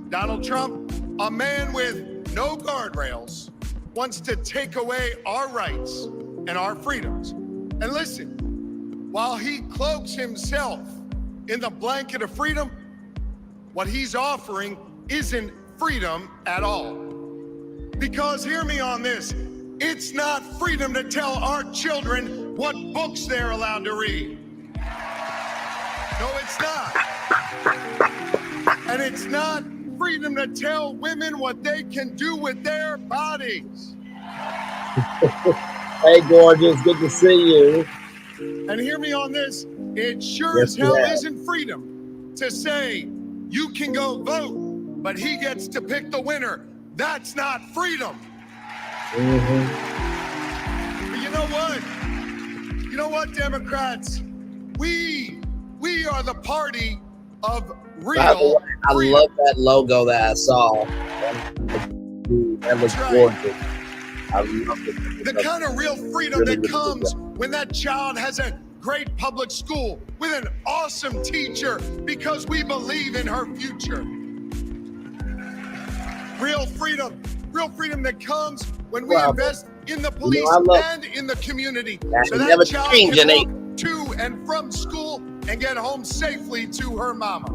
[SPEAKER 15] Donald Trump, a man with no guardrails, wants to take away our rights and our freedoms. And listen, while he cloaks himself in the blanket of freedom, what he's offering isn't freedom at all. Because hear me on this, it's not freedom to tell our children what books they're allowed to read. No, it's not. And it's not freedom to tell women what they can do with their bodies.
[SPEAKER 13] Hey, gorgeous, good to see you.
[SPEAKER 15] And hear me on this, it sure as hell isn't freedom to say you can go vote, but he gets to pick the winner. That's not freedom. But you know what? You know what, Democrats? We are the party of real
[SPEAKER 13] I love that logo that I saw. That looks gorgeous. I love it.
[SPEAKER 15] The kind of real freedom that comes when that child has a great public school with an awesome teacher because we believe in her future. Real freedom that comes when we invest in the police and in the community so that child can walk to and from school and get home safely to her mama.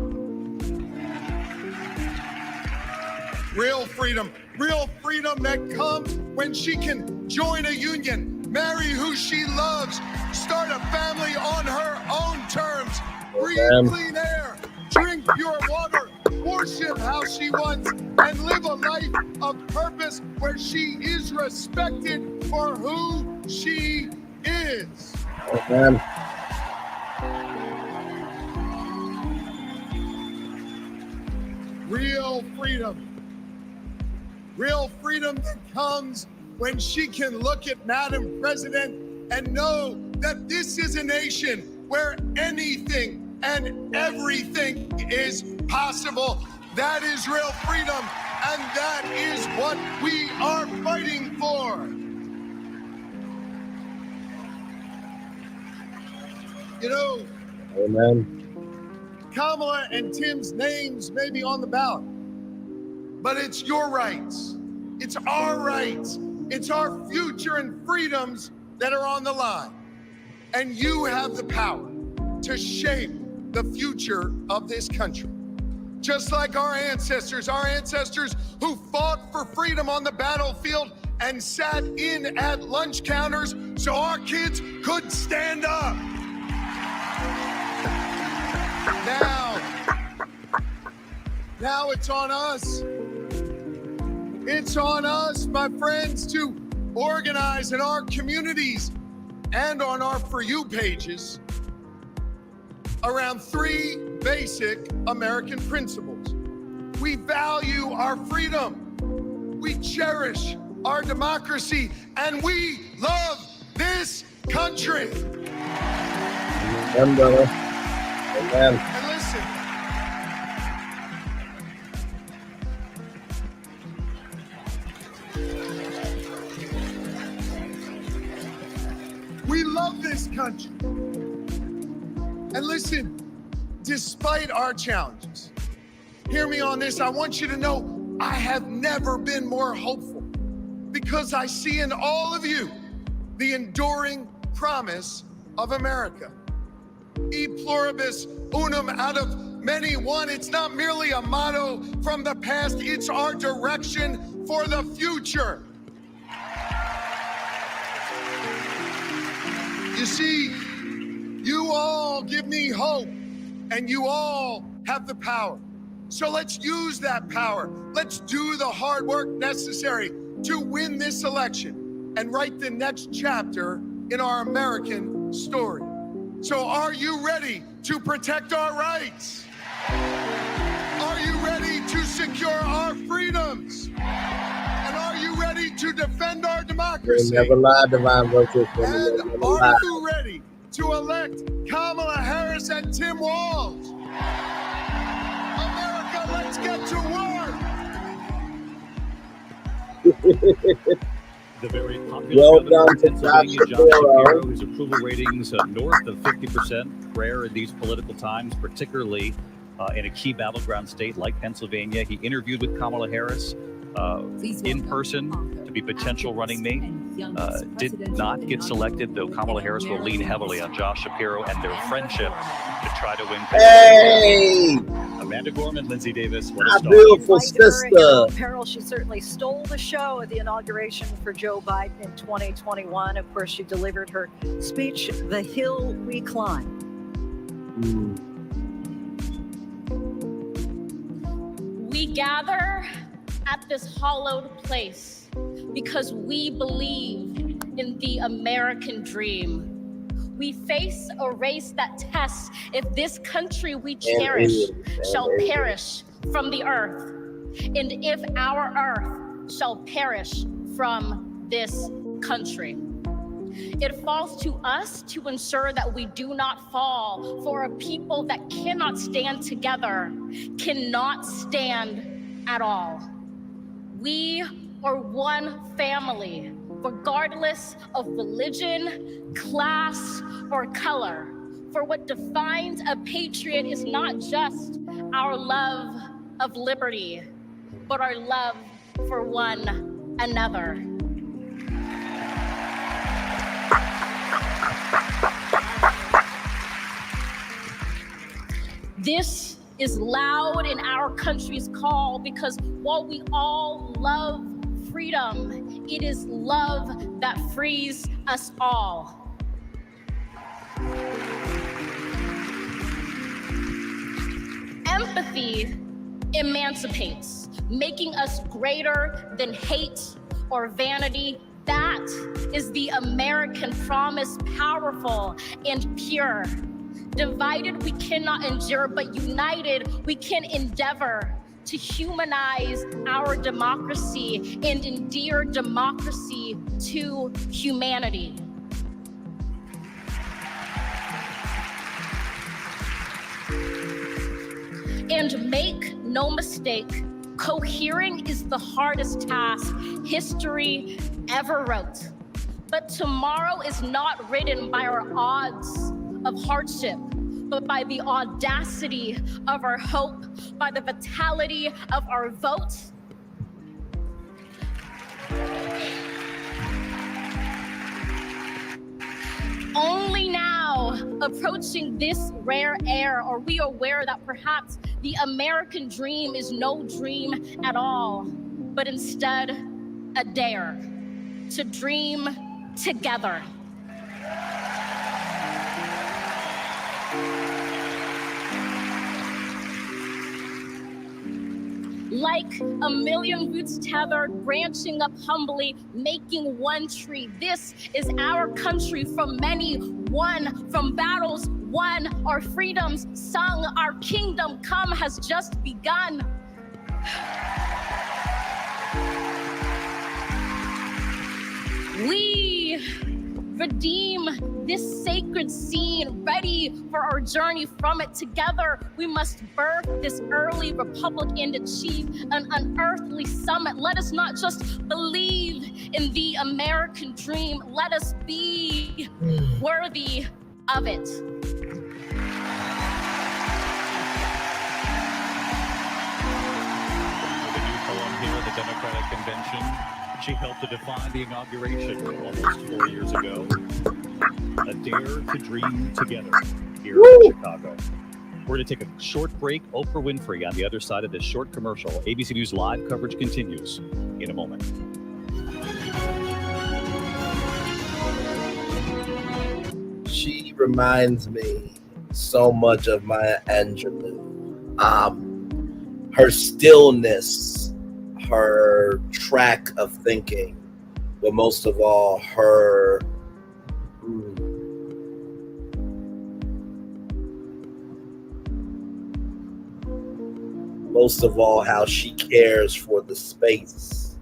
[SPEAKER 15] Real freedom that comes when she can join a union, marry who she loves, start a family on her own terms, breathe clean air, drink pure water, worship how she wants, and live a life of purpose where she is respected for who she is. real freedom. Real freedom that comes when she can look at Madam President and know that this is a nation where anything and everything is possible. That is real freedom, and that is what we are fighting for. You know,
[SPEAKER 8] Amen.
[SPEAKER 15] Kamala and Tim's names may be on the ballot, but it's your rights. It's our rights. It's our future and freedoms that are on the line. And you have the power to shape the future of this country. Just like our ancestors who fought for freedom on the battlefield and sat in at lunch counters so our kids could stand up. Now it's on us. It's on us, my friends, to organize in our communities and on our For You pages around 3 basic American principles. We value our freedom, we cherish our democracy, and we love this country.
[SPEAKER 8] Amen, brother. Amen.
[SPEAKER 15] And listen, we love this country. And listen, despite our challenges, hear me on this, I want you to know I have never been more hopeful because I see in all of you the enduring promise of America. E pluribus unum, out of many one. It's not merely a motto from the past, it's our direction for the future. You see, you all give me hope, and you all have the power. So let's use that power. Let's do the hard work necessary to win this election and write the next chapter in our American story. So are you ready to protect our rights? Are you ready to secure our freedoms? And are you ready to defend our democracy?
[SPEAKER 8] Never lie, divine virtue.
[SPEAKER 15] And are you ready to elect Kamala Harris and Tim Waltz? America, let's get to work.
[SPEAKER 21] The very popular governor of Pennsylvania, Josh Shapiro, whose approval ratings north of 50%, rare in these political times, particularly in a key battleground state like Pennsylvania. He interviewed with Kamala Harris in person to be potential running mate. Did not get selected, though Kamala Harris will lean heavily on Josh Shapiro and their friendship to try to win.
[SPEAKER 8] Hey!
[SPEAKER 21] Amanda Gorman, Lindsay Davis, what
[SPEAKER 8] my
[SPEAKER 21] a
[SPEAKER 8] beautiful
[SPEAKER 4] Her in
[SPEAKER 8] sister.
[SPEAKER 4] peril, she certainly stole the show at the inauguration for Joe Biden in 2021. Of course, she delivered her speech, "The Hill We Climb."
[SPEAKER 19] We gather at this hallowed place because we believe in the American dream. We face a race that tests if this country we cherish shall perish from the earth, and if our earth shall perish from this country. It falls to us to ensure that we do not fall for a people that cannot stand together, cannot stand at all. We are one family, regardless of religion, class, or color. For what defines a patriot is not just our love of liberty, but our love for one another. This is loud in our country's call because while we all love freedom, it is love that frees us all. Empathy emancipates, making us greater than hate or vanity. That is the American promise, powerful and pure. Divided, we cannot endure, but united, we can endeavor to humanize our democracy and endear democracy to humanity. And make no mistake, cohering is the hardest task history ever wrote. But tomorrow is not written by our odds of hardship, but by the audacity of our hope, by the vitality of our vote. Only now, approaching this rare air, are we aware that perhaps the American dream is no dream at all, but instead a dare to dream together. Like a million roots tethered, branching up humbly, making one tree. This is our country from many, one from battles won, our freedoms sung, our kingdom come has just begun. We redeem this sacred scene, ready for our journey from it. Together, we must birth this early republic and achieve an unearthly summit. Let us not just believe in the American dream, let us be worthy of it.
[SPEAKER 21] Here at the Democratic Convention. She helped to define the inauguration almost 4 years ago. A dare to dream together here in Chicago. We're going to take a short break. Oprah Winfrey on the other side of this short commercial. ABC News live coverage continues in a moment.
[SPEAKER 13] She reminds me so much of Maya Angelou. Her stillness, her track of thinking, but most of all, her how she cares for the space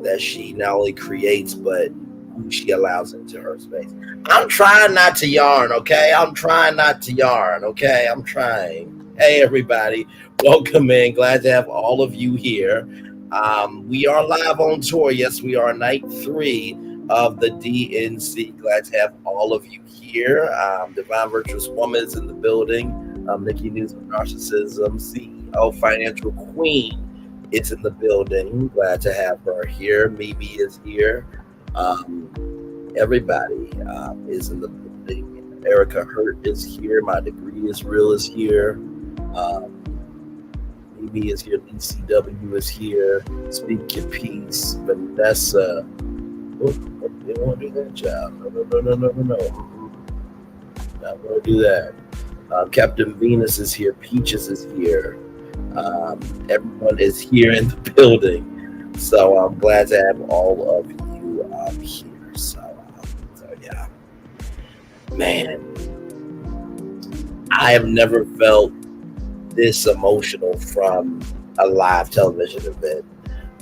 [SPEAKER 13] that she not only creates, but who she allows into her space. I'm trying not to yarn, okay? I'm trying. Hey, everybody. Welcome in. Glad to have all of you here. We are live on tour. Yes, we are night 3 of the DNC. Glad to have all of you here. Divine Virtuous Woman is in the building. Nikki News of Narcissism, CEO, Financial Queen is in the building. Glad to have her here. Mimi is here. Everybody is in the building. Erica Hurt is here. My Degree is Real is here. Mimi is here. DCW is here. Speak Your Peace. Vanessa. Oh, they won't do that job. No. Not going to do that. Captain Venus is here. Peaches is here. Everyone is here in the building. So I'm glad to have all of you here. So yeah. Man, I have never felt this emotional from a live television event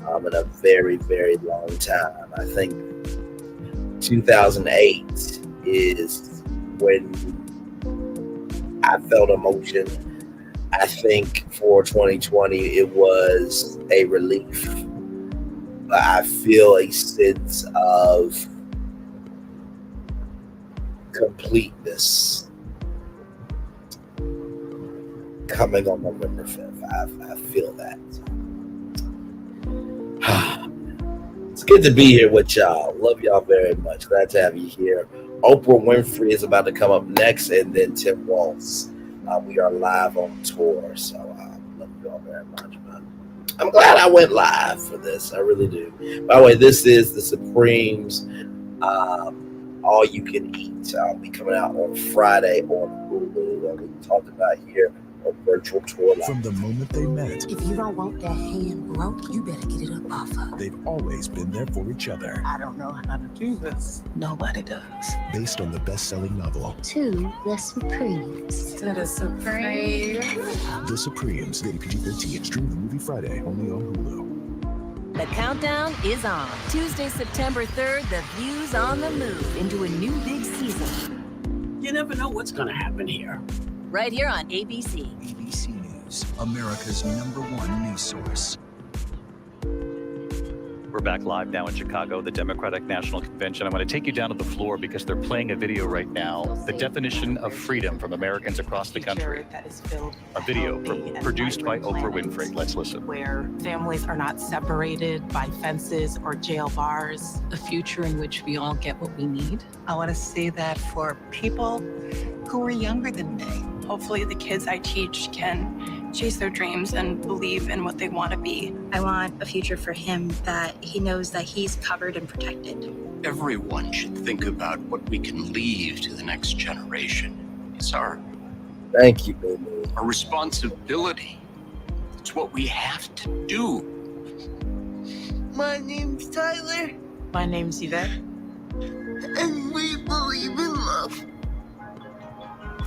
[SPEAKER 13] in a very, very long time. I think 2008 is when I felt emotion. I think for 2020 it was a relief. But I feel a sense of completeness coming on November 5th. I feel that. It's good to be here with y'all. Love y'all very much. Glad to have you here. Oprah Winfrey is about to come up next, and then Tim Waltz. We are live on tour, so love y'all very much. I'm glad I went live for this. I really do. By the way, this is the Supremes All You Can Eat. I'll be coming out on Friday on Hulu. We talked about here
[SPEAKER 8] a virtual tour.
[SPEAKER 18] From the moment they met,
[SPEAKER 9] If you don't want that hand broke, you better get it up off her.
[SPEAKER 18] they've always been there for each other.
[SPEAKER 9] I don't know how to do this. Nobody does.
[SPEAKER 18] Based on the best-selling novel,
[SPEAKER 9] To the Supremes. To the Supremes.
[SPEAKER 18] The Supremes, rated PG-13. Stream the movie Friday, only on Hulu.
[SPEAKER 4] The countdown is on. Tuesday, September 3rd, The View's on the move into a new big season.
[SPEAKER 5] You never know what's going to happen here.
[SPEAKER 4] Right here on ABC.
[SPEAKER 18] ABC News, America's #1 news source.
[SPEAKER 21] We're back live now in Chicago, the Democratic National Convention. I'm going to take you down to the floor because they're playing a video right now. The definition of freedom from Americans across the country. A video produced by Oprah Winfrey. Let's listen.
[SPEAKER 11] Where families are not separated by fences or jail bars. A future in which we all get what we need.
[SPEAKER 20] I want to say that for people who are younger than me. Hopefully the kids I teach can chase their dreams and believe in what they want to be.
[SPEAKER 22] I want a future for him that he knows that he's covered and protected.
[SPEAKER 5] Everyone should think about what we can leave to the next generation. It's our
[SPEAKER 8] Thank you, baby.
[SPEAKER 5] our responsibility. It's what we have to do.
[SPEAKER 9] My name's Tyler,
[SPEAKER 11] My name's Yvette.
[SPEAKER 9] and we believe in love.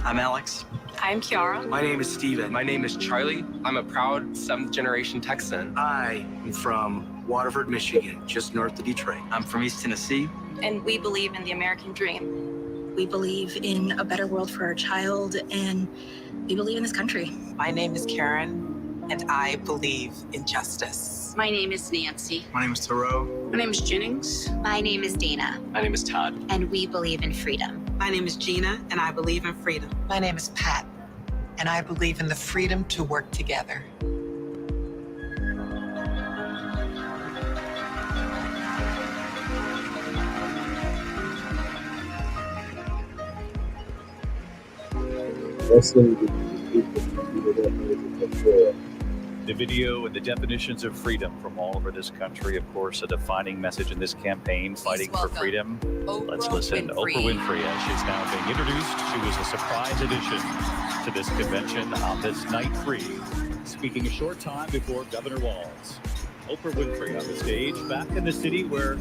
[SPEAKER 25] I'm Alex.
[SPEAKER 20] I'm Kiara.
[SPEAKER 25] My name is Steven. My name is Charlie. I'm a proud 7th generation Texan.
[SPEAKER 5] I am from Waterford, Michigan, just north of Detroit.
[SPEAKER 25] I'm from East Tennessee.
[SPEAKER 20] And we believe in the American dream. We believe in a better world for our child, and we believe in this country.
[SPEAKER 11] My name is Karen, and I believe in justice.
[SPEAKER 22] My name is Nancy.
[SPEAKER 25] My name is Thoreau.
[SPEAKER 20] My name is Jennings.
[SPEAKER 22] My name is Dana.
[SPEAKER 25] My name is Todd.
[SPEAKER 22] And we believe in freedom.
[SPEAKER 11] My name is Gina, and I believe in freedom.
[SPEAKER 26] My name is Pat, and I believe in the freedom to work together.
[SPEAKER 8] Listen to the people.
[SPEAKER 21] The video and the definitions of freedom from all over this country, of course, a defining message in this campaign, fighting for freedom. Let's listen to Oprah Winfrey as she's now being introduced. She was a surprise addition to this convention on this night 3, speaking a short time before Governor Walz. Oprah Winfrey on the stage, back in the city where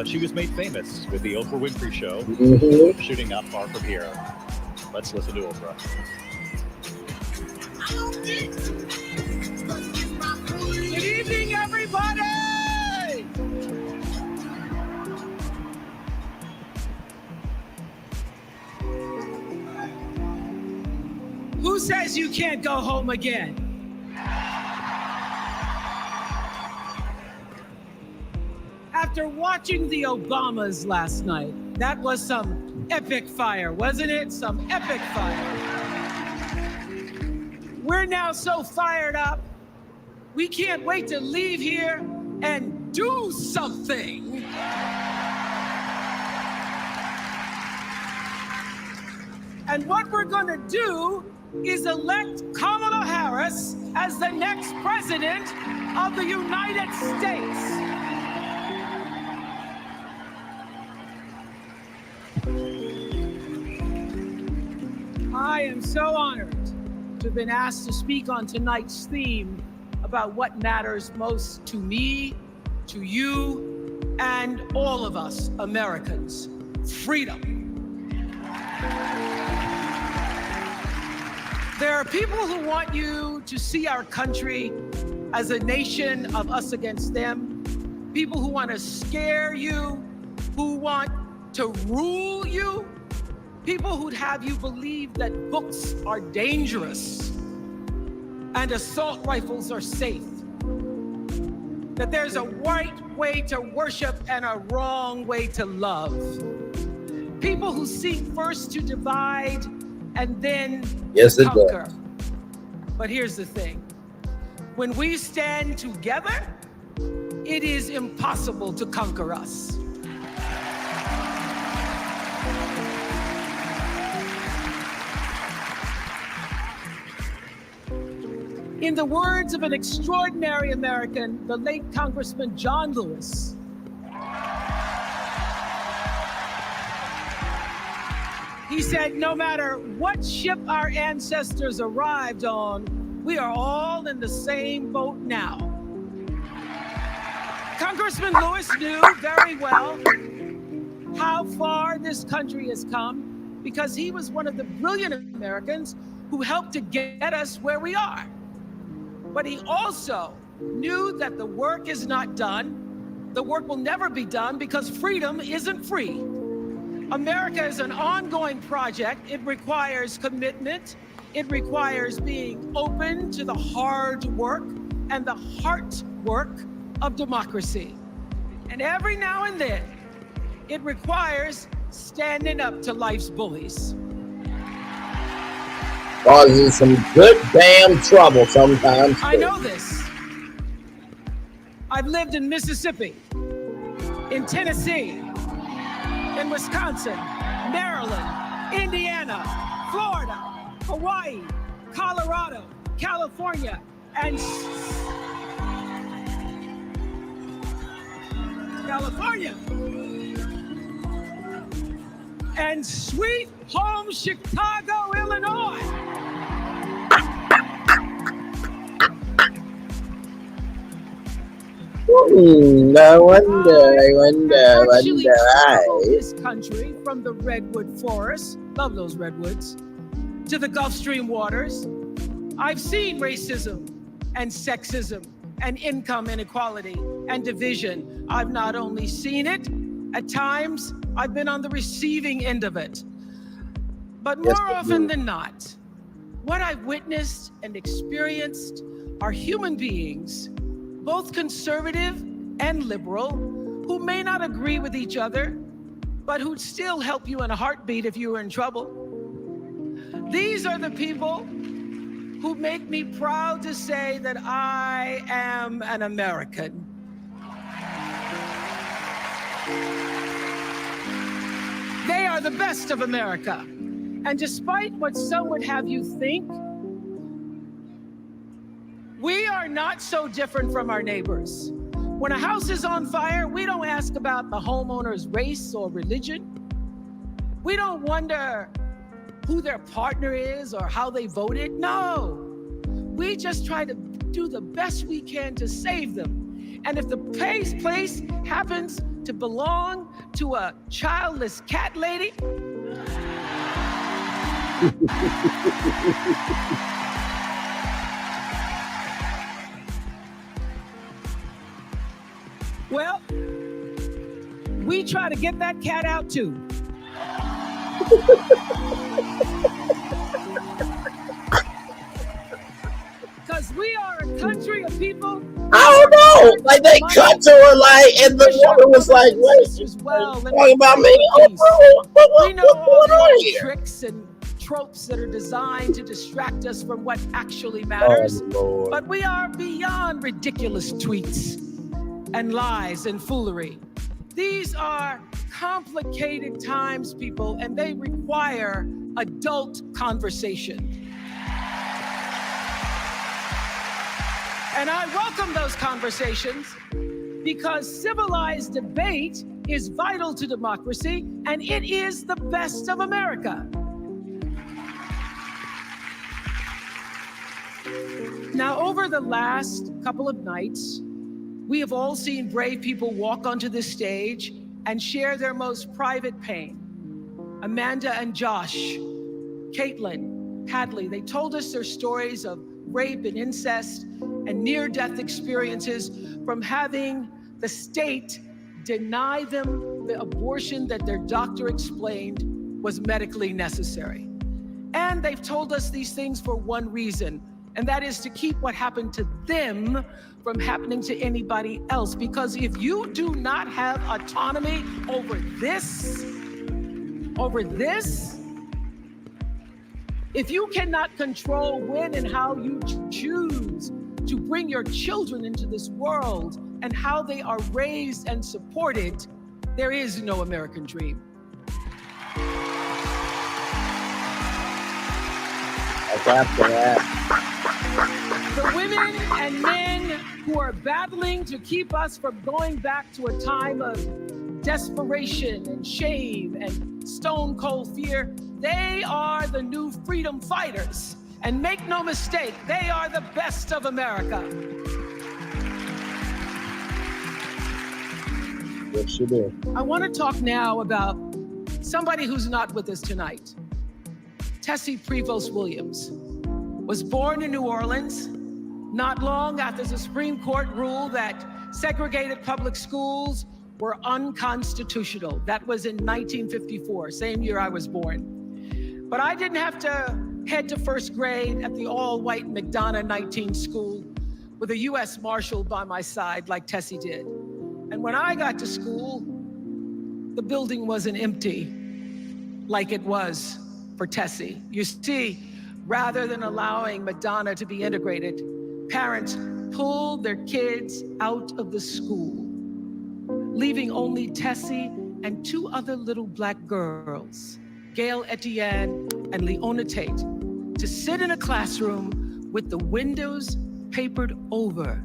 [SPEAKER 21] she was made famous with the Oprah Winfrey Show, shooting not far from here. Let's listen to Oprah.
[SPEAKER 12] Good evening, everybody! Who says you can't go home again? After watching the Obamas last night, that was some epic fire, wasn't it? Some epic fire. We're now so fired up, we can't wait to leave here and do something. And what we're gonna do is elect Kamala Harris as the next president of the United States. I am so honored to have been asked to speak on tonight's theme about what matters most to me, to you, and all of us Americans: freedom. There are people who want you to see our country as a nation of us against them, people who want to scare you, who want to rule you, people who'd have you believe that books are dangerous and assault rifles are safe, that there's a right way to worship and a wrong way to love. People who seek first to divide and then conquer. But here's the thing. When we stand together, it is impossible to conquer us. In the words of an extraordinary American, the late Congressman John Lewis, He said, no matter what ship our ancestors arrived on, we are all in the same boat now. Congressman Lewis knew very well how far this country has come because he was one of the brilliant Americans who helped to get us where we are. But he also knew that the work is not done. The work will never be done because freedom isn't free. America is an ongoing project. It requires commitment. It requires being open to the hard work and the heart work of democracy. And every now and then, it requires standing up to life's bullies.
[SPEAKER 13] Causes some good damn trouble sometimes.
[SPEAKER 12] I know this. I've lived in Mississippi, in Tennessee, in Wisconsin, Maryland, Indiana, Florida, Hawaii, Colorado, California, and and sweet home Chicago, Illinois.
[SPEAKER 13] I wonder.
[SPEAKER 12] This country from the redwood forest, love those redwoods, to the Gulf Stream waters. I've seen racism and sexism and income inequality and division. I've not only seen it, at times I've been on the receiving end of it. But more often than not, what I've witnessed and experienced are human beings, both conservative and liberal, who may not agree with each other, but who'd still help you in a heartbeat if you were in trouble. These are the people who make me proud to say that I am an American. They are the best of America. And despite what some would have you think, we are not so different from our neighbors. When a house is on fire, we don't ask about the homeowner's race or religion. We don't wonder who their partner is or how they voted. No, we just try to do the best we can to save them. And if the place happens to belong to a childless cat lady, well, we try to get that cat out too. Because we are a country of people.
[SPEAKER 13] I don't know. Like they cut to her, like, and the woman was like, "Wait, talking about me?
[SPEAKER 12] We know all the tricks and tropes that are designed to distract us from what actually matters. But we are beyond ridiculous tweets and lies and foolery. These are complicated times, people, and they require adult conversation. And I welcome those conversations because civilized debate is vital to democracy, and it is the best of America. Now, over the last couple of nights, we have all seen brave people walk onto this stage and share their most private pain. Amanda and Josh, Caitlin, Hadley, they told us their stories of rape and incest and near-death experiences from having the state deny them the abortion that their doctor explained was medically necessary. And they've told us these things for one reason, and that is to keep what happened to them from happening to anybody else. Because if you do not have autonomy over this, if you cannot control when and how you choose to bring your children into this world and how they are raised and supported, there is no American dream. The women and men who are battling to keep us from going back to a time of desperation and shame and stone cold fear, they are the new freedom fighters. And make no mistake, they are the best of America.
[SPEAKER 8] Yes, you do.
[SPEAKER 12] I want to talk now about somebody who's not with us tonight. Tessie Prevost Williams was born in New Orleans, not long after the Supreme Court ruled that segregated public schools were unconstitutional. That was in 1954, same year I was born. But I didn't have to head to first grade at the all-white McDonough 19 school with a U.S. Marshal by my side like Tessie did. And when I got to school, the building wasn't empty like it was for Tessie. You see, rather than allowing McDonough to be integrated, parents pulled their kids out of the school, leaving only Tessie and two other little black girls, Gail Etienne and Leona Tate, to sit in a classroom with the windows papered over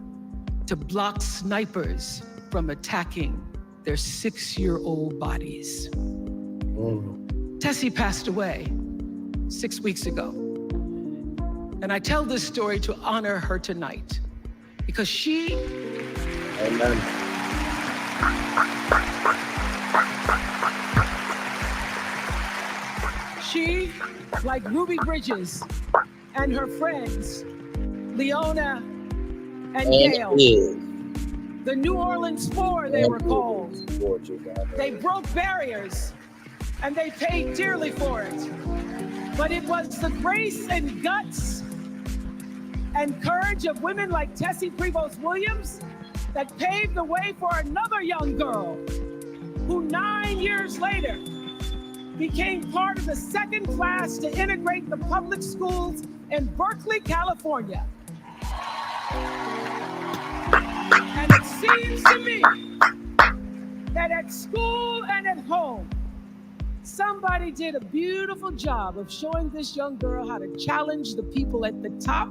[SPEAKER 12] to block snipers from attacking their 6-year-old bodies. Tessie passed away 6 weeks ago. And I tell this story to honor her tonight because she...
[SPEAKER 8] Amen.
[SPEAKER 12] She, like Ruby Bridges and her friends, Leona and Gail, the New Orleans Four, they were called. They broke barriers and they paid dearly for it. But it was the grace and guts and courage of women like Tessie Prevost Williams that paved the way for another young girl who 9 years later became part of the second class to integrate the public schools in Berkeley, California. And it seems to me that at school and at home, somebody did a beautiful job of showing this young girl how to challenge the people at the top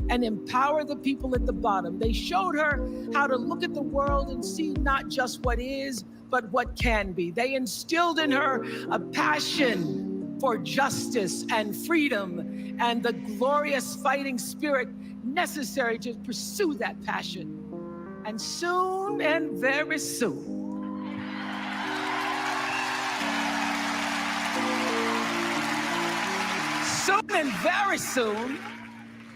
[SPEAKER 12] and empower the people at the bottom. They showed her how to look at the world and see not just what is, but what can be. They instilled in her a passion for justice and freedom and the glorious fighting spirit necessary to pursue that passion. And soon and very soon, very soon,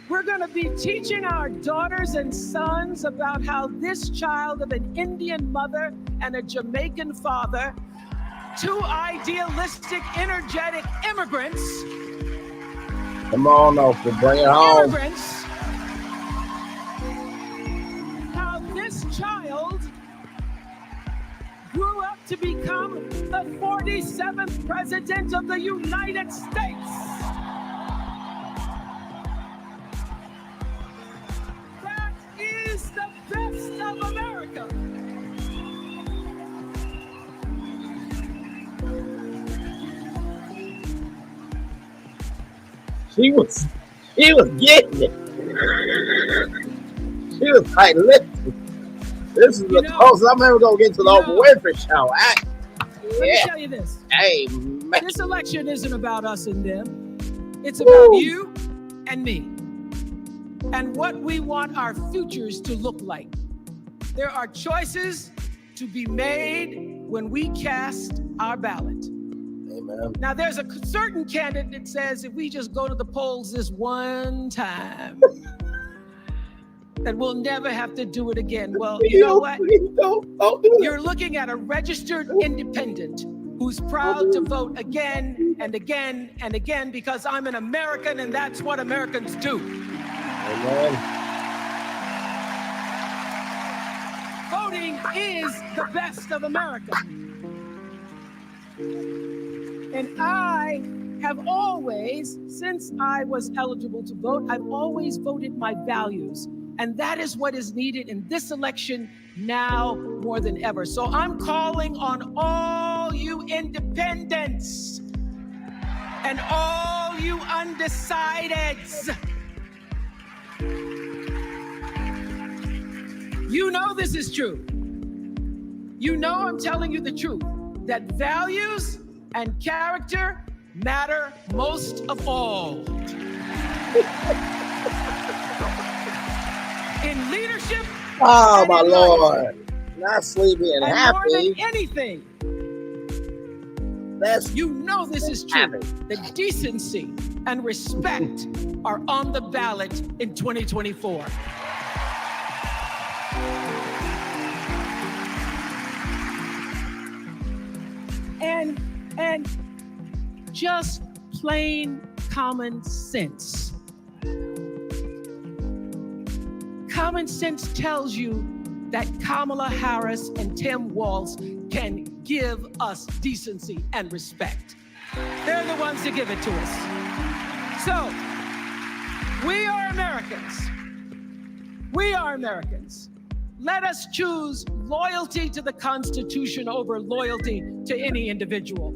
[SPEAKER 12] we're going to be teaching our daughters and sons about how this child of an Indian mother and a Jamaican father, two idealistic, energetic immigrants.
[SPEAKER 13] Come on, Uncle, bring it home.
[SPEAKER 12] Immigrants. How this child grew up to become the 47th president of the United States. The best of America.
[SPEAKER 13] She was getting it. She was tight lifted. This is the closest I'm ever gonna get to the Oprah Winfrey show.
[SPEAKER 12] Let me tell you this.
[SPEAKER 13] Hey, man.
[SPEAKER 12] This election isn't about us and them. It's about you and me. And what we want our futures to look like. There are choices to be made when we cast our ballot.
[SPEAKER 13] Amen.
[SPEAKER 12] Now, there's a certain candidate that says if we just go to the polls this one time, that we'll never have to do it again. Well, you know what?
[SPEAKER 13] Don't do it.
[SPEAKER 12] You're looking at a registered independent who's proud to vote again and again and again because I'm an American and that's what Americans do.
[SPEAKER 13] Amen.
[SPEAKER 12] Voting is the best of America. And I have always, since I was eligible to vote, I've always voted my values. And that is what is needed in this election now more than ever. So I'm calling on all you independents and all you undecideds. You know this is true. You know I'm telling you the truth, that values and character matter most of all. In leadership.
[SPEAKER 13] Oh,
[SPEAKER 12] and
[SPEAKER 13] my
[SPEAKER 12] in
[SPEAKER 13] Lord.
[SPEAKER 12] life.
[SPEAKER 13] Not sleepy and
[SPEAKER 12] More
[SPEAKER 13] happy.
[SPEAKER 12] than anything, you know this is true.
[SPEAKER 13] Happy.
[SPEAKER 12] That decency and respect are on the ballot in 2024. And just plain common sense. Common sense tells you that Kamala Harris and Tim Waltz can give us decency and respect. They're the ones to give it to us. So, we are Americans. We are Americans. Let us choose loyalty to the Constitution over loyalty to any individual.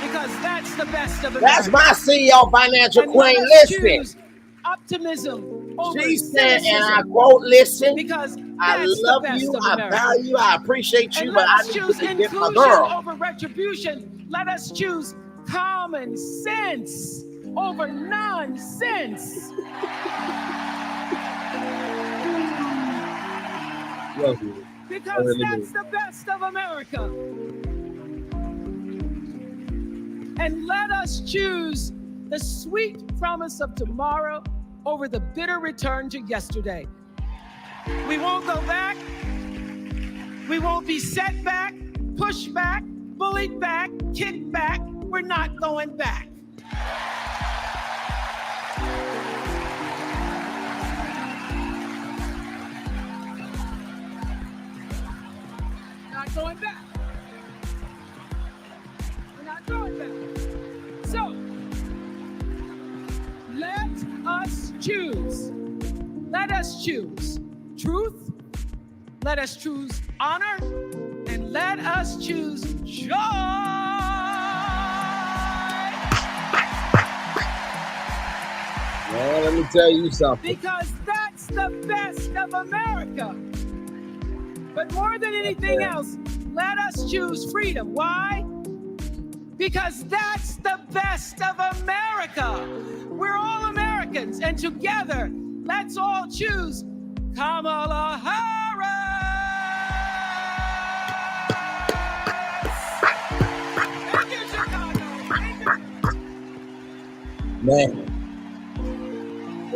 [SPEAKER 12] Because that's the best of America.
[SPEAKER 13] That's my CEO financial
[SPEAKER 12] And
[SPEAKER 13] queen.
[SPEAKER 12] let us
[SPEAKER 13] Listen.
[SPEAKER 12] choose optimism over
[SPEAKER 13] She said, and I
[SPEAKER 12] cynicism.
[SPEAKER 13] quote, listen,
[SPEAKER 12] Because
[SPEAKER 13] I
[SPEAKER 12] that's
[SPEAKER 13] love
[SPEAKER 12] the best
[SPEAKER 13] you,
[SPEAKER 12] of
[SPEAKER 13] I
[SPEAKER 12] America.
[SPEAKER 13] value you, I appreciate you,
[SPEAKER 12] And
[SPEAKER 13] but
[SPEAKER 12] let
[SPEAKER 13] I
[SPEAKER 12] us
[SPEAKER 13] need
[SPEAKER 12] choose
[SPEAKER 13] to get my
[SPEAKER 12] inclusion
[SPEAKER 13] girl.
[SPEAKER 12] over retribution. Let us choose common sense over nonsense.
[SPEAKER 13] Love you.
[SPEAKER 12] Because
[SPEAKER 13] really
[SPEAKER 12] that's the best of America. And let us choose the sweet promise of tomorrow over the bitter return to yesterday. We won't go back. We won't be set back, pushed back, bullied back, kicked back. We're not going back. Not going back. We're not going back. So, let us choose. Let us choose truth. Let us choose honor. And let us choose joy.
[SPEAKER 13] Well, let me tell you something.
[SPEAKER 12] Because that's the best of America. But more than anything else, let us choose freedom. Why? Because that's the best of America. We're all Americans, and together, let's all choose Kamala Harris. Thank you, Chicago.
[SPEAKER 13] Man.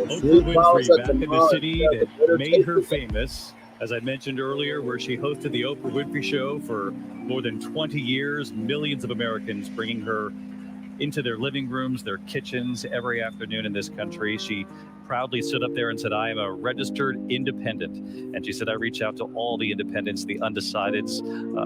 [SPEAKER 21] Oprah Winfrey back in the city that made her famous. As I mentioned earlier, where she hosted the Oprah Winfrey Show for more than 20 years, millions of Americans bringing her into their living rooms, their kitchens every afternoon in this country. She proudly stood up there and said, I am a registered independent. And she said, I reach out to all the independents, the undecideds,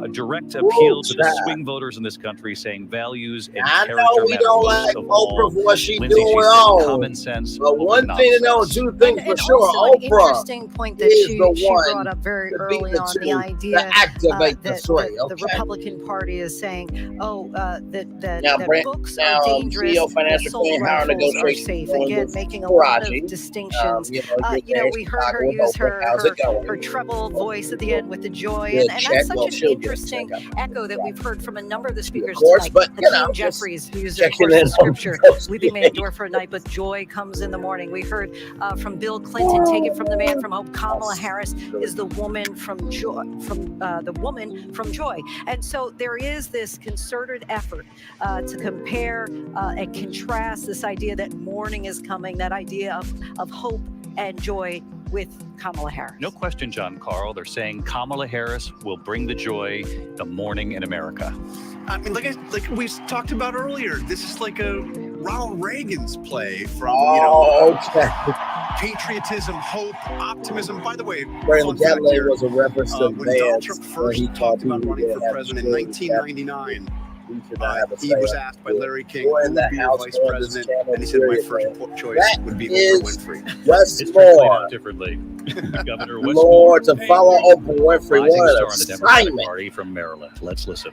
[SPEAKER 21] a direct appeal to the swing voters in this country, saying values and
[SPEAKER 13] I
[SPEAKER 21] character
[SPEAKER 13] know we
[SPEAKER 21] matter
[SPEAKER 13] don't
[SPEAKER 21] most
[SPEAKER 13] like
[SPEAKER 21] of all.
[SPEAKER 13] Oprah for what she
[SPEAKER 21] Lindsay,
[SPEAKER 13] doing
[SPEAKER 21] she said
[SPEAKER 13] wrong.
[SPEAKER 21] common sense
[SPEAKER 13] But
[SPEAKER 21] over
[SPEAKER 13] one thing to know,
[SPEAKER 21] nonsense.
[SPEAKER 13] two things for
[SPEAKER 4] And
[SPEAKER 13] sure.
[SPEAKER 4] also an
[SPEAKER 13] Oprah
[SPEAKER 4] interesting point that
[SPEAKER 13] is
[SPEAKER 4] she
[SPEAKER 13] the
[SPEAKER 4] brought
[SPEAKER 13] one
[SPEAKER 4] up very
[SPEAKER 13] to beat
[SPEAKER 4] early
[SPEAKER 13] the
[SPEAKER 4] on,
[SPEAKER 13] two,
[SPEAKER 4] the idea
[SPEAKER 13] to activate the
[SPEAKER 4] that
[SPEAKER 13] sway.
[SPEAKER 4] the
[SPEAKER 13] Okay.
[SPEAKER 4] Republican Party is saying, that
[SPEAKER 13] Now,
[SPEAKER 4] books
[SPEAKER 13] now,
[SPEAKER 4] are dangerous,
[SPEAKER 13] CEO
[SPEAKER 4] the
[SPEAKER 13] financial
[SPEAKER 4] assault
[SPEAKER 13] plan, how
[SPEAKER 4] rifles are
[SPEAKER 13] negotiations
[SPEAKER 4] safe.
[SPEAKER 13] going
[SPEAKER 4] Again,
[SPEAKER 13] with
[SPEAKER 4] making a lot of
[SPEAKER 13] Taraji.
[SPEAKER 4] distinctions.
[SPEAKER 13] You're there in
[SPEAKER 4] We heard her
[SPEAKER 13] Chicago.
[SPEAKER 4] use
[SPEAKER 13] Oprah, how's it going?
[SPEAKER 4] her treble voice at the end with the joy,
[SPEAKER 13] Good
[SPEAKER 4] and
[SPEAKER 13] check.
[SPEAKER 4] that's
[SPEAKER 13] Well,
[SPEAKER 4] such
[SPEAKER 13] she'll
[SPEAKER 4] an
[SPEAKER 13] get a
[SPEAKER 4] interesting
[SPEAKER 13] check.
[SPEAKER 4] echo that we've heard from a number of the speakers
[SPEAKER 13] Of course,
[SPEAKER 4] tonight.
[SPEAKER 13] but, you know,
[SPEAKER 4] Hakeem
[SPEAKER 13] just
[SPEAKER 4] Jeffries used, of
[SPEAKER 13] checking
[SPEAKER 4] course,
[SPEAKER 13] in
[SPEAKER 4] the
[SPEAKER 13] on
[SPEAKER 4] scripture,
[SPEAKER 13] folks.
[SPEAKER 4] weeping may endure for a night, but joy comes in the morning. We heard from Bill Clinton, take it from the man from hope. Kamala Harris is the woman from joy, the woman from joy. And so there is this concerted effort to compare and contrast this idea that morning is coming, that idea of hope and joy with Kamala Harris.
[SPEAKER 21] No question, John Carl. They're saying Kamala Harris will bring the joy, the morning in America.
[SPEAKER 2] I mean, like we talked about earlier, this is like a Ronald Reagan's play from, patriotism, hope, optimism. By the way,
[SPEAKER 13] Brandon
[SPEAKER 2] fun fact
[SPEAKER 13] Gatlin
[SPEAKER 2] here,
[SPEAKER 13] was a reference to
[SPEAKER 2] when Donald
[SPEAKER 13] Vance,
[SPEAKER 2] Trump
[SPEAKER 13] where
[SPEAKER 2] first
[SPEAKER 13] he
[SPEAKER 2] talked
[SPEAKER 13] thought
[SPEAKER 2] about
[SPEAKER 13] he
[SPEAKER 2] running
[SPEAKER 13] would
[SPEAKER 2] for
[SPEAKER 13] have
[SPEAKER 2] president in
[SPEAKER 13] to
[SPEAKER 2] 1999,
[SPEAKER 13] he
[SPEAKER 2] he was asked by Larry King who
[SPEAKER 13] in the
[SPEAKER 2] would be your
[SPEAKER 13] house
[SPEAKER 2] vice
[SPEAKER 13] on this
[SPEAKER 2] president,
[SPEAKER 13] channel,
[SPEAKER 2] and he said my
[SPEAKER 13] period,
[SPEAKER 2] first
[SPEAKER 13] man.
[SPEAKER 2] choice
[SPEAKER 13] That
[SPEAKER 2] would be
[SPEAKER 13] is
[SPEAKER 2] Oprah Winfrey.
[SPEAKER 13] Wes
[SPEAKER 21] It's played
[SPEAKER 13] Moore.
[SPEAKER 21] out differently. Governor Wes
[SPEAKER 13] Lord, to
[SPEAKER 21] Moore,
[SPEAKER 13] follow Oprah Winfrey,
[SPEAKER 21] rising
[SPEAKER 13] what
[SPEAKER 21] star
[SPEAKER 13] an
[SPEAKER 21] on the Democratic
[SPEAKER 13] assignment.
[SPEAKER 21] Party from Maryland. Let's listen.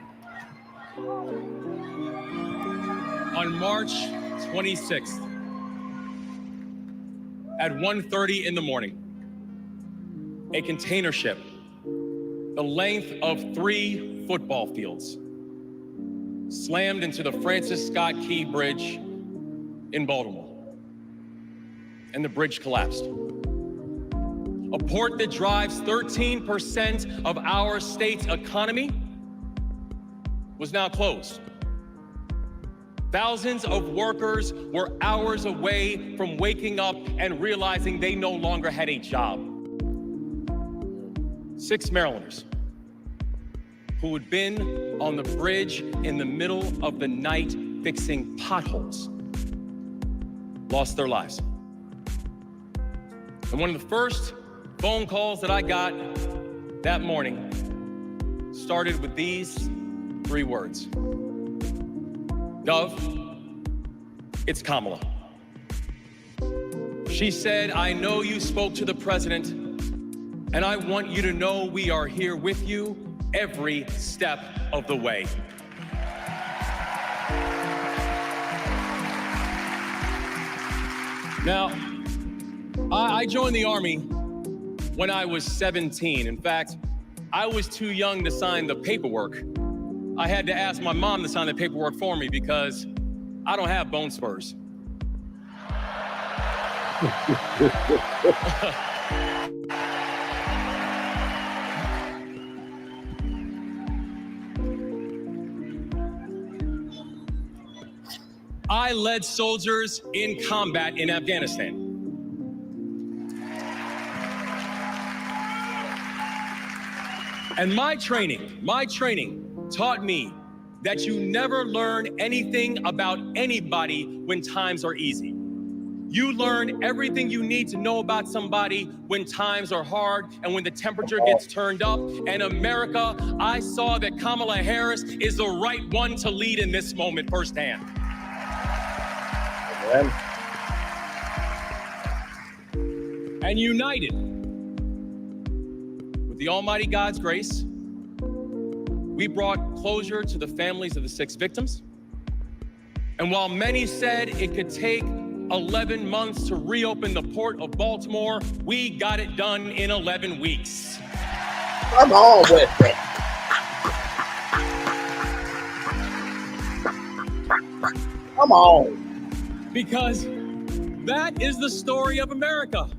[SPEAKER 7] On March 26th at 1:30 in the morning, a container ship the length of 3 football fields, slammed into the Francis Scott Key Bridge in Baltimore, and the bridge collapsed. A port that drives 13% of our state's economy was now closed. Thousands of workers were hours away from waking up and realizing they no longer had a job. 6 Marylanders who had been on the bridge in the middle of the night fixing potholes lost their lives. And one of the first phone calls that I got that morning started with these 3 words. Dove, it's Kamala. She said, I know you spoke to the president, and I want you to know we are here with you every step of the way. Now, I joined the Army when I was 17. In fact, I was too young to sign the paperwork. I had to ask my mom to sign the paperwork for me because I don't have bone spurs. I led soldiers in combat in Afghanistan. And my training taught me that you never learn anything about anybody when times are easy. You learn everything you need to know about somebody when times are hard and when the temperature gets turned up. And America, I saw that Kamala Harris is the right one to lead in this moment firsthand.
[SPEAKER 8] Amen.
[SPEAKER 7] And united with the Almighty God's grace, we brought closure to the families of the 6 victims. And while many said it could take 11 months to reopen the port of Baltimore, we got it done in 11 weeks.
[SPEAKER 13] Come on with it. Come on.
[SPEAKER 7] Because that is the story of America.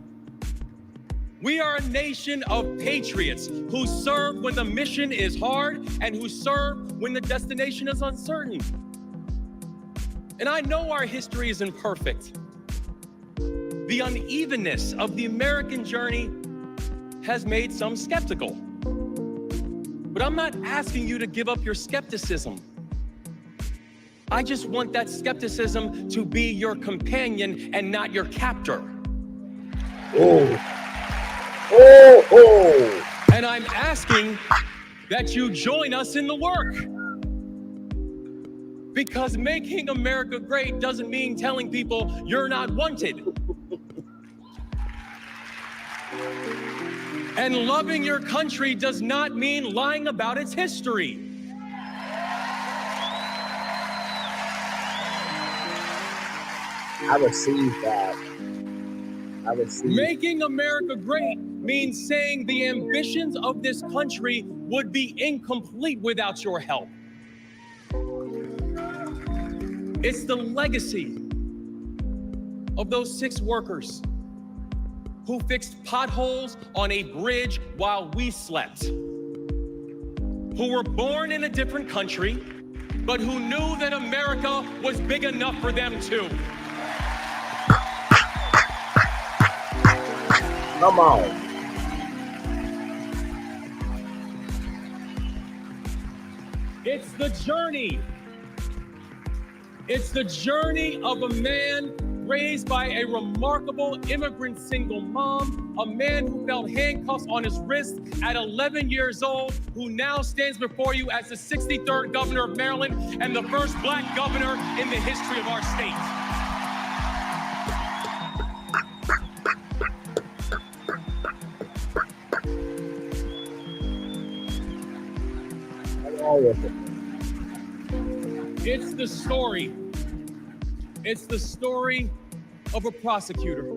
[SPEAKER 7] We are a nation of patriots who serve when the mission is hard and who serve when the destination is uncertain. And I know our history isn't perfect. The unevenness of the American journey has made some skeptical. But I'm not asking you to give up your skepticism. I just want that skepticism to be your companion and not your captor.
[SPEAKER 13] Oh. Oh, oh.
[SPEAKER 7] And I'm asking that you join us in the work. Because making America great doesn't mean telling people you're not wanted. And loving your country does not mean lying about its history.
[SPEAKER 8] I received that.
[SPEAKER 7] Making America great means saying the ambitions of this country would be incomplete without your help. It's the legacy of those 6 workers who fixed potholes on a bridge while we slept, who were born in a different country, but who knew that America was big enough for them too.
[SPEAKER 13] Come on.
[SPEAKER 7] It's the journey. It's the journey of a man raised by a remarkable immigrant single mom, a man who felt handcuffs on his wrist at 11 years old, who now stands before you as the 63rd governor of Maryland and the first Black governor in the history of our state. It's the story. It's the story of a prosecutor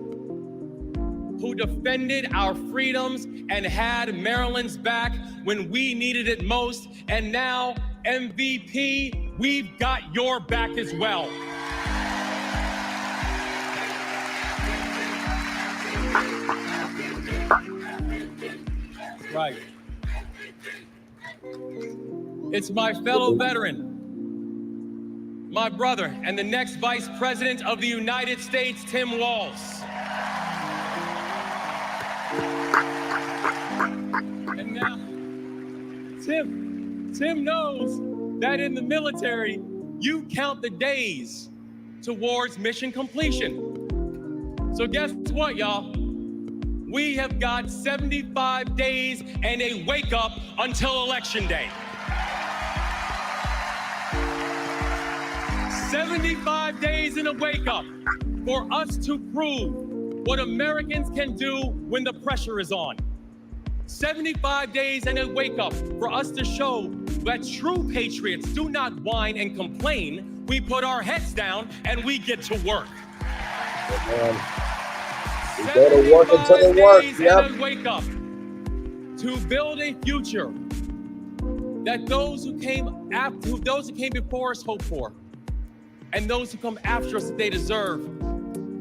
[SPEAKER 7] who defended our freedoms and had Maryland's back when we needed it most. And now, MVP, we've got your back as well. Right. It's my fellow veteran, my brother, and the next Vice President of the United States, Tim Waltz. And now, Tim knows that in the military, you count the days towards mission completion. So guess what, y'all? We have got 75 days and a wake up until Election Day. 75 days and a wake up for us to prove what Americans can do when the pressure is on. 75 days and a wake up for us to show that true patriots do not whine and complain. We put our heads down and we get to work.
[SPEAKER 13] We go to work until it works.
[SPEAKER 7] Yep. Wake up to build a future that those who came before us hope for, and those who come after us that they deserve.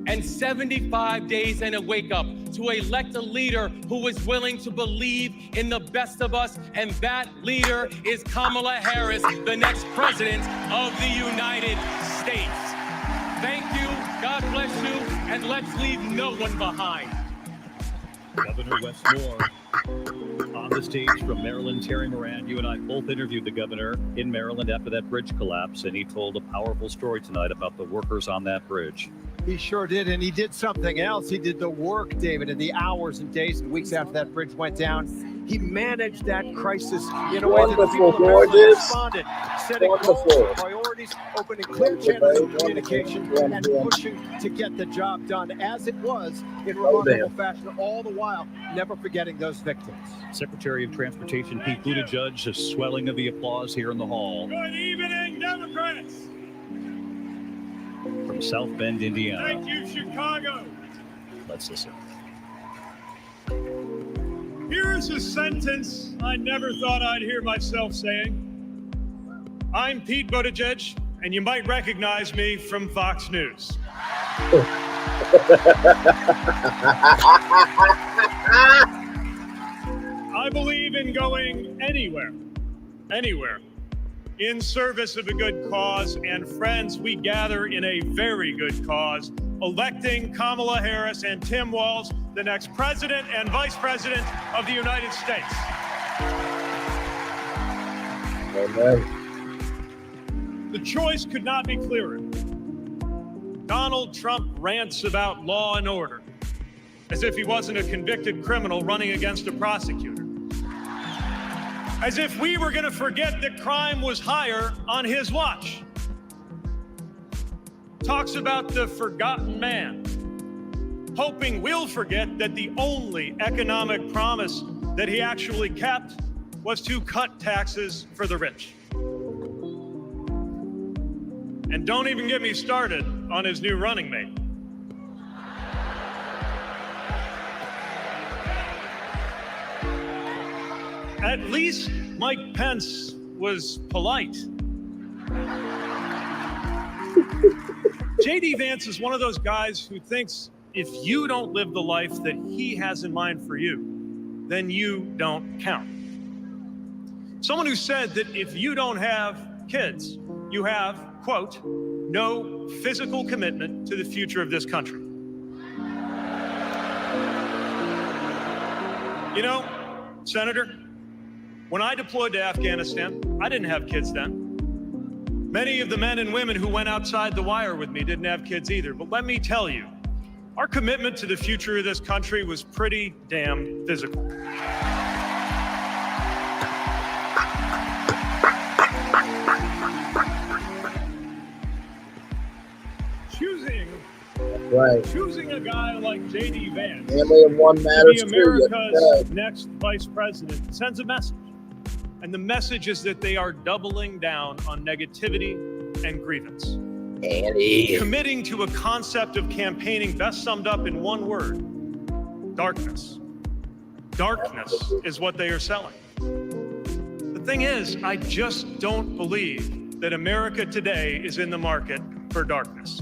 [SPEAKER 7] And 75 days and a wake up to elect a leader who is willing to believe in the best of us, and that leader is Kamala Harris, the next president of the United States. Thank you, God bless you, and let's leave no one behind.
[SPEAKER 21] Governor Wes Moore on the stage from Maryland. Terry Moran, you and I both interviewed the governor in Maryland after that bridge collapse, and he told a powerful story tonight about the workers on that bridge.
[SPEAKER 3] He sure did, and he did something else. He did the work, David, in the hours and days and weeks after that bridge went down. He managed that crisis in a way that the people of Maryland responded, setting goals, priorities, opening clear channels of communication, and pushing to get the job done as it was in remarkable fashion, all the while never forgetting those victims.
[SPEAKER 21] Secretary of Transportation Pete Buttigieg, a swelling of the applause here in the hall.
[SPEAKER 10] Good evening, Democrats.
[SPEAKER 21] From South Bend, Indiana.
[SPEAKER 10] Thank you, Chicago.
[SPEAKER 21] Let's listen.
[SPEAKER 10] Here's a sentence I never thought I'd hear myself saying. I'm Pete Buttigieg, and you might recognize me from Fox News. I believe in going anywhere, in service of a good cause, and friends, we gather in a very good cause, electing Kamala Harris and Tim Waltz, the next president and vice president of the United States.
[SPEAKER 13] Amen.
[SPEAKER 10] The choice could not be clearer. Donald Trump rants about law and order, as if he wasn't a convicted criminal running against a prosecutor. As if we were going to forget that crime was higher on his watch. Talks about the forgotten man, hoping we'll forget that the only economic promise that he actually kept was to cut taxes for the rich. And don't even get me started on his new running mate. At least Mike Pence was polite. J.D. Vance is one of those guys who thinks if you don't live the life that he has in mind for you, then you don't count. Someone who said that if you don't have kids, you have, quote, no physical commitment to the future of this country. You know, Senator, when I deployed to Afghanistan, I didn't have kids then. Many of the men and women who went outside the wire with me didn't have kids either. But let me tell you, our commitment to the future of this country was pretty damn physical. Choosing a guy like J.D. Vance
[SPEAKER 13] Family of one matters
[SPEAKER 10] to be America's next vice president sends a message. And the message is that they are doubling down on negativity and grievance. Committing to a concept of campaigning best summed up in one word: darkness. Darkness is what they are selling. The thing is, I just don't believe that America today is in the market for darkness.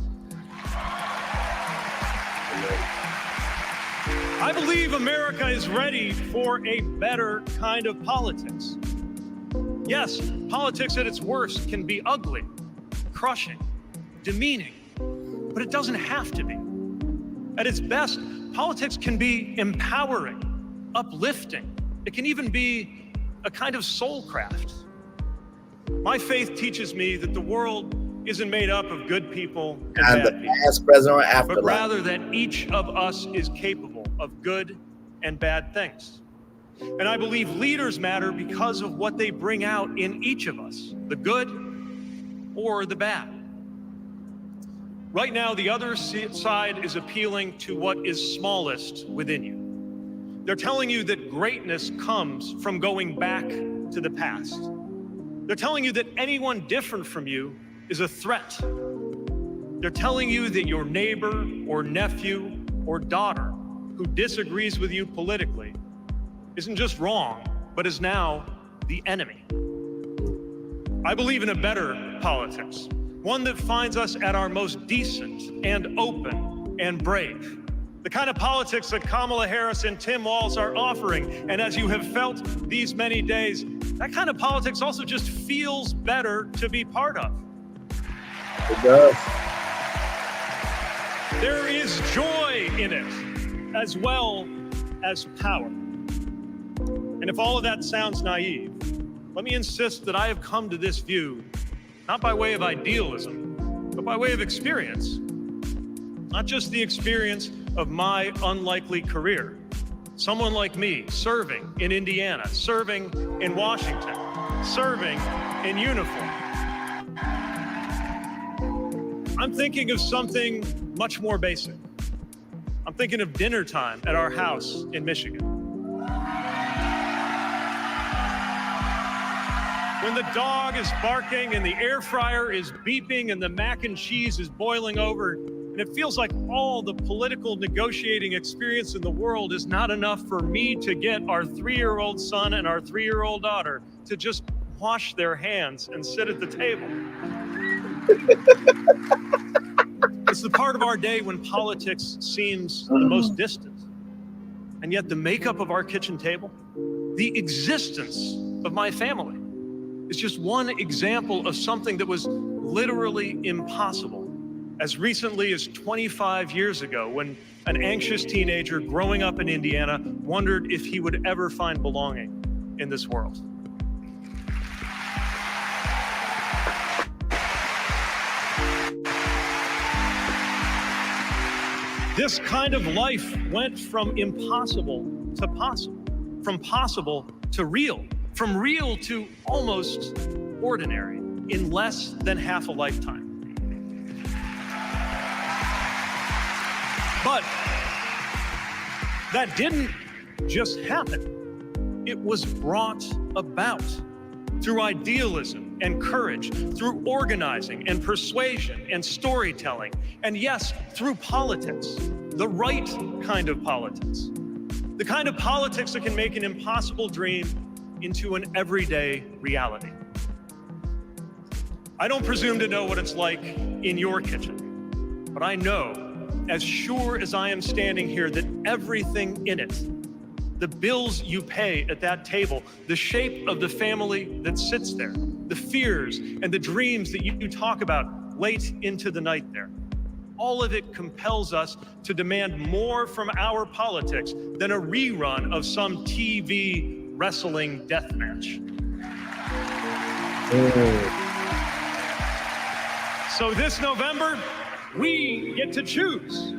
[SPEAKER 10] I believe America is ready for a better kind of politics. Yes, politics at its worst can be ugly, crushing, demeaning, but it doesn't have to be. At its best, politics can be empowering, uplifting. It can even be a kind of soul craft. My faith teaches me that the world isn't made up of good people and bad people,
[SPEAKER 13] past, present, or afterlife,
[SPEAKER 10] but rather that each of us is capable of good and bad things. And I believe leaders matter because of what they bring out in each of us, the good or the bad. Right now, the other side is appealing to what is smallest within you. They're telling you that greatness comes from going back to the past. They're telling you that anyone different from you is a threat. They're telling you that your neighbor or nephew or daughter who disagrees with you politically isn't just wrong, but is now the enemy. I believe in a better politics, one that finds us at our most decent and open and brave. The kind of politics that Kamala Harris and Tim Waltz are offering. And as you have felt these many days, that kind of politics also just feels better to be part of.
[SPEAKER 13] It does.
[SPEAKER 10] There is joy in it, as well as power. And if all of that sounds naive, let me insist that I have come to this view, not by way of idealism, but by way of experience. Not just the experience of my unlikely career. Someone like me serving in Indiana, serving in Washington, serving in uniform. I'm thinking of something much more basic. I'm thinking of dinner time at our house in Michigan. When the dog is barking and the air fryer is beeping and the mac and cheese is boiling over, and it feels like all the political negotiating experience in the world is not enough for me to get our 3-year-old son and our 3-year-old daughter to just wash their hands and sit at the table. It's the part of our day when politics seems the most distant. And yet the makeup of our kitchen table, the existence of my family, is just one example of something that was literally impossible. As recently as 25 years ago, when an anxious teenager growing up in Indiana wondered if he would ever find belonging in this world. This kind of life went from impossible to possible, from possible to real, from real to almost ordinary in less than half a lifetime. But that didn't just happen. It was brought about through idealism and courage, through organizing and persuasion and storytelling, and yes, through politics, the right kind of politics, the kind of politics that can make an impossible dream into an everyday reality. I don't presume to know what it's like in your kitchen, but I know, as sure as I am standing here, that everything in it, the bills you pay at that table, the shape of the family that sits there, the fears and the dreams that you talk about late into the night there, all of it compels us to demand more from our politics than a rerun of some TV wrestling death match. So this November, we get to choose.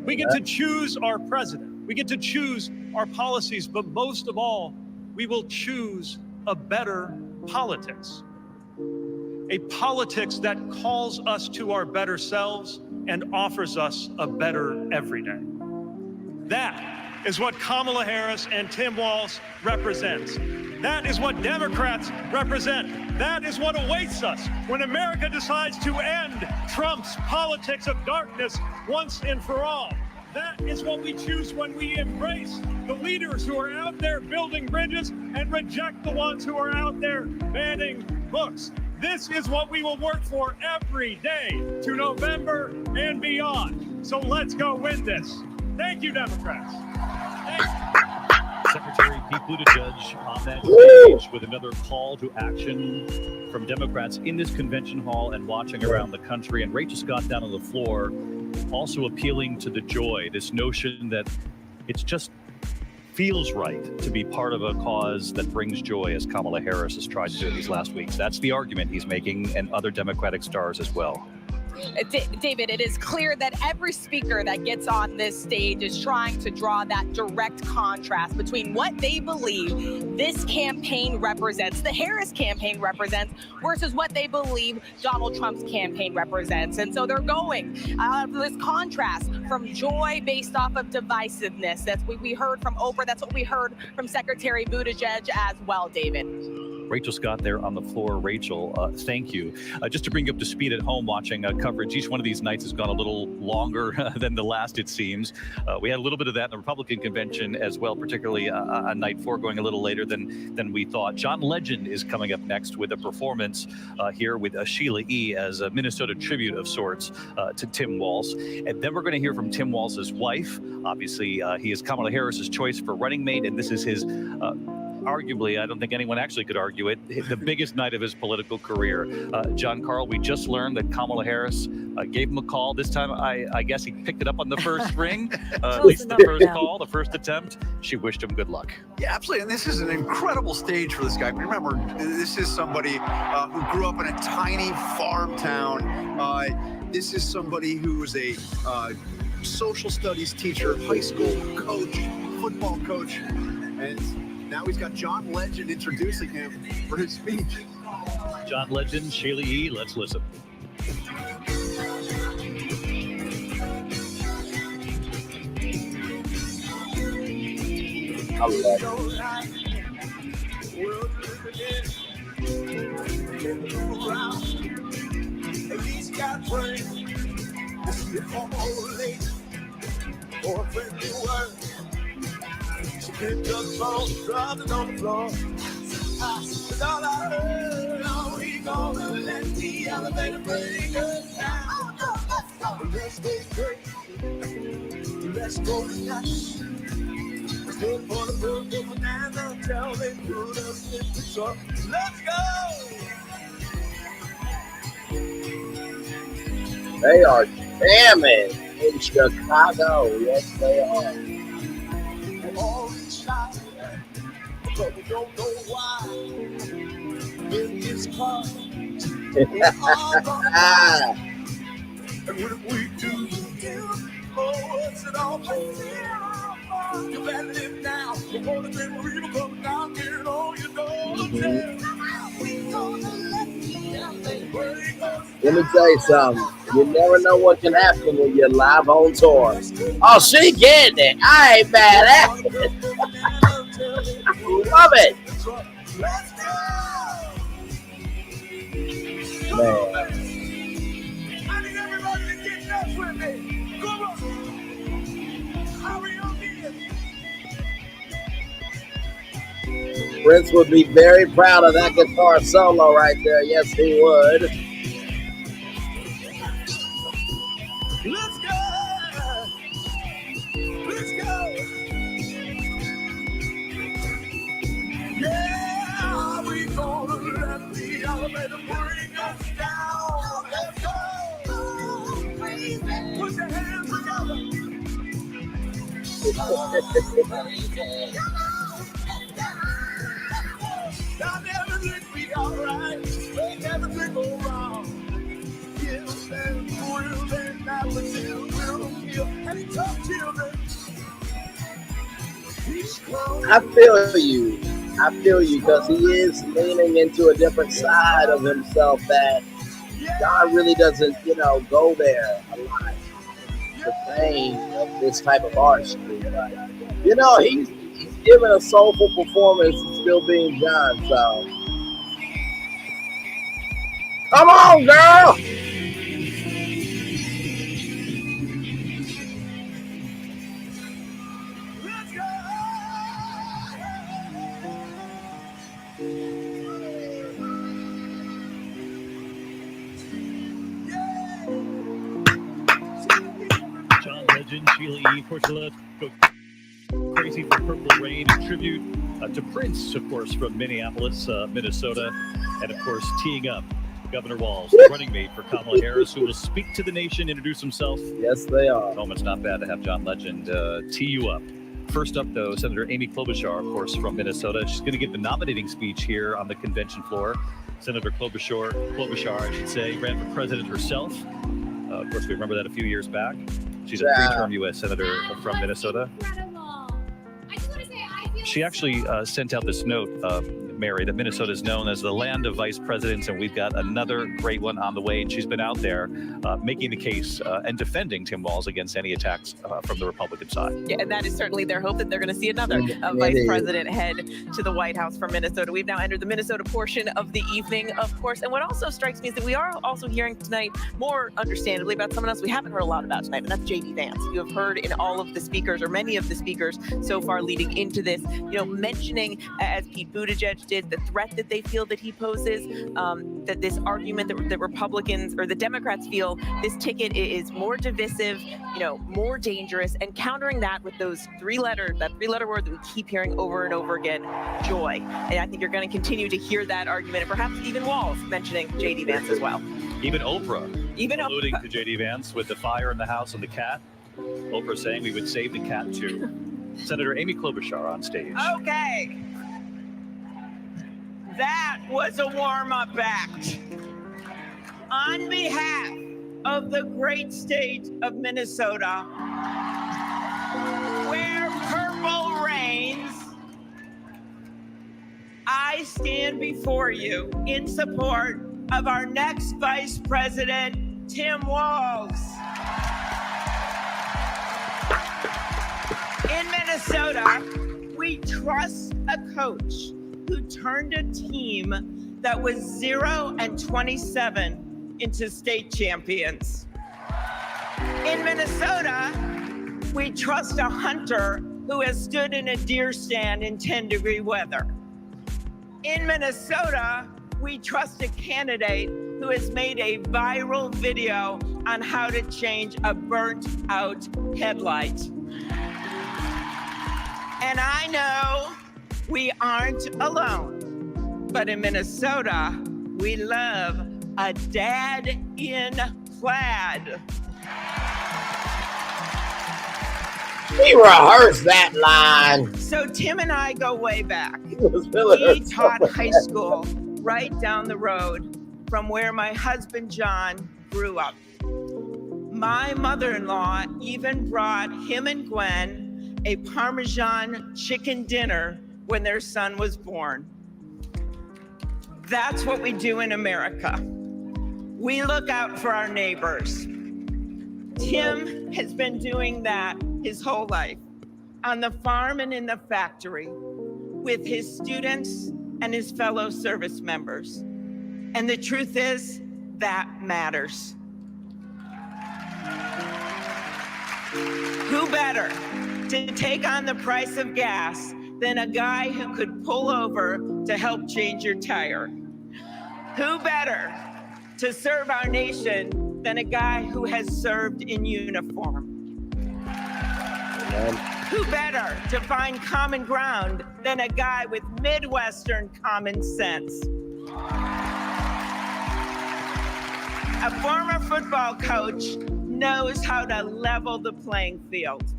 [SPEAKER 10] We get to choose our president. We get to choose our policies, but most of all, we will choose a better politics. A politics that calls us to our better selves and offers us a better everyday. That is what Kamala Harris and Tim Waltz represents. That is what Democrats represent. That is what awaits us when America decides to end Trump's politics of darkness once and for all. That is what we choose when we embrace the leaders who are out there building bridges and reject the ones who are out there banning books. This is what we will work for every day to November and beyond. So let's go win this. Thank you, Democrats.
[SPEAKER 21] Secretary Pete Buttigieg on that stage with another call to action from Democrats in this convention hall and watching around the country. And Rachel Scott down on the floor also appealing to the joy, this notion that it's just feels right to be part of a cause that brings joy, as Kamala Harris has tried to do these last weeks. That's the argument he's making, and other Democratic stars as well.
[SPEAKER 1] David, it is clear that every speaker that gets on this stage is trying to draw that direct contrast between what they believe this campaign represents, the Harris campaign represents, versus what they believe Donald Trump's campaign represents. And so they're going this contrast from joy based off of divisiveness. That's what we heard from Oprah. That's what we heard from Secretary Buttigieg as well, David.
[SPEAKER 21] Rachel Scott there on the floor. Rachel, thank you. Just to bring you up to speed at home watching coverage, each one of these nights has gone a little longer than the last, it seems. We had a little bit of that in the Republican convention as well, particularly on night 4 going a little later than we thought. John Legend is coming up next with a performance here with Sheila E. as a Minnesota tribute of sorts to Tim Waltz. And then we're going to hear from Tim Waltz's wife. Obviously, he is Kamala Harris's choice for running mate, and this is his arguably, I don't think anyone actually could argue it, the biggest night of his political career. John Carl, we just learned that Kamala Harris gave him a call. This time, I guess he picked it up on the first ring, at least the first call, the first attempt. She wished him good luck.
[SPEAKER 2] Yeah, absolutely. And this is an incredible stage for this guy. Remember, this is somebody who grew up in a tiny farm town. This is somebody who was a social studies teacher, high school coach, football coach, and now he's got John Legend introducing him for his speech.
[SPEAKER 21] John Legend, Sheila E., let's listen.
[SPEAKER 8] I love
[SPEAKER 6] It just falls, dropping on the floor. But all I heard, are we gonna let the elevator bring us down? Let's go crazy. Let's go tonight. Let's go for the book of banana. Tell me through the simply truck. Let's go!
[SPEAKER 8] They are jamming in Chicago. Yes, they are.
[SPEAKER 6] All inside, but we don't know why. In this car, we all gonna and what we do? Oh, what's it all for? You better live now. The one that been real coming down, get it on, you know the tale. We gonna let the break us.
[SPEAKER 8] Let me tell you something. You never know what can happen when you're live on tour. Oh, she getting it. I ain't mad at it. Love it. Man.
[SPEAKER 6] I need everybody to get nuts with me. Come on. Hurry up here.
[SPEAKER 8] Prince would be very proud of that guitar solo right there. Yes, he would.
[SPEAKER 6] Let's go. Let's go. Yeah, we gonna let the elevator bring us down. Let's go. Put your hands together. Now everything be alright. Make everything go wrong. Yes, and will and now until we'll heal. And he told children.
[SPEAKER 8] I feel you. I feel you because he is leaning into a different side of himself that God really doesn't, go there a lot. The pain of this type of artistry. But, he's giving a soulful performance and still being John. So, come on, girl.
[SPEAKER 21] Sheila E. Porcellet, go crazy for Purple Rain, a tribute to Prince, of course, from Minneapolis, Minnesota, and of course, teeing up Governor Walz, the running mate for Kamala Harris, who will speak to the nation, introduce himself.
[SPEAKER 8] Yes, they are.
[SPEAKER 21] Oh, it's not bad to have John Legend tee you up. First up, though, Senator Amy Klobuchar, of course, from Minnesota. She's going to give the nominating speech here on the convention floor. Senator Klobuchar, I should say, ran for president herself. Of course, we remember that a few years back. She's a three-term U.S. Senator from Minnesota. She actually sent out this note, Mary, that Minnesota is known as the land of vice presidents, and we've got another great one on the way. And she's been out there making the case and defending Tim Walz against any attacks from the Republican side.
[SPEAKER 1] Yeah, and that is certainly their hope, that they're going to see another vice president head to the White House from Minnesota. We've now entered the Minnesota portion of the evening, of course. And what also strikes me is that we are also hearing tonight, more understandably, about someone else we haven't heard a lot about tonight, and that's J.D. Vance. You have heard in all of the speakers, or many of the speakers so far leading into this, mentioning, as Pete Buttigieg did, the threat that they feel that he poses, that this argument that Republicans or the Democrats feel this ticket is more divisive, more dangerous, and countering that with that three-letter word that we keep hearing over and over again, joy. And I think you're going to continue to hear that argument, and perhaps even Walz mentioning J.D. Vance as well.
[SPEAKER 21] Even Oprah alluding to J.D. Vance with the fire in the house and the cat. Oprah saying we would save the cat too. Senator Amy Klobuchar on stage.
[SPEAKER 12] Okay. That was a warm-up act. On behalf of the great state of Minnesota, where purple reigns, I stand before you in support of our next Vice President, Tim Walz. In Minnesota, we trust a coach who turned a team that was 0-27 into state champions. In Minnesota, we trust a hunter who has stood in a deer stand in 10-degree weather. In Minnesota, we trust a candidate who has made a viral video on how to change a burnt-out headlight. And I know we aren't alone, but in Minnesota, we love a dad in plaid.
[SPEAKER 8] He rehearsed that line.
[SPEAKER 12] So Tim and I go way back. He taught high school right down the road from where my husband John grew up. My mother-in-law even brought him and Gwen a Parmesan chicken dinner when their son was born. That's what we do in America. We look out for our neighbors. Tim has been doing that his whole life, on the farm and in the factory, with his students and his fellow service members. And the truth is, that matters. Who better to take on the price of gas than a guy who could pull over to help change your tire? Who better to serve our nation than a guy who has served in uniform? Who better to find common ground than a guy with Midwestern common sense? A former football coach knows how to level the playing field.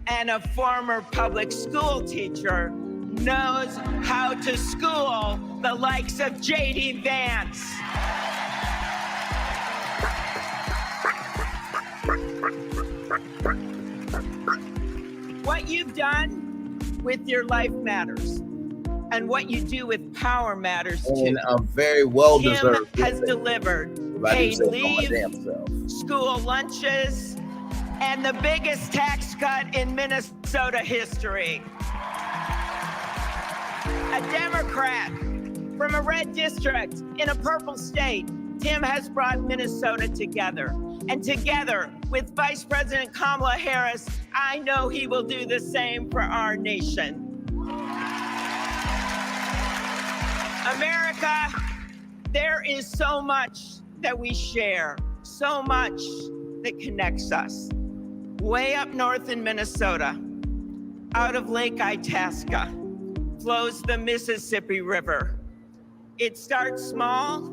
[SPEAKER 12] And a former public school teacher knows how to school the likes of J.D. Vance. What you've done with your life matters, and what you do with power matters too.
[SPEAKER 8] And a very well-deserved
[SPEAKER 12] Tim has delivered paid leave, school lunches, and the biggest tax cut in Minnesota history. A Democrat from a red district in a purple state, Tim has brought Minnesota together. And together with Vice President Kamala Harris, I know he will do the same for our nation. America, there is so much that we share, so much that connects us.
[SPEAKER 14] way up north in Minnesota, out of Lake Itasca, flows the Mississippi River. It starts small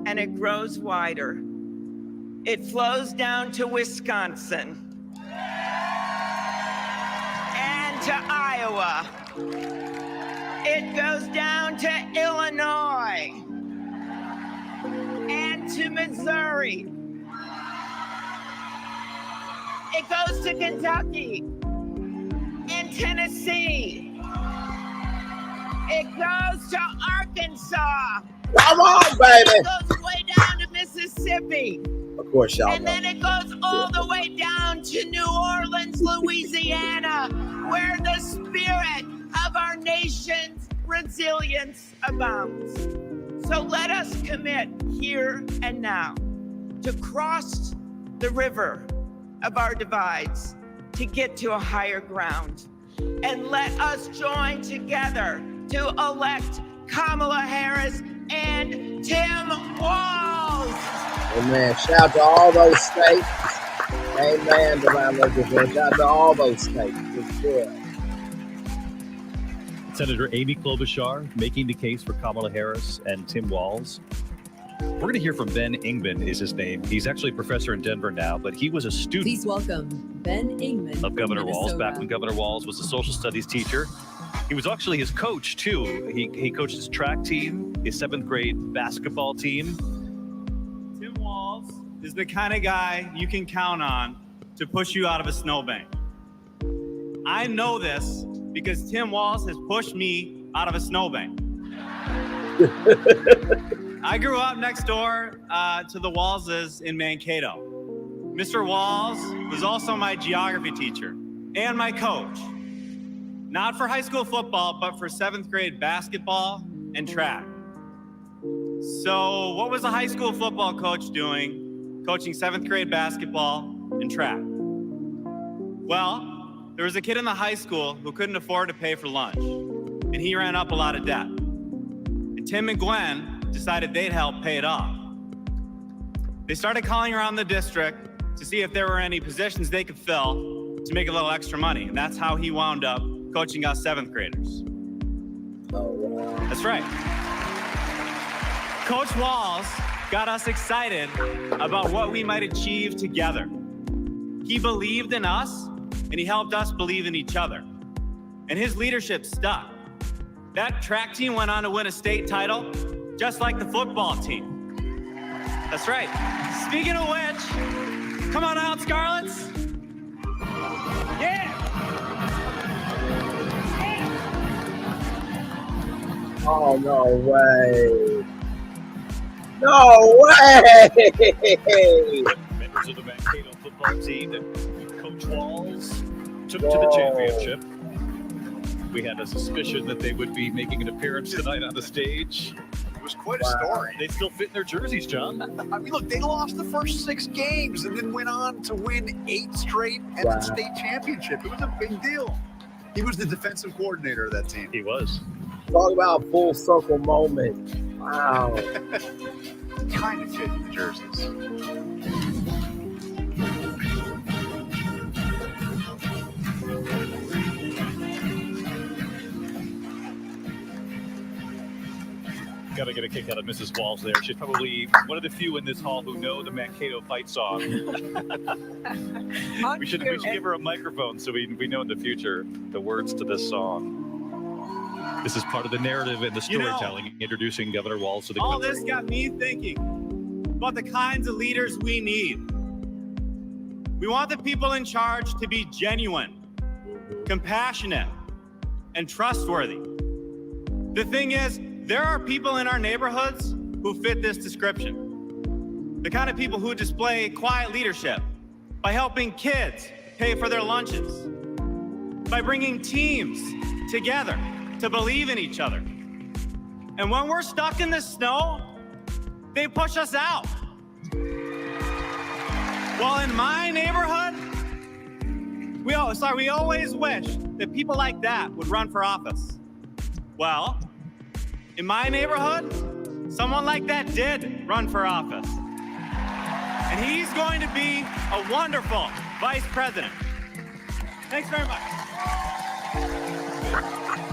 [SPEAKER 14] and it grows wider. It flows down to Wisconsin and to Iowa. It goes down to Illinois and to Missouri. It goes to Kentucky and Tennessee. It goes to Arkansas.
[SPEAKER 8] Come on, baby.
[SPEAKER 14] It goes way down to Mississippi.
[SPEAKER 8] Of course, y'all
[SPEAKER 14] And then it goes all the way down to New Orleans, Louisiana, where the spirit of our nation's resilience abounds. So let us commit here and now to cross the river of our divides to get to a higher ground. And let us join together to elect Kamala Harris and Tim Waltz.
[SPEAKER 8] Amen. Shout out to all those states. Amen. Divine Shout out to all those states. It's good.
[SPEAKER 21] Senator Amy Klobuchar making the case for Kamala Harris and Tim Walz. We're going to hear from Ben Ingman is his name. He's actually a professor in Denver now, but he was a student.
[SPEAKER 15] Please welcome Ben Ingman
[SPEAKER 21] Of Governor Walz,
[SPEAKER 15] Minnesota.
[SPEAKER 21] back when Governor Walz was a social studies teacher. He was actually his coach, too. He coached his track team, his 7th grade basketball team.
[SPEAKER 16] Tim Walz is the kind of guy you can count on to push you out of a snowbank. I know this because Tim Walz has pushed me out of a snowbank. I grew up next door to the Walzes in Mankato. Mr. Walz was also my geography teacher and my coach. Not for high school football, but for 7th grade basketball and track. So what was a high school football coach doing, coaching 7th grade basketball and track? Well, there was a kid in the high school who couldn't afford to pay for lunch, and he ran up a lot of debt. And Tim and Gwen decided they'd help pay it off. They started calling around the district to see if there were any positions they could fill to make a little extra money. And that's how he wound up coaching us 7th graders.
[SPEAKER 8] Oh, wow.
[SPEAKER 16] That's right. Coach Walz got us excited about what we might achieve together. He believed in us, and he helped us believe in each other. And his leadership stuck. That track team went on to win a state title, just like the football team. That's right. Speaking of which, come on out, Scarlets. Yeah.
[SPEAKER 8] Oh, no way. No way.
[SPEAKER 21] Members of the Mankato football team that Coach Walz took to the championship. We had a suspicion that they would be making an appearance tonight on the stage.
[SPEAKER 2] It was quite a story.
[SPEAKER 21] They still fit in their jerseys, John.
[SPEAKER 2] I mean, look, they lost the first 6 games and then went on to win 8 straight and the state championship. It was a big deal. He was the defensive coordinator of that team.
[SPEAKER 21] He was.
[SPEAKER 8] Talk about a full circle moment. Wow.
[SPEAKER 2] Kind of fit in the jerseys.
[SPEAKER 21] Got to get a kick out of Mrs. Walz there. She's probably one of the few in this hall who know the Mankato fight song. we should give her a microphone so we know in the future the words to this song. This is part of the narrative and the storytelling, introducing Governor Walz to the
[SPEAKER 16] All
[SPEAKER 21] country.
[SPEAKER 16] this got me thinking about the kinds of leaders we need. We want the people in charge to be genuine, compassionate, and trustworthy. The thing is, there are people in our neighborhoods who fit this description. The kind of people who display quiet leadership by helping kids pay for their lunches, by bringing teams together to believe in each other. And when we're stuck in the snow, they push us out. Well, in my neighborhood, we always wish that people like that would run for office. Well, in my neighborhood, someone like that did run for office. And he's going to be a wonderful Vice President. Thanks very much.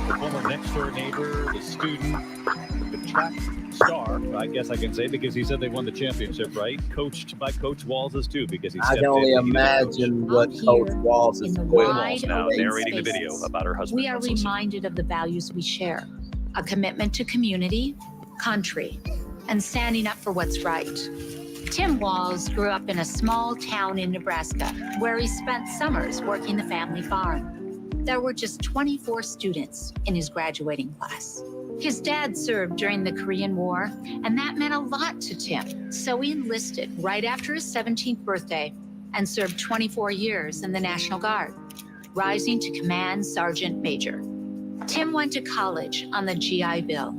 [SPEAKER 21] The former next-door neighbor, the student, the track star, I guess I can say, because he said they won the championship, right? Coached by Coach Walls too, because he stepped
[SPEAKER 8] I can only
[SPEAKER 21] in.
[SPEAKER 8] imagine what Coach Walls is going
[SPEAKER 21] Walls now narrating the video about her husband.
[SPEAKER 9] We are reminded of the values we share: a commitment to community, country, and standing up for what's right. Tim Walls grew up in a small town in Nebraska where he spent summers working the family farm. There were just 24 students in his graduating class. His dad served during the Korean War, and that meant a lot to Tim. So he enlisted right after his 17th birthday and served 24 years in the National Guard, rising to Command Sergeant Major. Tim went to college on the GI Bill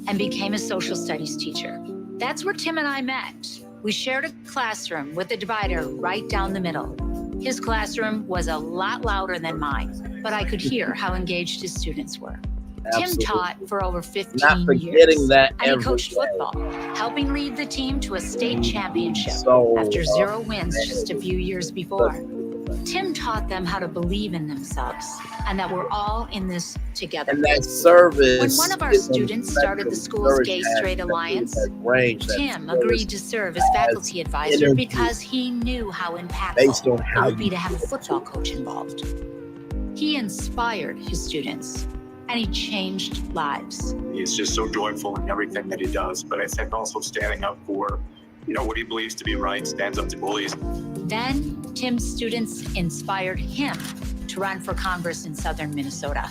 [SPEAKER 9] and became a social studies teacher. That's where Tim and I met. We shared a classroom with a divider right down the middle. His classroom was a lot louder than mine, but I could hear how engaged his students were.
[SPEAKER 8] Absolutely.
[SPEAKER 9] Tim taught for over 15
[SPEAKER 8] Not forgetting
[SPEAKER 9] years,
[SPEAKER 8] that
[SPEAKER 9] and he
[SPEAKER 8] every
[SPEAKER 9] coached
[SPEAKER 8] day.
[SPEAKER 9] football, helping lead the team to a state championship
[SPEAKER 8] So,
[SPEAKER 9] after 0 wins just a few years before. Tim taught them how to believe in themselves and that we're all in this together.
[SPEAKER 8] And that service.
[SPEAKER 9] When one of our
[SPEAKER 8] is an
[SPEAKER 9] students started the school's
[SPEAKER 8] service
[SPEAKER 9] Gay
[SPEAKER 8] aspect
[SPEAKER 9] Straight
[SPEAKER 8] that
[SPEAKER 9] Alliance,
[SPEAKER 8] range, that
[SPEAKER 9] Tim
[SPEAKER 8] service
[SPEAKER 9] agreed to serve as faculty advisor
[SPEAKER 8] energy
[SPEAKER 9] because he knew how
[SPEAKER 8] based
[SPEAKER 9] impactful
[SPEAKER 8] on
[SPEAKER 9] it
[SPEAKER 8] how
[SPEAKER 9] would be
[SPEAKER 8] you
[SPEAKER 9] to have a football coach involved. He inspired his students, and he changed lives.
[SPEAKER 17] He's just so joyful in everything that he does, but I think also standing up for, what he believes to be right, stands up to bullies.
[SPEAKER 9] Then, Tim's students inspired him to run for Congress in southern Minnesota.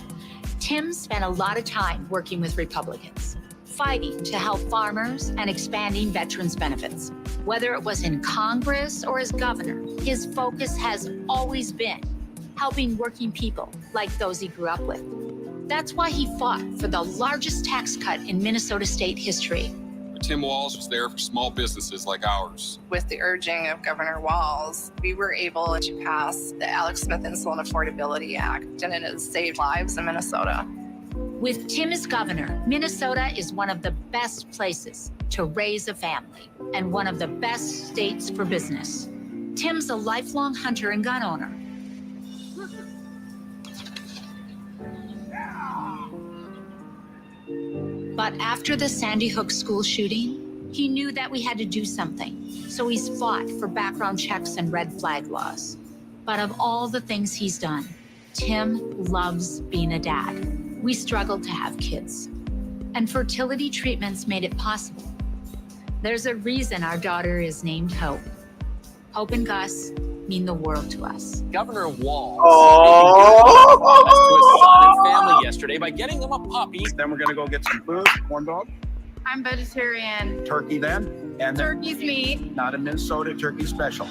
[SPEAKER 9] Tim spent a lot of time working with Republicans, fighting to help farmers and expanding veterans' benefits. Whether it was in Congress or as governor, his focus has always been helping working people like those he grew up with. That's why he fought for the largest tax cut in Minnesota state history.
[SPEAKER 18] Tim Walz was there for small businesses like ours.
[SPEAKER 20] With the urging of Governor Walz, we were able to pass the Alex Smith Insulin Affordability Act, and it has saved lives in Minnesota.
[SPEAKER 9] With Tim as governor, Minnesota is one of the best places to raise a family and one of the best states for business. Tim's a lifelong hunter and gun owner. But after the Sandy Hook school shooting, he knew that we had to do something. So he's fought for background checks and red flag laws. But of all the things he's done, Tim loves being a dad. We struggled to have kids, and fertility treatments made it possible. There's a reason our daughter is named Hope. Hope and Gus mean the world to us.
[SPEAKER 18] Governor Walz
[SPEAKER 8] to
[SPEAKER 18] his son and family yesterday by getting them a puppy.
[SPEAKER 19] Then we're gonna go get some food, corn dog,
[SPEAKER 20] I'm vegetarian.
[SPEAKER 19] turkey then, and
[SPEAKER 20] Turkey's meat.
[SPEAKER 19] not a Minnesota turkey special.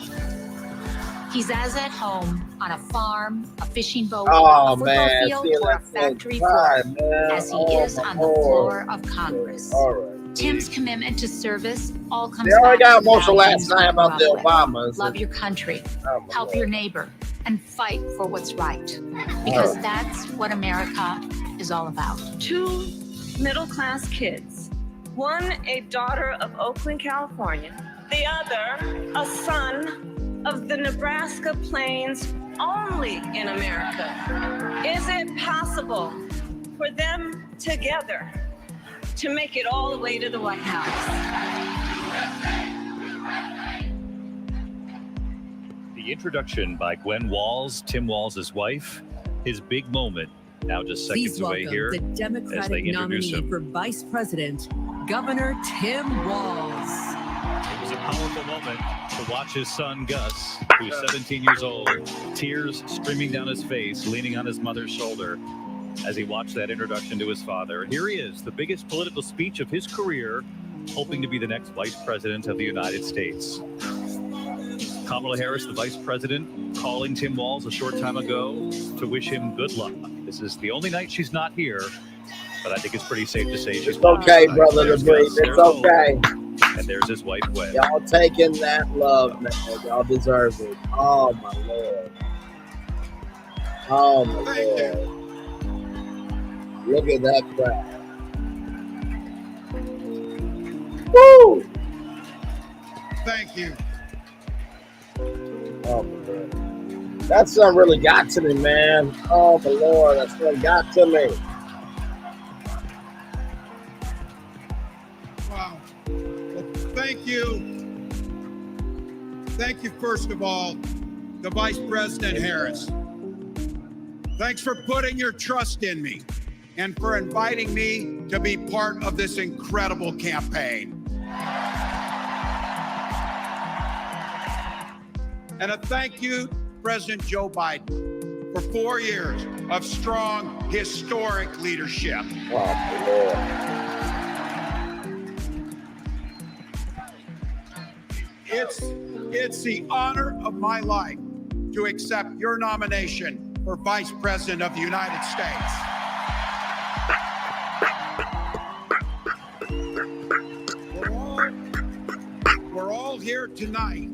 [SPEAKER 9] He's as at home on a farm, a fishing boat,
[SPEAKER 8] Oh,
[SPEAKER 9] a football
[SPEAKER 8] man.
[SPEAKER 9] field,
[SPEAKER 8] See,
[SPEAKER 9] or a
[SPEAKER 8] that's so
[SPEAKER 9] factory floor,
[SPEAKER 8] fine, man.
[SPEAKER 9] as he
[SPEAKER 8] Oh,
[SPEAKER 9] is
[SPEAKER 8] my
[SPEAKER 9] on the
[SPEAKER 8] Lord.
[SPEAKER 9] floor of Congress.
[SPEAKER 8] All right.
[SPEAKER 9] Tim's commitment to service all comes
[SPEAKER 8] They already
[SPEAKER 9] back
[SPEAKER 8] got
[SPEAKER 9] to
[SPEAKER 8] emotional
[SPEAKER 9] values
[SPEAKER 8] last night
[SPEAKER 9] we
[SPEAKER 8] about the
[SPEAKER 9] grew up with.
[SPEAKER 8] Obamas.
[SPEAKER 9] Love your country,
[SPEAKER 8] Oh, my
[SPEAKER 9] help
[SPEAKER 8] Lord.
[SPEAKER 9] your neighbor, and fight for what's right. Because that's what America is all about.
[SPEAKER 23] 2 middle-class kids. One, a daughter of Oakland, California. The other, a son of the Nebraska Plains, only in America. Is it possible for them together to make it all the way to the White House?
[SPEAKER 21] The introduction by Gwen Walz, Tim Walz's wife, his big moment, now just seconds
[SPEAKER 15] Please
[SPEAKER 21] away
[SPEAKER 15] welcome
[SPEAKER 21] here
[SPEAKER 15] the
[SPEAKER 21] as they
[SPEAKER 15] Democratic
[SPEAKER 21] introduce
[SPEAKER 15] nominee
[SPEAKER 21] him.
[SPEAKER 15] for Vice President, Governor Tim Walz.
[SPEAKER 21] It was a powerful moment to watch his son Gus, who's 17 years old, tears streaming down his face, leaning on his mother's shoulder as he watched that introduction to his father. Here he is, the biggest political speech of his career, hoping to be the next vice president of the United States. Kamala Harris, the vice president, calling Tim Walz a short time ago to wish him good luck. This is the only night she's not here, but I think it's pretty safe to say she's
[SPEAKER 8] It's okay,
[SPEAKER 21] tonight.
[SPEAKER 8] brother,
[SPEAKER 21] There's
[SPEAKER 8] to breathe.
[SPEAKER 21] Gus,
[SPEAKER 8] It's
[SPEAKER 21] there's Hope,
[SPEAKER 8] okay.
[SPEAKER 21] and there's his wife, Gwen.
[SPEAKER 8] Y'all taking that love, man. Y'all deserve it. Oh, my Lord. Oh, my Lord. Look at that crowd. Woo!
[SPEAKER 24] Thank you.
[SPEAKER 8] Oh, my God. That song really got to me, man. Oh, my Lord, that song got to me.
[SPEAKER 5] Wow. Well, thank you. Thank you, first of all, to Vice President Harris. Thanks for putting your trust in me and for inviting me to be part of this incredible campaign. And a thank you, President Joe Biden, for 4 years of strong, historic leadership. It's the honor of my life to accept your nomination for Vice President of the United States. We're all here tonight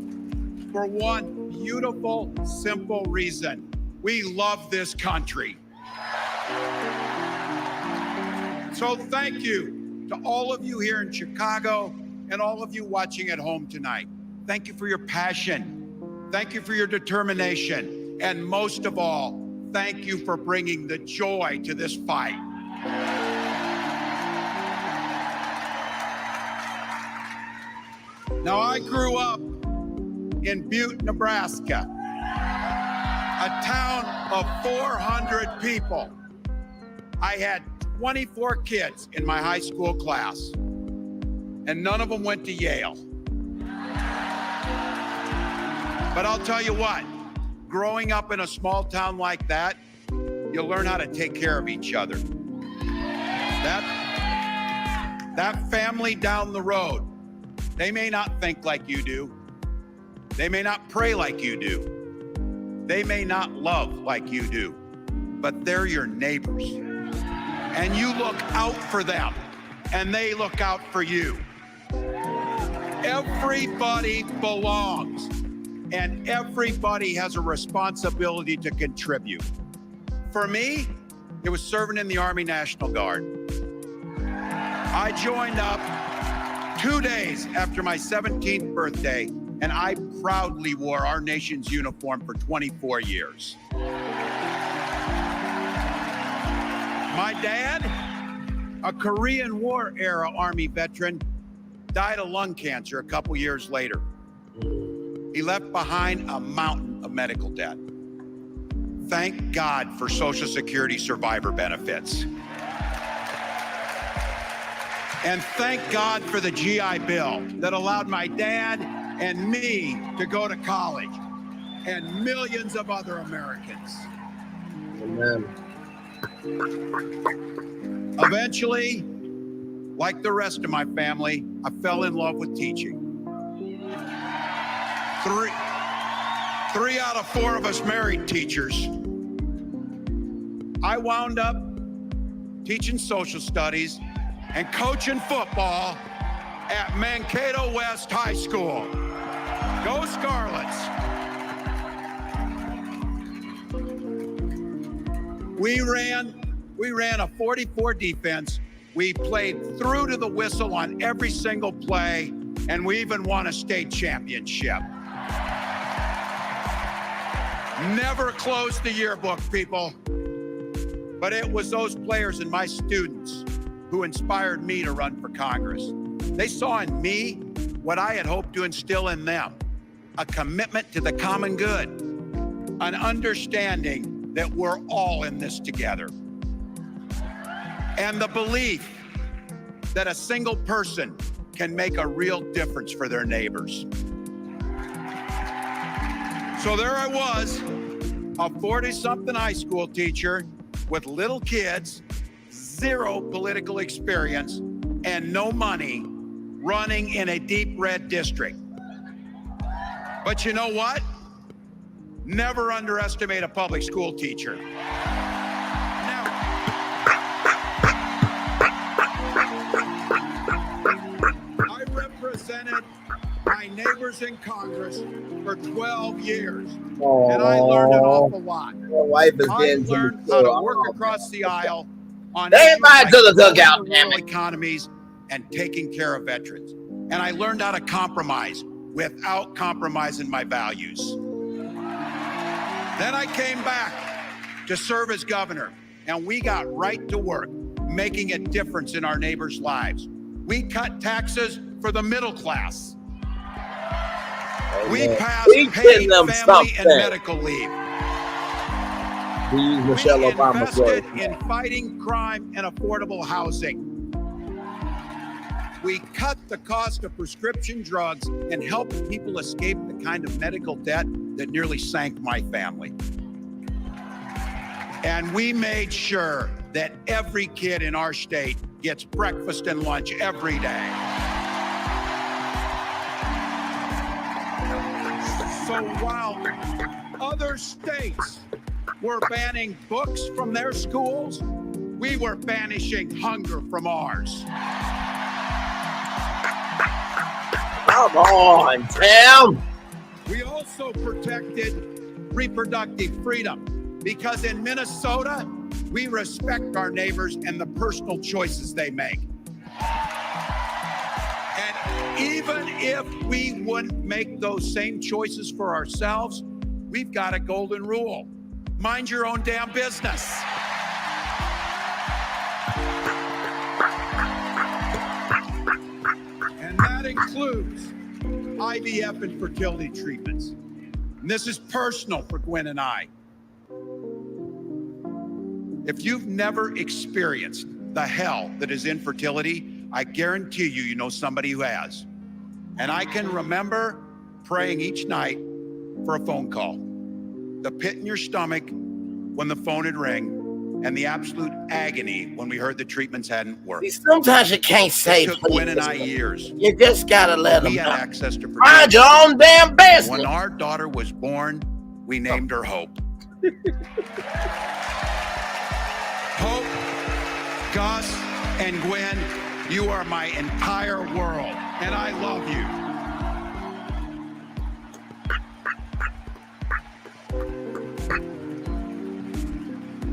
[SPEAKER 5] for one beautiful, simple reason. We love this country. So thank you to all of you here in Chicago and all of you watching at home tonight. Thank you for your passion. Thank you for your determination. And most of all, thank you for bringing the joy to this fight. Now, I grew up in Butte, Nebraska, a town of 400 people. I had 24 kids in my high school class, and none of them went to Yale. But I'll tell you what, growing up in a small town like that, you learn how to take care of each other. That family down the road, they may not think like you do. They may not pray like you do. They may not love like you do, but they're your neighbors. And you look out for them, and they look out for you. Everybody belongs, and everybody has a responsibility to contribute. For me, it was serving in the Army National Guard. I joined up 2 days after my 17th birthday, and I proudly wore our nation's uniform for 24 years. My dad, a Korean War era Army veteran, died of lung cancer a couple years later. He left behind a mountain of medical debt. Thank God for Social Security survivor benefits. And thank God for the GI Bill that allowed my dad and me to go to college, and millions of other Americans.
[SPEAKER 8] Amen.
[SPEAKER 5] Eventually, like the rest of my family, I fell in love with teaching. Three out of 4 of us married teachers. I wound up teaching social studies and coaching football at Mankato West High School. Go Scarlets! We ran a 44 defense. We played through to the whistle on every single play, and we even won a state championship. Never closed the yearbook, people. But it was those players and my students who inspired me to run for Congress. They saw in me what I had hoped to instill in them, a commitment to the common good, an understanding that we're all in this together, and the belief that a single person can make a real difference for their neighbors. So there I was, a 40-something high school teacher with little kids, 0 political experience, and no money, running in a deep red district. But you know what? Never underestimate a public school teacher. Never. I represented my neighbors in Congress for 12 years, and I learned an awful lot.
[SPEAKER 8] Wife is
[SPEAKER 5] I
[SPEAKER 8] getting
[SPEAKER 5] learned how to work across the aisle on
[SPEAKER 8] everybody to the dugout, damn it.
[SPEAKER 5] economies and taking care of veterans. And I learned how to compromise without compromising my values. Then I came back to serve as governor, and we got right to work making a difference in our neighbors' lives. We cut taxes for the middle class. We passed paid family and medical leave.
[SPEAKER 8] We
[SPEAKER 5] invested in fighting crime and affordable housing. We cut the cost of prescription drugs and helped people escape the kind of medical debt that nearly sank my family. And we made sure that every kid in our state gets breakfast and lunch every day. So while other states were banning books from their schools, we were banishing hunger from ours.
[SPEAKER 8] Come on, Tim.
[SPEAKER 5] We also protected reproductive freedom because in Minnesota, we respect our neighbors and the personal choices they make. And even if we wouldn't make those same choices for ourselves, we've got a golden rule. Mind your own damn business. And that includes IVF and fertility treatments. And this is personal for Gwen and I. If you've never experienced the hell that is infertility, I guarantee you know somebody who has. And I can remember praying each night for a phone call. The pit in your stomach when the phone would ring, and the absolute agony when we heard the treatments hadn't worked.
[SPEAKER 8] See, sometimes you can't say
[SPEAKER 5] it took Gwen and I years.
[SPEAKER 8] You just gotta let them
[SPEAKER 5] We had
[SPEAKER 8] know.
[SPEAKER 5] access to
[SPEAKER 8] Mind your own damn business.
[SPEAKER 5] When our daughter was born, we named her Hope. Hope, Gus, and Gwen, you are my entire world, and I love you.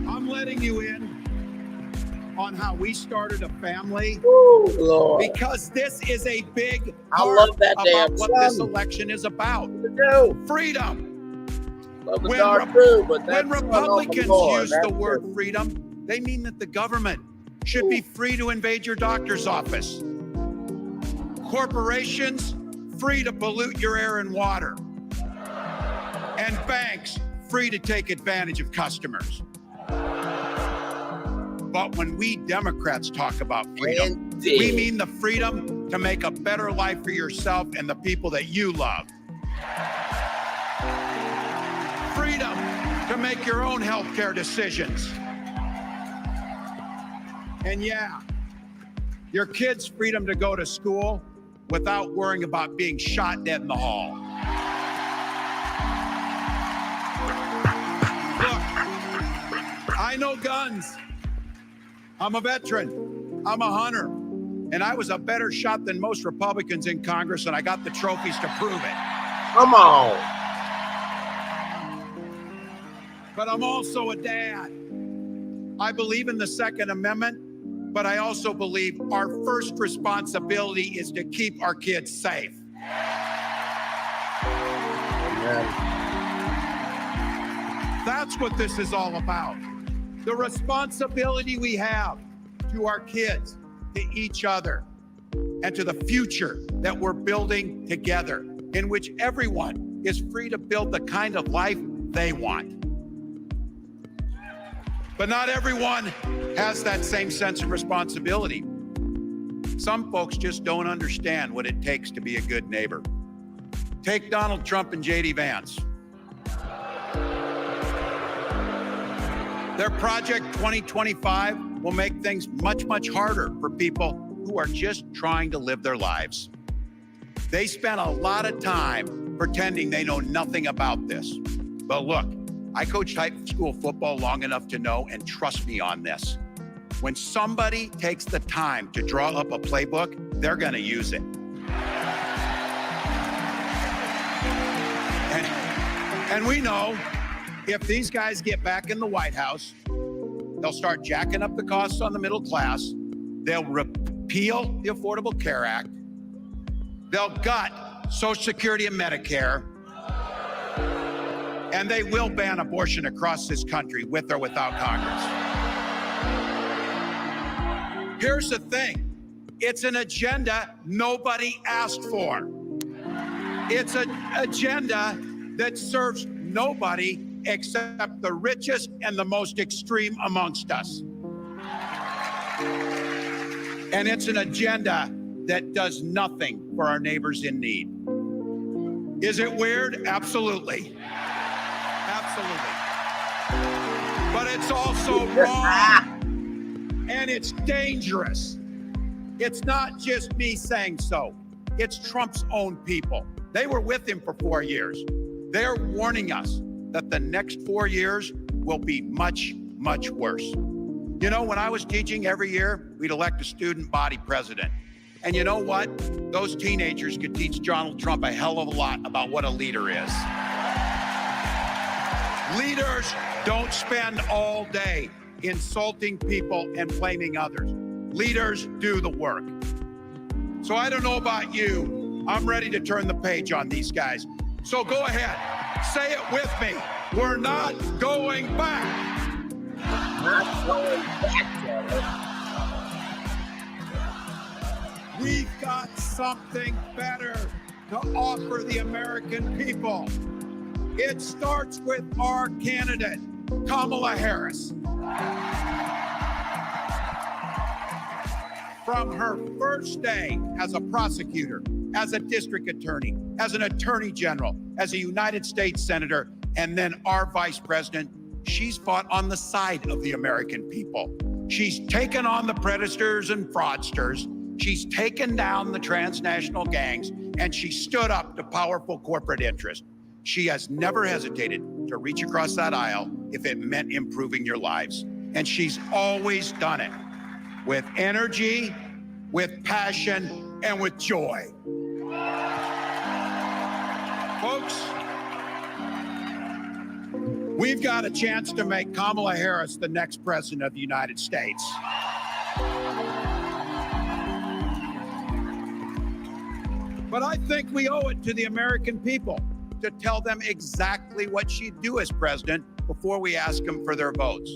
[SPEAKER 5] I'm letting you in on how we started a family.
[SPEAKER 8] Ooh, Lord.
[SPEAKER 5] Because this is a big
[SPEAKER 8] I
[SPEAKER 5] part
[SPEAKER 8] love that
[SPEAKER 5] about
[SPEAKER 8] damn
[SPEAKER 5] what
[SPEAKER 8] son.
[SPEAKER 5] this election is about.
[SPEAKER 8] When
[SPEAKER 5] Freedom. When Republicans use the word freedom, they mean that the government should be free to invade your doctor's office. Corporations free to pollute your air and water. And banks free to take advantage of customers. But when we Democrats talk about freedom, we mean the freedom to make a better life for yourself and the people that you love. Freedom to make your own healthcare decisions. And yeah, your kids' freedom to go to school without worrying about being shot dead in the hall. Look, I know guns. I'm a veteran. I'm a hunter. And I was a better shot than most Republicans in Congress, and I got the trophies to prove it.
[SPEAKER 8] Come on.
[SPEAKER 5] But I'm also a dad. I believe in the Second Amendment, but I also believe our first responsibility is to keep our kids safe. That's what this is all about. The responsibility we have to our kids, to each other, and to the future that we're building together, in which everyone is free to build the kind of life they want. But not everyone has that same sense of responsibility. Some folks just don't understand what it takes to be a good neighbor. Take Donald Trump and J.D. Vance. Their Project 2025 will make things much, much harder for people who are just trying to live their lives. They spent a lot of time pretending they know nothing about this. But look, I coached high school football long enough to know, and trust me on this, when somebody takes the time to draw up a playbook, they're gonna use it. And we know if these guys get back in the White House, they'll start jacking up the costs on the middle class. They'll repeal the Affordable Care Act. They'll gut Social Security and Medicare. And they will ban abortion across this country with or without Congress. Here's the thing. It's an agenda nobody asked for. It's an agenda that serves nobody except the richest and the most extreme amongst us. And it's an agenda that does nothing for our neighbors in need. Is it weird? Absolutely. Absolutely. But it's also wrong. And it's dangerous. It's not just me saying so. It's Trump's own people. They were with him for 4 years. They're warning us that the next 4 years will be much, much worse. You know, when I was teaching every year, we'd elect a student body president. And you know what? Those teenagers could teach Donald Trump a hell of a lot about what a leader is. Leaders don't spend all day insulting people and blaming others. Leaders do the work. So I don't know about you. I'm ready to turn the page on these guys. So go ahead. Say it with me. We're not going back.
[SPEAKER 8] Not going back,
[SPEAKER 5] We've got something better to offer the American people. It starts with our candidate, Kamala Harris. From her first day as a prosecutor, as a district attorney, as an attorney general, as a United States senator, and then our vice president, she's fought on the side of the American people. She's taken on the predators and fraudsters. She's taken down the transnational gangs, and she stood up to powerful corporate interests. She has never hesitated to reach across that aisle if it meant improving your lives. And she's always done it with energy, with passion, and with joy. Folks, we've got a chance to make Kamala Harris the next president of the United States. But I think we owe it to the American people to tell them exactly what she'd do as president before we ask them for their votes.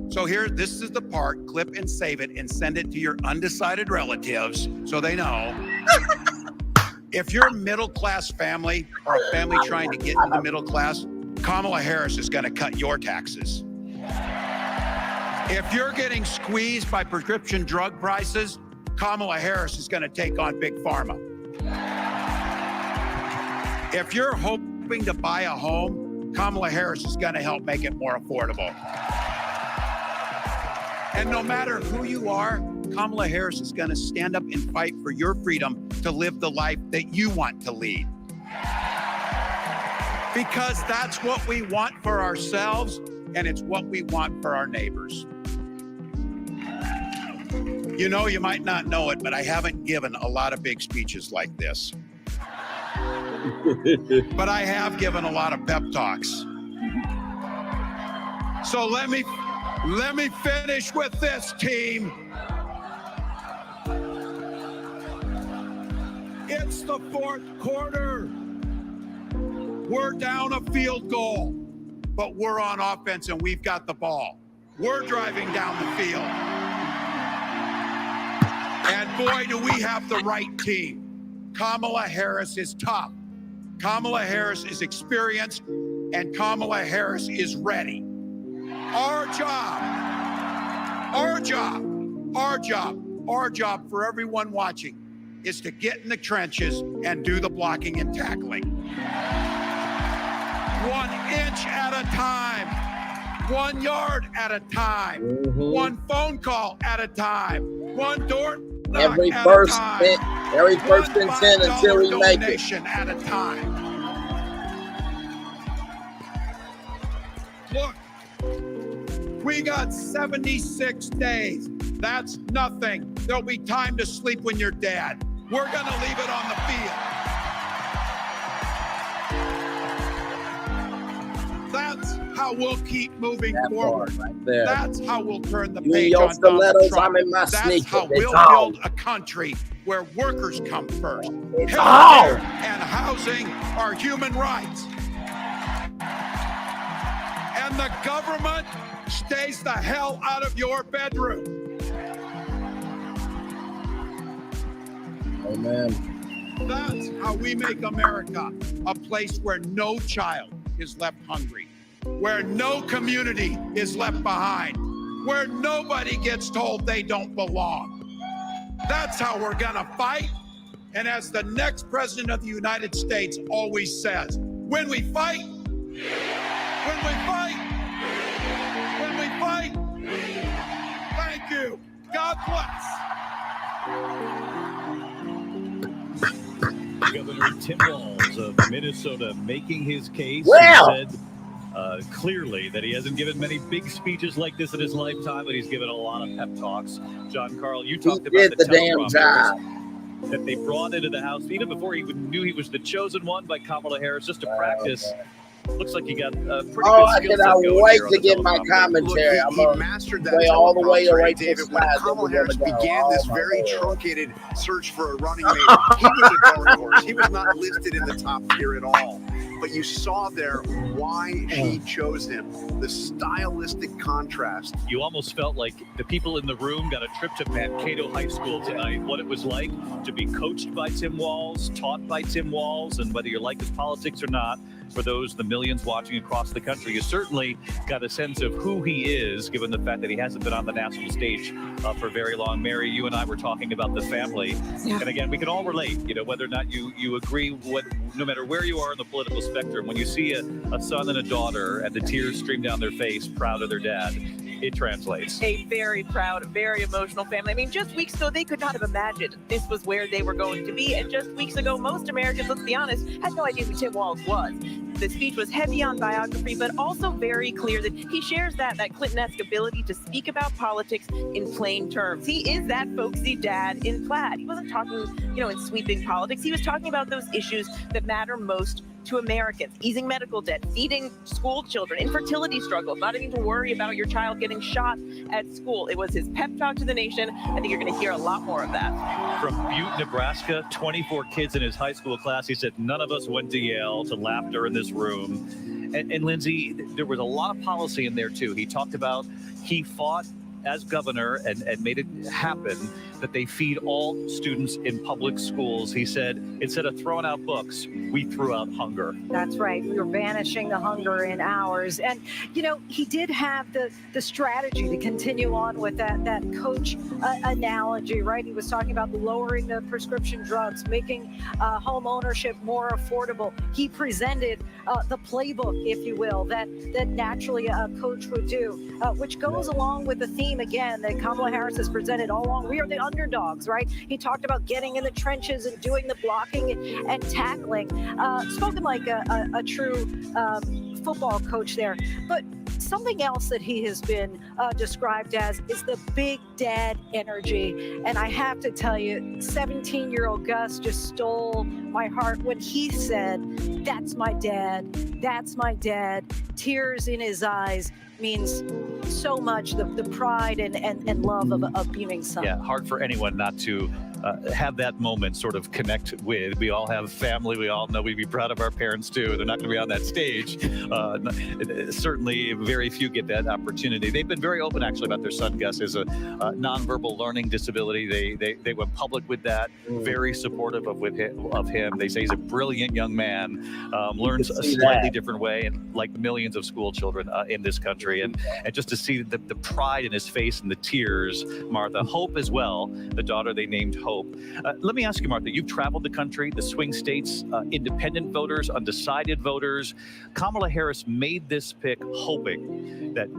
[SPEAKER 5] So here, this is the part, clip and save it and send it to your undecided relatives so they know. If you're a middle-class family or a family trying to get into the middle class, Kamala Harris is going to cut your taxes. If you're getting squeezed by prescription drug prices, Kamala Harris is going to take on Big Pharma. If you're hoping to buy a home, Kamala Harris is going to help make it more affordable. And no matter who you are, Kamala Harris is going to stand up and fight for your freedom to live the life that you want to lead. Because that's what we want for ourselves, and it's what we want for our neighbors. You know, you might not know it, but I haven't given a lot of big speeches like this. But I have given a lot of pep talks. So let me finish with this, team. It's the fourth quarter. We're down a field goal, but we're on offense and we've got the ball. We're driving down the field. And boy, do we have the right team. Kamala Harris is tough. Kamala Harris is experienced, and Kamala Harris is ready. Our job for everyone watching is to get in the trenches and do the blocking and tackling. 1 inch at a time, 1 yard at a time, one phone call at a time, one door knock
[SPEAKER 8] every
[SPEAKER 5] at
[SPEAKER 8] first
[SPEAKER 5] a time,
[SPEAKER 8] every first and 10 until we make it.
[SPEAKER 5] at a time. Look, we got 76 days. That's nothing. There'll be time to sleep when you're dead. We're gonna leave it on the field. That's how we'll keep moving forward.
[SPEAKER 8] Right there.
[SPEAKER 5] That's how we'll turn the
[SPEAKER 8] You
[SPEAKER 5] page
[SPEAKER 8] your
[SPEAKER 5] on Donald
[SPEAKER 8] stilettos,
[SPEAKER 5] Trump.
[SPEAKER 8] I'm in my
[SPEAKER 5] That's
[SPEAKER 8] sneakers.
[SPEAKER 5] how
[SPEAKER 8] It's
[SPEAKER 5] we'll
[SPEAKER 8] on.
[SPEAKER 5] build a country where workers come first.
[SPEAKER 8] It's
[SPEAKER 5] Healthcare
[SPEAKER 8] on.
[SPEAKER 5] and housing are human rights. the government stays the hell out of your bedroom.
[SPEAKER 13] Amen.
[SPEAKER 5] That's how we make America a place where no child is left hungry, where no community is left behind, where nobody gets told they don't belong. That's how we're gonna fight. And as the next president of the United States always says, when we fight, thank you. God bless.
[SPEAKER 21] Governor Tim Waltz of Minnesota making his case.
[SPEAKER 13] Wow.
[SPEAKER 21] He said clearly that he hasn't given many big speeches like this in his lifetime, but he's given a lot of pep talks. John Carl, you talked about
[SPEAKER 13] the damn job
[SPEAKER 21] that they brought into the House even before he knew he was the chosen one by Kamala Harris just to practice. Looks like he got a pretty good
[SPEAKER 13] I
[SPEAKER 21] skill set
[SPEAKER 13] cannot
[SPEAKER 21] going
[SPEAKER 13] wait
[SPEAKER 21] here on
[SPEAKER 13] to
[SPEAKER 21] the
[SPEAKER 13] get my
[SPEAKER 21] teleprompter.
[SPEAKER 13] commentary.
[SPEAKER 2] Look, he mastered that
[SPEAKER 13] all the way
[SPEAKER 2] teleprompter,
[SPEAKER 13] right to
[SPEAKER 2] David.
[SPEAKER 13] the
[SPEAKER 2] When
[SPEAKER 13] side.
[SPEAKER 2] Kamala Harris began this very truncated search for a running mate, he was a dark horse. He was not listed in the top tier at all. But you saw there why she chose him. The stylistic contrast.
[SPEAKER 21] You almost felt like the people in the room got a trip to Mankato High School tonight, what it was like to be coached by Tim Waltz, taught by Tim Waltz, and whether you like his politics or not, for those, the millions watching across the country, you certainly got a sense of who he is, given the fact that he hasn't been on the national stage for very long. Mary, you and I were talking about the family. Yeah. And again, we can all relate, whether or not you agree, no matter where you are in the political spectrum, when you see a son and a daughter and the tears stream down their face, proud of their dad, it translates.
[SPEAKER 1] A very proud, very emotional family. I mean, just weeks ago, they could not have imagined this was where they were going to be. And just weeks ago, most Americans, let's be honest, had no idea who Tim Waltz was. The speech was heavy on biography, but also very clear that he shares that Clinton-esque ability to speak about politics in plain terms. He is that folksy dad in plaid. He wasn't talking, in sweeping politics. He was talking about those issues that matter most to Americans: easing medical debt, feeding school children, infertility struggles, not having to worry about your child getting shot at school. It was his pep talk to the nation. I think you're going to hear a lot more of that.
[SPEAKER 21] From Butte, Nebraska, 24 kids in his high school class. He said, none of us went to Yale, to laughter in this room. And Lindsay, there was a lot of policy in there, too. He talked about he fought as governor and made it happen that they feed all students in public schools. He said, instead of throwing out books, we threw out hunger.
[SPEAKER 4] That's right. We were banishing the hunger in ours. And, he did have the strategy to continue on with that coach analogy, right? He was talking about lowering the prescription drugs, making home ownership more affordable. He presented the playbook, if you will, that naturally a coach would do, which goes along with the theme, again, that Kamala Harris has presented all along. We are the underdogs, right? He talked about getting in the trenches and doing the blocking and tackling. Spoken like a true football coach there. But something else that he has been described as is the big dad energy. And I have to tell you, 17-year-old Gus just stole my heart when he said, "That's my dad. That's my dad." Tears in his eyes means so much, the pride and love of a beaming son.
[SPEAKER 21] Yeah, hard for anyone not to have that moment sort of connect with. We all have family. We all know we'd be proud of our parents too. They're not going to be on that stage. Certainly very few get that opportunity. They've been very open actually about their son Gus has a nonverbal learning disability. They went public with that. Very supportive of him. They say he's a brilliant young man, learns a slightly different way, and like millions of school children in this country. And just to see the pride in his face and the tears, Martha. Hope as well, the daughter they named Hope. Let me ask you, Martha, you've traveled the country, the swing states, independent voters, undecided voters. Kamala Harris made this pick hoping that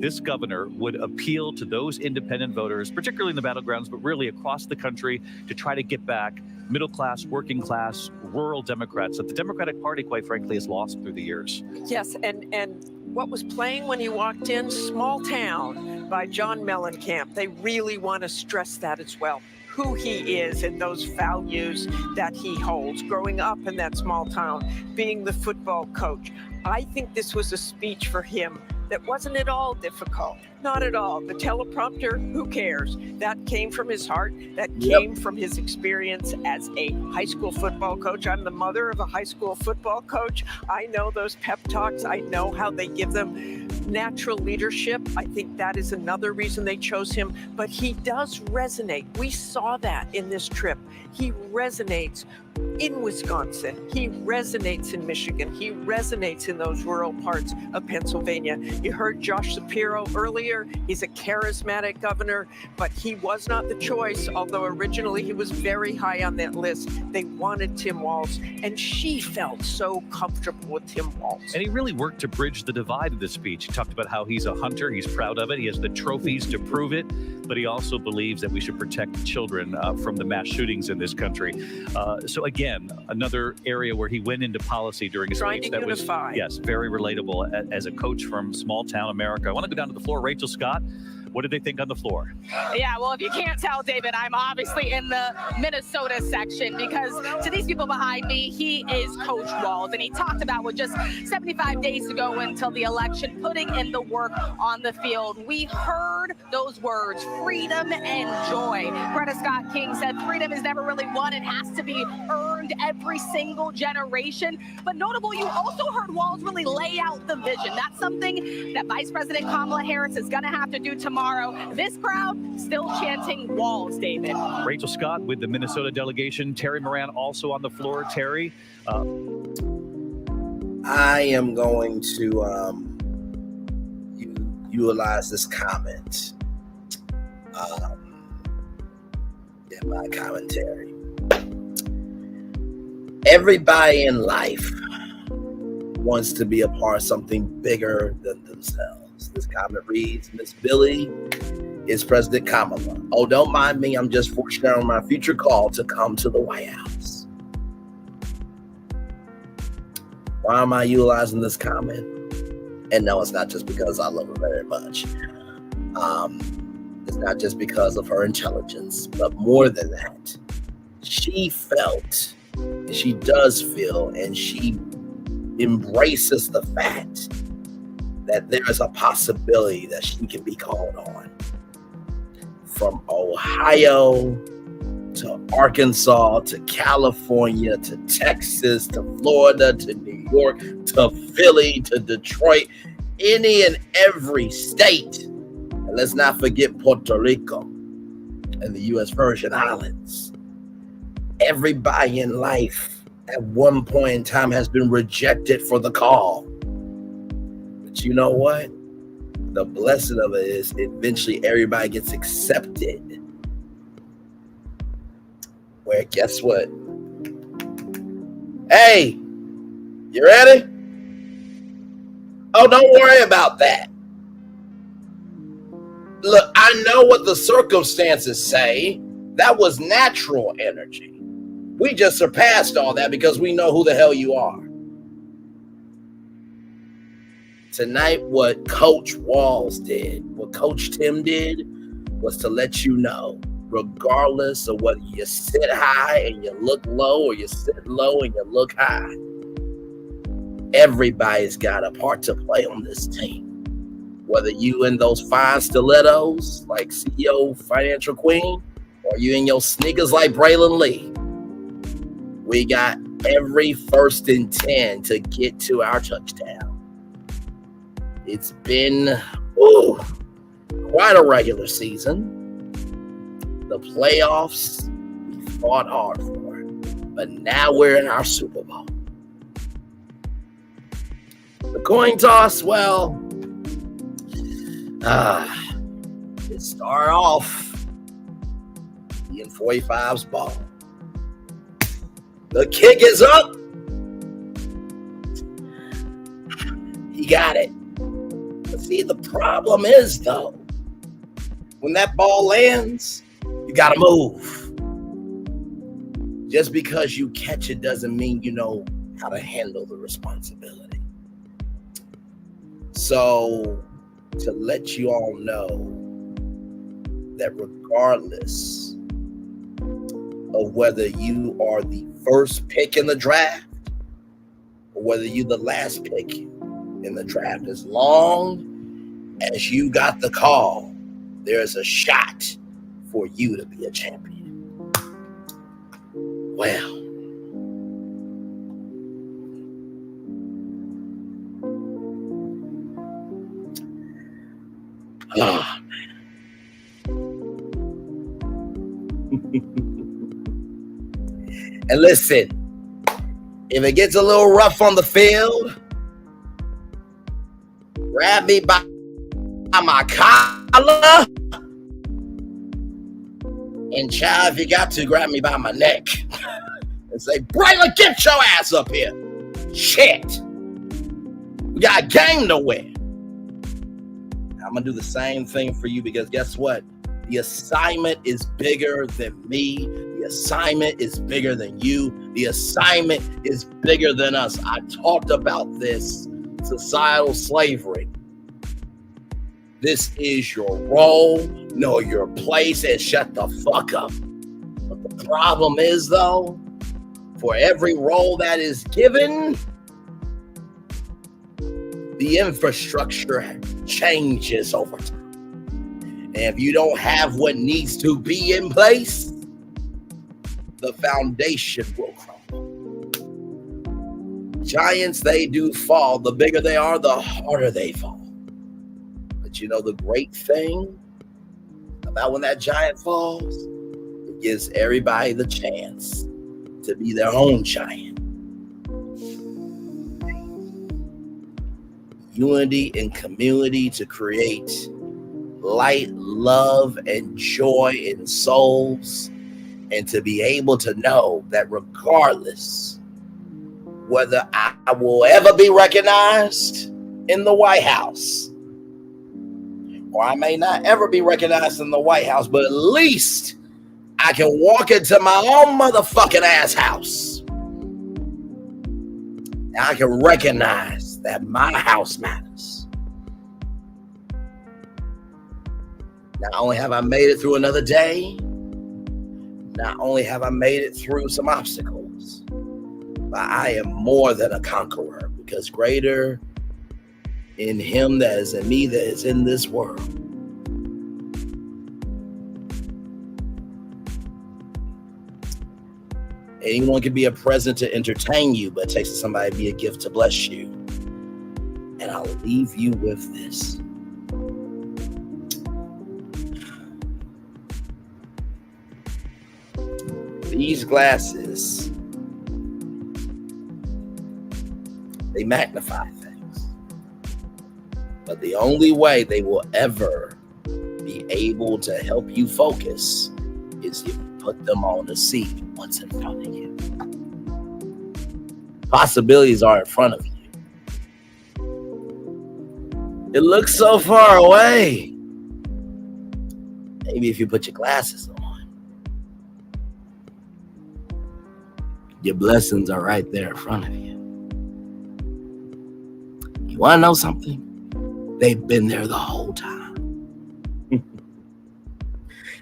[SPEAKER 21] this governor would appeal to those independent voters, particularly in the battlegrounds, but really across the country, to try to get back middle class, working class, rural Democrats that the Democratic Party, quite frankly, has lost through the years.
[SPEAKER 11] Yes, and what was playing when he walked in? Small Town by John Mellencamp. They really want to stress that as well, who he is and those values that he holds, growing up in that small town, being the football coach. I think this was a speech for him that wasn't at all difficult. Not at all. The teleprompter, who cares? That came from his heart. That came from his experience as a high school football coach. I'm the mother of a high school football coach. I know those pep talks. I know how they give them natural leadership. I think that is another reason they chose him. But he does resonate. We saw that in this trip. He resonates in Wisconsin. He resonates in Michigan. He resonates in those rural parts of Pennsylvania. You heard Josh Shapiro earlier. He's a charismatic governor, but he was not the choice, although originally he was very high on that list. They wanted Tim Waltz, and she felt so comfortable with Tim Waltz.
[SPEAKER 21] And he really worked to bridge the divide in this speech. He talked about how he's a hunter. He's proud of it. He has the trophies to prove it, but he also believes that we should protect children from the mass shootings in this country. So again, another area where he went into policy during his
[SPEAKER 11] Trying
[SPEAKER 21] speech
[SPEAKER 11] to
[SPEAKER 21] that
[SPEAKER 11] unify.
[SPEAKER 21] was, yes, very relatable as a coach from small town America. I want to go down to the floor. Rachel Scott, what did they think on the floor?
[SPEAKER 1] Yeah, well, if you can't tell, David, I'm obviously in the Minnesota section because to these people behind me, he is Coach Waltz. And he talked about with just 75 days to go until the election, putting in the work on the field. We heard those words, freedom and joy. Greta Scott King said freedom is never really won. It has to be earned every single generation. But notable, you also heard Waltz really lay out the vision. That's something that Vice President Kamala Harris is going to have to do tomorrow. This crowd still chanting Waltz, David.
[SPEAKER 21] Rachel Scott with the Minnesota delegation. Terry Moran also on the floor. Terry.
[SPEAKER 13] I am going to utilize this comment in my commentary. Everybody in life wants to be a part of something bigger than themselves. This comment reads, Miss Billy is President Kamala. Oh, don't mind me. I'm just fortunate on my future call to come to the White House. Why am I utilizing this comment? And no, it's not just because I love her very much. It's not just because of her intelligence, but more than that, she felt, she does feel, and she embraces the fact that there is a possibility that she can be called on. From Ohio to Arkansas to California to Texas to Florida to New York to Philly to Detroit, any and every state. And let's not forget Puerto Rico and the U.S. Virgin Islands. Everybody in life at one point in time has been rejected for the call. But you know what? The blessing of it is eventually everybody gets accepted. Where guess what? Hey, you ready? Oh, don't worry about that. Look, I know what the circumstances say. That was natural energy. We just surpassed all that because we know who the hell you are. Tonight, what Coach Waltz did, what Coach Tim did, was to let you know, regardless of whether you sit high and you look low or you sit low and you look high, everybody's got a part to play on this team. Whether you in those fine stilettos like CEO Financial Queen, or you in your sneakers like Braylon Lee, we got every 1st and 10 to get to our touchdown. It's been quite a regular season. The playoffs, we fought hard for it. But now we're in our Super Bowl. The coin toss, well, it started off being 45's ball. The kick is up. He got it. But see, the problem is, though, when that ball lands, you got to move. Just because you catch it doesn't mean you know how to handle the responsibility. So, to let you all know that regardless of whether you are the first pick in the draft or whether you're the last pick in the draft, as long as you got the call, there's a shot for you to be a champion. Well, oh, and listen, if it gets a little rough on the field, grab me by my collar, and child, if you got to, grab me by my neck and say, Braylon, get your ass up here. Shit. We got a game to win. I'm going to do the same thing for you, because guess what? The assignment is bigger than me. The assignment is bigger than you. The assignment is bigger than us. I talked about this, societal slavery. This is your role. Know your place and shut the fuck up. But the problem is, though, for every role that is given, the infrastructure changes over time. And if you don't have what needs to be in place, the foundation will crumble. Giants, they do fall. The bigger they are, the harder they fall. But you know the great thing about when that giant falls? It gives everybody the chance to be their own giant. Unity and community to create light, love, and joy in souls, and to be able to know that regardless whether I will ever be recognized in the White House, or I may not ever be recognized in the White House, but at least I can walk into my own motherfucking ass house and I can recognize that my house matters. Not only have I made it through another day, not only have I made it through some obstacles, but I am more than a conqueror, because greater in him that is in me that is in this world. Anyone can be a present to entertain you, but it takes somebody to be a gift to bless you. And I'll leave you with this. These glasses, they magnify things. But the only way they will ever be able to help you focus is if you put them on to see what's in front of you. Possibilities are in front of you. It looks so far away. Maybe if you put your glasses on, your blessings are right there in front of you. You want to know something? They've been there the whole time.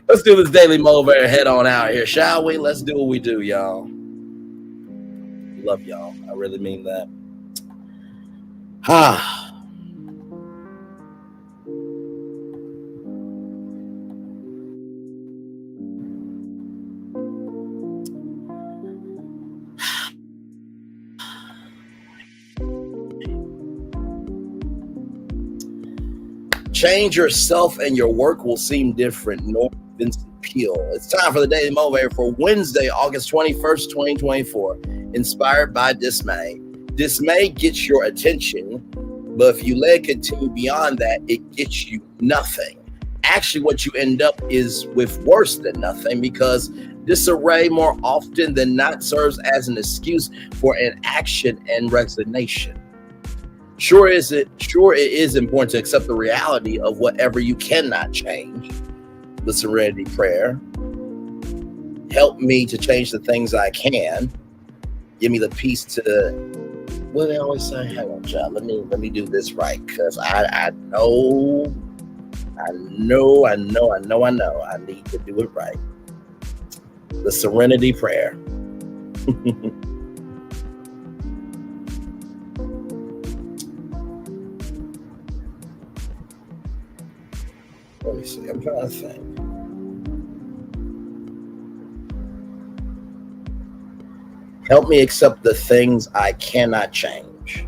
[SPEAKER 13] Let's do this daily mover and head on out here, shall we? Let's do what we do, y'all. Love y'all. I really mean that. Change yourself and your work will seem different. Norman Vincent Peale. It's time for the Daily Motivator for Wednesday, August 21st, 2024. Inspired by dismay. Dismay gets your attention, but if you let it continue beyond that, it gets you nothing. Actually, what you end up is with worse than nothing, because disarray more often than not serves as an excuse for inaction and resignation. Sure it is important to accept the reality of whatever you cannot change. The serenity prayer. Help me to change the things I can. Give me the peace to, what do they always say? Hang on, child. Let me do this right, because I know I need to do it right. The serenity prayer. Let me see. I'm trying to think. Help me accept the things I cannot change.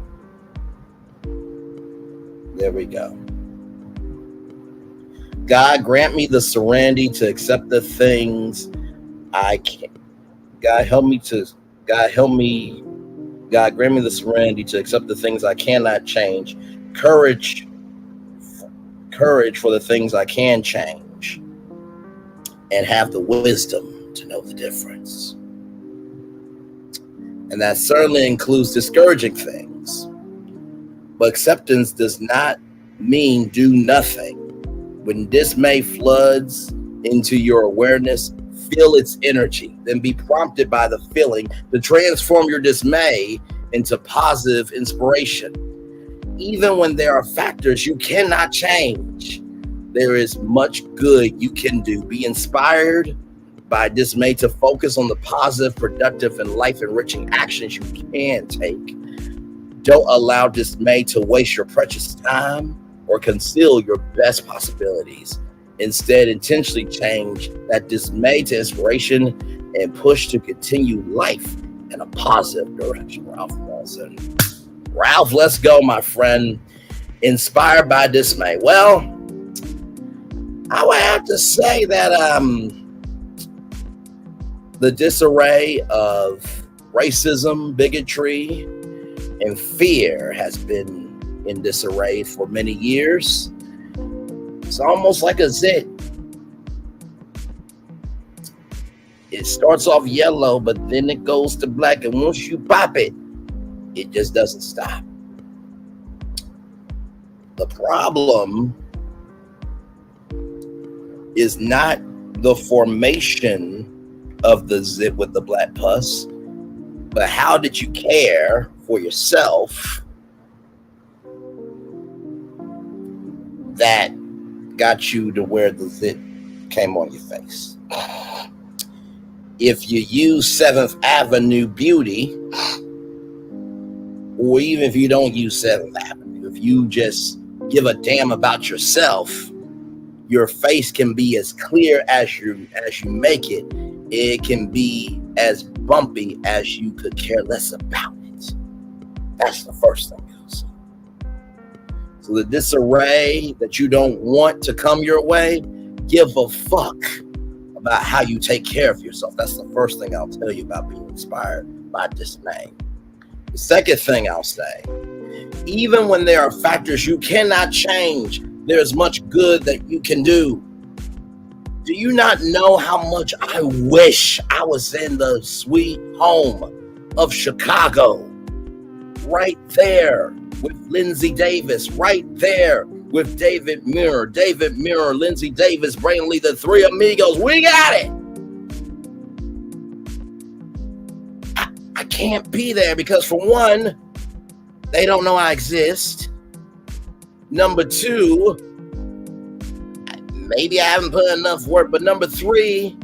[SPEAKER 13] There we go. God, grant me the serenity to accept the things I can't. God, grant me the serenity to accept the things I cannot change. Courage for the things I can change. And have the wisdom to know the difference. And that certainly includes discouraging things. But acceptance does not mean do nothing. When dismay floods into your awareness, feel its energy, then be prompted by the feeling to transform your dismay into positive inspiration. Even when there are factors you cannot change, there is much good you can do. Be inspired by dismay to focus on the positive, productive, and life-enriching actions you can take. Don't allow dismay to waste your precious time or conceal your best possibilities. Instead, intentionally change that dismay to inspiration and push to continue life in a positive direction. Ralph Wilson. Ralph, let's go, my friend. Inspired by dismay. Well, I would have to say that the disarray of racism, bigotry, and fear has been in disarray for many years. It's almost like a zit. It starts off yellow, but then it goes to black, and once you pop it, it just doesn't stop. The problem is not the formation of the zit with the black pus, but how did you care for yourself that got you to where the zit came on your face? If you use 7th Avenue beauty, or even if you don't use 7th Avenue, if you just give a damn about yourself, your face can be as clear as you make it. It can be as bumpy as you could care less about it. That's the first thing you'll see. So the disarray that you don't want to come your way, give a fuck about how you take care of yourself. That's the first thing I'll tell you about being inspired by dismay. The second thing I'll say, even when there are factors you cannot change, there's much good that you can do. Do you not know how much I wish I was in the sweet home of Chicago? Right there with Lindsay Davis, right there with David Muir. David Muir, Lindsay Davis, Brain Lee, the three amigos. We got it. I can't be there because, for one, they don't know I exist. Number two, maybe I haven't put enough work. But number three,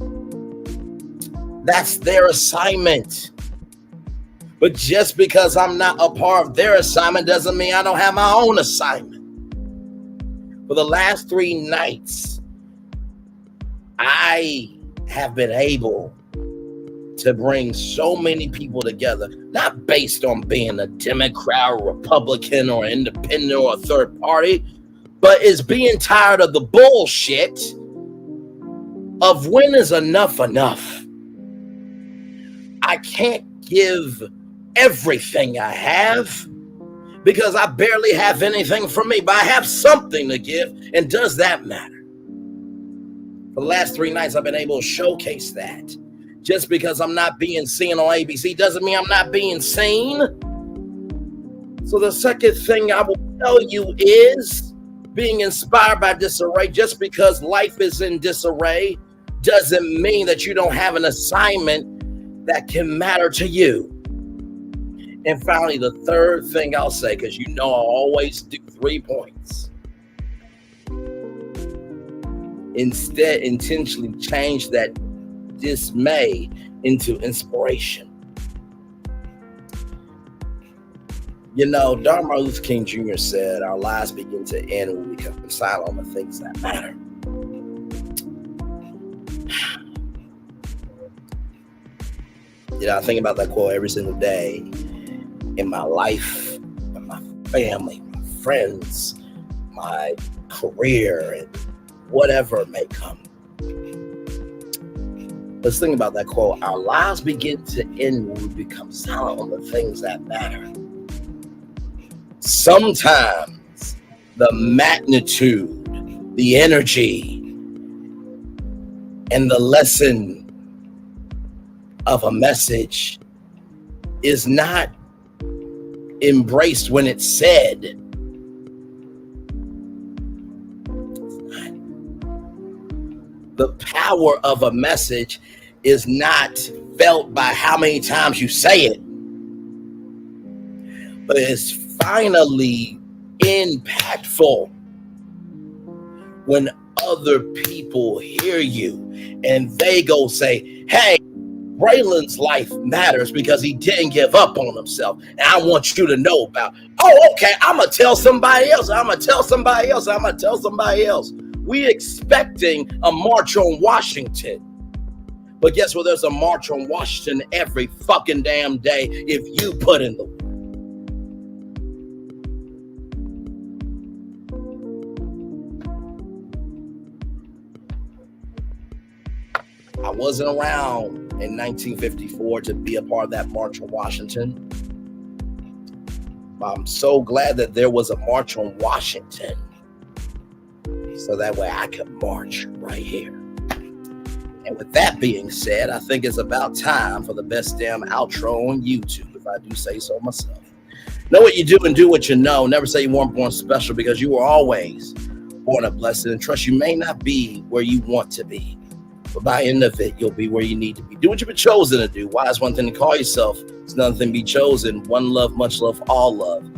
[SPEAKER 13] that's their assignment. But just because I'm not a part of their assignment doesn't mean I don't have my own assignment. For the last 3 nights, I have been able to bring so many people together, not based on being a Democrat or Republican or independent or a third party, but is being tired of the bullshit of when is enough enough. I can't give everything I have because I barely have anything for me, but I have something to give, and does that matter? For the last 3 nights, I've been able to showcase that. Just because I'm not being seen on ABC doesn't mean I'm not being seen. So the second thing I will tell you is being inspired by disarray. Just because life is in disarray doesn't mean that you don't have an assignment that can matter to you. And finally, the third thing I'll say, because you know I always do 3 points. Instead, intentionally change that dismay into inspiration. You know, Martin Luther King Jr. said, our lives begin to end when we become silent on the things that matter. You know, I think about that quote every single day in my life, with my family, my friends, my career, and whatever may come. Let's think about that quote. Our lives begin to end when we become silent on the things that matter. Sometimes the magnitude, the energy, and the lesson of a message is not embraced when it's said. The power of a message is not felt by how many times you say it, but it's finally impactful when other people hear you and they go say, hey, Braylon's life matters because he didn't give up on himself. And I want you to know about, oh, okay, I'm going to tell somebody else. I'm going to tell somebody else. I'm going to tell somebody else. We expecting a march on Washington. But guess what? There's a march on Washington every fucking damn day if you put in the work. I wasn't around in 1954 to be a part of that march on Washington. I'm so glad that there was a march on Washington, so that way I could march right here. And with that being said, I think it's about time for the best damn outro on YouTube, if I do say so myself. Know what you do and do what you know. Never say you weren't born special, because you were always born a blessing. And trust, you may not be where you want to be, but by the end of it, you'll be where you need to be. Do what you've been chosen to do. Why is one thing to call yourself? It's another thing to be chosen. One love, much love, all love.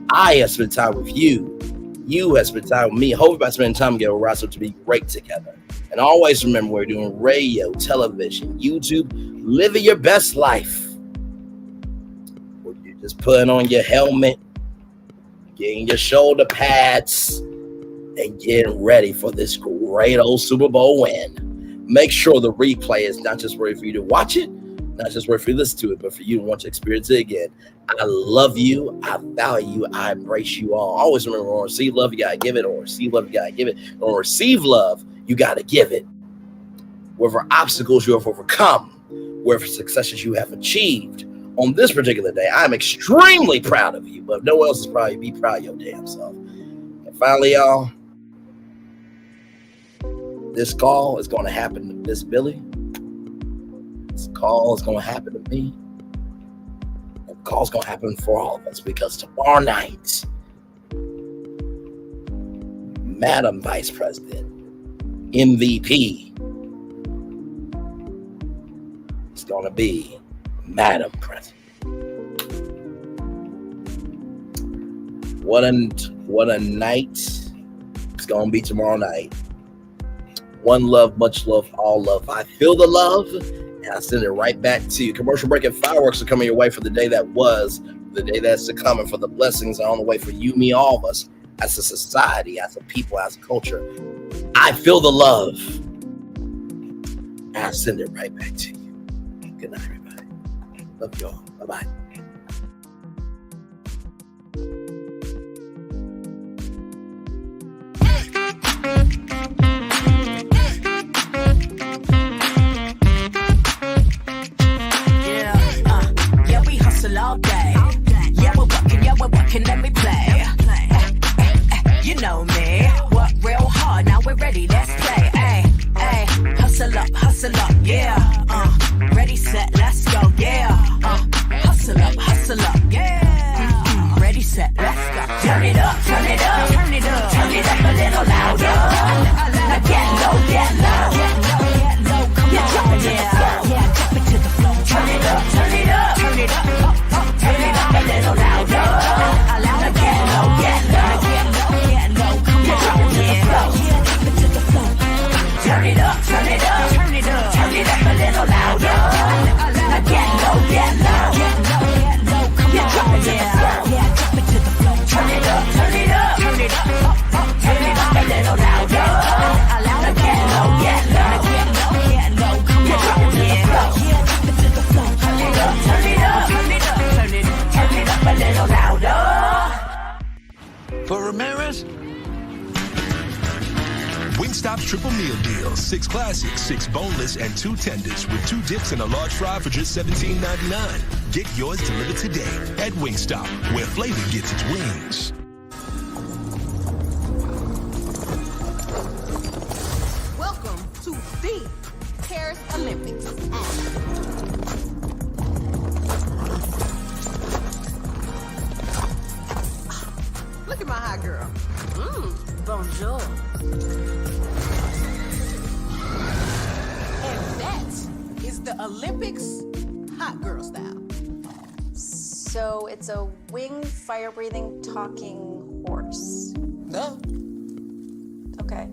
[SPEAKER 13] I have spent time with you. You have spent time with me. Hope by spending time together, we're also to be great together. And always remember, we're doing radio, television, YouTube, living your best life. Where you're just putting on your helmet, getting your shoulder pads, and getting ready for this great old Super Bowl win. Make sure the replay is not just ready for you to watch it, not just ready for you to listen to it, but for you to want to experience it again. I love you. I value you. I embrace you all. Always remember, on receive love, you got to give it. On receive love, you got to give it. On receive love, you got to give it. Whatever obstacles you have overcome, whatever successes you have achieved on this particular day, I'm extremely proud of you. But if no one else is proud, be proud of your damn self. And finally, y'all, this call is going to happen to Miss Billy. This call is going to happen to me. The call is going to happen for all of us, because tomorrow night, Madam Vice President, MVP, is going to be Madam President. What a night it's going to be tomorrow night. One love, much love, all love. I feel the love, and I send it right back to you. Commercial break and fireworks are coming your way for the day that was, the day that's to come, and for the blessings are on the way for you, me, all of us, as a society, as a people, as a culture. I feel the love, and I send it right back to you. Good night, everybody. Love you all. Bye-bye.
[SPEAKER 3] All day. Yeah, we're working, let me play. You know me, work real hard, now we're ready, let's play. Hustle up, yeah. Ready, set, let's go, yeah. Hustle up, yeah. Ready, set, let's go. Turn it up, turn it up, turn it up, turn it up a little louder. Now get low, come on, yeah, drop it to the floor, yeah, drop it to the floor. Turn it up, turn it up, turn it up. Turn it up a little louder. Get low, come on, drop it to the floor. Turn it up, turn it up, turn it up, turn it up a little louder. Get low, come on, drop it to the floor. Drop it to the floor. Turn it up, turn it up, turn it up, turn it up a little louder.
[SPEAKER 7] Cheers.
[SPEAKER 10] Wingstop's triple meal deal. 6 classics, 6 boneless, and 2 tenders with 2 dips and a large fry for just $17.99. Get yours delivered today at Wingstop, where flavor gets its wings.
[SPEAKER 22] Welcome to the Paris Olympics. Look at my hot girl. Bonjour. And that is the Olympics hot girl style.
[SPEAKER 24] So it's a winged, fire-breathing, talking horse.
[SPEAKER 22] No.
[SPEAKER 24] Okay.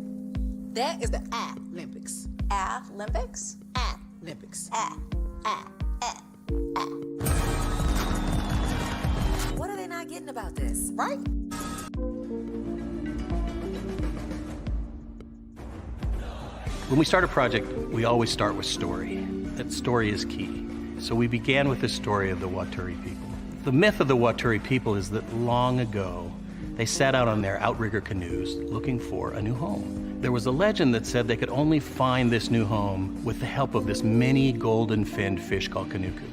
[SPEAKER 22] That is the Olympics.
[SPEAKER 24] Olympics?
[SPEAKER 22] Olympics.
[SPEAKER 23] What are they not getting about this?
[SPEAKER 22] Right?
[SPEAKER 25] When we start a project, we always start with story. That story is key. So we began with the story of the Waturi people. The myth of the Waturi people is that long ago, they set out on their outrigger canoes looking for a new home. There was a legend that said they could only find this new home with the help of this mini golden-finned fish called kanuku.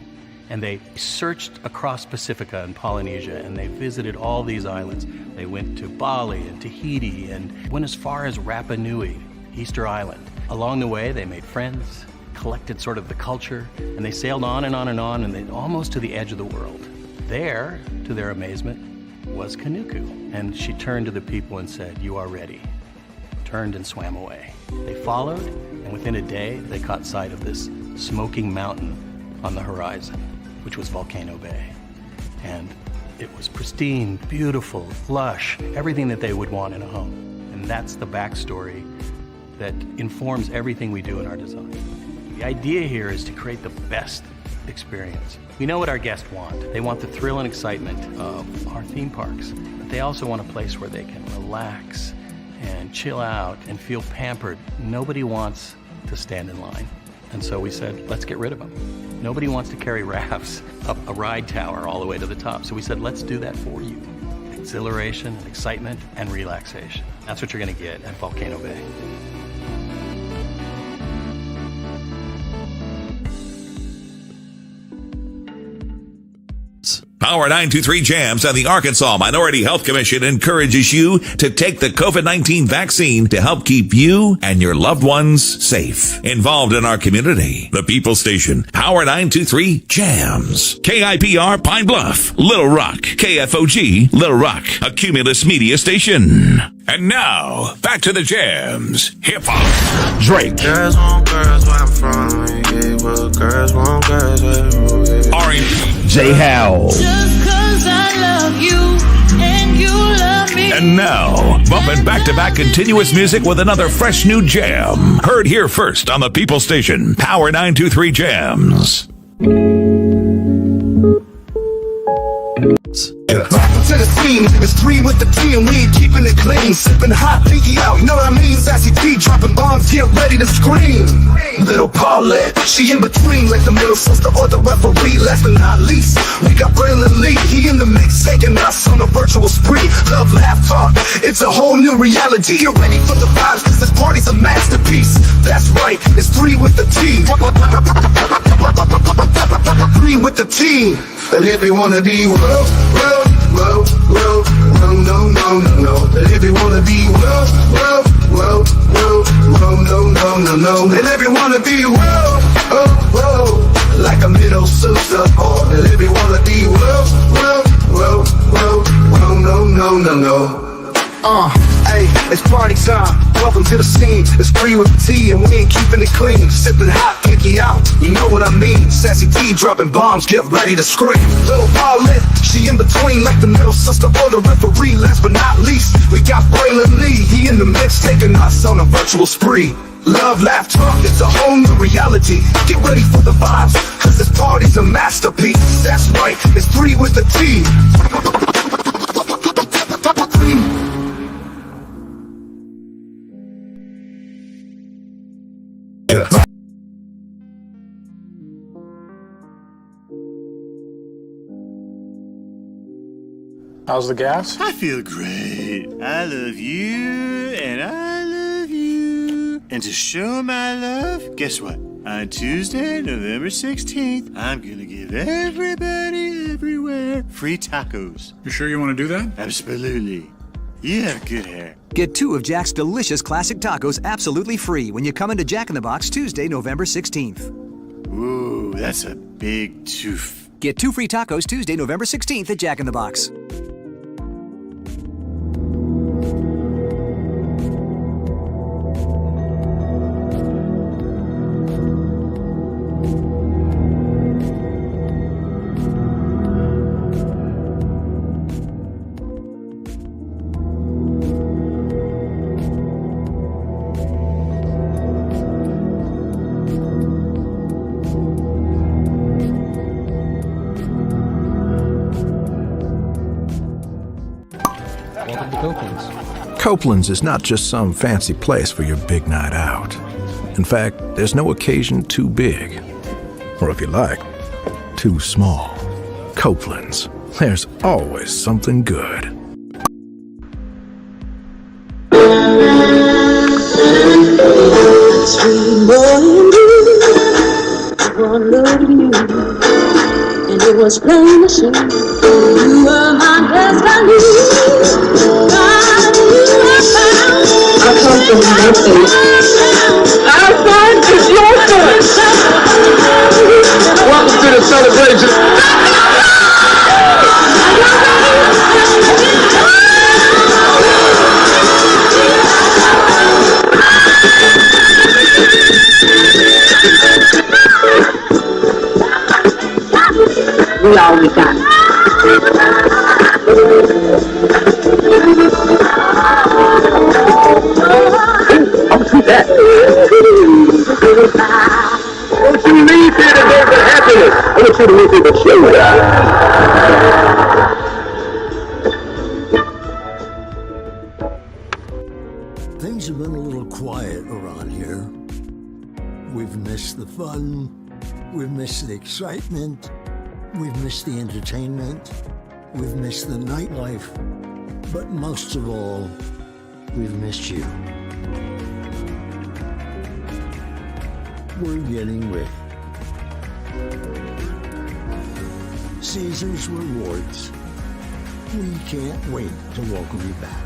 [SPEAKER 25] And they searched across Pacifica and Polynesia, and they visited all these islands. They went to Bali and Tahiti and went as far as Rapa Nui, Easter Island. Along the way, they made friends, collected sort of the culture, and they sailed on and on and on, and they almost to the edge of the world. There, to their amazement, was Kanuku. And she turned to the people and said, "You are ready." Turned and swam away. They followed, and within a day, they caught sight of this smoking mountain on the horizon, which was Volcano Bay. And it was pristine, beautiful, lush, everything that they would want in a home. And that's the backstory that informs everything we do in our design. The idea here is to create the best experience. We know what our guests want. They want the thrill and excitement of our theme parks, but they also want a place where they can relax and chill out and feel pampered. Nobody wants to stand in line. And so we said, let's get rid of them. Nobody wants to carry rafts up a ride tower all the way to the top. So we said, let's do that for you. Exhilaration, excitement, and relaxation. That's what you're gonna get at Volcano Bay.
[SPEAKER 26] Power 923 Jams and the Arkansas Minority Health Commission encourages you to take the COVID-19 vaccine to help keep you and your loved ones safe. Involved in our community, the People Station, Power 923 Jams. KIPR Pine Bluff, Little Rock, KFOG, Little Rock, a Cumulus Media Station. And now, back to the jams. Hip-hop. Drake.
[SPEAKER 6] Girls want girls where I'm from. Yeah, well, girls want girls where
[SPEAKER 26] R&B. J. Howell.
[SPEAKER 3] Just 'cause I love you and you love me.
[SPEAKER 26] And now, bumping back-to-back continuous music with another fresh new jam. Heard here first on the People Station, Power 923 Jams.
[SPEAKER 6] To the scene, it's 3 with the team, we ain't keeping it clean. Sipping hot, pinky out, you know what I mean? Sassy D dropping bombs, get ready to scream. Little Paulette, she in between, like the middle sister or the referee. Last but not least, we got Braylon Lee, he in the mix, taking us on a virtual spree. Love, laugh, talk, it's a whole new reality. Get ready for the vibes, cause this party's a masterpiece. That's right, it's 3 with the team. 3 with the team. And if you wanna be world, no, and if you wanna be world, no, and if you wanna be world, like a middle sister, and if you wanna be world, no. Hey, it's party time. Welcome to the scene. It's 3 with the tea, and we ain't keeping it clean. Sipping hot, pinky out. You know what I mean? Sassy D dropping bombs, get ready to scream. Little Paulette, she in between, like the middle sister or the referee. Last but not least, we got Braylon Lee. He in the mix, taking us on a virtual spree. Love, laugh, talk, it's a whole new reality. Get ready for the vibes, cause this party's a masterpiece. That's right, it's 3 with the T.
[SPEAKER 19] How's the gas?
[SPEAKER 7] I feel great. I love you, and I love you. And to show my love, guess what? On Tuesday, November 16th, I'm gonna give everybody everywhere free tacos.
[SPEAKER 19] You sure you want to do that?
[SPEAKER 7] Absolutely. You have good hair.
[SPEAKER 12] Get 2 of Jack's delicious classic tacos absolutely free when you come into Jack in the Box Tuesday, November 16th.
[SPEAKER 7] Ooh, that's a big tooth.
[SPEAKER 12] Get 2 free tacos Tuesday, November 16th at Jack in the Box.
[SPEAKER 14] Copeland's is not just some fancy place for your big night out. In fact, there's no occasion too big, or if you like, too small. Copeland's, there's always something good.
[SPEAKER 6] Sweet morning dew, one look at you, and it was plain to see you were my destiny. I come from Memphis. Our son is your son. Welcome to the celebration. We always got it. That. Don't you leave here today for happiness. I want you to leave here to show that.
[SPEAKER 16] Things have been a little quiet around here. We've missed the fun. We've missed the excitement. We've missed the entertainment. We've missed the nightlife. But most of all, we've missed you. We're getting ready. Caesar's Rewards. We can't wait to welcome you back.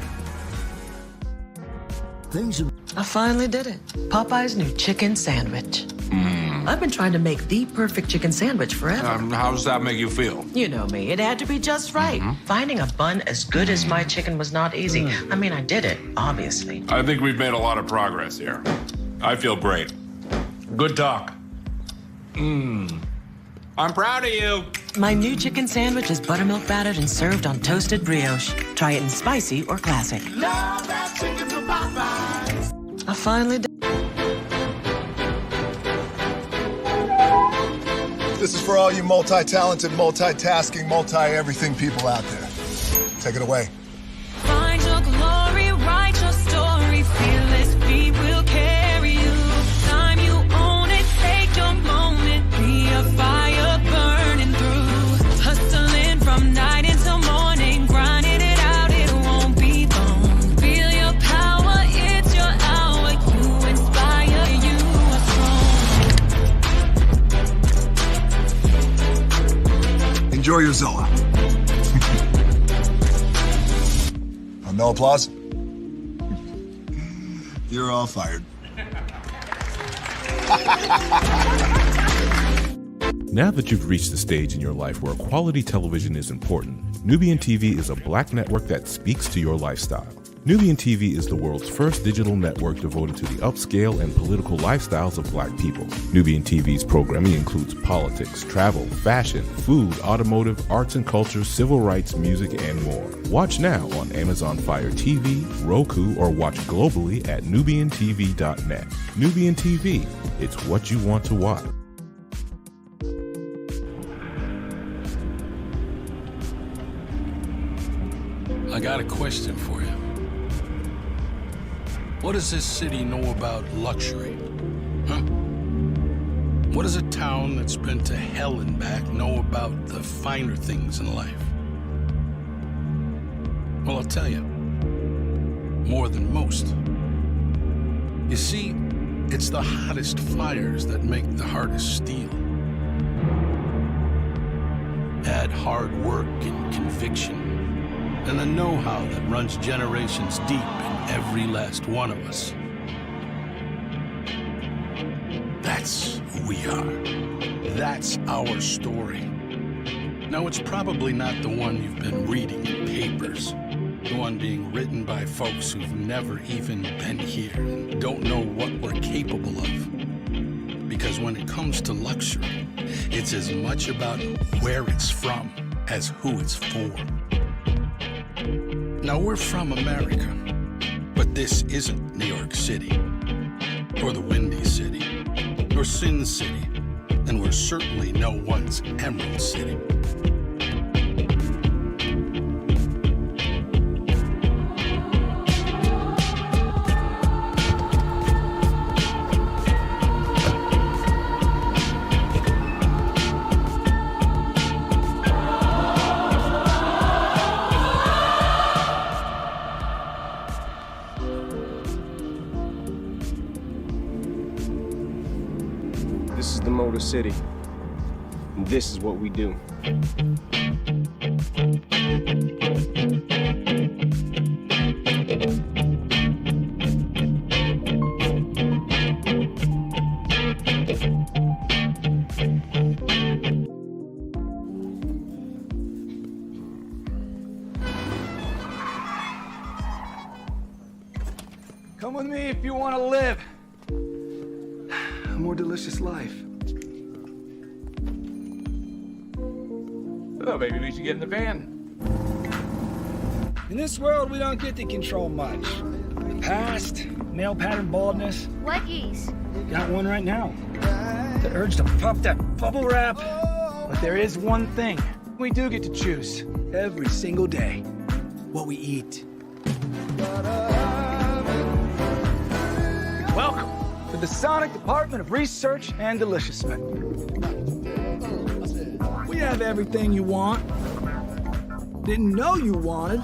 [SPEAKER 17] I finally did it. Popeye's new chicken sandwich. I've been trying to make the perfect chicken sandwich forever.
[SPEAKER 18] How does that make you feel?
[SPEAKER 17] You know me. It had to be just right. Finding a bun as good as my chicken was not easy. I mean, I did it, obviously.
[SPEAKER 18] I think we've made a lot of progress here. I feel great. Good talk. I'm proud of you.
[SPEAKER 17] My new chicken sandwich is buttermilk battered and served on toasted brioche. Try it in spicy or classic.
[SPEAKER 6] Love that chicken from Popeyes.
[SPEAKER 17] I finally did.
[SPEAKER 27] This is for all you multi-talented, multitasking, multi-everything people out there. Take it away.
[SPEAKER 6] Find your glory, write your story, fearless feet will carry you. Time you own it, take your moment, be a fire burning through. Hustling from night until morning, grinding it out, it won't be long. Feel your power, it's your hour, you inspire, you are strong.
[SPEAKER 27] Enjoy your Zola. No applause? You're all fired.
[SPEAKER 28] Now that you've reached the stage in your life where quality television is important, Nubian TV is a black network that speaks to your lifestyle. Nubian TV is the world's first digital network devoted to the upscale and political lifestyles of black people. Nubian TV's programming includes politics, travel, fashion, food, automotive, arts and culture, civil rights, music, and more. Watch now on Amazon Fire TV, Roku, or watch globally at nubiantv.net. Nubian TV, it's what you want to watch.
[SPEAKER 29] I got a question for you. What does this city know about luxury? Huh? What does a town that's been to hell and back know about the finer things in life? Well, I'll tell you. More than most. You see, it's the hottest fires that make the hardest steel. Add hard work and conviction, and the know-how that runs generations deep in every last one of us. That's who we are. That's our story. Now, it's probably not the one you've been reading in papers. The one being written by folks who've never even been here and don't know what we're capable of. Because when it comes to luxury, it's as much about where it's from as who it's for. Now, we're from America, but this isn't New York City, or the Windy City, or Sin City, and we're certainly no one's Emerald City.
[SPEAKER 1] This is the Motor City, and this is what we do.
[SPEAKER 2] Come with me if you want to live a more delicious life.
[SPEAKER 4] Oh, maybe we should get in the van.
[SPEAKER 2] In this world, we don't get to control much. Past, male pattern baldness.
[SPEAKER 5] Leggies.
[SPEAKER 2] Got one right now. The urge to puff that bubble wrap. But there is one thing we do get to choose every single day: what we eat. Welcome to the Sonic Department of Research and Deliciousment. We have everything you want, didn't know you wanted,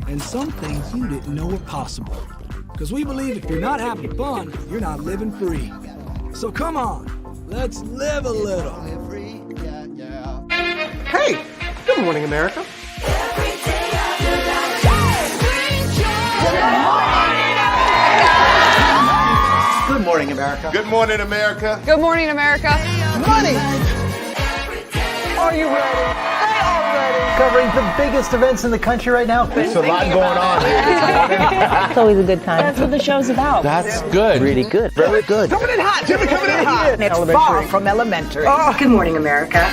[SPEAKER 2] and some things you didn't know were possible. Because we believe if you're not having fun, you're not living free. So come on, let's live a little.
[SPEAKER 8] Hey, good morning, America. Good morning, America.
[SPEAKER 9] Good morning, America.
[SPEAKER 11] Good morning, America.
[SPEAKER 8] Money! Are you ready? They are ready.
[SPEAKER 15] Covering the biggest events in the country right now.
[SPEAKER 9] There's a lot going on here.
[SPEAKER 15] It's always a good time.
[SPEAKER 11] That's what the show's about.
[SPEAKER 9] That's good.
[SPEAKER 15] Really good. Very good.
[SPEAKER 8] Coming in hot. Jimmy coming in hot.
[SPEAKER 15] It's far from elementary.
[SPEAKER 11] Good morning, America.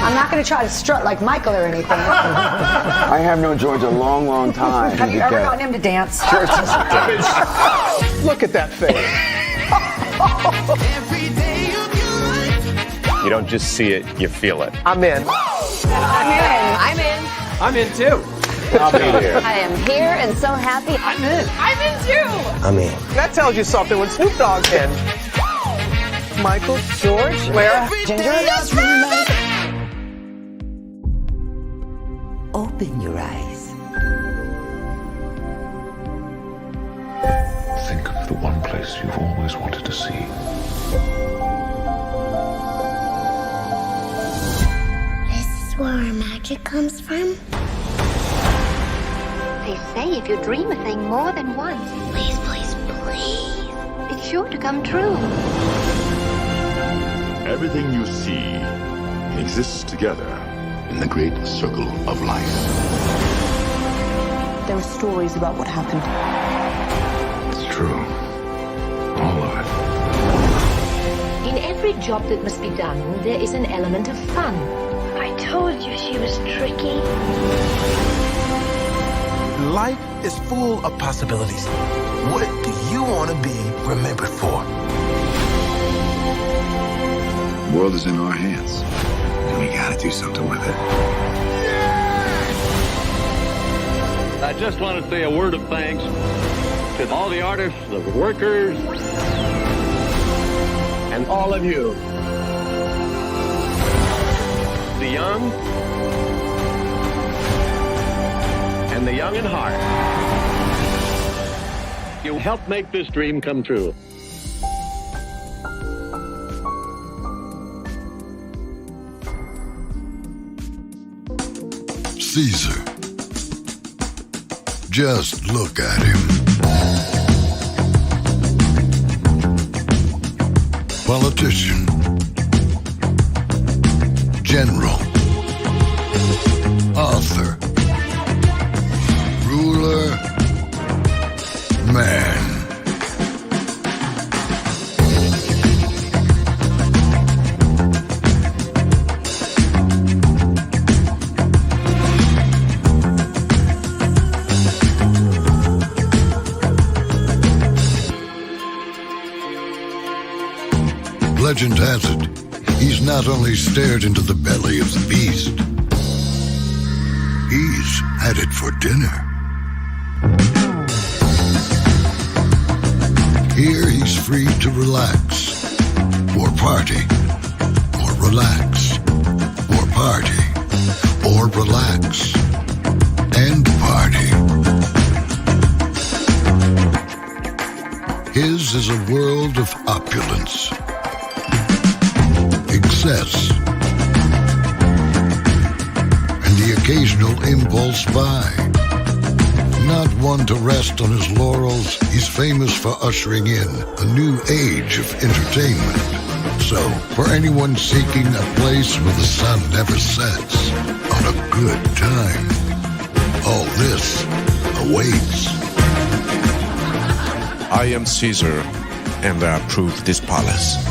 [SPEAKER 15] I'm not going to try to strut like Michael or anything.
[SPEAKER 9] I have known George a long, long time.
[SPEAKER 15] Have you ever gotten him to dance?
[SPEAKER 8] Look at that face.
[SPEAKER 9] You don't just see it, you feel it.
[SPEAKER 8] I'm in.
[SPEAKER 11] I'm in.
[SPEAKER 8] I'm in too.
[SPEAKER 9] I'll be there.
[SPEAKER 11] I am here and so happy.
[SPEAKER 8] I'm in.
[SPEAKER 11] I'm in too.
[SPEAKER 15] I'm in.
[SPEAKER 8] That tells you something when Snoop Dogg's in. Michael, George, Lara, Ginger.
[SPEAKER 20] Open your eyes.
[SPEAKER 30] Think of the one place you've always wanted to see.
[SPEAKER 31] This is where our magic comes from.
[SPEAKER 32] They say if you dream a thing more than once,
[SPEAKER 31] Please, please, please.
[SPEAKER 32] it's sure to come true.
[SPEAKER 30] Everything you see exists together in the great circle of life.
[SPEAKER 20] There are stories about what happened.
[SPEAKER 30] It's true. All of it.
[SPEAKER 32] In every job that must be done, there is an element of fun.
[SPEAKER 31] I told you she was tricky.
[SPEAKER 33] Life is full of possibilities. What do you want to be remembered for?
[SPEAKER 30] The world is in our hands, and we gotta do something with it.
[SPEAKER 34] I just want to say a word of thanks to all the artists, the workers, and all of you. The young and and the young in heart. You helped make this dream come true.
[SPEAKER 27] Caesar. Just look at him. Politician. General. Author. Ruler. Man. Legend has it, he's not only stared into the belly of the beast, he's had it for dinner. Here he's free to relax, or party, or relax, or party, or relax, and party. His is a world of opulence, excess, and the occasional impulse buy. Not one to rest on his laurels, he's famous for ushering in a new age of entertainment. So, for anyone seeking a place where the sun never sets on a good time, all this awaits.
[SPEAKER 3] I am Caesar, and I approve this palace.